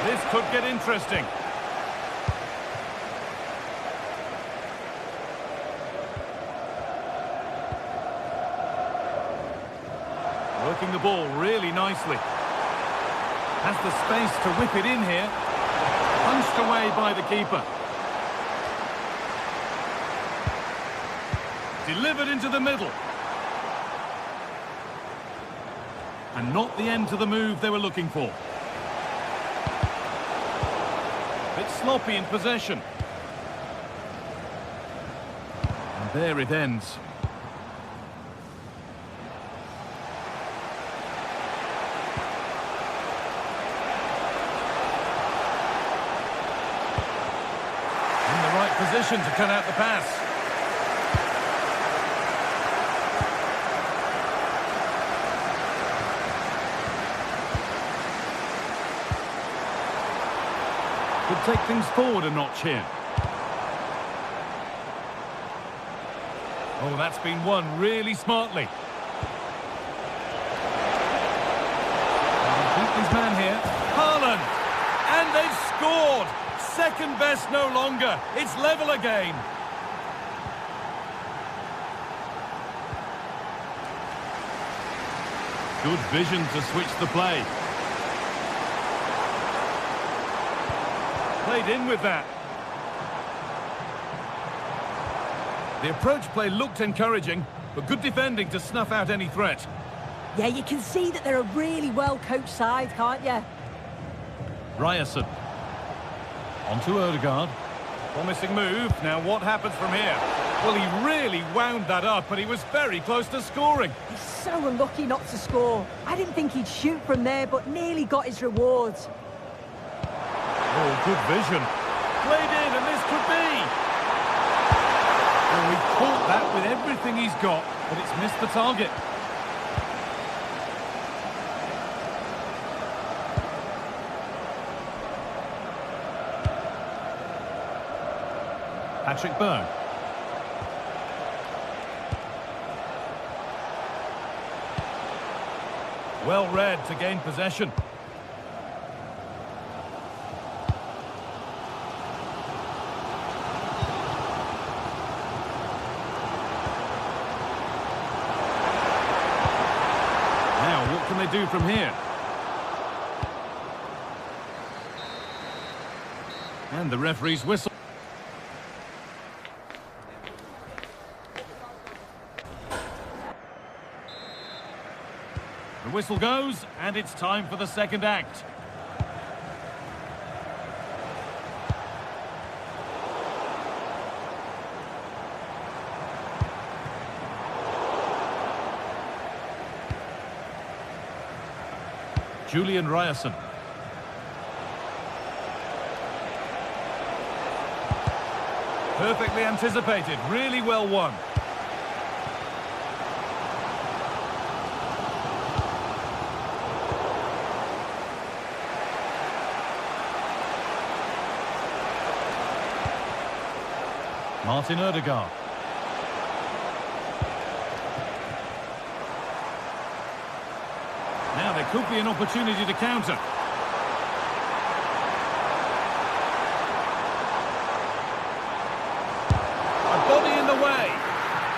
This could get interesting. Working the ball really nicely. Has the space to whip it in here. Punched away by the keeper. Delivered into the middle. And not the end to the move they were looking for. Bit sloppy in possession. And there it ends. In the right position to cut out the pass. Could take things forward a notch here. Oh, that's been won really smartly. Keep his man here. Haaland! And they've scored! Second best no longer. It's level again. Good vision to switch the play. Played in with that. The approach play looked encouraging, but good defending to snuff out any threat. Yeah, you can see that they're a really well-coached side, can't you? Ryerson. On to Odegaard. Promising move. Now what happens from here? Well, he really wound that up, but he was very close to scoring. He's so unlucky not to score. I didn't think he'd shoot from there, but nearly got his rewards. Oh, good vision. Played in, and this could be. Well, he caught that with everything he's got, but it's missed the target. Patrick Berg. Well read to gain possession. Now, what can they do from here? And the referee's whistle. The whistle goes, and it's time for the second act. Julian Ryerson. Perfectly anticipated, really well won. Martin Odegaard. Now there could be an opportunity to counter. A body in the way.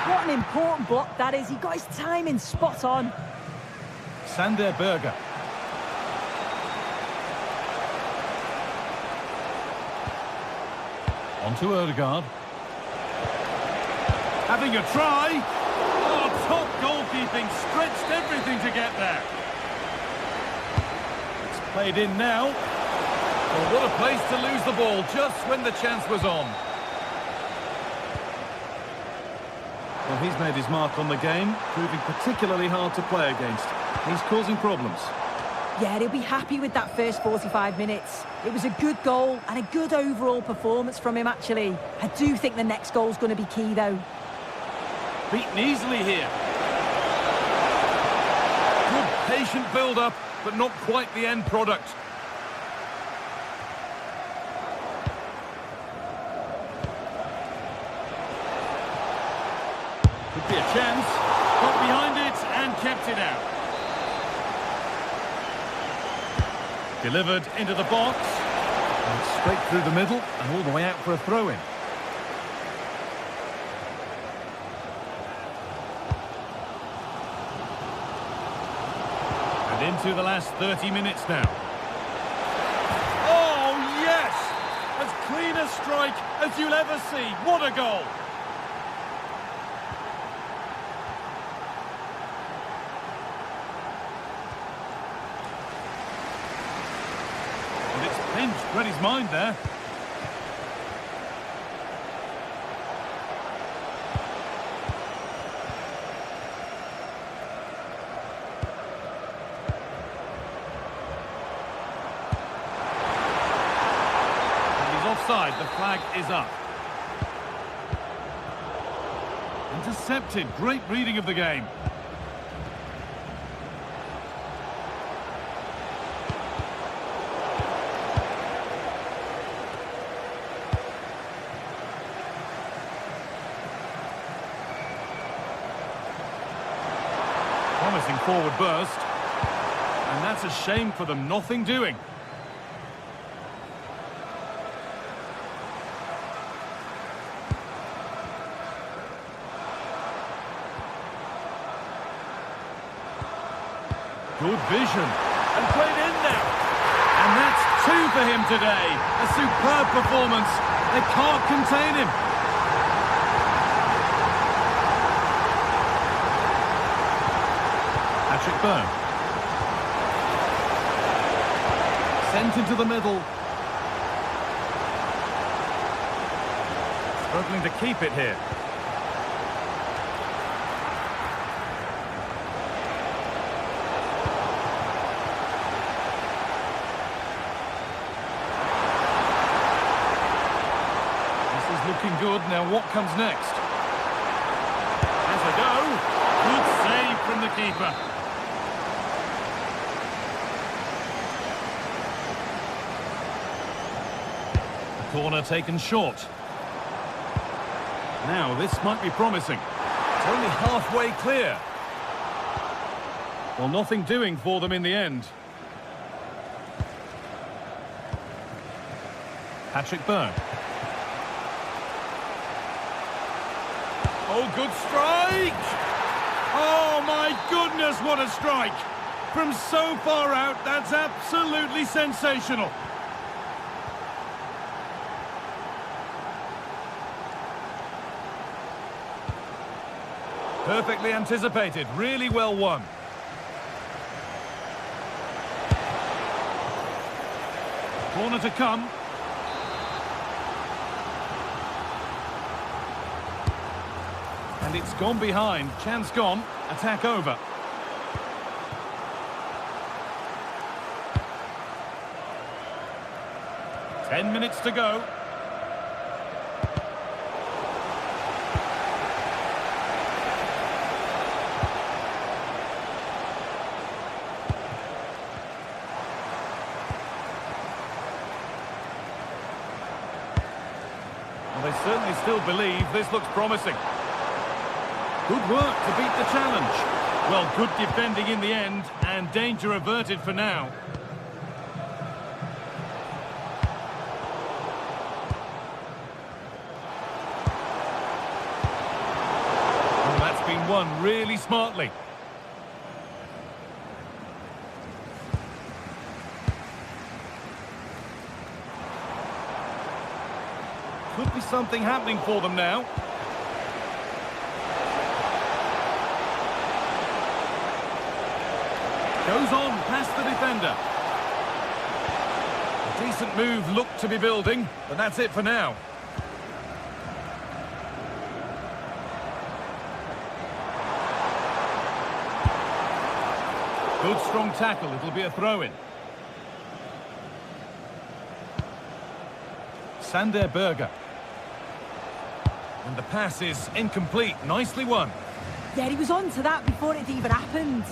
What an important block that is. He got his timing spot on. Sander Berger. On to Odegaard. Having a try. Oh, top goalkeeping. Stretched everything to get there. It's played in now. Oh, what a place to lose the ball just when the chance was on. Well, he's made his mark on the game, proving particularly hard to play against. He's causing problems. Yeah, he'll be happy with that first 45 minutes. It was a good goal and a good overall performance from him, actually. I do think the next goal's going to be key, though. Beaten easily here. Good patient build-up, but not quite the end product. Could be a chance. Got behind it and kept it out. Delivered into the box. And straight through the middle and all the way out for a throw-in. And into the last 30 minutes now. Oh, yes! As clean a strike as you'll ever see. What a goal! Read his mind there. And he's offside. The flag is up. Intercepted. Great reading of the game. Promising forward burst. And that's a shame for them, nothing doing. Good vision. And played in now. And that's 2 for him today. A superb performance. They can't contain him. Burn. Sent into the middle. Struggling to keep it here. Looking good. Now what comes next? Has a go. Good save from the keeper. The corner taken short. Now this might be promising. It's only halfway clear. Well, nothing doing for them in the end. Patrick Byrne. Oh, good strike! Oh, my goodness, what a strike! From so far out, that's absolutely sensational. Perfectly anticipated, really well won. Corner to come. And it's gone behind. Chance gone. Attack over. Ten minutes to go. Well, they certainly still believe this looks promising. Good work to beat the challenge. Well, good defending in the end, and danger averted for now. Well, that's been won really smartly. Could be something happening for them now. Goes on past the defender. A decent move looked to be building, but that's it for now. Good strong tackle, it'll be a throw-in. Sander Berger. And the pass is incomplete, nicely won. Yeah, he was on to that before it even happened.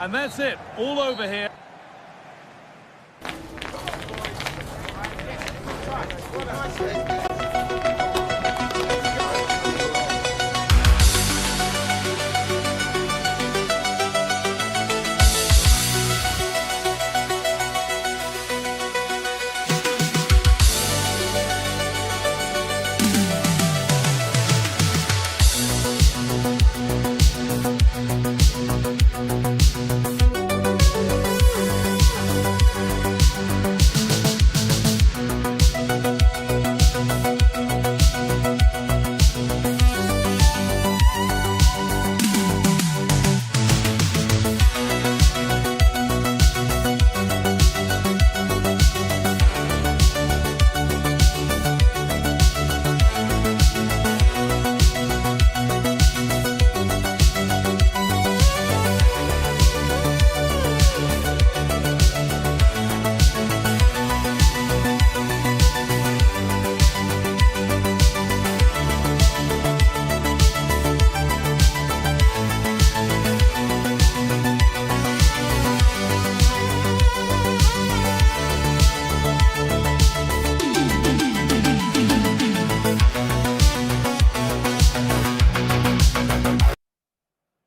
And that's it, all over here.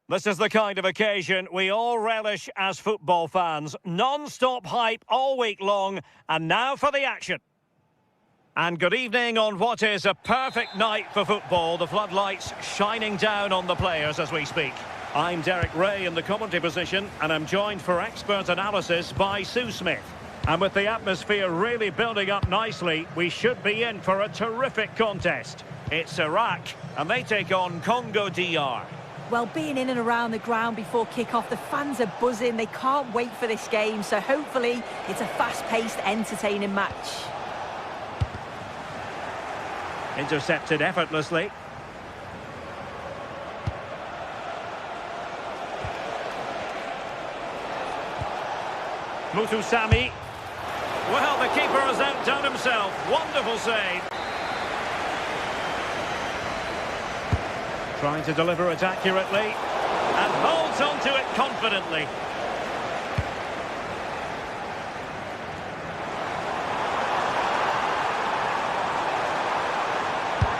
This is the kind of occasion we all relish as football fans. Non-stop hype all week long, and now for the action. And good evening on what is a perfect night for football. The floodlights shining down on the players as we speak. I'm Derek Ray in the commentary position, and I'm joined for expert analysis by Sue Smith. And with the atmosphere really building up nicely, we should be in for a terrific contest. It's Iraq, and they take on Congo DR. Well, being in and around the ground before kick-off, the fans are buzzing. They can't wait for this game, so hopefully it's a fast-paced, entertaining match. Intercepted effortlessly. Mutusami. Well, the keeper has outdone himself. Wonderful save. Trying to deliver it accurately. And holds on to it confidently.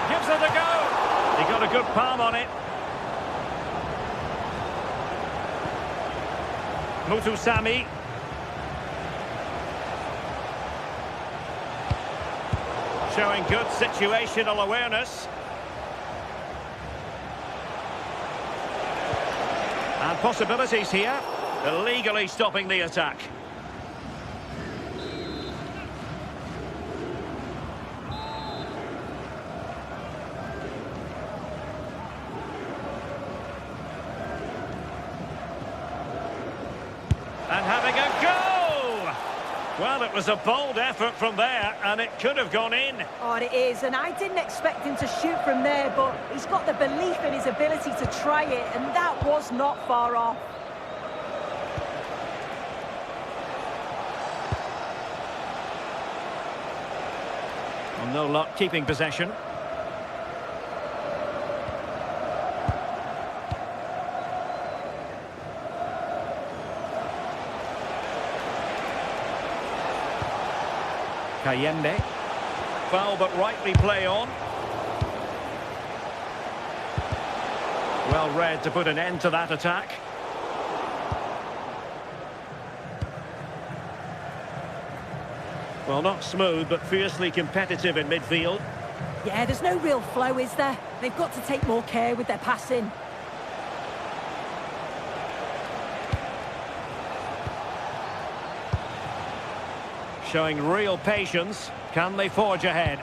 Gives it a go. He got a good palm on it. Mutusami. Showing good situational awareness. And possibilities here, illegally stopping the attack. And having a go! Well, it was a bold effort from there, and it could have gone in. Oh, it is, and I didn't expect him to shoot from there, but he's got the belief in his ability to try it, and that was not far off. Well, no luck keeping possession. Kayembe. Foul but rightly play on. Well read to put an end to that attack. Well, not smooth but fiercely competitive in midfield. Yeah, there's no real flow, is there? They've got to take more care with their passing. Showing real patience. Can they forge ahead?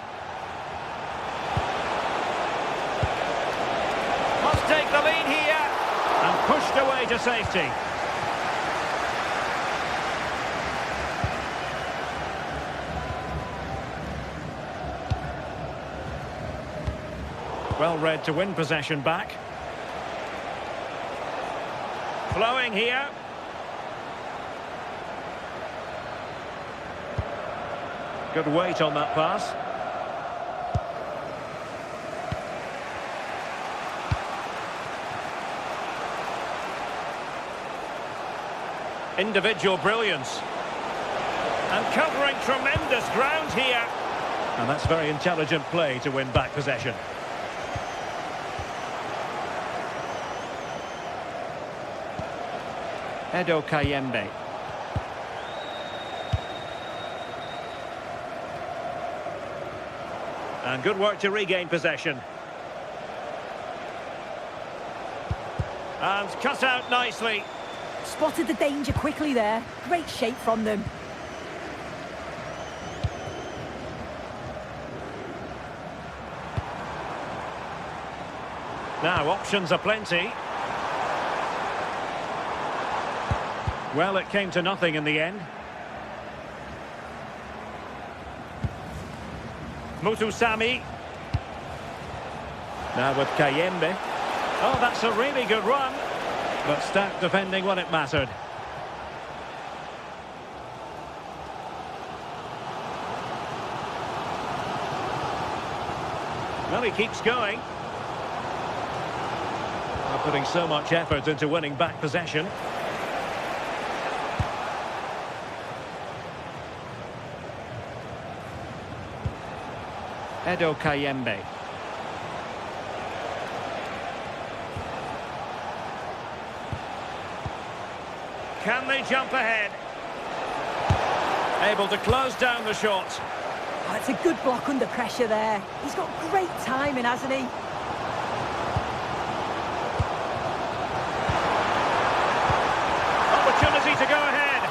Must take the lead here. And pushed away to safety. Well read to win possession back. Flowing here. Good weight on that pass. Individual brilliance. And covering tremendous ground here. And that's very intelligent play to win back possession. Edo Kayembe. And good work to regain possession. And cut out nicely. Spotted the danger quickly there. Great shape from them. Now, options are plenty. Well, it came to nothing in the end. Mutusami. Now with Kayembe. Oh, that's a really good run. But stout defending when it mattered. Well, he keeps going. They're putting so much effort into winning back possession. Edo Kayembe. Can they jump ahead? Able to close down the shot. Oh, it's a good block under pressure there. He's got great timing, hasn't he? Opportunity to go ahead.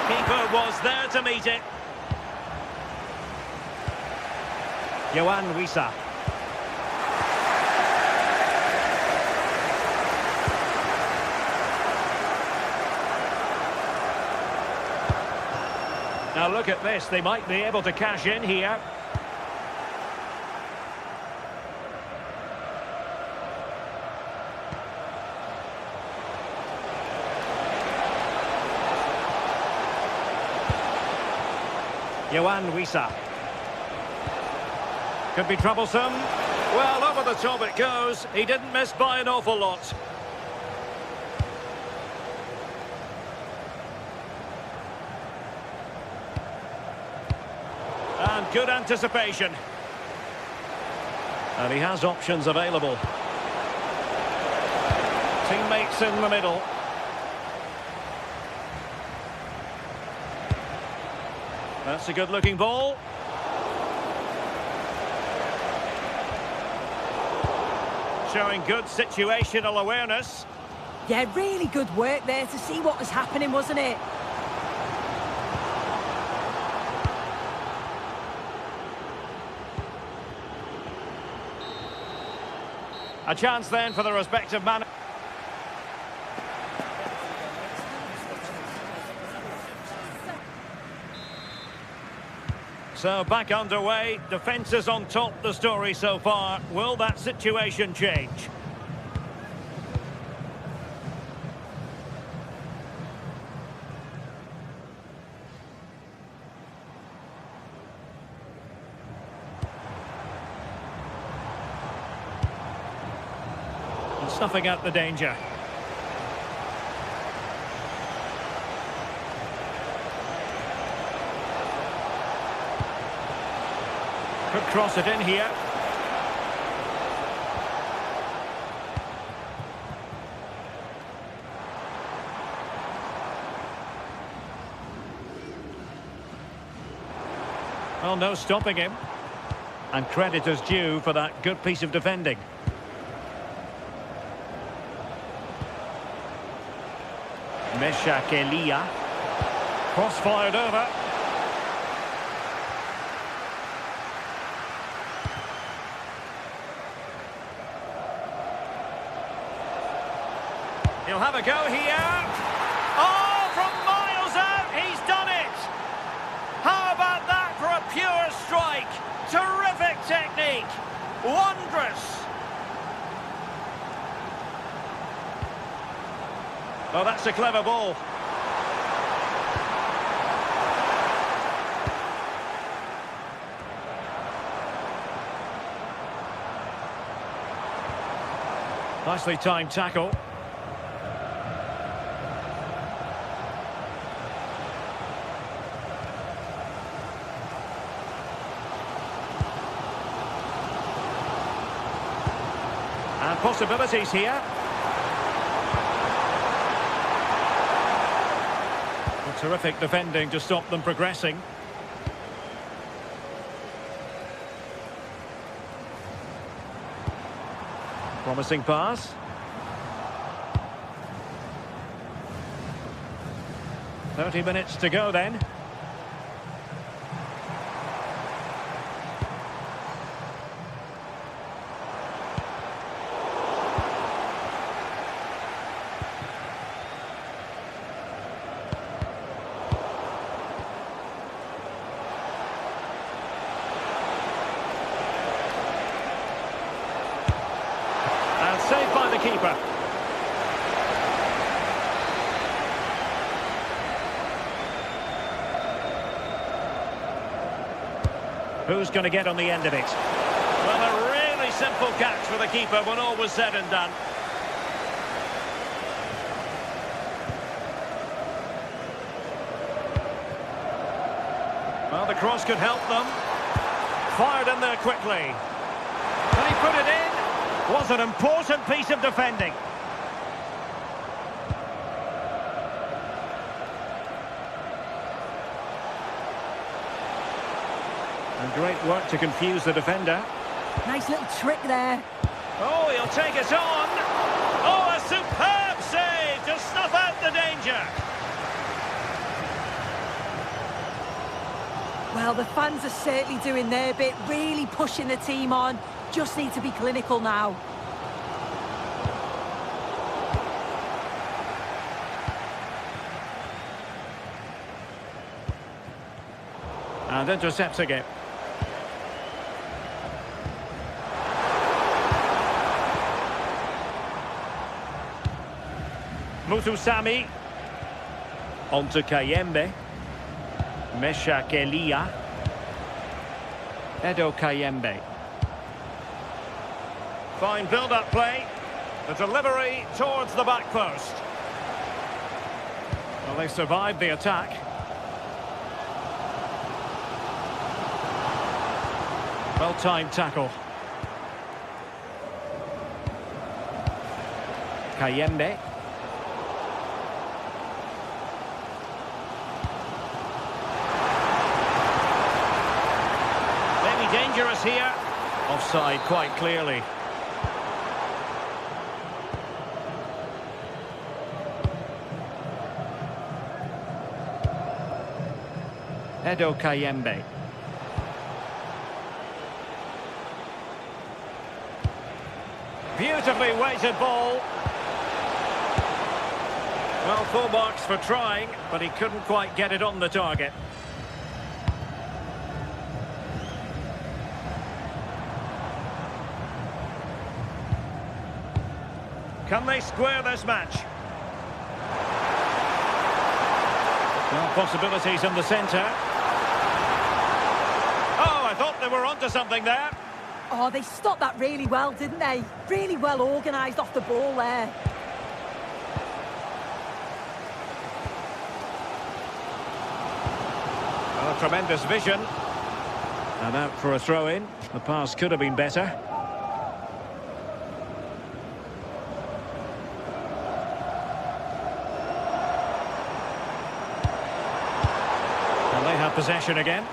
He keeper was there to meet it. Johan Wissa. Now look at this, they might be able to cash in here. Johan Wissa. Could be troublesome. Well, over the top it goes. He didn't miss by an awful lot. And good anticipation. And he has options available. Teammates in the middle. That's a good-looking ball. Showing good situational awareness. Yeah, really good work there to see what was happening, wasn't it? A chance then for the respective man. So back underway, defence is on top, the story so far. Will that situation change? And snuffing out the danger. Could cross it in here. Well, no stopping him. And credit is due for that good piece of defending. Meshak Elia. Cross fired over. He'll have a go here. Oh, from miles out, he's done it. How about that for a pure strike? Terrific technique. Wondrous. Oh, that's a clever ball. Nicely timed tackle. And possibilities here. Well, terrific defending to stop them progressing. Promising pass. "30 minutes to go then." And saved by the keeper. Who's going to get on the end of it? Well, a really simple catch for the keeper when all was said and done. Well, the cross could help them. Fired in there quickly. Can he put it in? Was an important piece of defending. And great work to confuse the defender. Nice little trick there. Oh, he'll take it on. Oh, a superb save to snuff out the danger. Well, the fans are certainly doing their bit, really pushing the team on. Just need to be clinical now. And intercepting it. Mutusami. On to Kayembe. Mesha Kelia. Edo Kayembe. Fine build-up play. The delivery towards the back post. Well, they survived the attack. Well-timed tackle. Kayembe. Maybe dangerous here. Offside quite clearly. Edo Kayembe. Beautifully weighted ball. Well, full marks for trying, but he couldn't quite get it on the target. Can they square this match? Well, possibilities in the centre. Oh, I thought they were onto something there. Oh, they stopped that really well, didn't they? Really well organised off the ball there. Well, tremendous vision. And out for a throw-in. The pass could have been better. And they have possession again.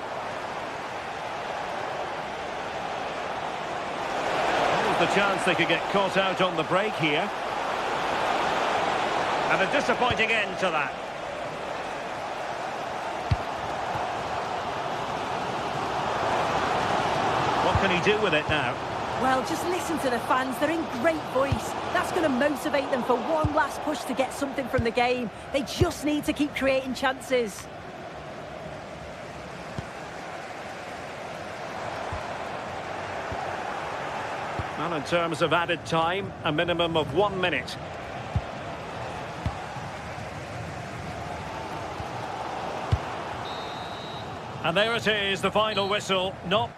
The chance they could get caught out on the break here. And a disappointing end to that. What can he do with it now? Well, just listen to the fans. They're in great voice. That's going to motivate them for one last push to get something from the game. They just need to keep creating chances. Well, in terms of added time, a minimum of 1 minute. And there it is, the final whistle. Not...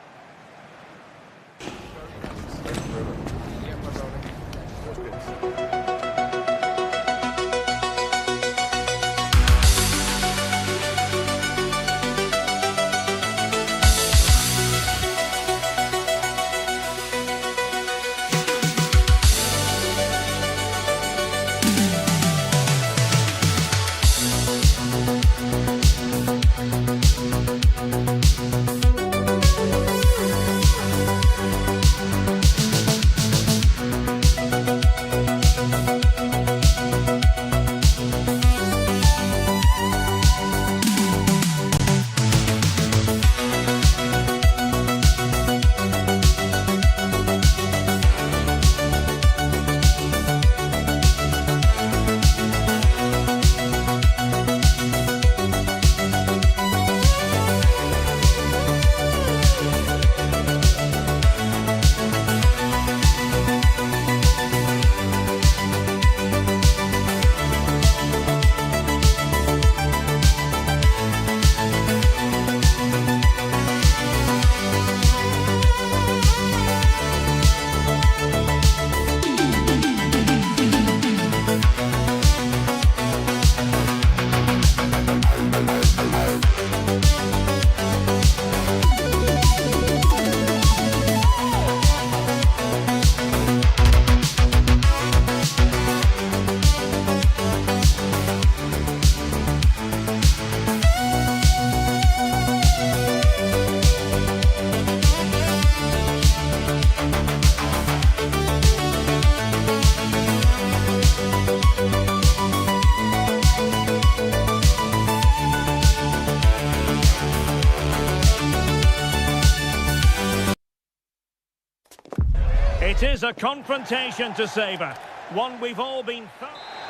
is a confrontation to savour. One we've all been...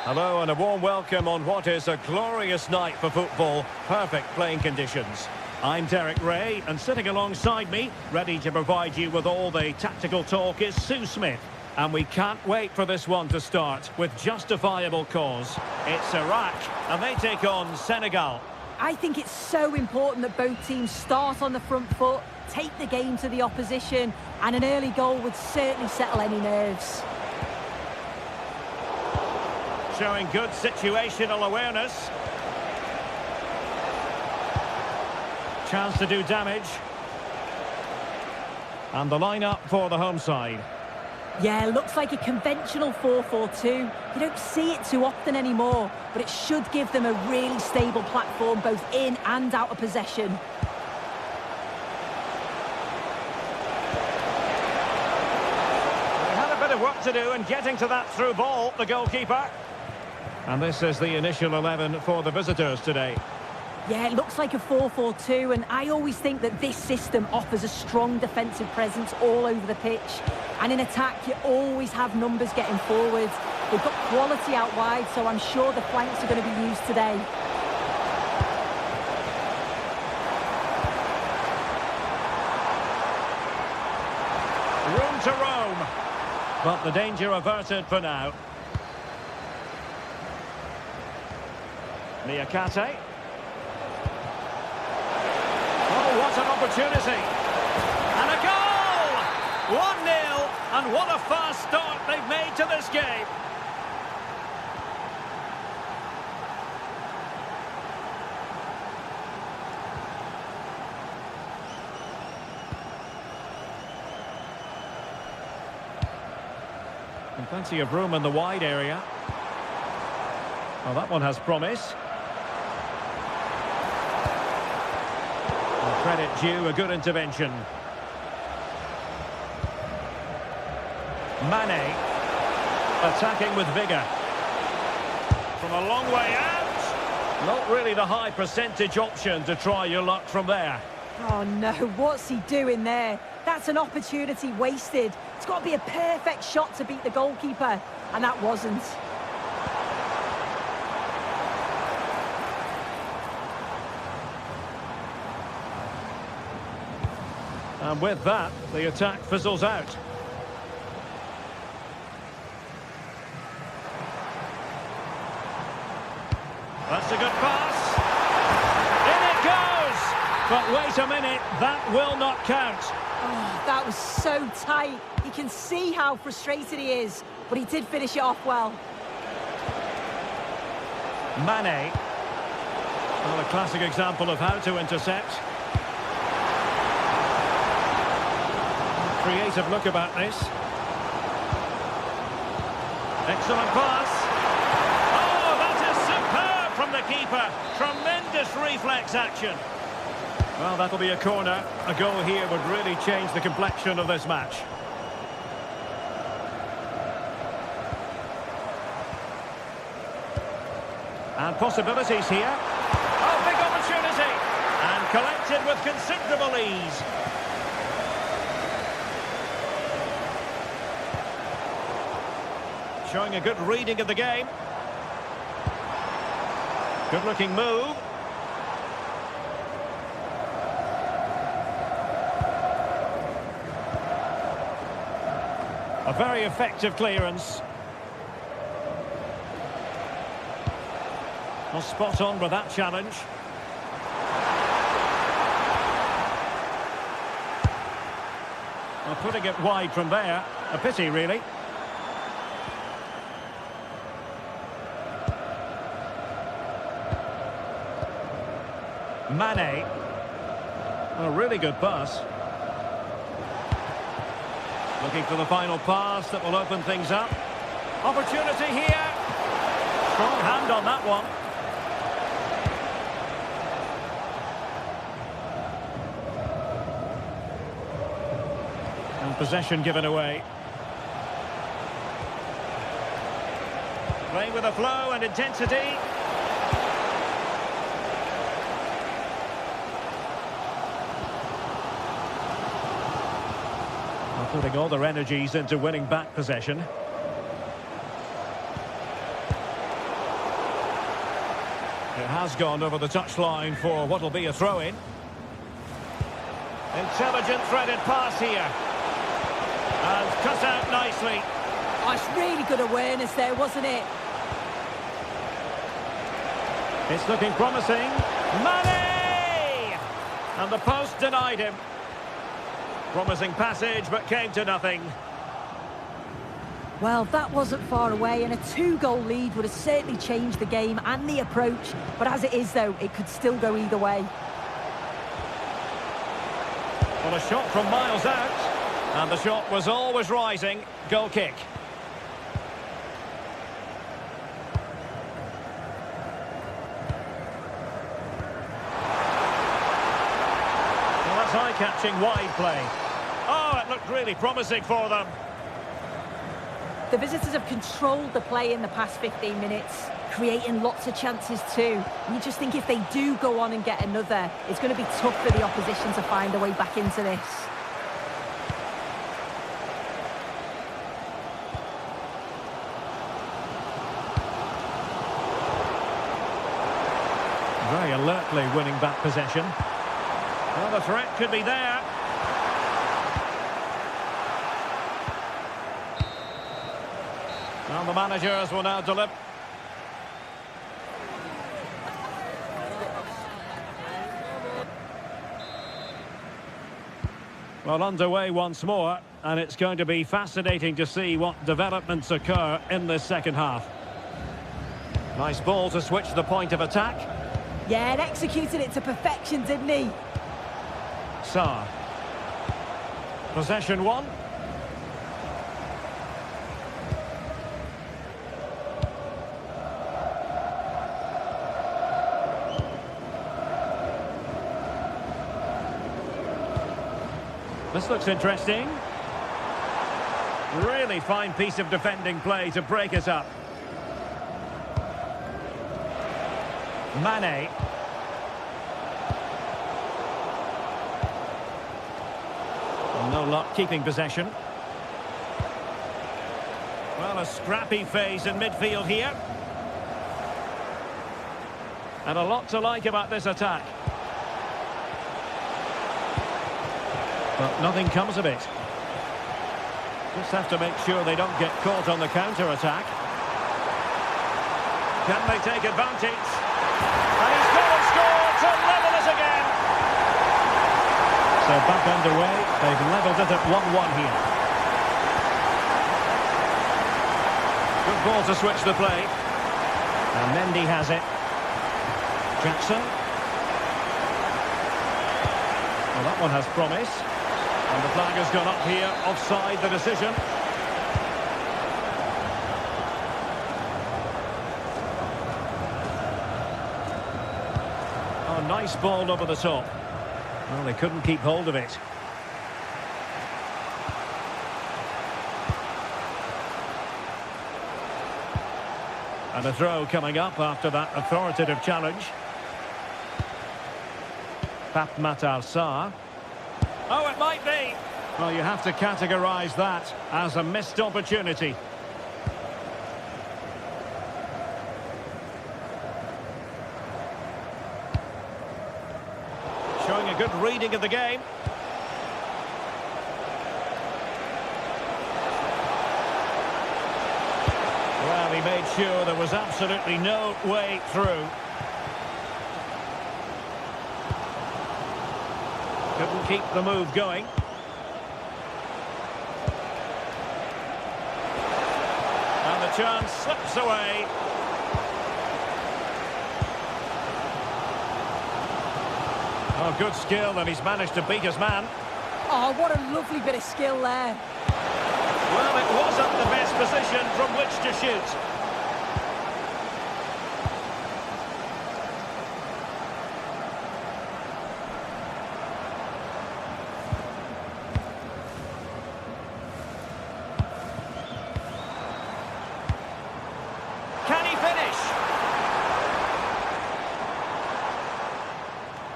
Hello and a warm welcome on what is a glorious night for football. Perfect playing conditions. I'm Derek Ray, and sitting alongside me, ready to provide you with all the tactical talk, is Sue Smith. And we can't wait for this one to start with justifiable cause. It's Iraq, and they take on Senegal. I think it's so important that both teams start on the front foot, take the game to the opposition, and an early goal would certainly settle any nerves. Showing good situational awareness. Chance to do damage. And the lineup for the home side. Yeah, looks like a conventional 4-4-2. You don't see it too often anymore, but it should give them a really stable platform both in and out of possession. They had a bit of work to do in getting to that through ball, the goalkeeper. And this is the initial 11 for the visitors today. Yeah, it looks like a 4-4-2, and I always think that this system offers a strong defensive presence all over the pitch. And in attack, you always have numbers getting forward. They've got quality out wide, so I'm sure the flanks are going to be used today. Room to roam. But the danger averted for now. Niakate. Oh, what an opportunity. And a goal! 1-0, and what a fast start they've made to this game. And plenty of room in the wide area. Well, that one has promise. Credit due, a good intervention. Mane, attacking with vigour. From a long way out. Not really the high percentage option to try your luck from there. Oh no, what's he doing there? That's an opportunity wasted. It's got to be a perfect shot to beat the goalkeeper, and that wasn't. And with that, the attack fizzles out. That's a good pass. In it goes! But wait a minute, that will not count. Oh, that was so tight. You can see how frustrated he is, but he did finish it off well. Mane. Well, a classic example of how to intercept. Creative look about this. Excellent pass. Oh, that is superb from the keeper. Tremendous reflex action. Well, that'll be a corner. A goal here would really change the complexion of this match. And possibilities here. Oh, big opportunity. And collected with considerable ease. Showing a good reading of the game. Good looking move. A very effective clearance. Well, spot on with that challenge. Well, putting it wide from there. A pity, really. Mane. A really good pass. Looking for the final pass that will open things up. Opportunity here. Strong hand on that one. And possession given away. Playing with a flow and intensity. Putting all their energies into winning back possession. It has gone over the touchline for what will be a throw-in. Intelligent threaded pass here. And cut out nicely. Oh, it's really good awareness there, wasn't it? It's looking promising. Mane! And the post denied him. Promising passage, but came to nothing. Well, that wasn't far away, and a 2-goal lead would have certainly changed the game and the approach. But as it is, though, it could still go either way. Well, a shot from miles out. And the shot was always rising. Goal kick. Well, that's eye-catching wide play. Oh, it looked really promising for them. The visitors have controlled the play in the past 15 minutes, creating lots of chances too. And you just think if they do go on and get another, it's going to be tough for the opposition to find a way back into this. Very alertly winning back possession. Well, the threat could be there. And the managers will now deliver. Well, underway once more, and it's going to be fascinating to see what developments occur in this second half. Nice ball to switch the point of attack. Yeah, and executed it to perfection, didn't he? Sarr. Possession one. This looks interesting. Really fine piece of defending play to break it up. Mane. No luck keeping possession. Well, a scrappy phase in midfield here. And a lot to like about this attack. But nothing comes of it. Just have to make sure they don't get caught on the counter-attack. Can they take advantage? And he's going to score to level it again. So back underway, they've levelled it at 1-1 here. Good ball to switch the play. And Mendy has it. Jackson. Well, that one has promise. And the flag has gone up here, offside the decision. Oh, nice ball over the top. Well, they couldn't keep hold of it. And a throw coming up after that authoritative challenge. Matar Sarr. Oh, it might be. Well, you have to categorise that as a missed opportunity. Showing a good reading of the game. Well, he made sure there was absolutely no way through. Couldn't keep the move going. And the chance slips away. Oh, good skill, and he's managed to beat his man. Oh, what a lovely bit of skill there. Well, it wasn't the best position from which to shoot. Can he finish?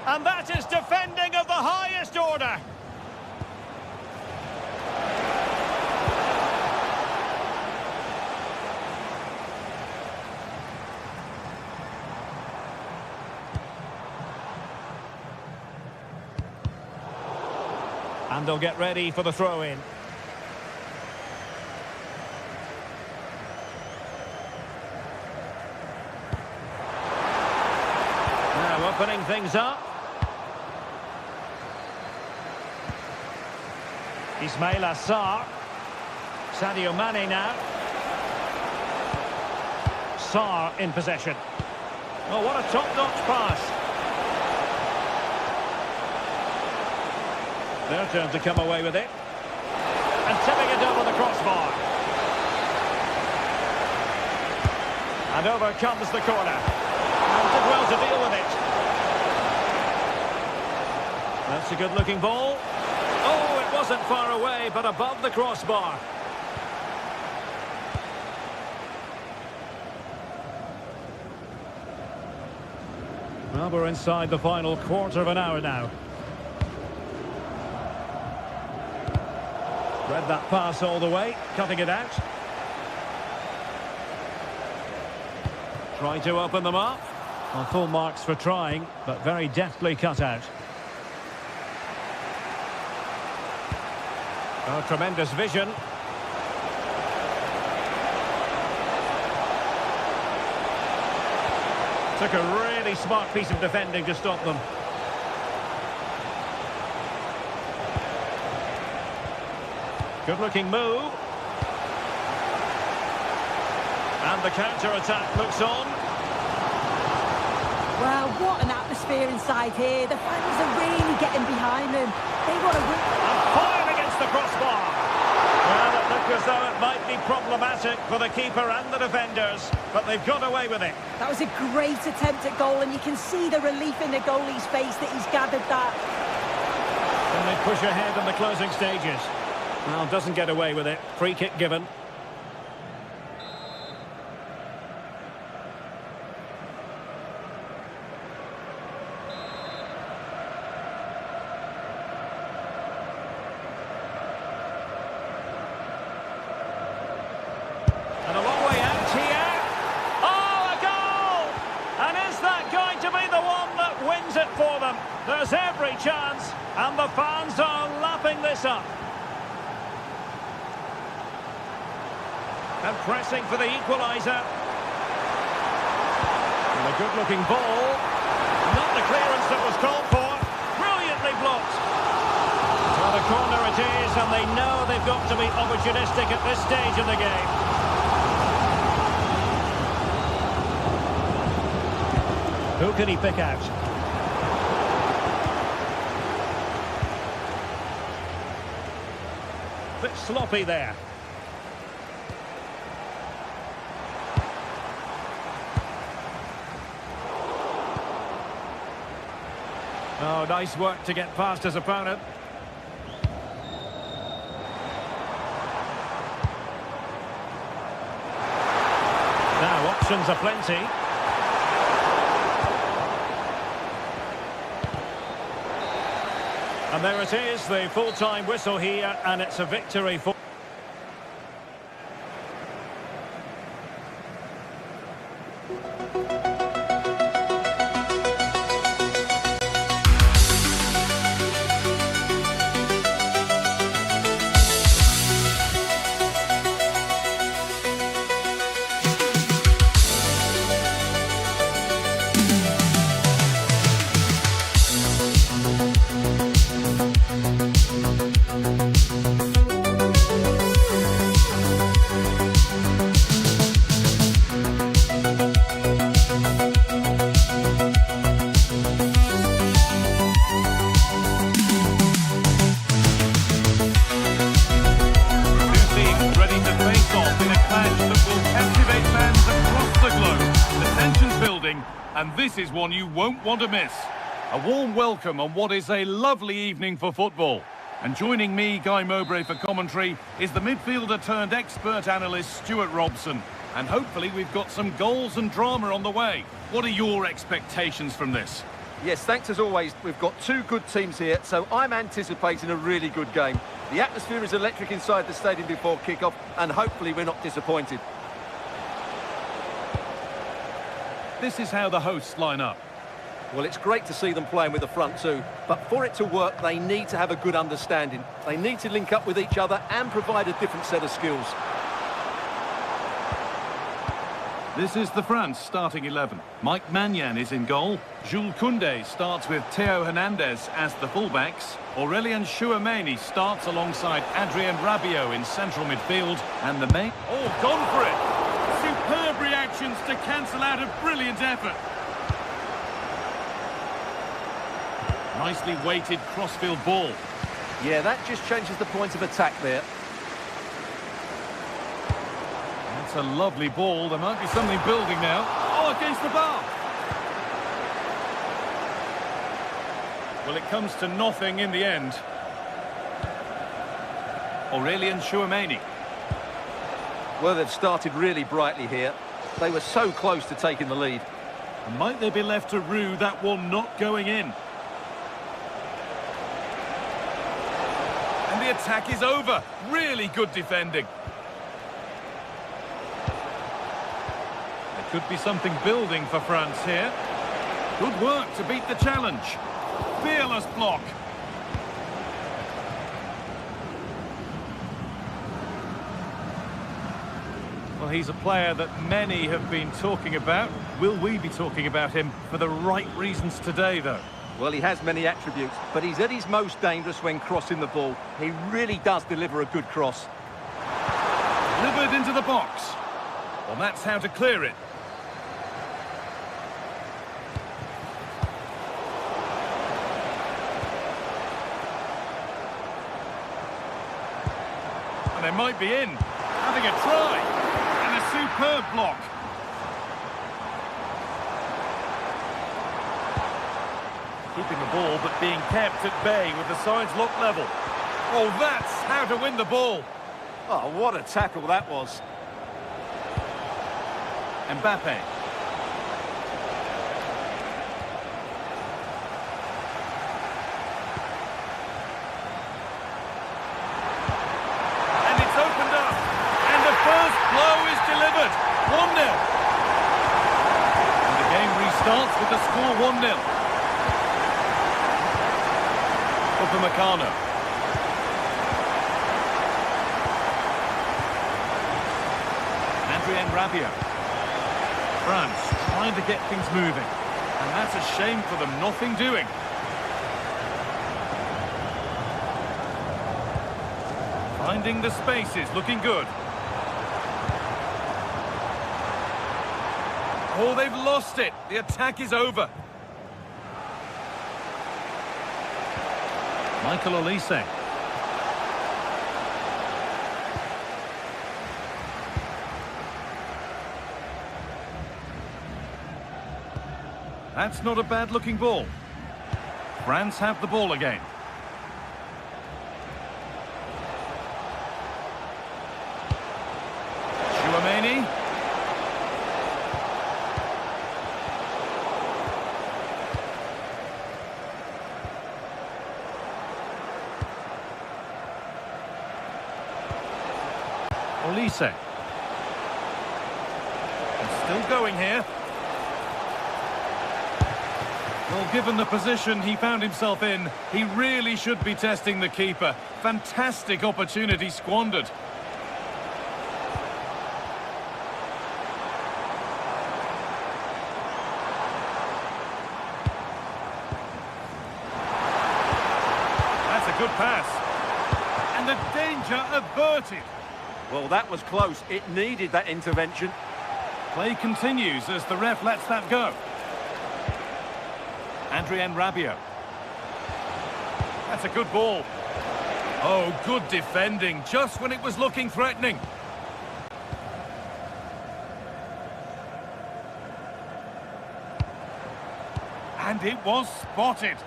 And that is defending of the highest order. And they'll get ready for the throw-in. Now opening things up. Ismail Assar. Sadio Mane now. Sarr in possession. Oh, what a top-notch pass. Their turn to come away with it. And tipping it over the crossbar. And over comes the corner. And did well to deal with it. That's a good-looking ball. Oh, it wasn't far away, but above the crossbar. Well, we're inside the final quarter of an hour now. Read that pass all the way, cutting it out. Try to open them up. Well, full marks for trying, but very deftly cut out. Oh, tremendous vision. Took a really smart piece of defending to stop them. Good-looking move. And the counter-attack looks on. Well, what an atmosphere inside here. The fans are really getting behind them. They want to win. And fired against the crossbar. Well, it looked as though it might be problematic for the keeper and the defenders, but they've got away with it. That was a great attempt at goal, and you can see the relief in the goalie's face that he's gathered that. And they push ahead in the closing stages. Well, doesn't get away with it. Free kick given. And a long way out here. Oh, a goal! And is that going to be the one that wins it for them? There's every chance, and the fans are lapping this up. And pressing for the equaliser. And a good-looking ball. Not the clearance that was called for. Brilliantly blocked. Well, the corner it is, and they know they've got to be opportunistic at this stage of the game. Who can he pick out? Bit sloppy there. Oh, nice work to get past his opponent. Now, options are plenty. And there it is, the full-time whistle here, and it's a victory for... And this is one you won't want to miss. A warm welcome on what is a lovely evening for football. And joining me, Guy Mowbray, for commentary is the midfielder-turned-expert analyst Stuart Robson. And hopefully we've got some goals and drama on the way. What are your expectations from this? Yes, thanks as always. We've got two good teams here, so I'm anticipating a really good game. The atmosphere is electric inside the stadium before kick-off, and hopefully we're not disappointed. This is how the hosts line up. Well, it's great to see them playing with the front two, but for it to work, they need to have a good understanding. They need to link up with each other and provide a different set of skills. This is the France starting 11. Mike Maignan is in goal. Jules Koundé starts with Theo Hernandez as the fullbacks. Aurélien Tchouameni starts alongside Adrien Rabiot in central midfield. And the main... Oh, gone for it! Superb reactions to cancel out a brilliant effort. Nicely weighted crossfield ball. Yeah, that just changes the point of attack there. That's a lovely ball. There might be something building now. Oh, against the bar. Well, it comes to nothing in the end. Aurélien Tchouameni. Well, they've started really brightly here. They were so close to taking the lead. And might they be left to rue that one not going in? And the attack is over. Really good defending. There could be something building for France here. Good work to beat the challenge. Fearless block. Well, he's a player that many have been talking about. Will we be talking about him for the right reasons today, though? Well, he has many attributes, but he's at his most dangerous when crossing the ball. He really does deliver a good cross. Delivered into the box. Well, that's how to clear it. And they might be in. Having a try. And a superb block. Keeping the ball, but being kept at bay with the sides locked level. Oh, that's how to win the ball. Oh, what a tackle that was. Mbappe. And it's opened up. And the first blow is delivered. 1-0. And the game restarts with the score 1-0. Upamecano. Adrien Rabiot. France trying to get things moving. And that's a shame for them, nothing doing. Finding the spaces, looking good. Oh, they've lost it. The attack is over. Michael Olise. That's not a bad-looking ball. France have the ball again. Tchouameni. Olise. And still going here. Well, given the position he found himself in, he really should be testing the keeper. Fantastic opportunity squandered. That's a good pass. And the danger averted. Well, that was close. It needed that intervention. Play continues as the ref lets that go. Adrien Rabiot. That's a good ball. Oh, good defending, just when it was looking threatening. And it was spotted.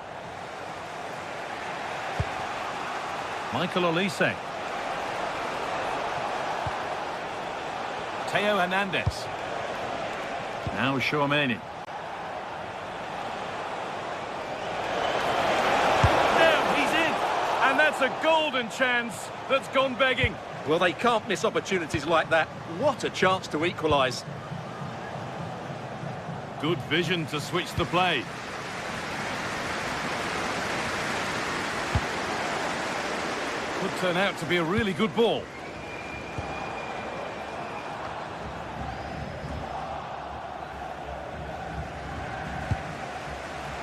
Michael Olise. Theo Hernandez. Now Tchouameni. And that's a golden chance that's gone begging. Well, they can't miss opportunities like that. What a chance to equalise. Good vision to switch the play. turn out to be a really good ball.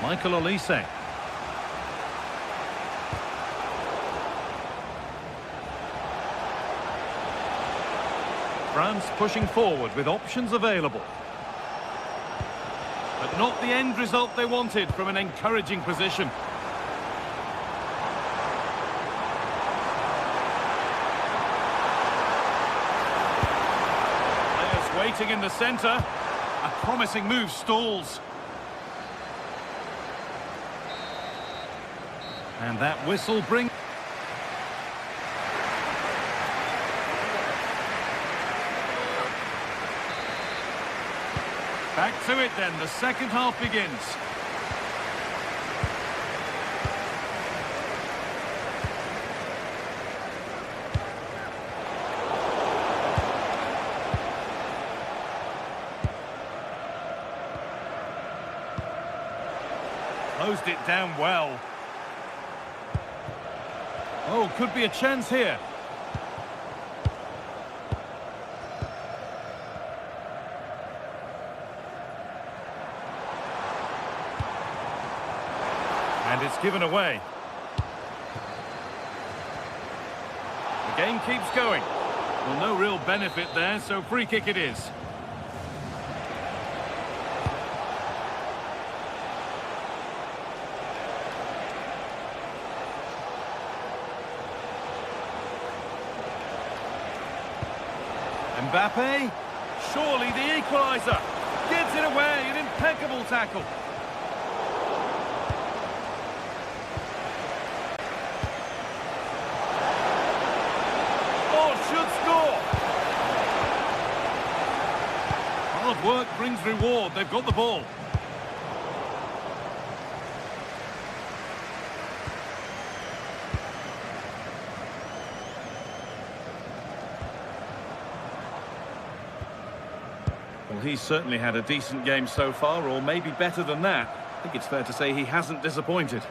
Michael Olise. France pushing forward with options available. But not the end result they wanted from an encouraging position. Players waiting in the centre. A promising move stalls. And that whistle brings... Back to it then, the second half begins. Closed it down well. Oh, could be a chance here. And it's given away. The game keeps going. Well, no real benefit there, so free kick it is. Mbappe, surely the equaliser. Gets it away, an impeccable tackle. Should score. Hard work brings reward. They've got the ball. Well, he's certainly had a decent game so far, or maybe better than that. I think it's fair to say he hasn't disappointed.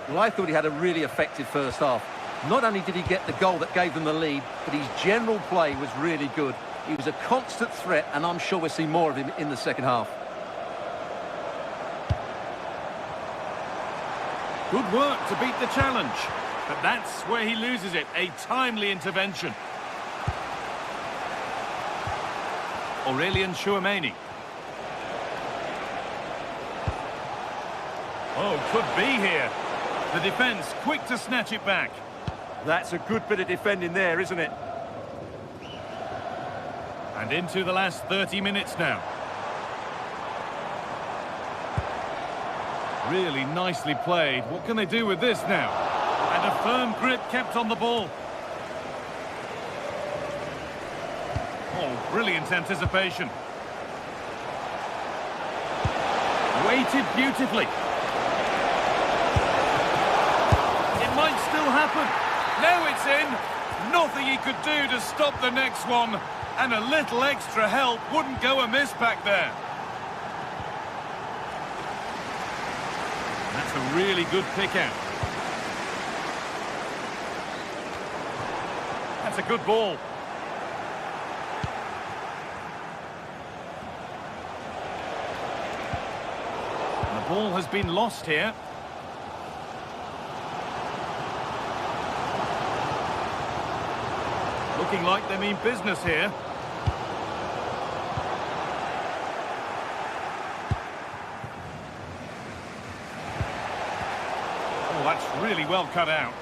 Well, I thought he had a really effective first half. Not only did he get the goal that gave them the lead, but his general play was really good. He was a constant threat, and I'm sure we'll see more of him in the second half. Good work to beat the challenge. But that's where he loses it. A timely intervention. Aurélien Tchouameni. Oh, could be here. The defence quick to snatch it back. That's a good bit of defending there, isn't it? And into the last 30 minutes now. Really nicely played. What can they do with this now? And a firm grip kept on the ball. Oh, brilliant anticipation. Weighted beautifully. It might still happen. Now it's in. Nothing he could do to stop the next one. And a little extra help wouldn't go amiss back there. That's a really good pick out. That's a good ball. And the ball has been lost here. Looking like they mean business here. Oh, that's really well cut out.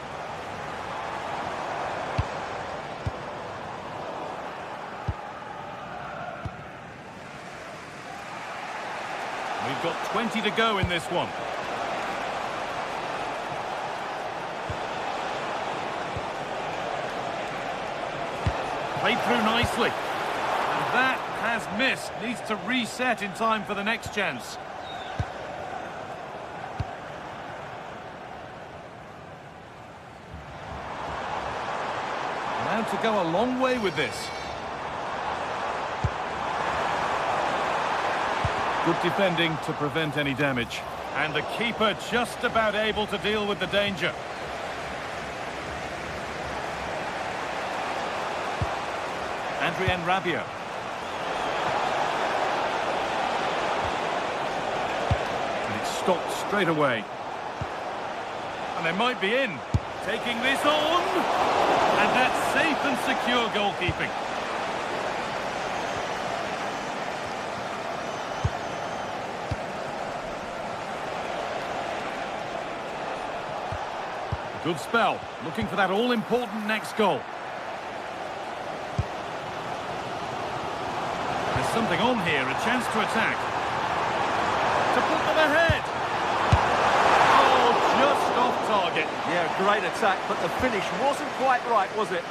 We've got 20 to go in this one. Played through nicely. And that has missed. Needs to reset in time for the next chance. Now to go a long way with this. Good defending to prevent any damage. And the keeper just about able to deal with the danger. Adrien Rabiot. And it's stopped straight away. And they might be in. Taking this on. And that's safe and secure goalkeeping. Good spell. Looking for that all-important next goal. There's something on here. A chance to attack. To put them ahead. Oh, just off target. Yeah, great attack, but the finish wasn't quite right, was it?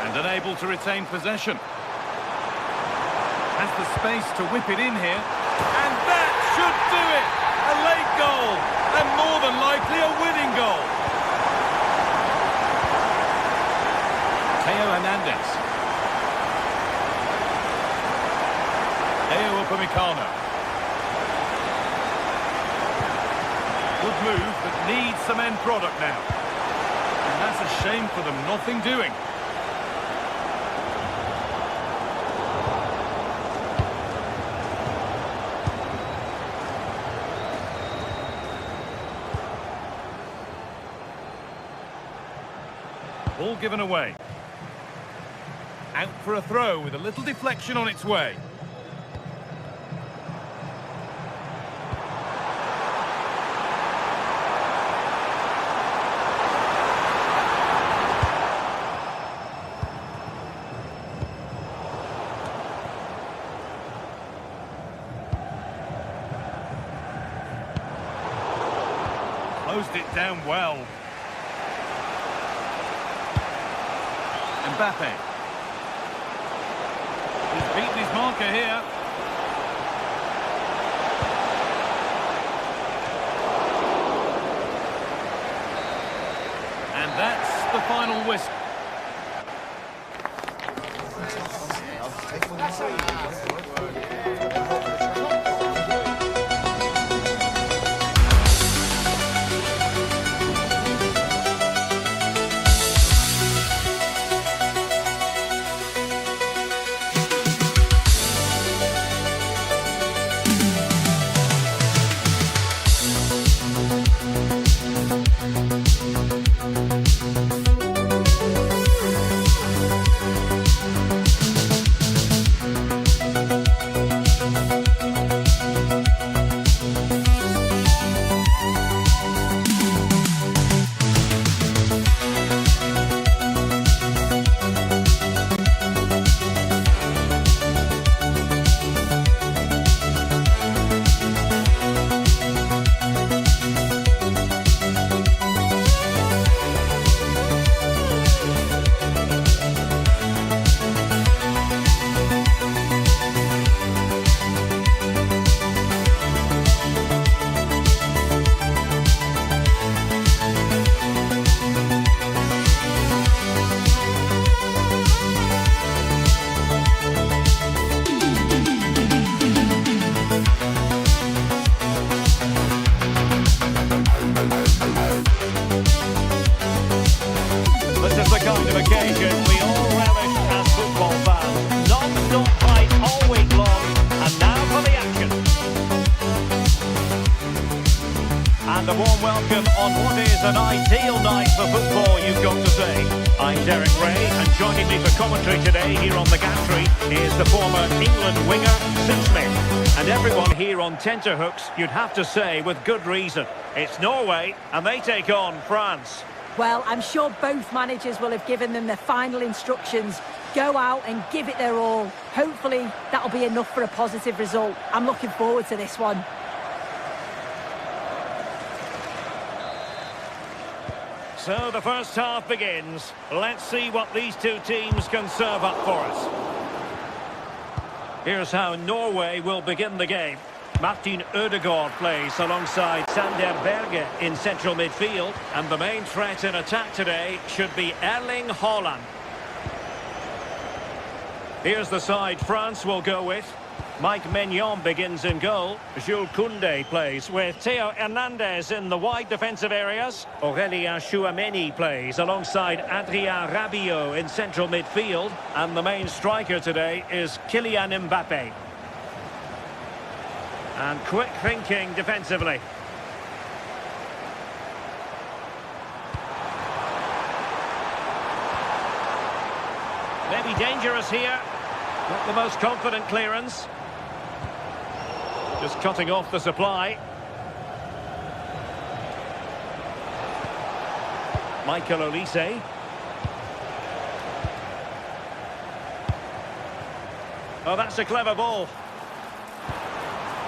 And unable to retain possession. Has the space to whip it in here. And that should do it! A late goal, and more than likely a winning goal. Theo Hernandez. Theo Upamecano. Good move, but needs some end product now. And that's a shame for them, nothing doing. Ball given away. Out for a throw with a little deflection on its way. Closed it down well. Mbappe. He's beaten his marker here. And that's the final whistle. kind of occasion we all relish as football fans. Non-stop fight all week long, and now for the action. And a warm welcome on what is an ideal night for football, you've got to say. I'm Derek Ray, and joining me for commentary today here on the gantry is the former England winger, Sue Smith. And everyone here on tenterhooks, you'd have to say, with good reason. It's Norway, and they take on France. Well, I'm sure both managers will have given them their final instructions. Go out and give it their all. Hopefully, that'll be enough for a positive result. I'm looking forward to this one. So the first half begins. Let's see what these two teams can serve up for us. Here's how Norway will begin the game. Martin Ødegaard plays alongside Sander Berge in central midfield. And the main threat in attack today should be Erling Haaland. Here's the side France will go with. Mike Maignan begins in goal. Jules Koundé plays with Theo Hernandez in the wide defensive areas. Aurélien Tchouameni plays alongside Adrien Rabiot in central midfield. And the main striker today is Kylian Mbappe. And quick thinking defensively. Maybe dangerous here. Not the most confident clearance. Just cutting off the supply. Michael Olise. Oh, that's a clever ball.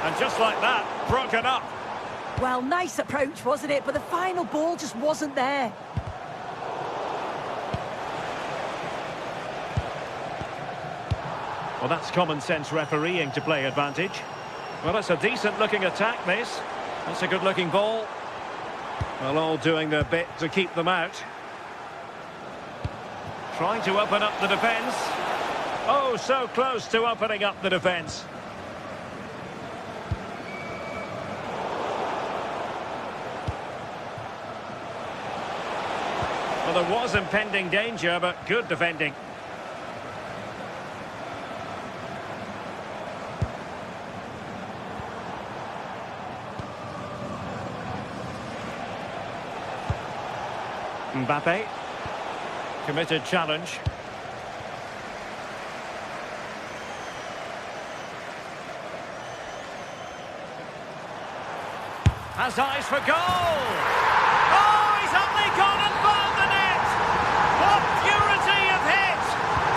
And just like that, broken up. Well, nice approach, wasn't it? But the final ball just wasn't there. Well, that's common sense refereeing to play advantage. Well, it's a decent-looking attack, this. That's a good-looking ball. Well, all doing their bit to keep them out. Trying to open up the defence. Oh, so close to opening up the defence. Well, there was impending danger, but good defending. Mbappe. Committed challenge. Has eyes for goal! Oh, he's only gone and found the net! What purity of hit!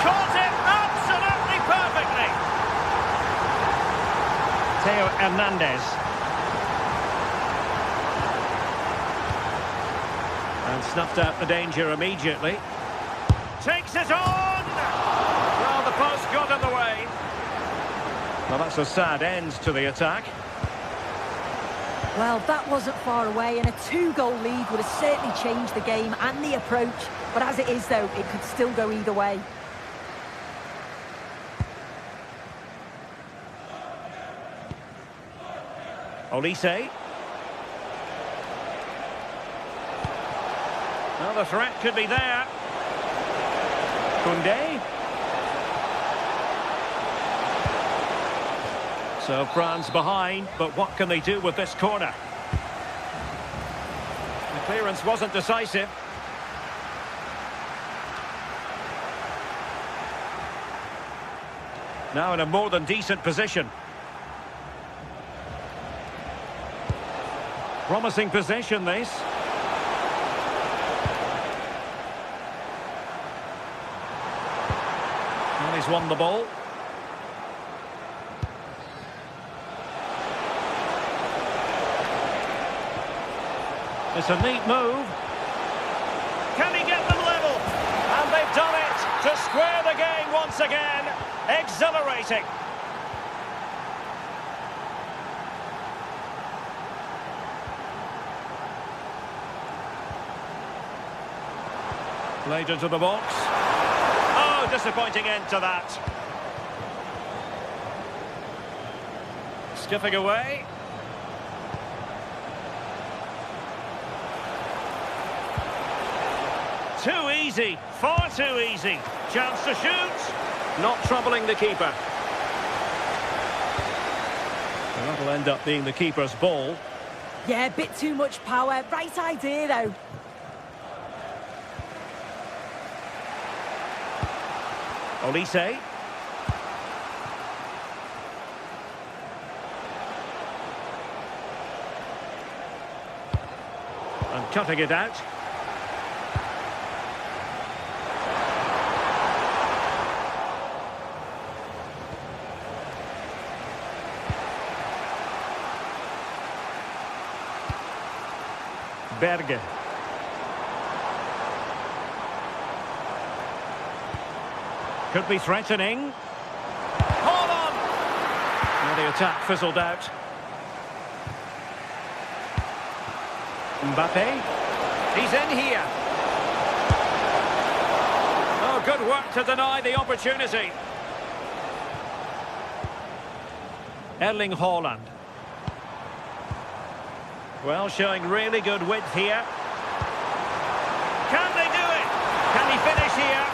Caught it absolutely perfectly! Theo Hernandez. And snuffed out the danger immediately. Takes it on! Well, the post got in the way. Well, that's a sad end to the attack. Well, that wasn't far away, and a 2-goal lead would have certainly changed the game and the approach. But as it is, though, it could still go either way. Olise. Well, the threat could be there. Koundé. So France behind, but what can they do with this corner? The clearance wasn't decisive. Now in a more than decent position. Promising possession, this. And he's won the ball. It's a neat move. Can he get them level? And they've done it to square the game once again. Exhilarating. Played into the box. Oh, disappointing end to that. Skipping away. Too easy, far too easy. Chance to shoot. Not troubling the keeper. And that'll end up being the keeper's ball. Yeah, a bit too much power. Right idea, though. Olise. And cutting it out. Berge. Could be threatening. Hold on! And the attack fizzled out. Mbappe. He's in here. Oh, good work to deny the opportunity. Erling Haaland. Well, showing really good width here. Can they do it? Can he finish here?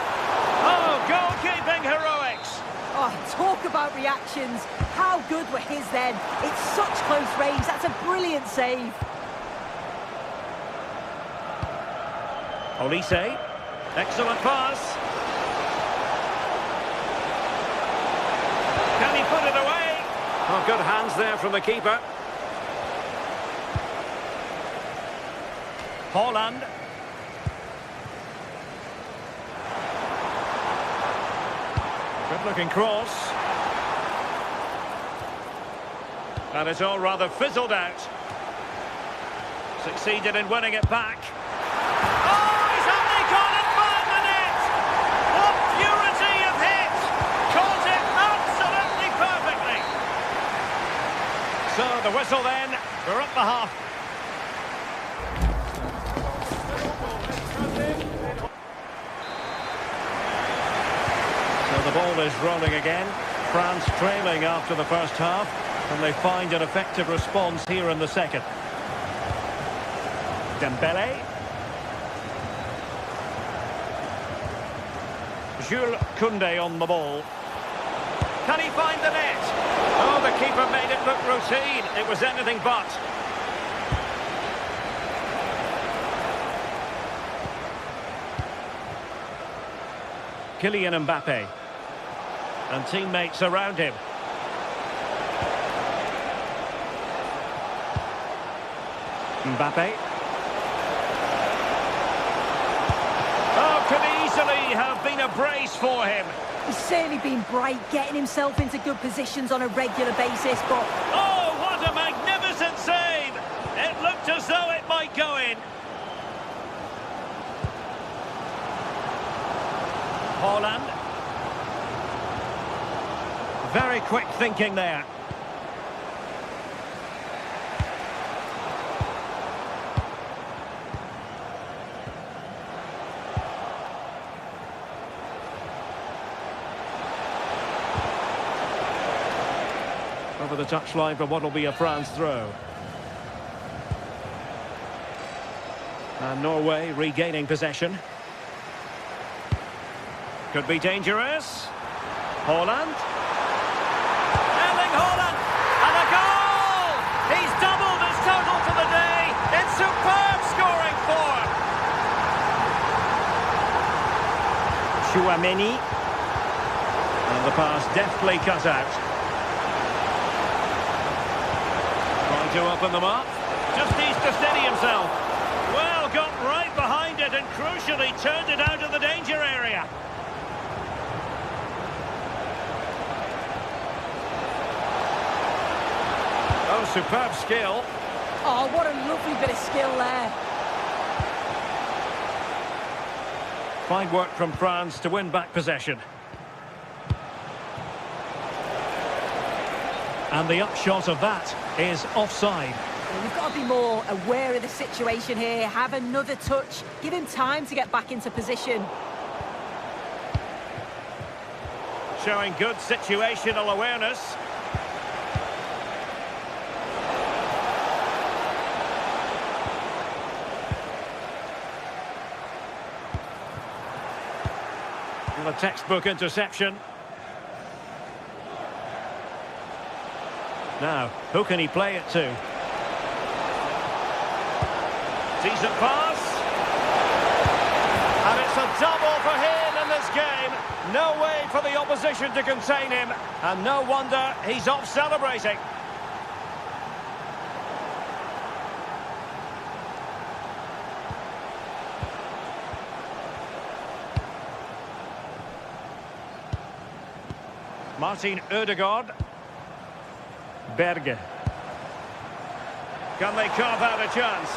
Oh, goalkeeping heroics. Oh, talk about reactions. How good were his then? It's such close range. That's a brilliant save. Olise. Excellent pass. Can he put it away? Oh, good hands there from the keeper. Haaland. Good-looking cross. And it's all rather fizzled out. Succeeded in winning it back. Oh, he's only got it by the net! What purity of hit! Caught it absolutely perfectly. So the whistle then, we're up the half. So the ball is rolling again. France trailing after the first half, and they find an effective response here in the second. Dembele. Jules Koundé on the ball. Can he find the net? Oh, the keeper made it look routine. It was anything but. Kylian Mbappe. And teammates around him. Mbappe. Oh, could easily have been a brace for him. He's certainly been bright, getting himself into good positions on a regular basis, but... Oh, what a magnificent save! It looked as though it might go in. Haaland. Very quick thinking there. Over the touchline for what will be a France throw. And Norway regaining possession. Could be dangerous. Haaland. Erling Haaland. And a goal! He's doubled his total for the day. It's superb scoring form. Chouameni. And the pass deftly cut out. To open them up, just needs to steady himself. Well, got right behind it and crucially turned it out of the danger area. Oh, superb skill. Oh, what a lovely bit of skill there. Fine work from France to win back possession. And the upshot of that is offside. Well, we've got to be more aware of the situation here, have another touch, give him time to get back into position. Showing good situational awareness. And a textbook interception. Now, who can he play it to? Decent pass. And it's a double for him in this game. No way for the opposition to contain him. And no wonder he's off celebrating. Martin Ødegaard. Berge. Can they carve out a chance?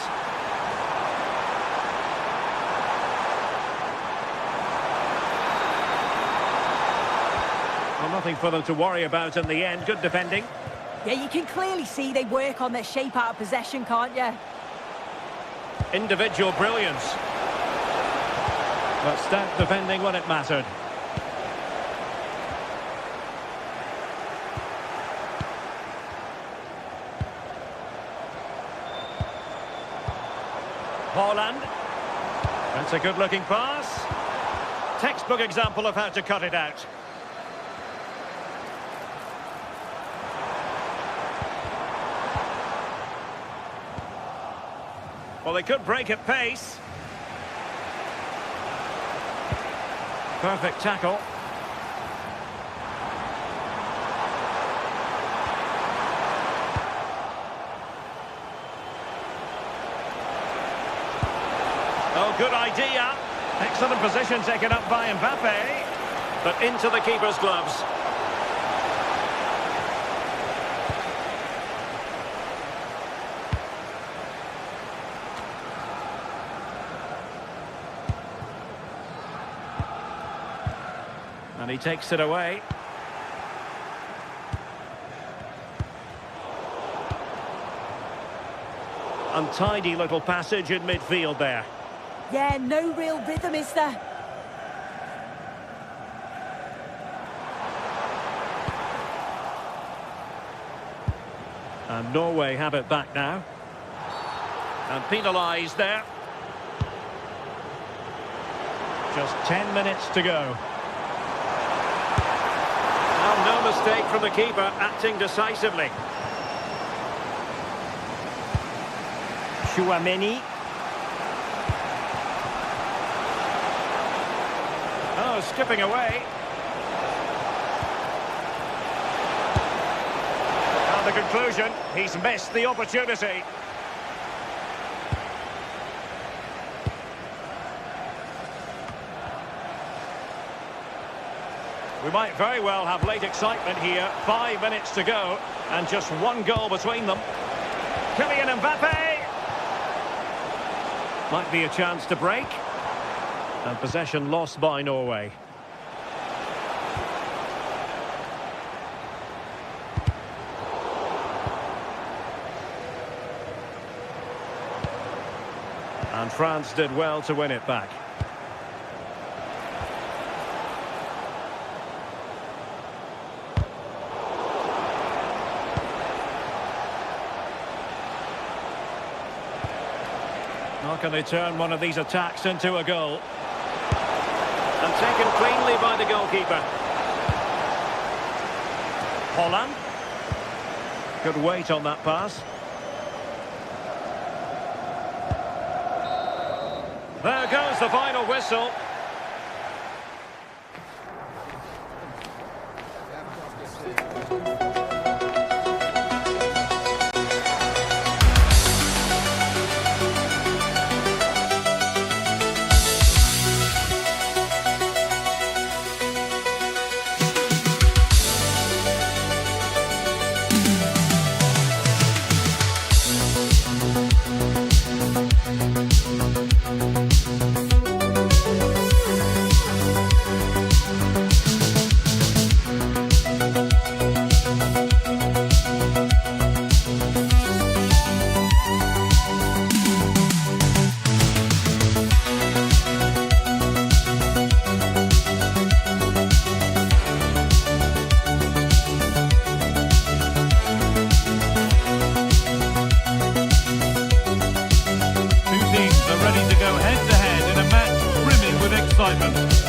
Well, nothing for them to worry about in the end. Good defending. Yeah, you can clearly see they work on their shape out of possession, can't you? Individual brilliance. But stout defending when it mattered. Haaland. That's a good-looking pass. Textbook example of how to cut it out. Well, they could break at pace. Perfect tackle. Oh, good idea. Excellent position taken up by Mbappe. But into the keeper's gloves. And he takes it away. Untidy little passage in midfield there. Yeah, no real rhythm, is there? And Norway have it back now. And penalised there. Just 10 minutes to go. Oh, no mistake from the keeper, acting decisively. Chouameni. Oh, skipping away. And the conclusion, he's missed the opportunity. We might very well have late excitement here. 5 minutes to go, and just one goal between them. Kylian Mbappe! Might be a chance to break. And possession lost by Norway. And France did well to win it back. How can they turn one of these attacks into a goal? And taken cleanly by the goalkeeper. Haaland. Good weight on that pass. There goes the final whistle.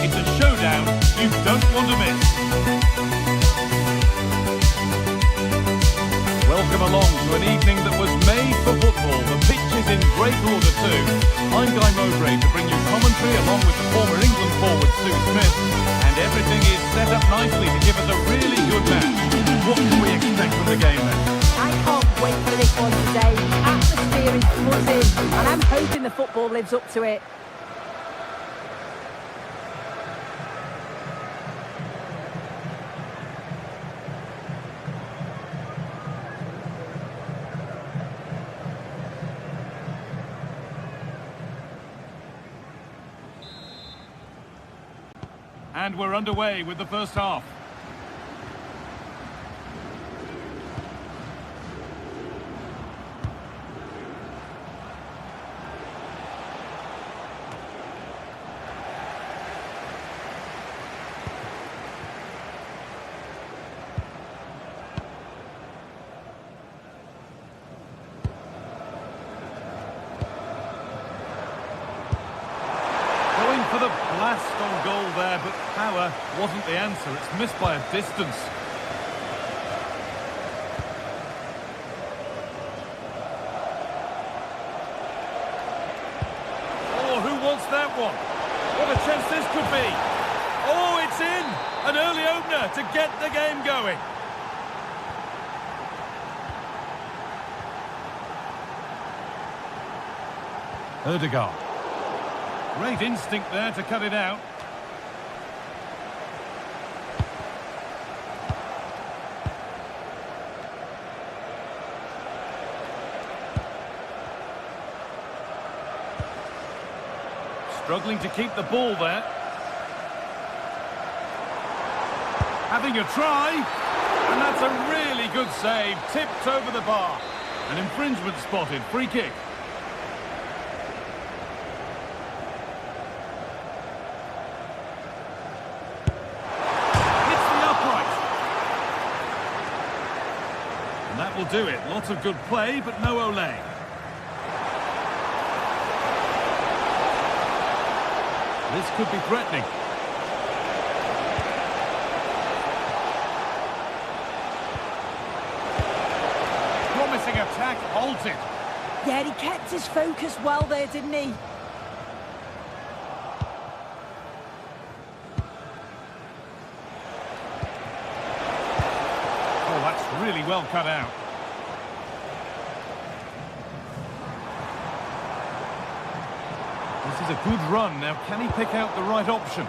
It's a showdown you don't want to miss. Welcome along to an evening that was made for football. The pitch is in great order too. I'm Guy Mowbray to bring you commentary along with the former England forward Sue Smith. And everything is set up nicely to give us a really good match. What can we expect from the game then? I can't wait for this one today. The atmosphere is buzzing, and I'm hoping the football lives up to it. And we're underway with the first half. blast on goal there, but power wasn't the answer. It's missed by a distance. Oh, who wants that one? What a chance this could be. Oh, it's in! An early opener to get the game going. Ødegaard. Great instinct there to cut it out. Struggling to keep the ball there. Having a try. And that's a really good save. Tipped over the bar. An infringement spotted. Free kick. That will do it. Lots of good play, but no Ole. This could be threatening. Promising attack halted. Yeah, he kept his focus well there, didn't he? Oh, that's really well cut out. This is a good run. Now, can he pick out the right option?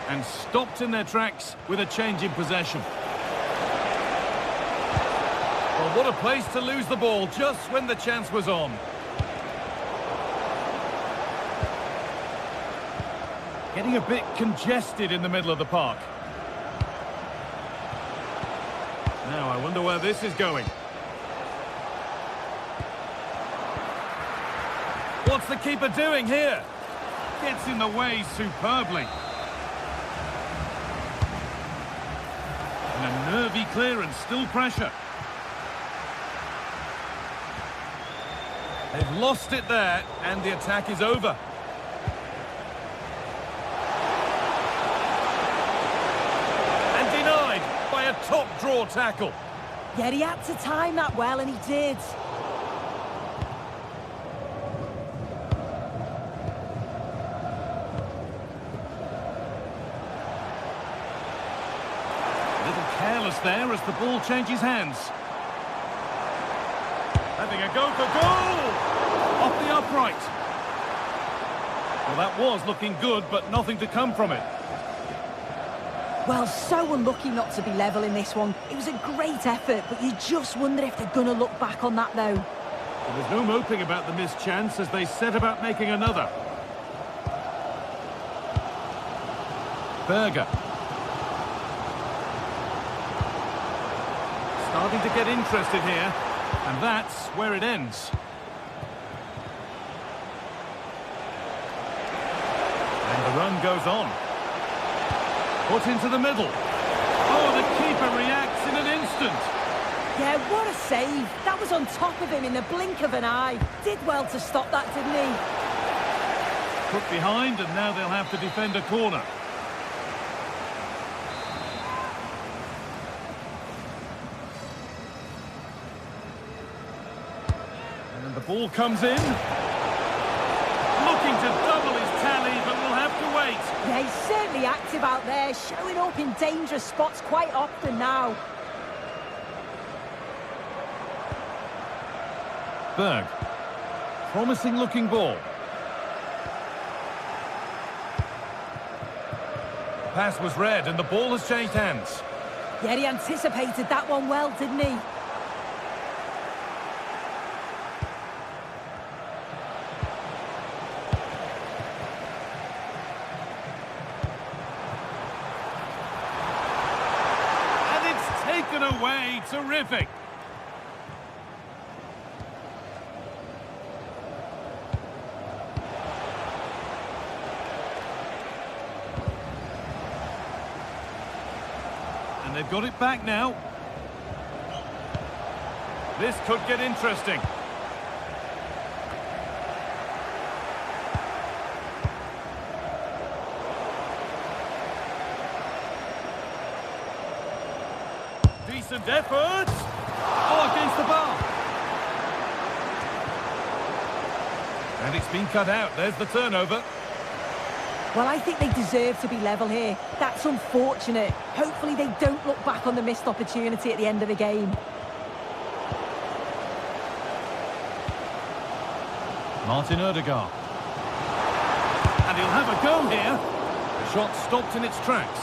And stopped in their tracks with a change in possession. Well, what a place to lose the ball just when the chance was on. Getting a bit congested in the middle of the park. Now, I wonder where this is going. What's the keeper doing here? Gets in the way superbly. And a nervy clearance, still pressure. They've lost it there, and the attack is over. And denied by a top-draw tackle. Yeah, he had to time that well, and he did. A little careless there as the ball changes hands. Having a go for goal! Off the upright. Well, that was looking good, but nothing to come from it. Well, so unlucky not to be level in this one. It was a great effort, but you just wonder if they're going to look back on that, though. There was no moping about the missed chance as they set about making another. Berger. Starting to get interested here, and that's where it ends. And the run goes on. Put into the middle. Oh, the keeper reacts in an instant. Yeah, what a save. That was on top of him in the blink of an eye. Did well to stop that, didn't he? Put behind, and now they'll have to defend a corner. And the ball comes in. Looking to double his tally, but we'll have to wait. Yeah, he's certainly active out there, showing up in dangerous spots quite often now. Berg. Promising looking ball. Pass was read and the ball has changed hands. Yeah, he anticipated that one well, didn't he? And it's taken away. Terrific. And they've got it back now. This could get interesting. Decent effort. Oh, against the bar. And it's been cut out. There's the turnover. Well, I think they deserve to be level here. That's unfortunate. Hopefully they don't look back on the missed opportunity at the end of the game. Martin Odegaard. And he'll have a go here. The shot stopped in its tracks.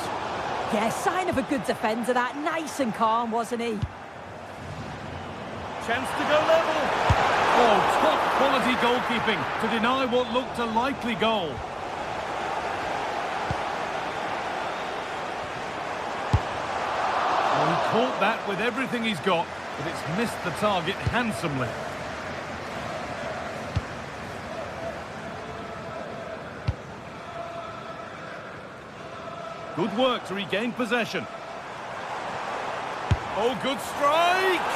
Yeah, sign of a good defender, that. Nice and calm, wasn't he? Chance to go level. Oh, top quality goalkeeping to deny what looked a likely goal. Well, he caught that with everything he's got, but it's missed the target handsomely. Good work to regain possession. Oh, good strike!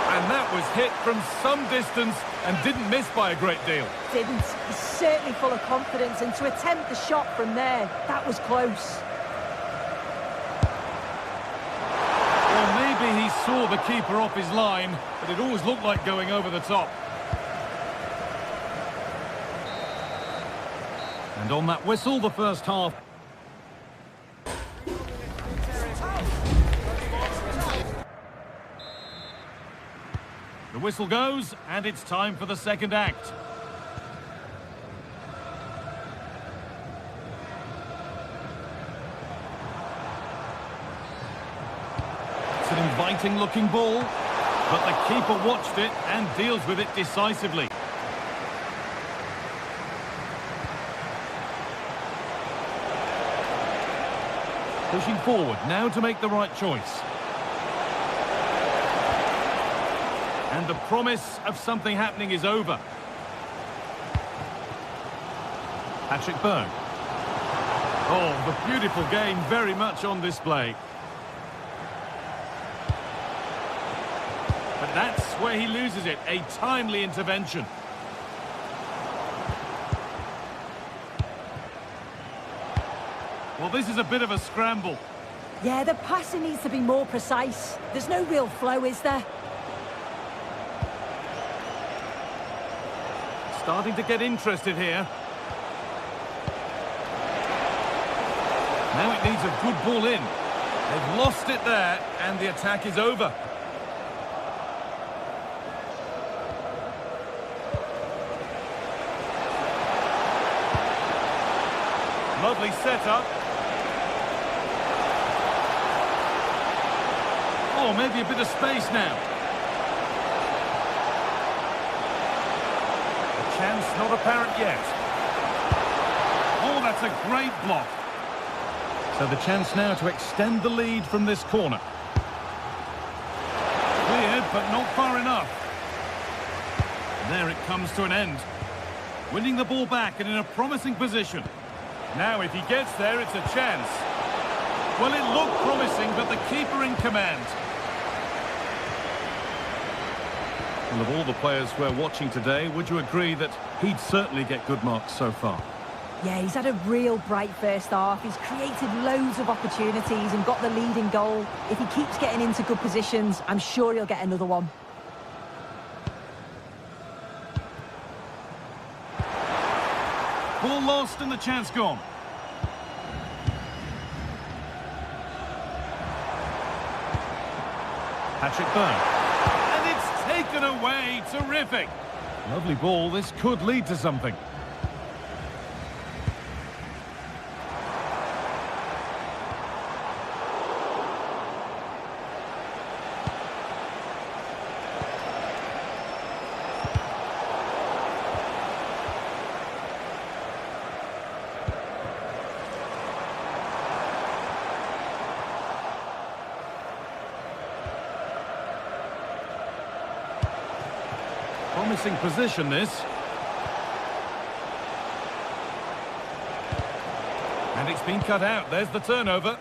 And that was hit from some distance and didn't miss by a great deal. Didn't. He's certainly full of confidence, and to attempt the shot from there, that was close. Well, maybe he saw the keeper off his line, but it always looked like going over the top. And on that whistle, the first half. The whistle goes, and it's time for the second act. It's an inviting-looking ball, but the keeper watched it and deals with it decisively. Pushing forward, now to make the right choice. And the promise of something happening is over. Patrick Byrne. Oh, the beautiful game very much on display. But that's where he loses it, a timely intervention. Well, this is a bit of a scramble. Yeah, the passing needs to be more precise. There's no real flow, is there? Starting to get interested here. Now it needs a good ball in. They've lost it there, and the attack is over. Lovely setup. Oh, maybe a bit of space now. Chance not apparent yet. Oh, that's a great block. So the chance now to extend the lead from this corner. Cleared, but not far enough. There it comes to an end. Winning the ball back and in a promising position. Now, if he gets there, it's a chance. Well, it looked promising, but the keeper in command. And of all the players we're watching today, would you agree that he'd certainly get good marks so far? Yeah, he's had a real bright first half. He's created loads of opportunities and got the leading goal. If he keeps getting into good positions, I'm sure he'll get another one. Ball lost and the chance gone. Patrick Byrne. Taken away, terrific. Lovely ball, this could lead to something. Promising position, this. And it's been cut out. There's the turnover.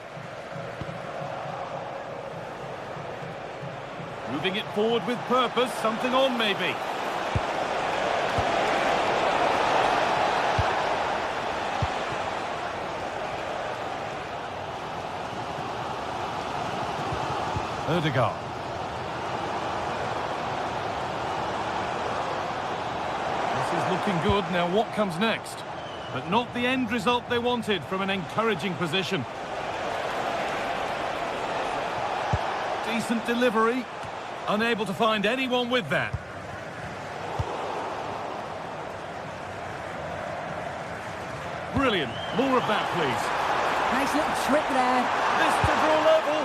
Moving it forward with purpose. Something on, maybe. Ødegaard. This is looking good. Now what comes next? But not the end result they wanted from an encouraging position. Decent delivery. Unable to find anyone with that. Brilliant. More of that, please. Nice little trick there. This to draw level.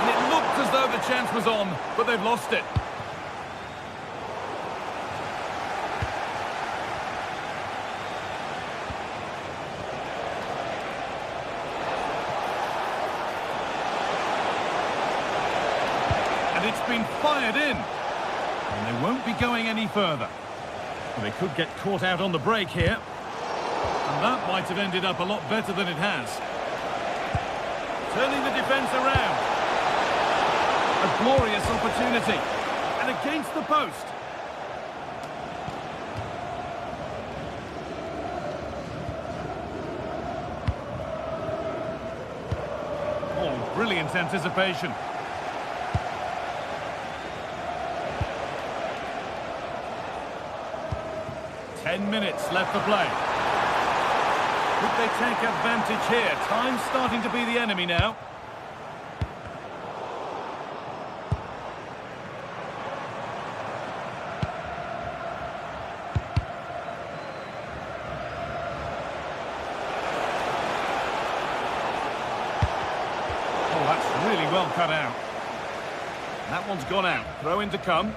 And it looked as though the chance was on, but they've lost it. And it's been fired in. And they won't be going any further. Well, they could get caught out on the break here. And that might have ended up a lot better than it has. Turning the defence around. A glorious opportunity. And against the post. Oh, brilliant anticipation. Ten minutes left to play. Could they take advantage here? Time's starting to be the enemy now. Oh, that's really well cut out. That one's gone out. Throw in to come.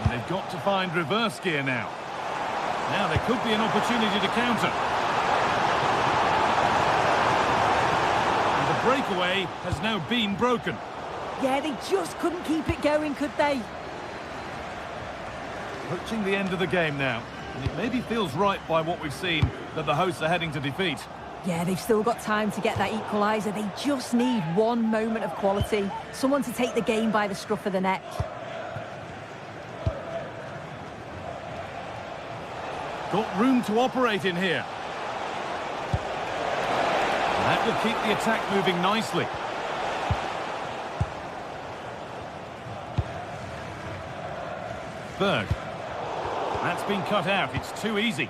They've got to find reverse gear now. Now there could be an opportunity to counter. And the breakaway has now been broken. Yeah, they just couldn't keep it going, could they? Approaching the end of the game now. And it maybe feels right by what we've seen that the hosts are heading to defeat. Yeah, they've still got time to get that equaliser. They just need one moment of quality. Someone to take the game by the scruff of the neck. Got room to operate in here. That will keep the attack moving nicely. Berg. That's been cut out. It's too easy.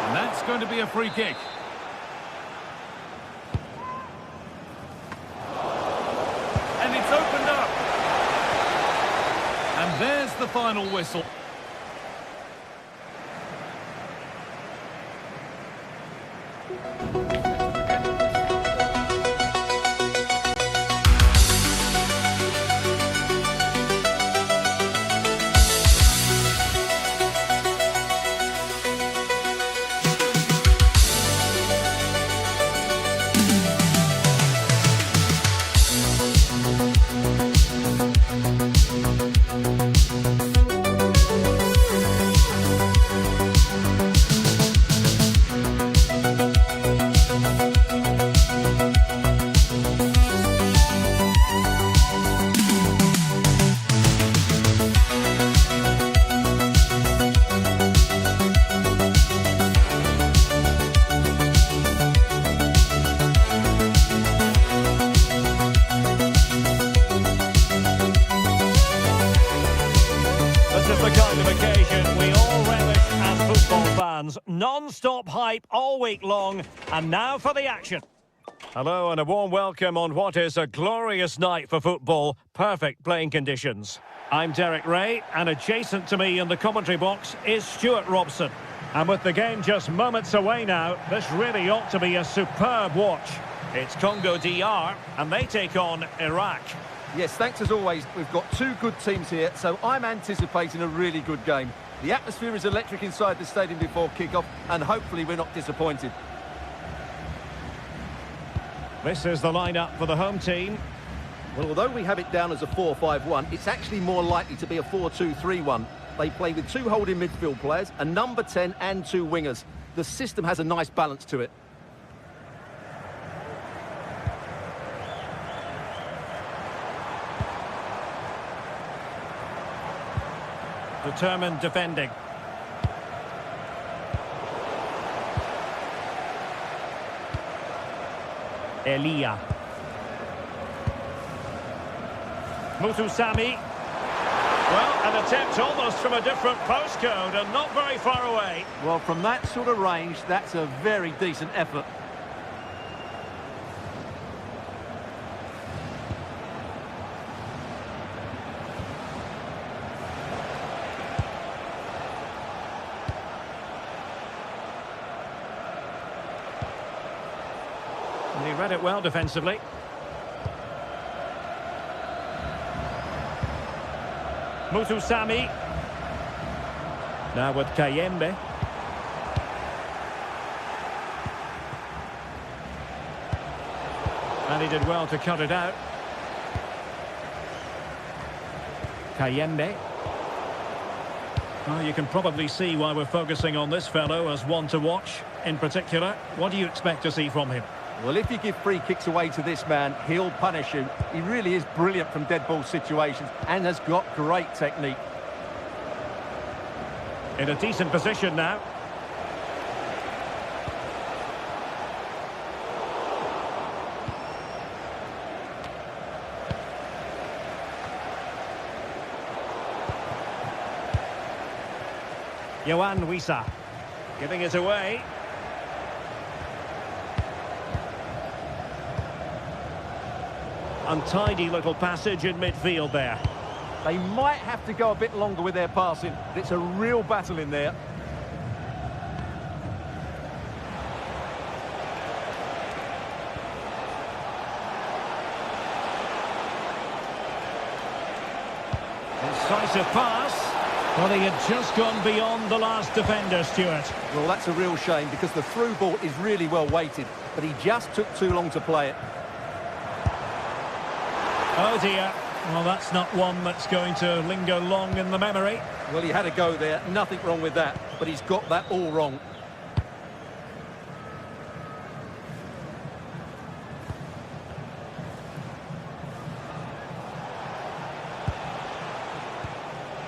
And that's going to be a free kick. And it's opened up. And there's the final whistle. Non-stop hype all week long, and now for the action. Hello and a warm welcome on what is a glorious night for football. Perfect playing conditions. I'm Derek Ray, and adjacent to me in the commentary box is Stuart Robson. And with the game just moments away now, this really ought to be a superb watch. It's Congo DR, and they take on Iraq. Yes, thanks as always. We've got two good teams here, so I'm anticipating a really good game. The atmosphere is electric inside the stadium before kick-off, and hopefully we're not disappointed. This is the lineup for the home team. Well, although we have it down as a 4-5-1, it's actually more likely to be a 4-2-3-1. They play with two holding midfield players, a number 10 and two wingers. The system has a nice balance to it. Determined defending. Elia. Mutusami. Well, an attempt almost from a different postcode and not very far away. Well, from that sort of range, that's a very decent effort. And he read it well defensively. Mutusami. Now with Kayembe. And he did well to cut it out. Kayembe. Well, you can probably see why we're focusing on this fellow as one to watch. In particular, what do you expect to see from him? Well, if you give free kicks away to this man, he'll punish you. He really is brilliant from dead ball situations and has got great technique. In a decent position now. Yohan Wissa giving it away. Untidy little passage in midfield there. They might have to go a bit longer with their passing, but it's a real battle in there. Incisive pass. Well, he had just gone beyond the last defender, Stuart. Well, that's a real shame because the through ball is really well weighted, but he just took too long to play it. Oh dear. Well, that's not one that's going to linger long in the memory. Well, he had a go there, nothing wrong with that, but he's got that all wrong.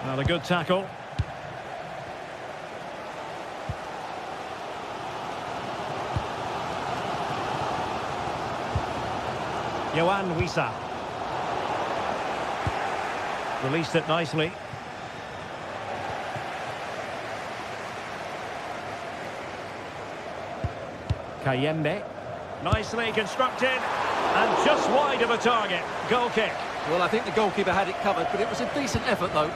Well, a good tackle. Yohan Wissa. Released it nicely. Kayembe. Nicely constructed. And just wide of a target. Goal kick. Well, I think the goalkeeper had it covered, but it was a decent effort, though.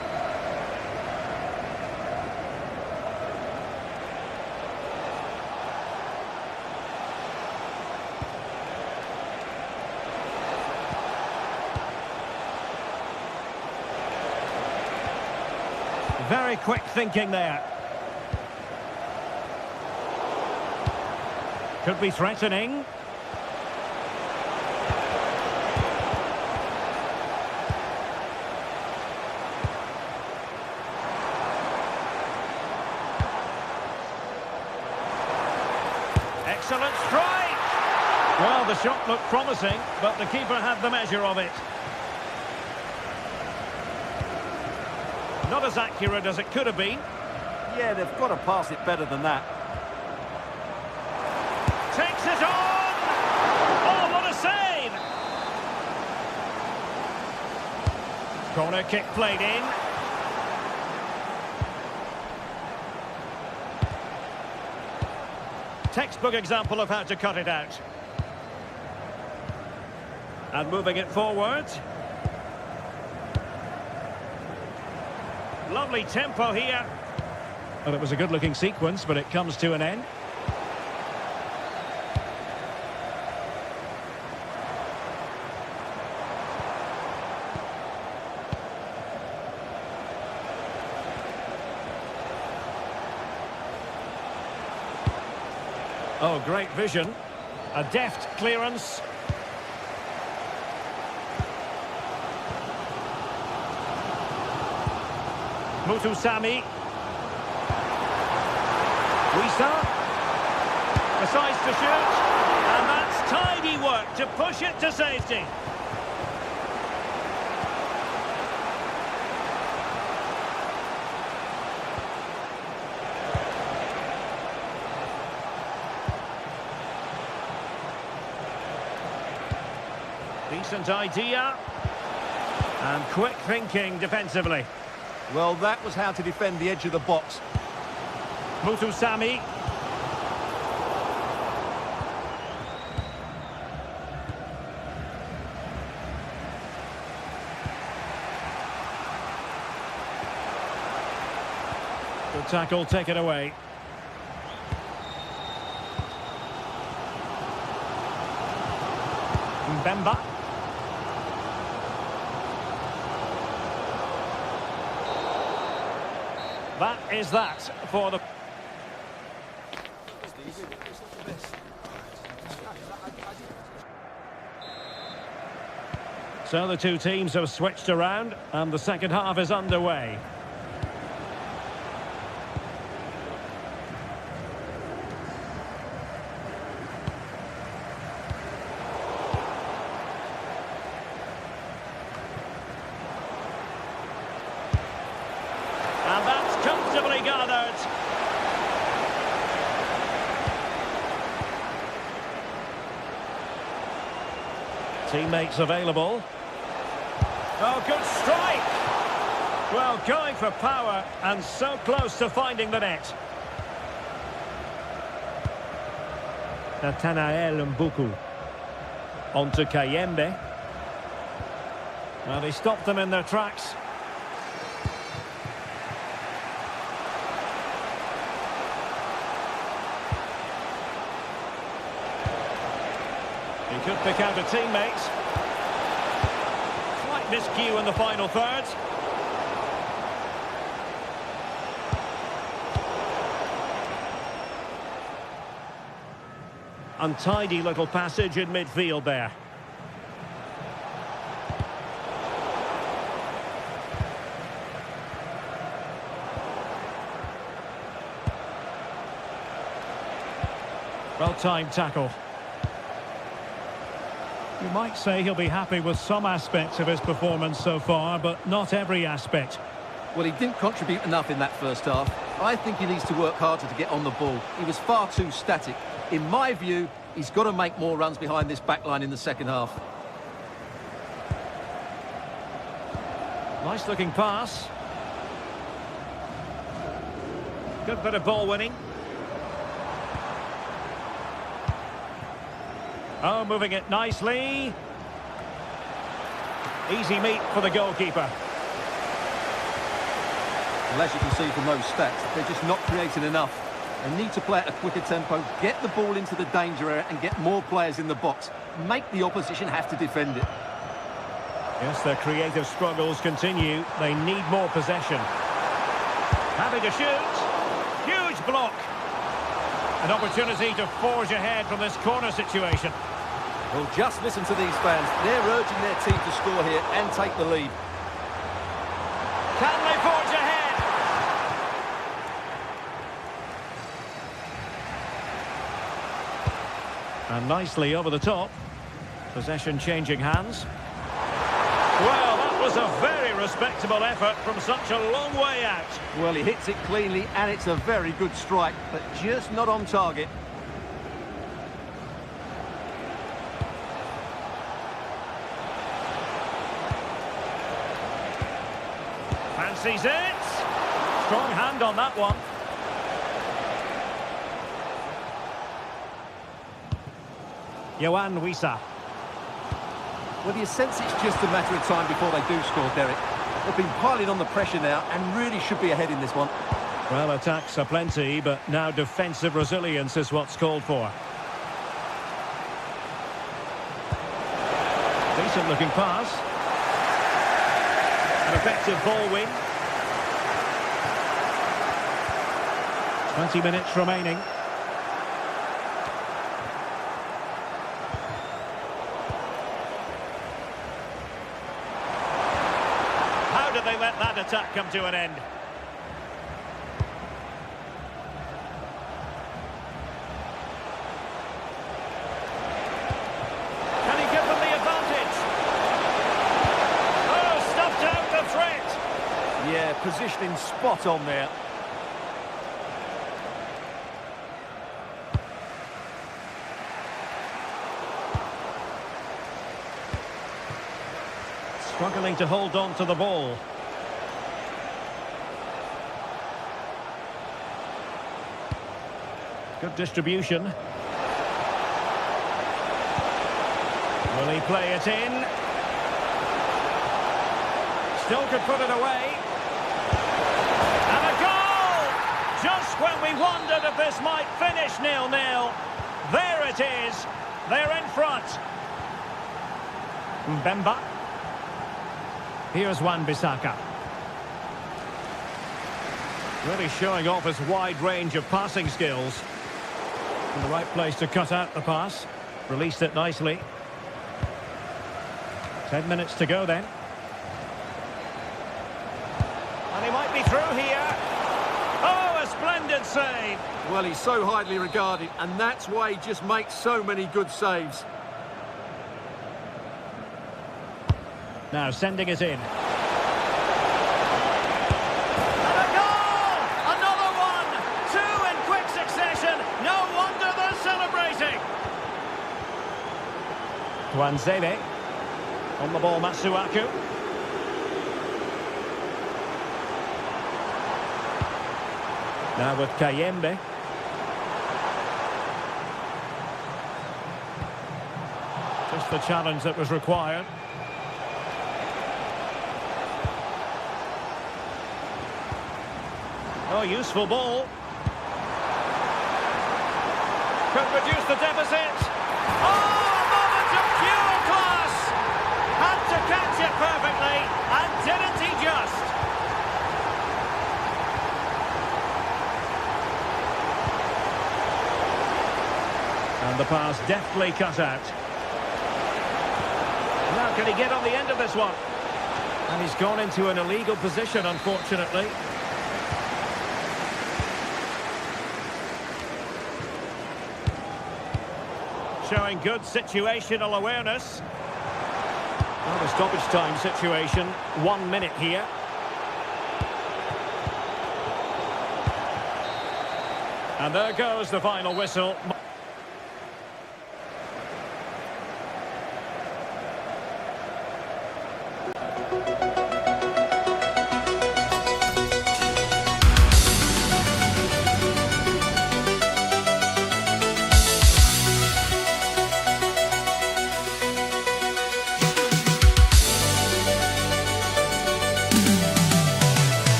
Very quick thinking there. Could be threatening. Excellent strike! Well, the shot looked promising, but the keeper had the measure of it. Not as accurate as it could have been. Yeah, they've got to pass it better than that. Takes it on! Oh, what a save! Corner kick played in. Textbook example of how to cut it out. And moving it forward. Lovely tempo here. Well, it was a good-looking sequence, but it comes to an end. Oh, great vision. A deft clearance. Mutusami. Wissa. Decides to shoot. And that's tidy work to push it to safety. Decent idea. And quick thinking defensively. Well, that was how to defend the edge of the box. Mutusami. Good tackle taken away. Mbemba. That is that for the... So the two teams have switched around and the second half is underway. And that's comfortably gathered. Teammates available. Oh, good strike! Well, going for power and so close to finding the net. Nathanael Mbuku. On to Kayembe. Well, they stopped them in their tracks. He could pick out a teammate. Slight miscue in the final third. Untidy little passage in midfield there. Well-timed tackle. You might say he'll be happy with some aspects of his performance so far, but not every aspect. Well, he didn't contribute enough in that first half. I think he needs to work harder to get on the ball. He was far too static. In my view, he's got to make more runs behind this back line in the second half. Nice looking pass. Good bit of ball winning. Oh, moving it nicely. Easy meet for the goalkeeper. Well, as you can see from those stats, they're just not creating enough. They need to play at a quicker tempo, get the ball into the danger area and get more players in the box. Make the opposition have to defend it. Yes, their creative struggles continue. They need more possession. Having to shoot. Huge block. An opportunity to forge ahead from this corner situation. Well, just listen to these fans. They're urging their team to score here and take the lead. Can they forge ahead? And nicely over the top. Possession changing hands. Well, that was a very respectable effort from such a long way out. Well, he hits it cleanly and it's a very good strike, but just not on target. Fancies it. Strong hand on that one. Yohan Wissa. Well, do you sense it's just a matter of time before they do score, Derek? They've been piling on the pressure now and really should be ahead in this one. Well, attacks are plenty, but now defensive resilience is what's called for. Decent looking pass. An effective ball win. 20 minutes remaining. How did they let that attack come to an end? Can he give them the advantage? Oh, stuffed out the threat. Yeah, positioning spot on there. Struggling to hold on to the ball. Good distribution. Will he play it in? Still could put it away. And a goal! Just when we wondered if this might finish 0-0. There it is. They're in front. Mbemba. Here's Wan-Bissaka. Really showing off his wide range of passing skills. In the right place to cut out the pass. Released it nicely. 10 minutes to go then. And he might be through here. Oh, a splendid save. Well, he's so highly regarded, and that's why he just makes so many good saves. Now sending it in. And a goal! Another one! Two in quick succession. No wonder they're celebrating. Tuanzebe. On the ball, Masuaku. Now with Kayembe. Just the challenge that was required. Oh, useful ball. Could reduce the deficit. Oh, a moment of pure class. Had to catch it perfectly, and didn't he just? And the pass deftly cut out. Now can he get on the end of this one? And he's gone into an illegal position, unfortunately. Showing good situational awareness. Well, the stoppage time situation, 1 minute here. And there goes the final whistle.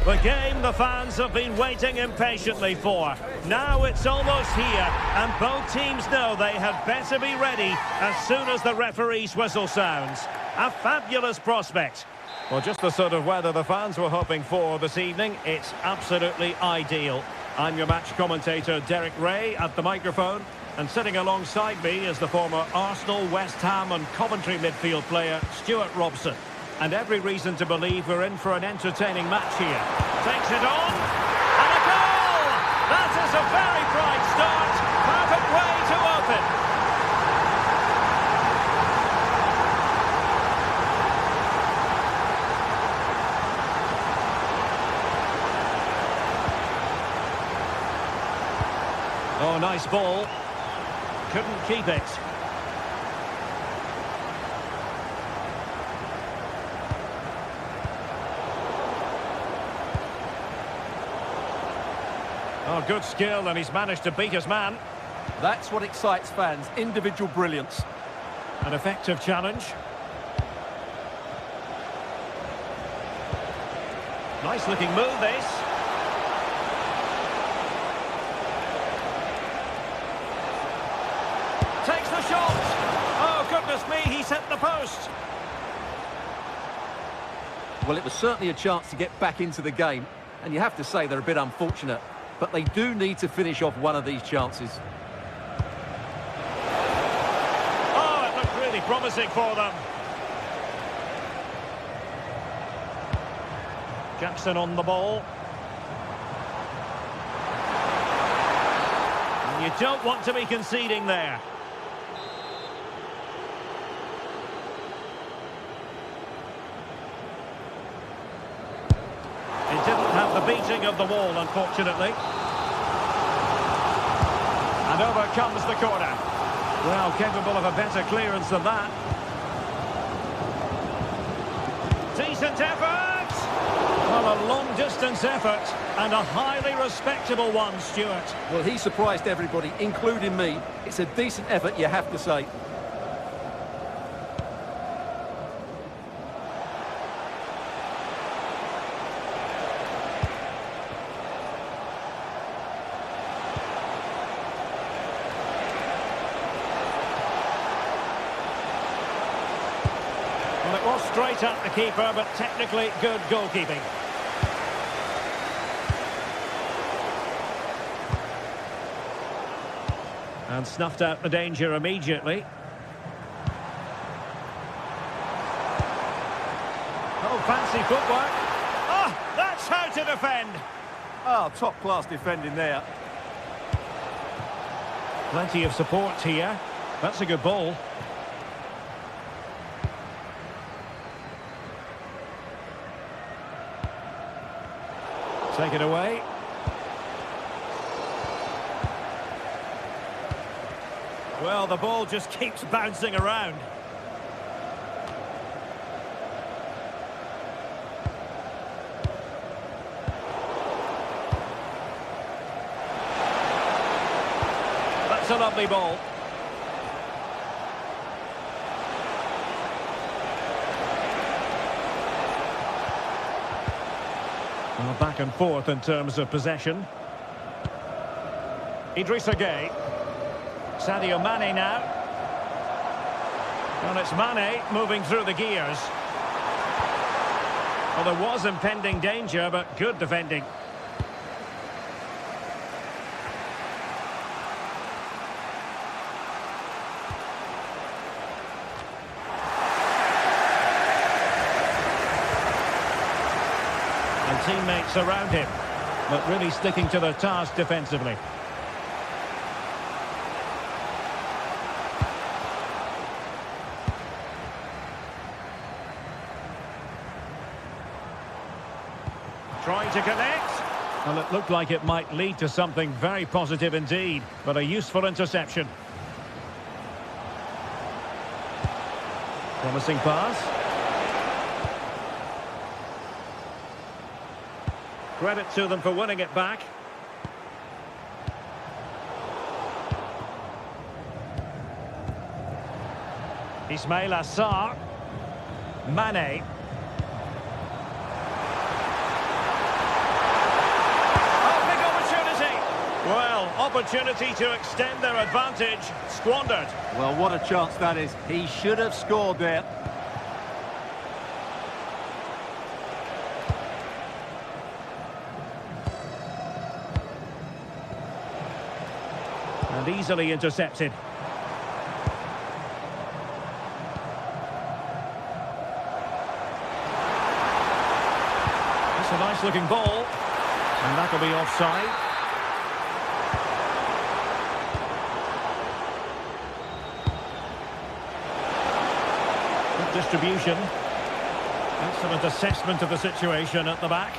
The game the fans have been waiting impatiently for. Now it's almost here, and both teams know they had better be ready as soon as the referee's whistle sounds. A fabulous prospect. Well, just the sort of weather the fans were hoping for this evening. It's absolutely ideal. I'm your match commentator, Derek Ray, at the microphone. And sitting alongside me is the former Arsenal, West Ham and Coventry midfield player, Stuart Robson. And every reason to believe we're in for an entertaining match here. Takes it on, and a goal! That is a very bright start. Perfect way to open. Oh, nice ball. Couldn't keep it. Oh, good skill, and he's managed to beat his man. That's what excites fans, individual brilliance. An effective challenge. Nice looking move, this. Takes the shot. Oh, goodness me, he's hit the post. Well, it was certainly a chance to get back into the game, and you have to say they're a bit unfortunate, but they do need to finish off one of these chances. Oh, it looked really promising for them. Jackson on the ball. And you don't want to be conceding there. It didn't have the beating of the wall, unfortunately. And over comes the corner. Well, capable of a better clearance than that. Decent effort! Well, a long-distance effort and a highly respectable one, Stuart. Well, he surprised everybody, including me. It's a decent effort, you have to say. Well, it was straight at the keeper, but technically good goalkeeping. And snuffed out the danger immediately. Oh, fancy footwork. Oh, that's how to defend. Oh, top-class defending there. Plenty of support here. That's a good ball. Take it away. Well, the ball just keeps bouncing around. That's a lovely ball. Well, back and forth in terms of possession. Idrissa Gueye. Sadio Mane now. Well, it's Mane moving through the gears. Well, there was impending danger, but good defending. And teammates around him, but really sticking to their task defensively. Trying to connect. Well, it looked like it might lead to something very positive indeed, but a useful interception. Promising pass. Credit to them for winning it back. Ismail Assar. Mane. Well, opportunity to extend their advantage, squandered. Well, what a chance that is. He should have scored there. And easily intercepted. It's a nice-looking ball. And that'll be offside. Distribution. Excellent assessment of the situation at the back.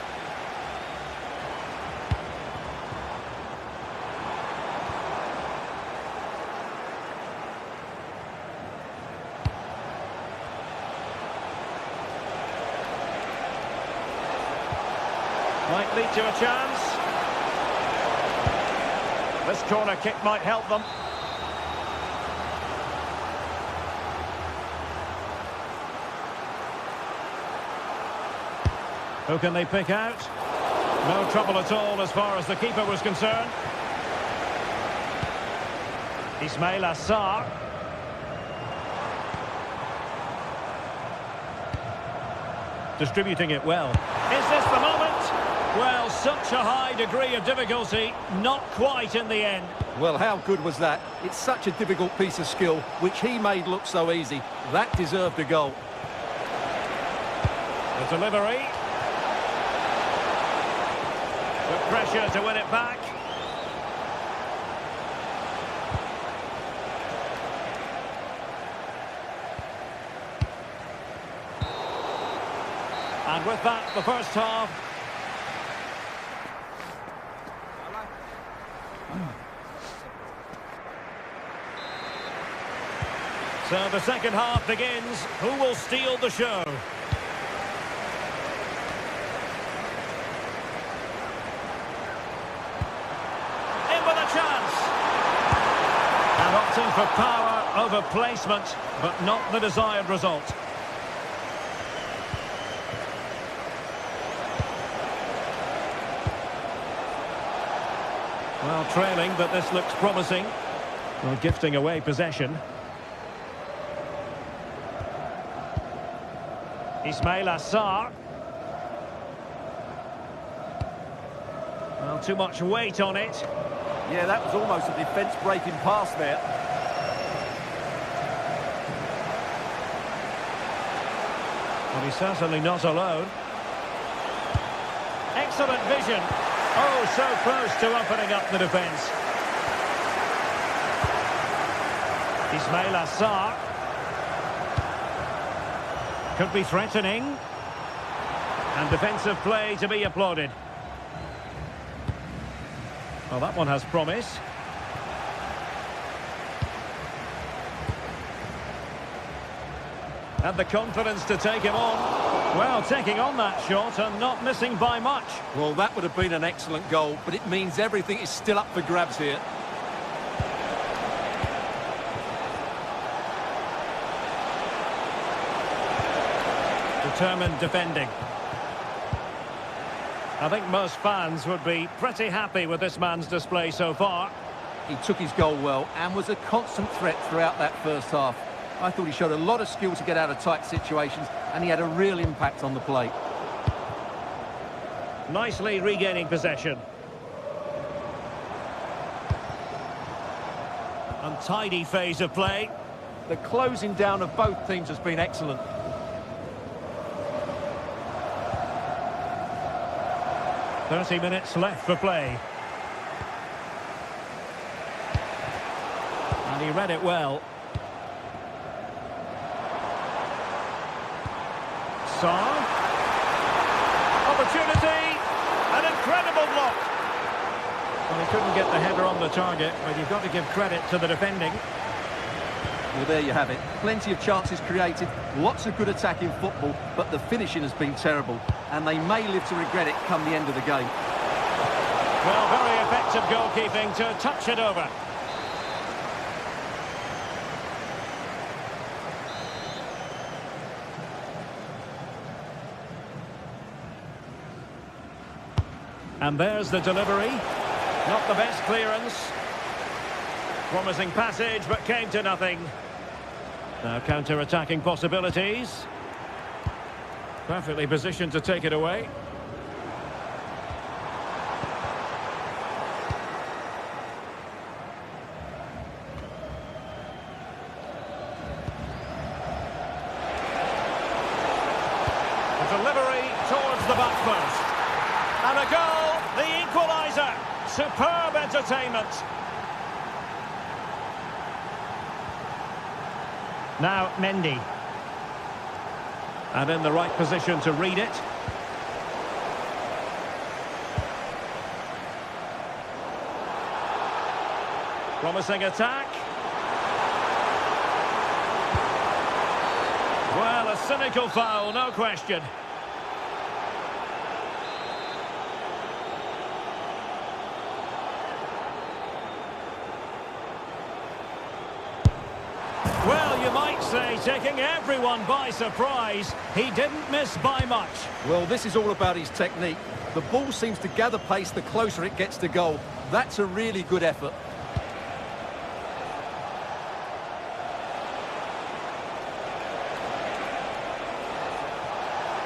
Might lead to a chance. This corner kick might help them. Who can they pick out? No trouble at all as far as the keeper was concerned. Ismail Assar. Distributing it well. Is this the moment? Well, such a high degree of difficulty, not quite in the end. Well, how good was that? It's such a difficult piece of skill, which he made look so easy. That deserved a goal. The delivery. With pressure to win it back. And with that, the first half. So the second half begins. Who will steal the show? In with a chance. And opting for power over placement, but not the desired result. Well, trailing, but this looks promising. Well, gifting away possession. Ismail Assar. Well, too much weight on it. Yeah, that was almost a defence-breaking pass there. Well, he's certainly not alone. Excellent vision. Oh, so close to opening up the defence. Ismail Assar. Could be threatening. And defensive play to be applauded. Well, that one has promise. Had the confidence to take him on. Well, taking on that shot and not missing by much. Well, that would have been an excellent goal, but it means everything is still up for grabs here. Determined defending. I think most fans would be pretty happy with this man's display so far. He took his goal well and was a constant threat throughout that first half. I thought he showed a lot of skill to get out of tight situations, and he had a real impact on the play. Nicely regaining possession. Untidy phase of play. The closing down of both teams has been excellent. "30 minutes left for play. And he read it well. Saar. Opportunity. An incredible block. Well, he couldn't get the header on the target, but you've got to give credit to the defending. Well, there you have it. Plenty of chances created, lots of good attacking football, but the finishing has been terrible, and they may live to regret it come the end of the game. Well, very effective goalkeeping to touch it over. And there's the delivery. Not the best clearance. Promising passage, but came to nothing. Now counter-attacking possibilities. Perfectly positioned to take it away. The delivery towards the back post. And a goal, the equaliser. Superb entertainment. Now Mendy. And in the right position to read it. Promising attack. Well, a cynical foul, no question. say, taking everyone by surprise. He didn't miss by much. Well, this is all about his technique. The ball seems to gather pace the closer it gets to goal. That's a really good effort.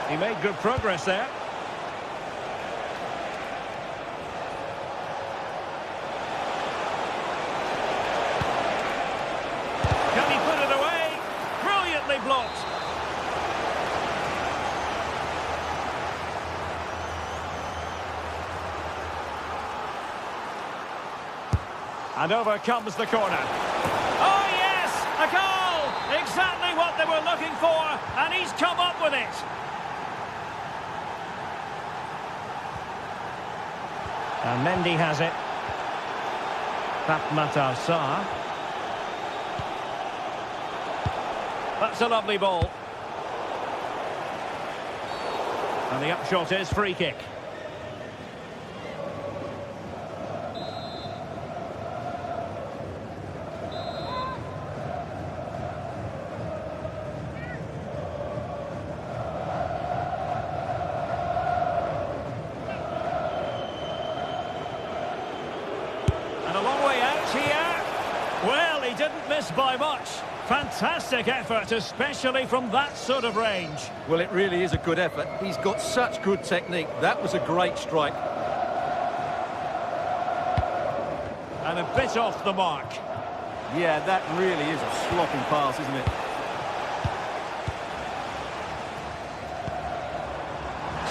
He made good progress there. Can he put it away? Brilliantly blocked. And over comes the corner. Oh yes! A goal! Exactly what they were looking for, and he's come up with it. And Mendy has it. Fatmata Sarr. That's a lovely ball. And the upshot is free kick. And a long way out here. Well, he didn't miss by much. Fantastic effort, especially from that sort of range. Well, it really is a good effort. He's got such good technique. That was a great strike. And a bit off the mark. Yeah, that really is a sloppy pass, isn't it?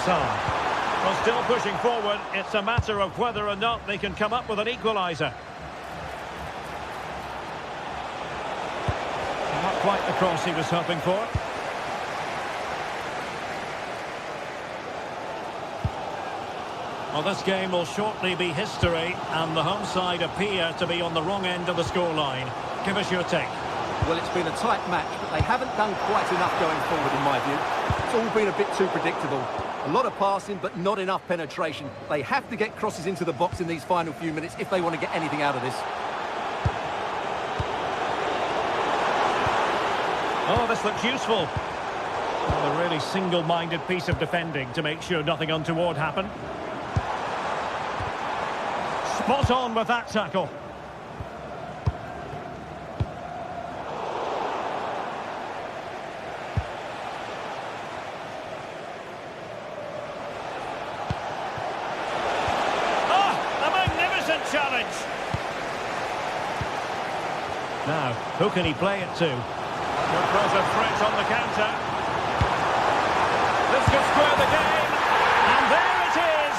Sarr. Well, still pushing forward. It's a matter of whether or not they can come up with an equaliser. Not quite the cross he was hoping for. Well, this game will shortly be history, and the home side appear to be on the wrong end of the scoreline. Give us your take. Well, it's been a tight match, but they haven't done quite enough going forward, in my view. It's all been a bit too predictable. A lot of passing, but not enough penetration. They have to get crosses into the box in these final few minutes if they want to get anything out of this. Oh, this looks useful. Well, a really single-minded piece of defending to make sure nothing untoward happened. Spot on with that tackle. Oh, a magnificent challenge. Now, who can he play it to? Could pose a threat on the counter. This could square the game. And there it is.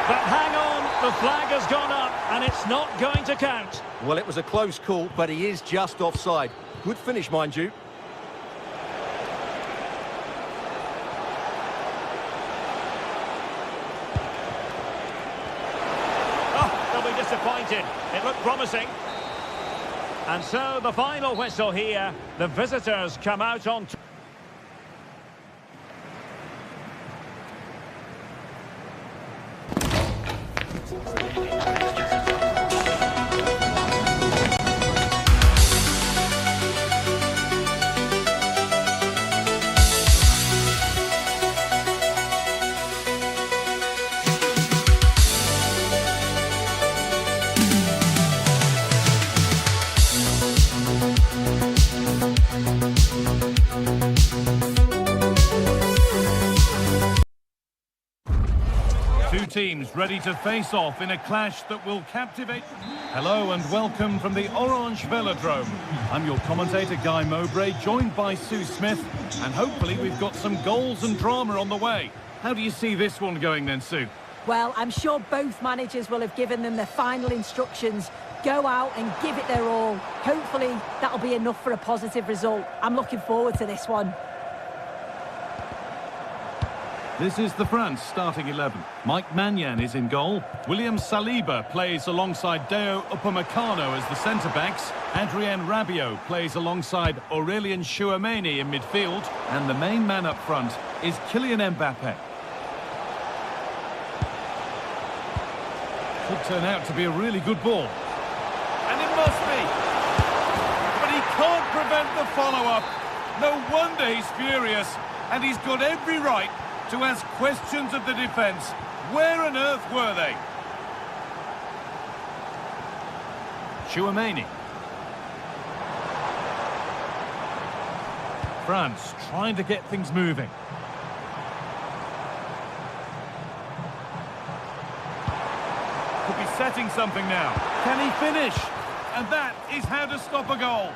But hang on, the flag has gone up and it's not going to count. Well, it was a close call, but he is just offside. Good finish, mind you. Oh, they'll be disappointed. It looked promising. And so the final whistle here. The visitors come out on top. Two teams ready to face off in a clash that will captivate. Hello and welcome from the Orange Velodrome. I'm your commentator Guy Mowbray, joined by Sue Smith, and hopefully we've got some goals and drama on the way. How do you see this one going then, Sue? Well, I'm sure both managers will have given them their final instructions. Go out and give it their all. Hopefully that'll be enough for a positive result. I'm looking forward to this one. This is the France starting 11. Mike Maignan is in goal. William Saliba plays alongside Deo Upamecano as the centre-backs. Adrien Rabiot plays alongside Aurélien Tchouameni in midfield. And the main man up front is Kylian Mbappé. Could turn out to be a really good ball. And it must be. But he can't prevent the follow-up. No wonder he's furious, and he's got every right to ask questions of the defence. Where on earth were they? Chouameni. France trying to get things moving. Could be setting something now. Can he finish? And that is how to stop a goal.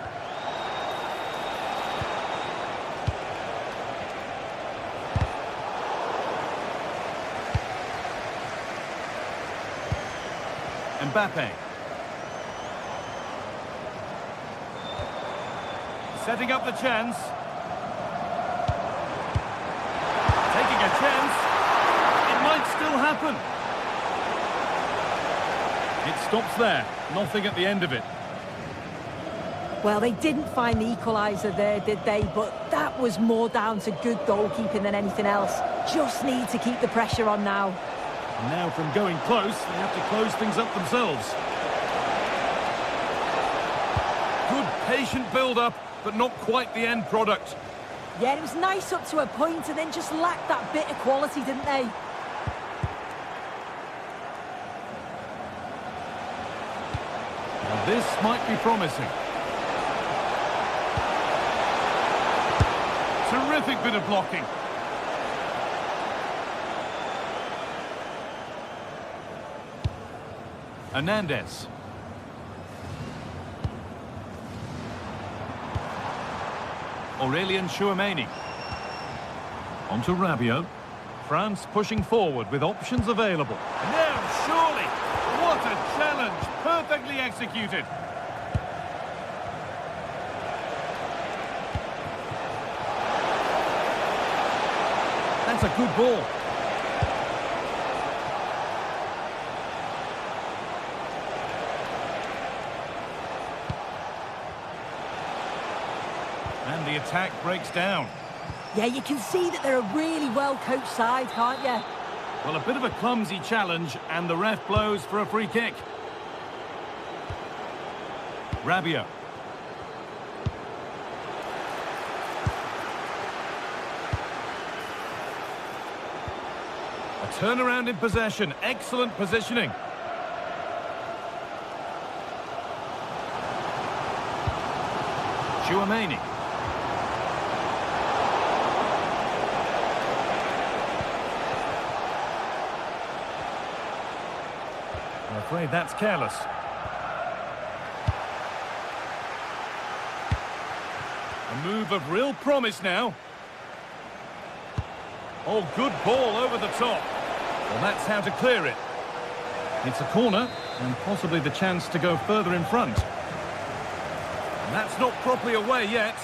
Mbappe. Setting up the chance. Taking a chance. It might still happen. It stops there. Nothing at the end of it. Well, they didn't find the equaliser there, did they? But that was more down to good goalkeeping than anything else. Just need to keep the pressure on now. And now from going close, they have to close things up themselves. Good patient build-up, but not quite the end product. Yeah, it was nice up to a point and then just lacked that bit of quality, didn't they? Now this might be promising. Terrific bit of blocking. Hernandez. Aurélien Chouameni. On to Rabiot. France pushing forward with options available. Now, surely! What a challenge! Perfectly executed. That's a good ball. And the attack breaks down. Yeah, you can see that they're a really well-coached side, can't you? Well, a bit of a clumsy challenge, and the ref blows for a free kick. Rabiot. A turnaround in possession. Excellent positioning. Chouameni. I'm afraid that's careless. A move of real promise now. Oh, good ball over the top. Well, that's how to clear it. It's a corner, and possibly the chance to go further in front. And that's not properly away yet.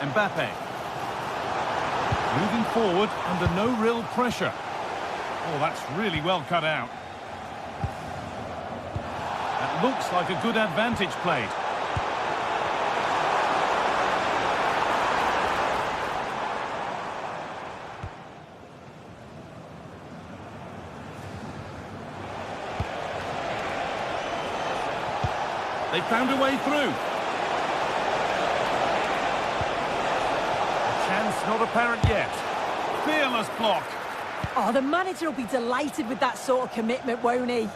Mbappe. Moving forward under no real pressure. Oh, that's really well cut out. That looks like a good advantage played. They found a way through. Chance not apparent yet. Fearless block. Oh, the manager will be delighted with that sort of commitment, won't he?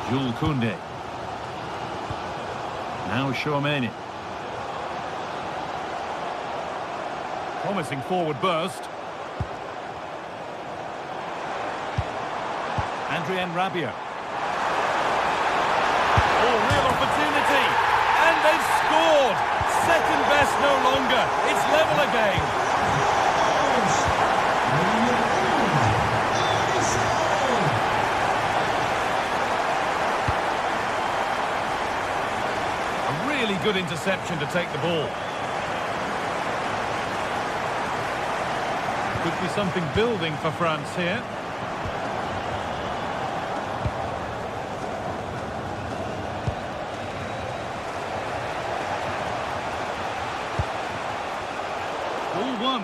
Jules Koundé. Now Chouameni. Promising forward burst. Rabiot. Oh, real opportunity. And they've scored. Second best no longer. It's level again. A really good interception to take the ball. Could be something building for France here.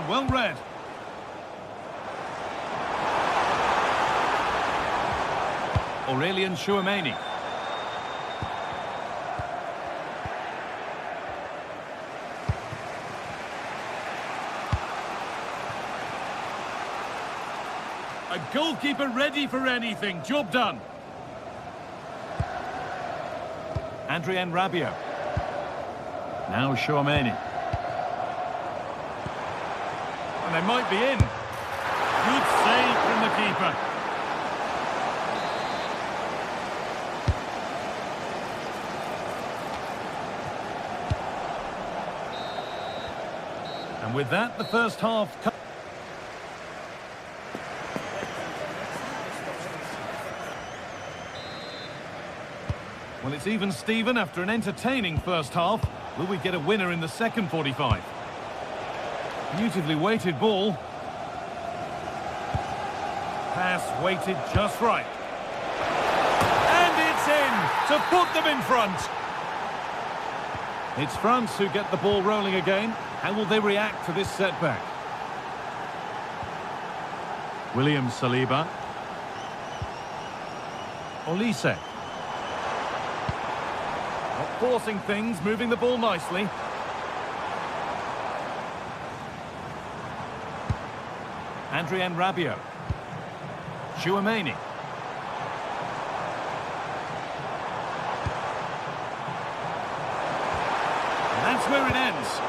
Well read. Tchouaméni. A goalkeeper ready for anything. Job done. Adrien Rabiot. Now Tchouaméni. And they might be in. Good save from the keeper. And with that, the first half... Well, it's even Steven after an entertaining first half. Will we get a winner in the second 45? Beautifully weighted ball. Pass weighted just right. And it's in to put them in front. It's France who get the ball rolling again. How will they react to this setback? William Saliba. Olise. Not forcing things, moving the ball nicely. Adrien Rabiot. Tchouaméni. And that's where it ends.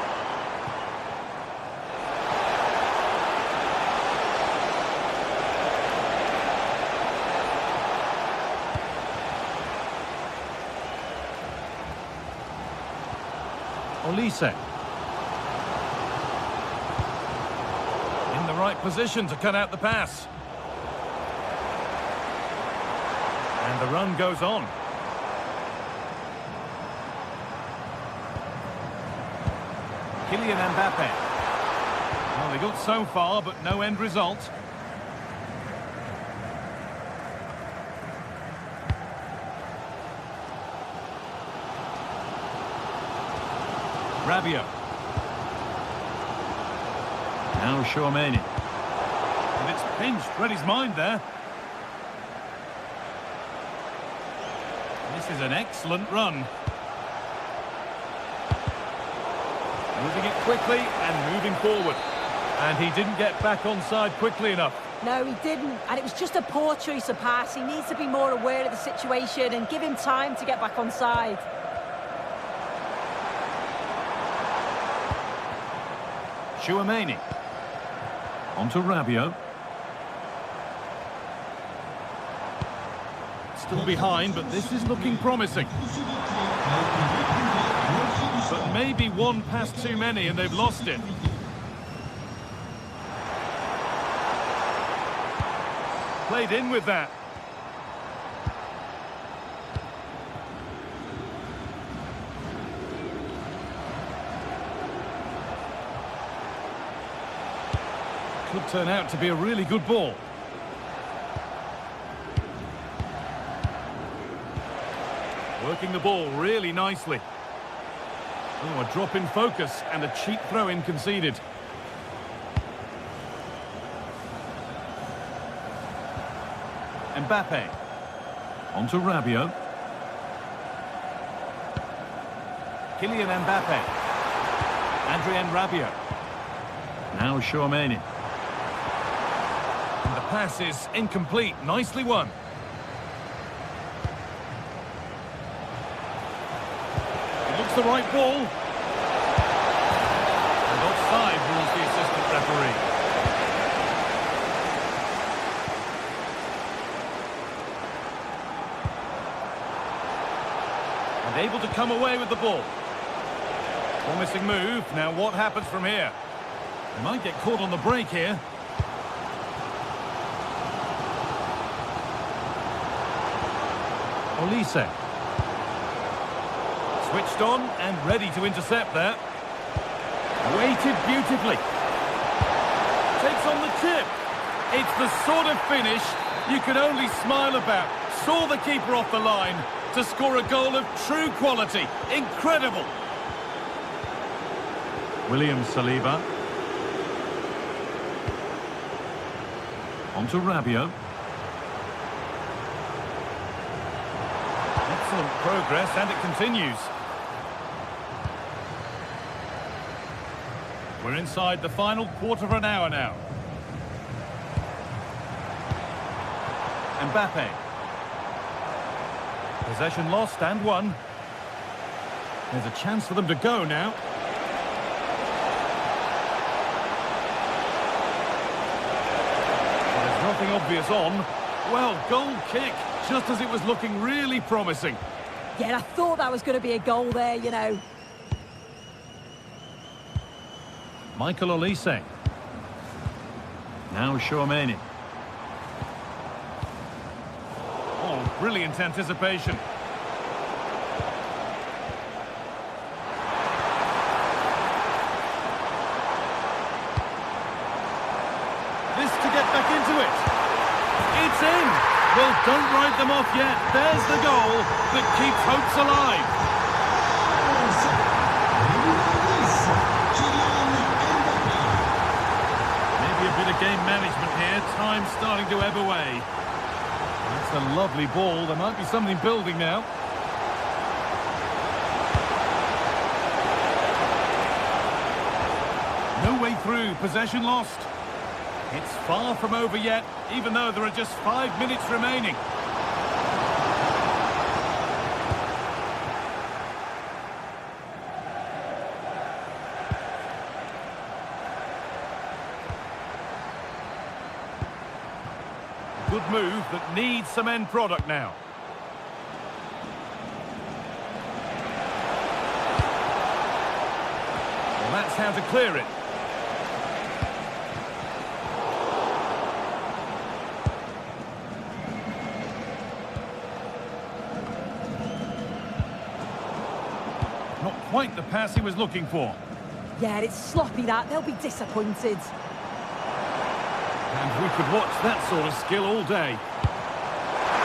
Olise. In the right position to cut out the pass. And the run goes on. Kylian Mbappe. Well, they got so far, but no end result. Rabiot. Now Tchouaméni. And it's pinched, read his mind there. This is an excellent run. Moving it quickly and moving forward. And he didn't get back onside quickly enough. No, he didn't. And it was just a poor choice of pass. He needs to be more aware of the situation and give him time to get back onside. Tchouaméni. On to Rabiot. Still behind, but this is looking promising. But maybe one pass too many and they've lost it. Played in with that. Could turn out to be a really good ball. Working the ball really nicely. Oh, a drop in focus and a cheap throw-in conceded. Mbappe. On to Rabiot. Kylian Mbappe. Adrien Rabiot. Now Tchouaméni. And the pass is incomplete. Nicely won. It looks the right ball. And offside rules the assistant referee. And able to come away with the ball. Promising move. Now what happens from here? They might get caught on the break here. Olise. Switched on and ready to intercept there. Weighted beautifully. Takes on the tip. It's the sort of finish you can only smile about. Saw the keeper off the line to score a goal of true quality. Incredible. William Saliba. On to Rabiot. Excellent progress, and it continues. We're inside the final quarter of an hour now. Mbappe. Possession lost and won. There's a chance for them to go now. There's nothing obvious on. Well, goal kick, just as it was looking really promising. Yeah, I thought that was going to be a goal there, you know. Michael Olise. Now Chouameni. Oh, brilliant anticipation. This to get back into it. It's in. Well, don't write them off yet. There's the goal that keeps hopes alive. Maybe a bit of game management here. Time's starting to ebb away. That's a lovely ball. There might be something building now. No way through. Possession lost. It's far from over yet, even though there are just 5 minutes remaining. Good move that needs some end product now. Well, that's how to clear it. Not quite the pass he was looking for. Yeah, it's sloppy that. They'll be disappointed. And we could watch that sort of skill all day.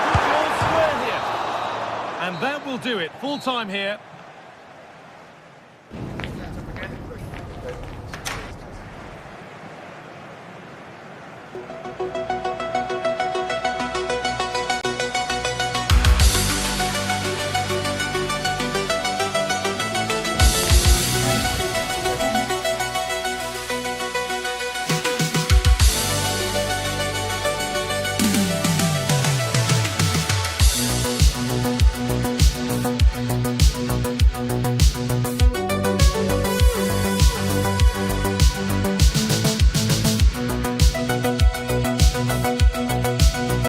Good ball square here. And that will do it. Full time here.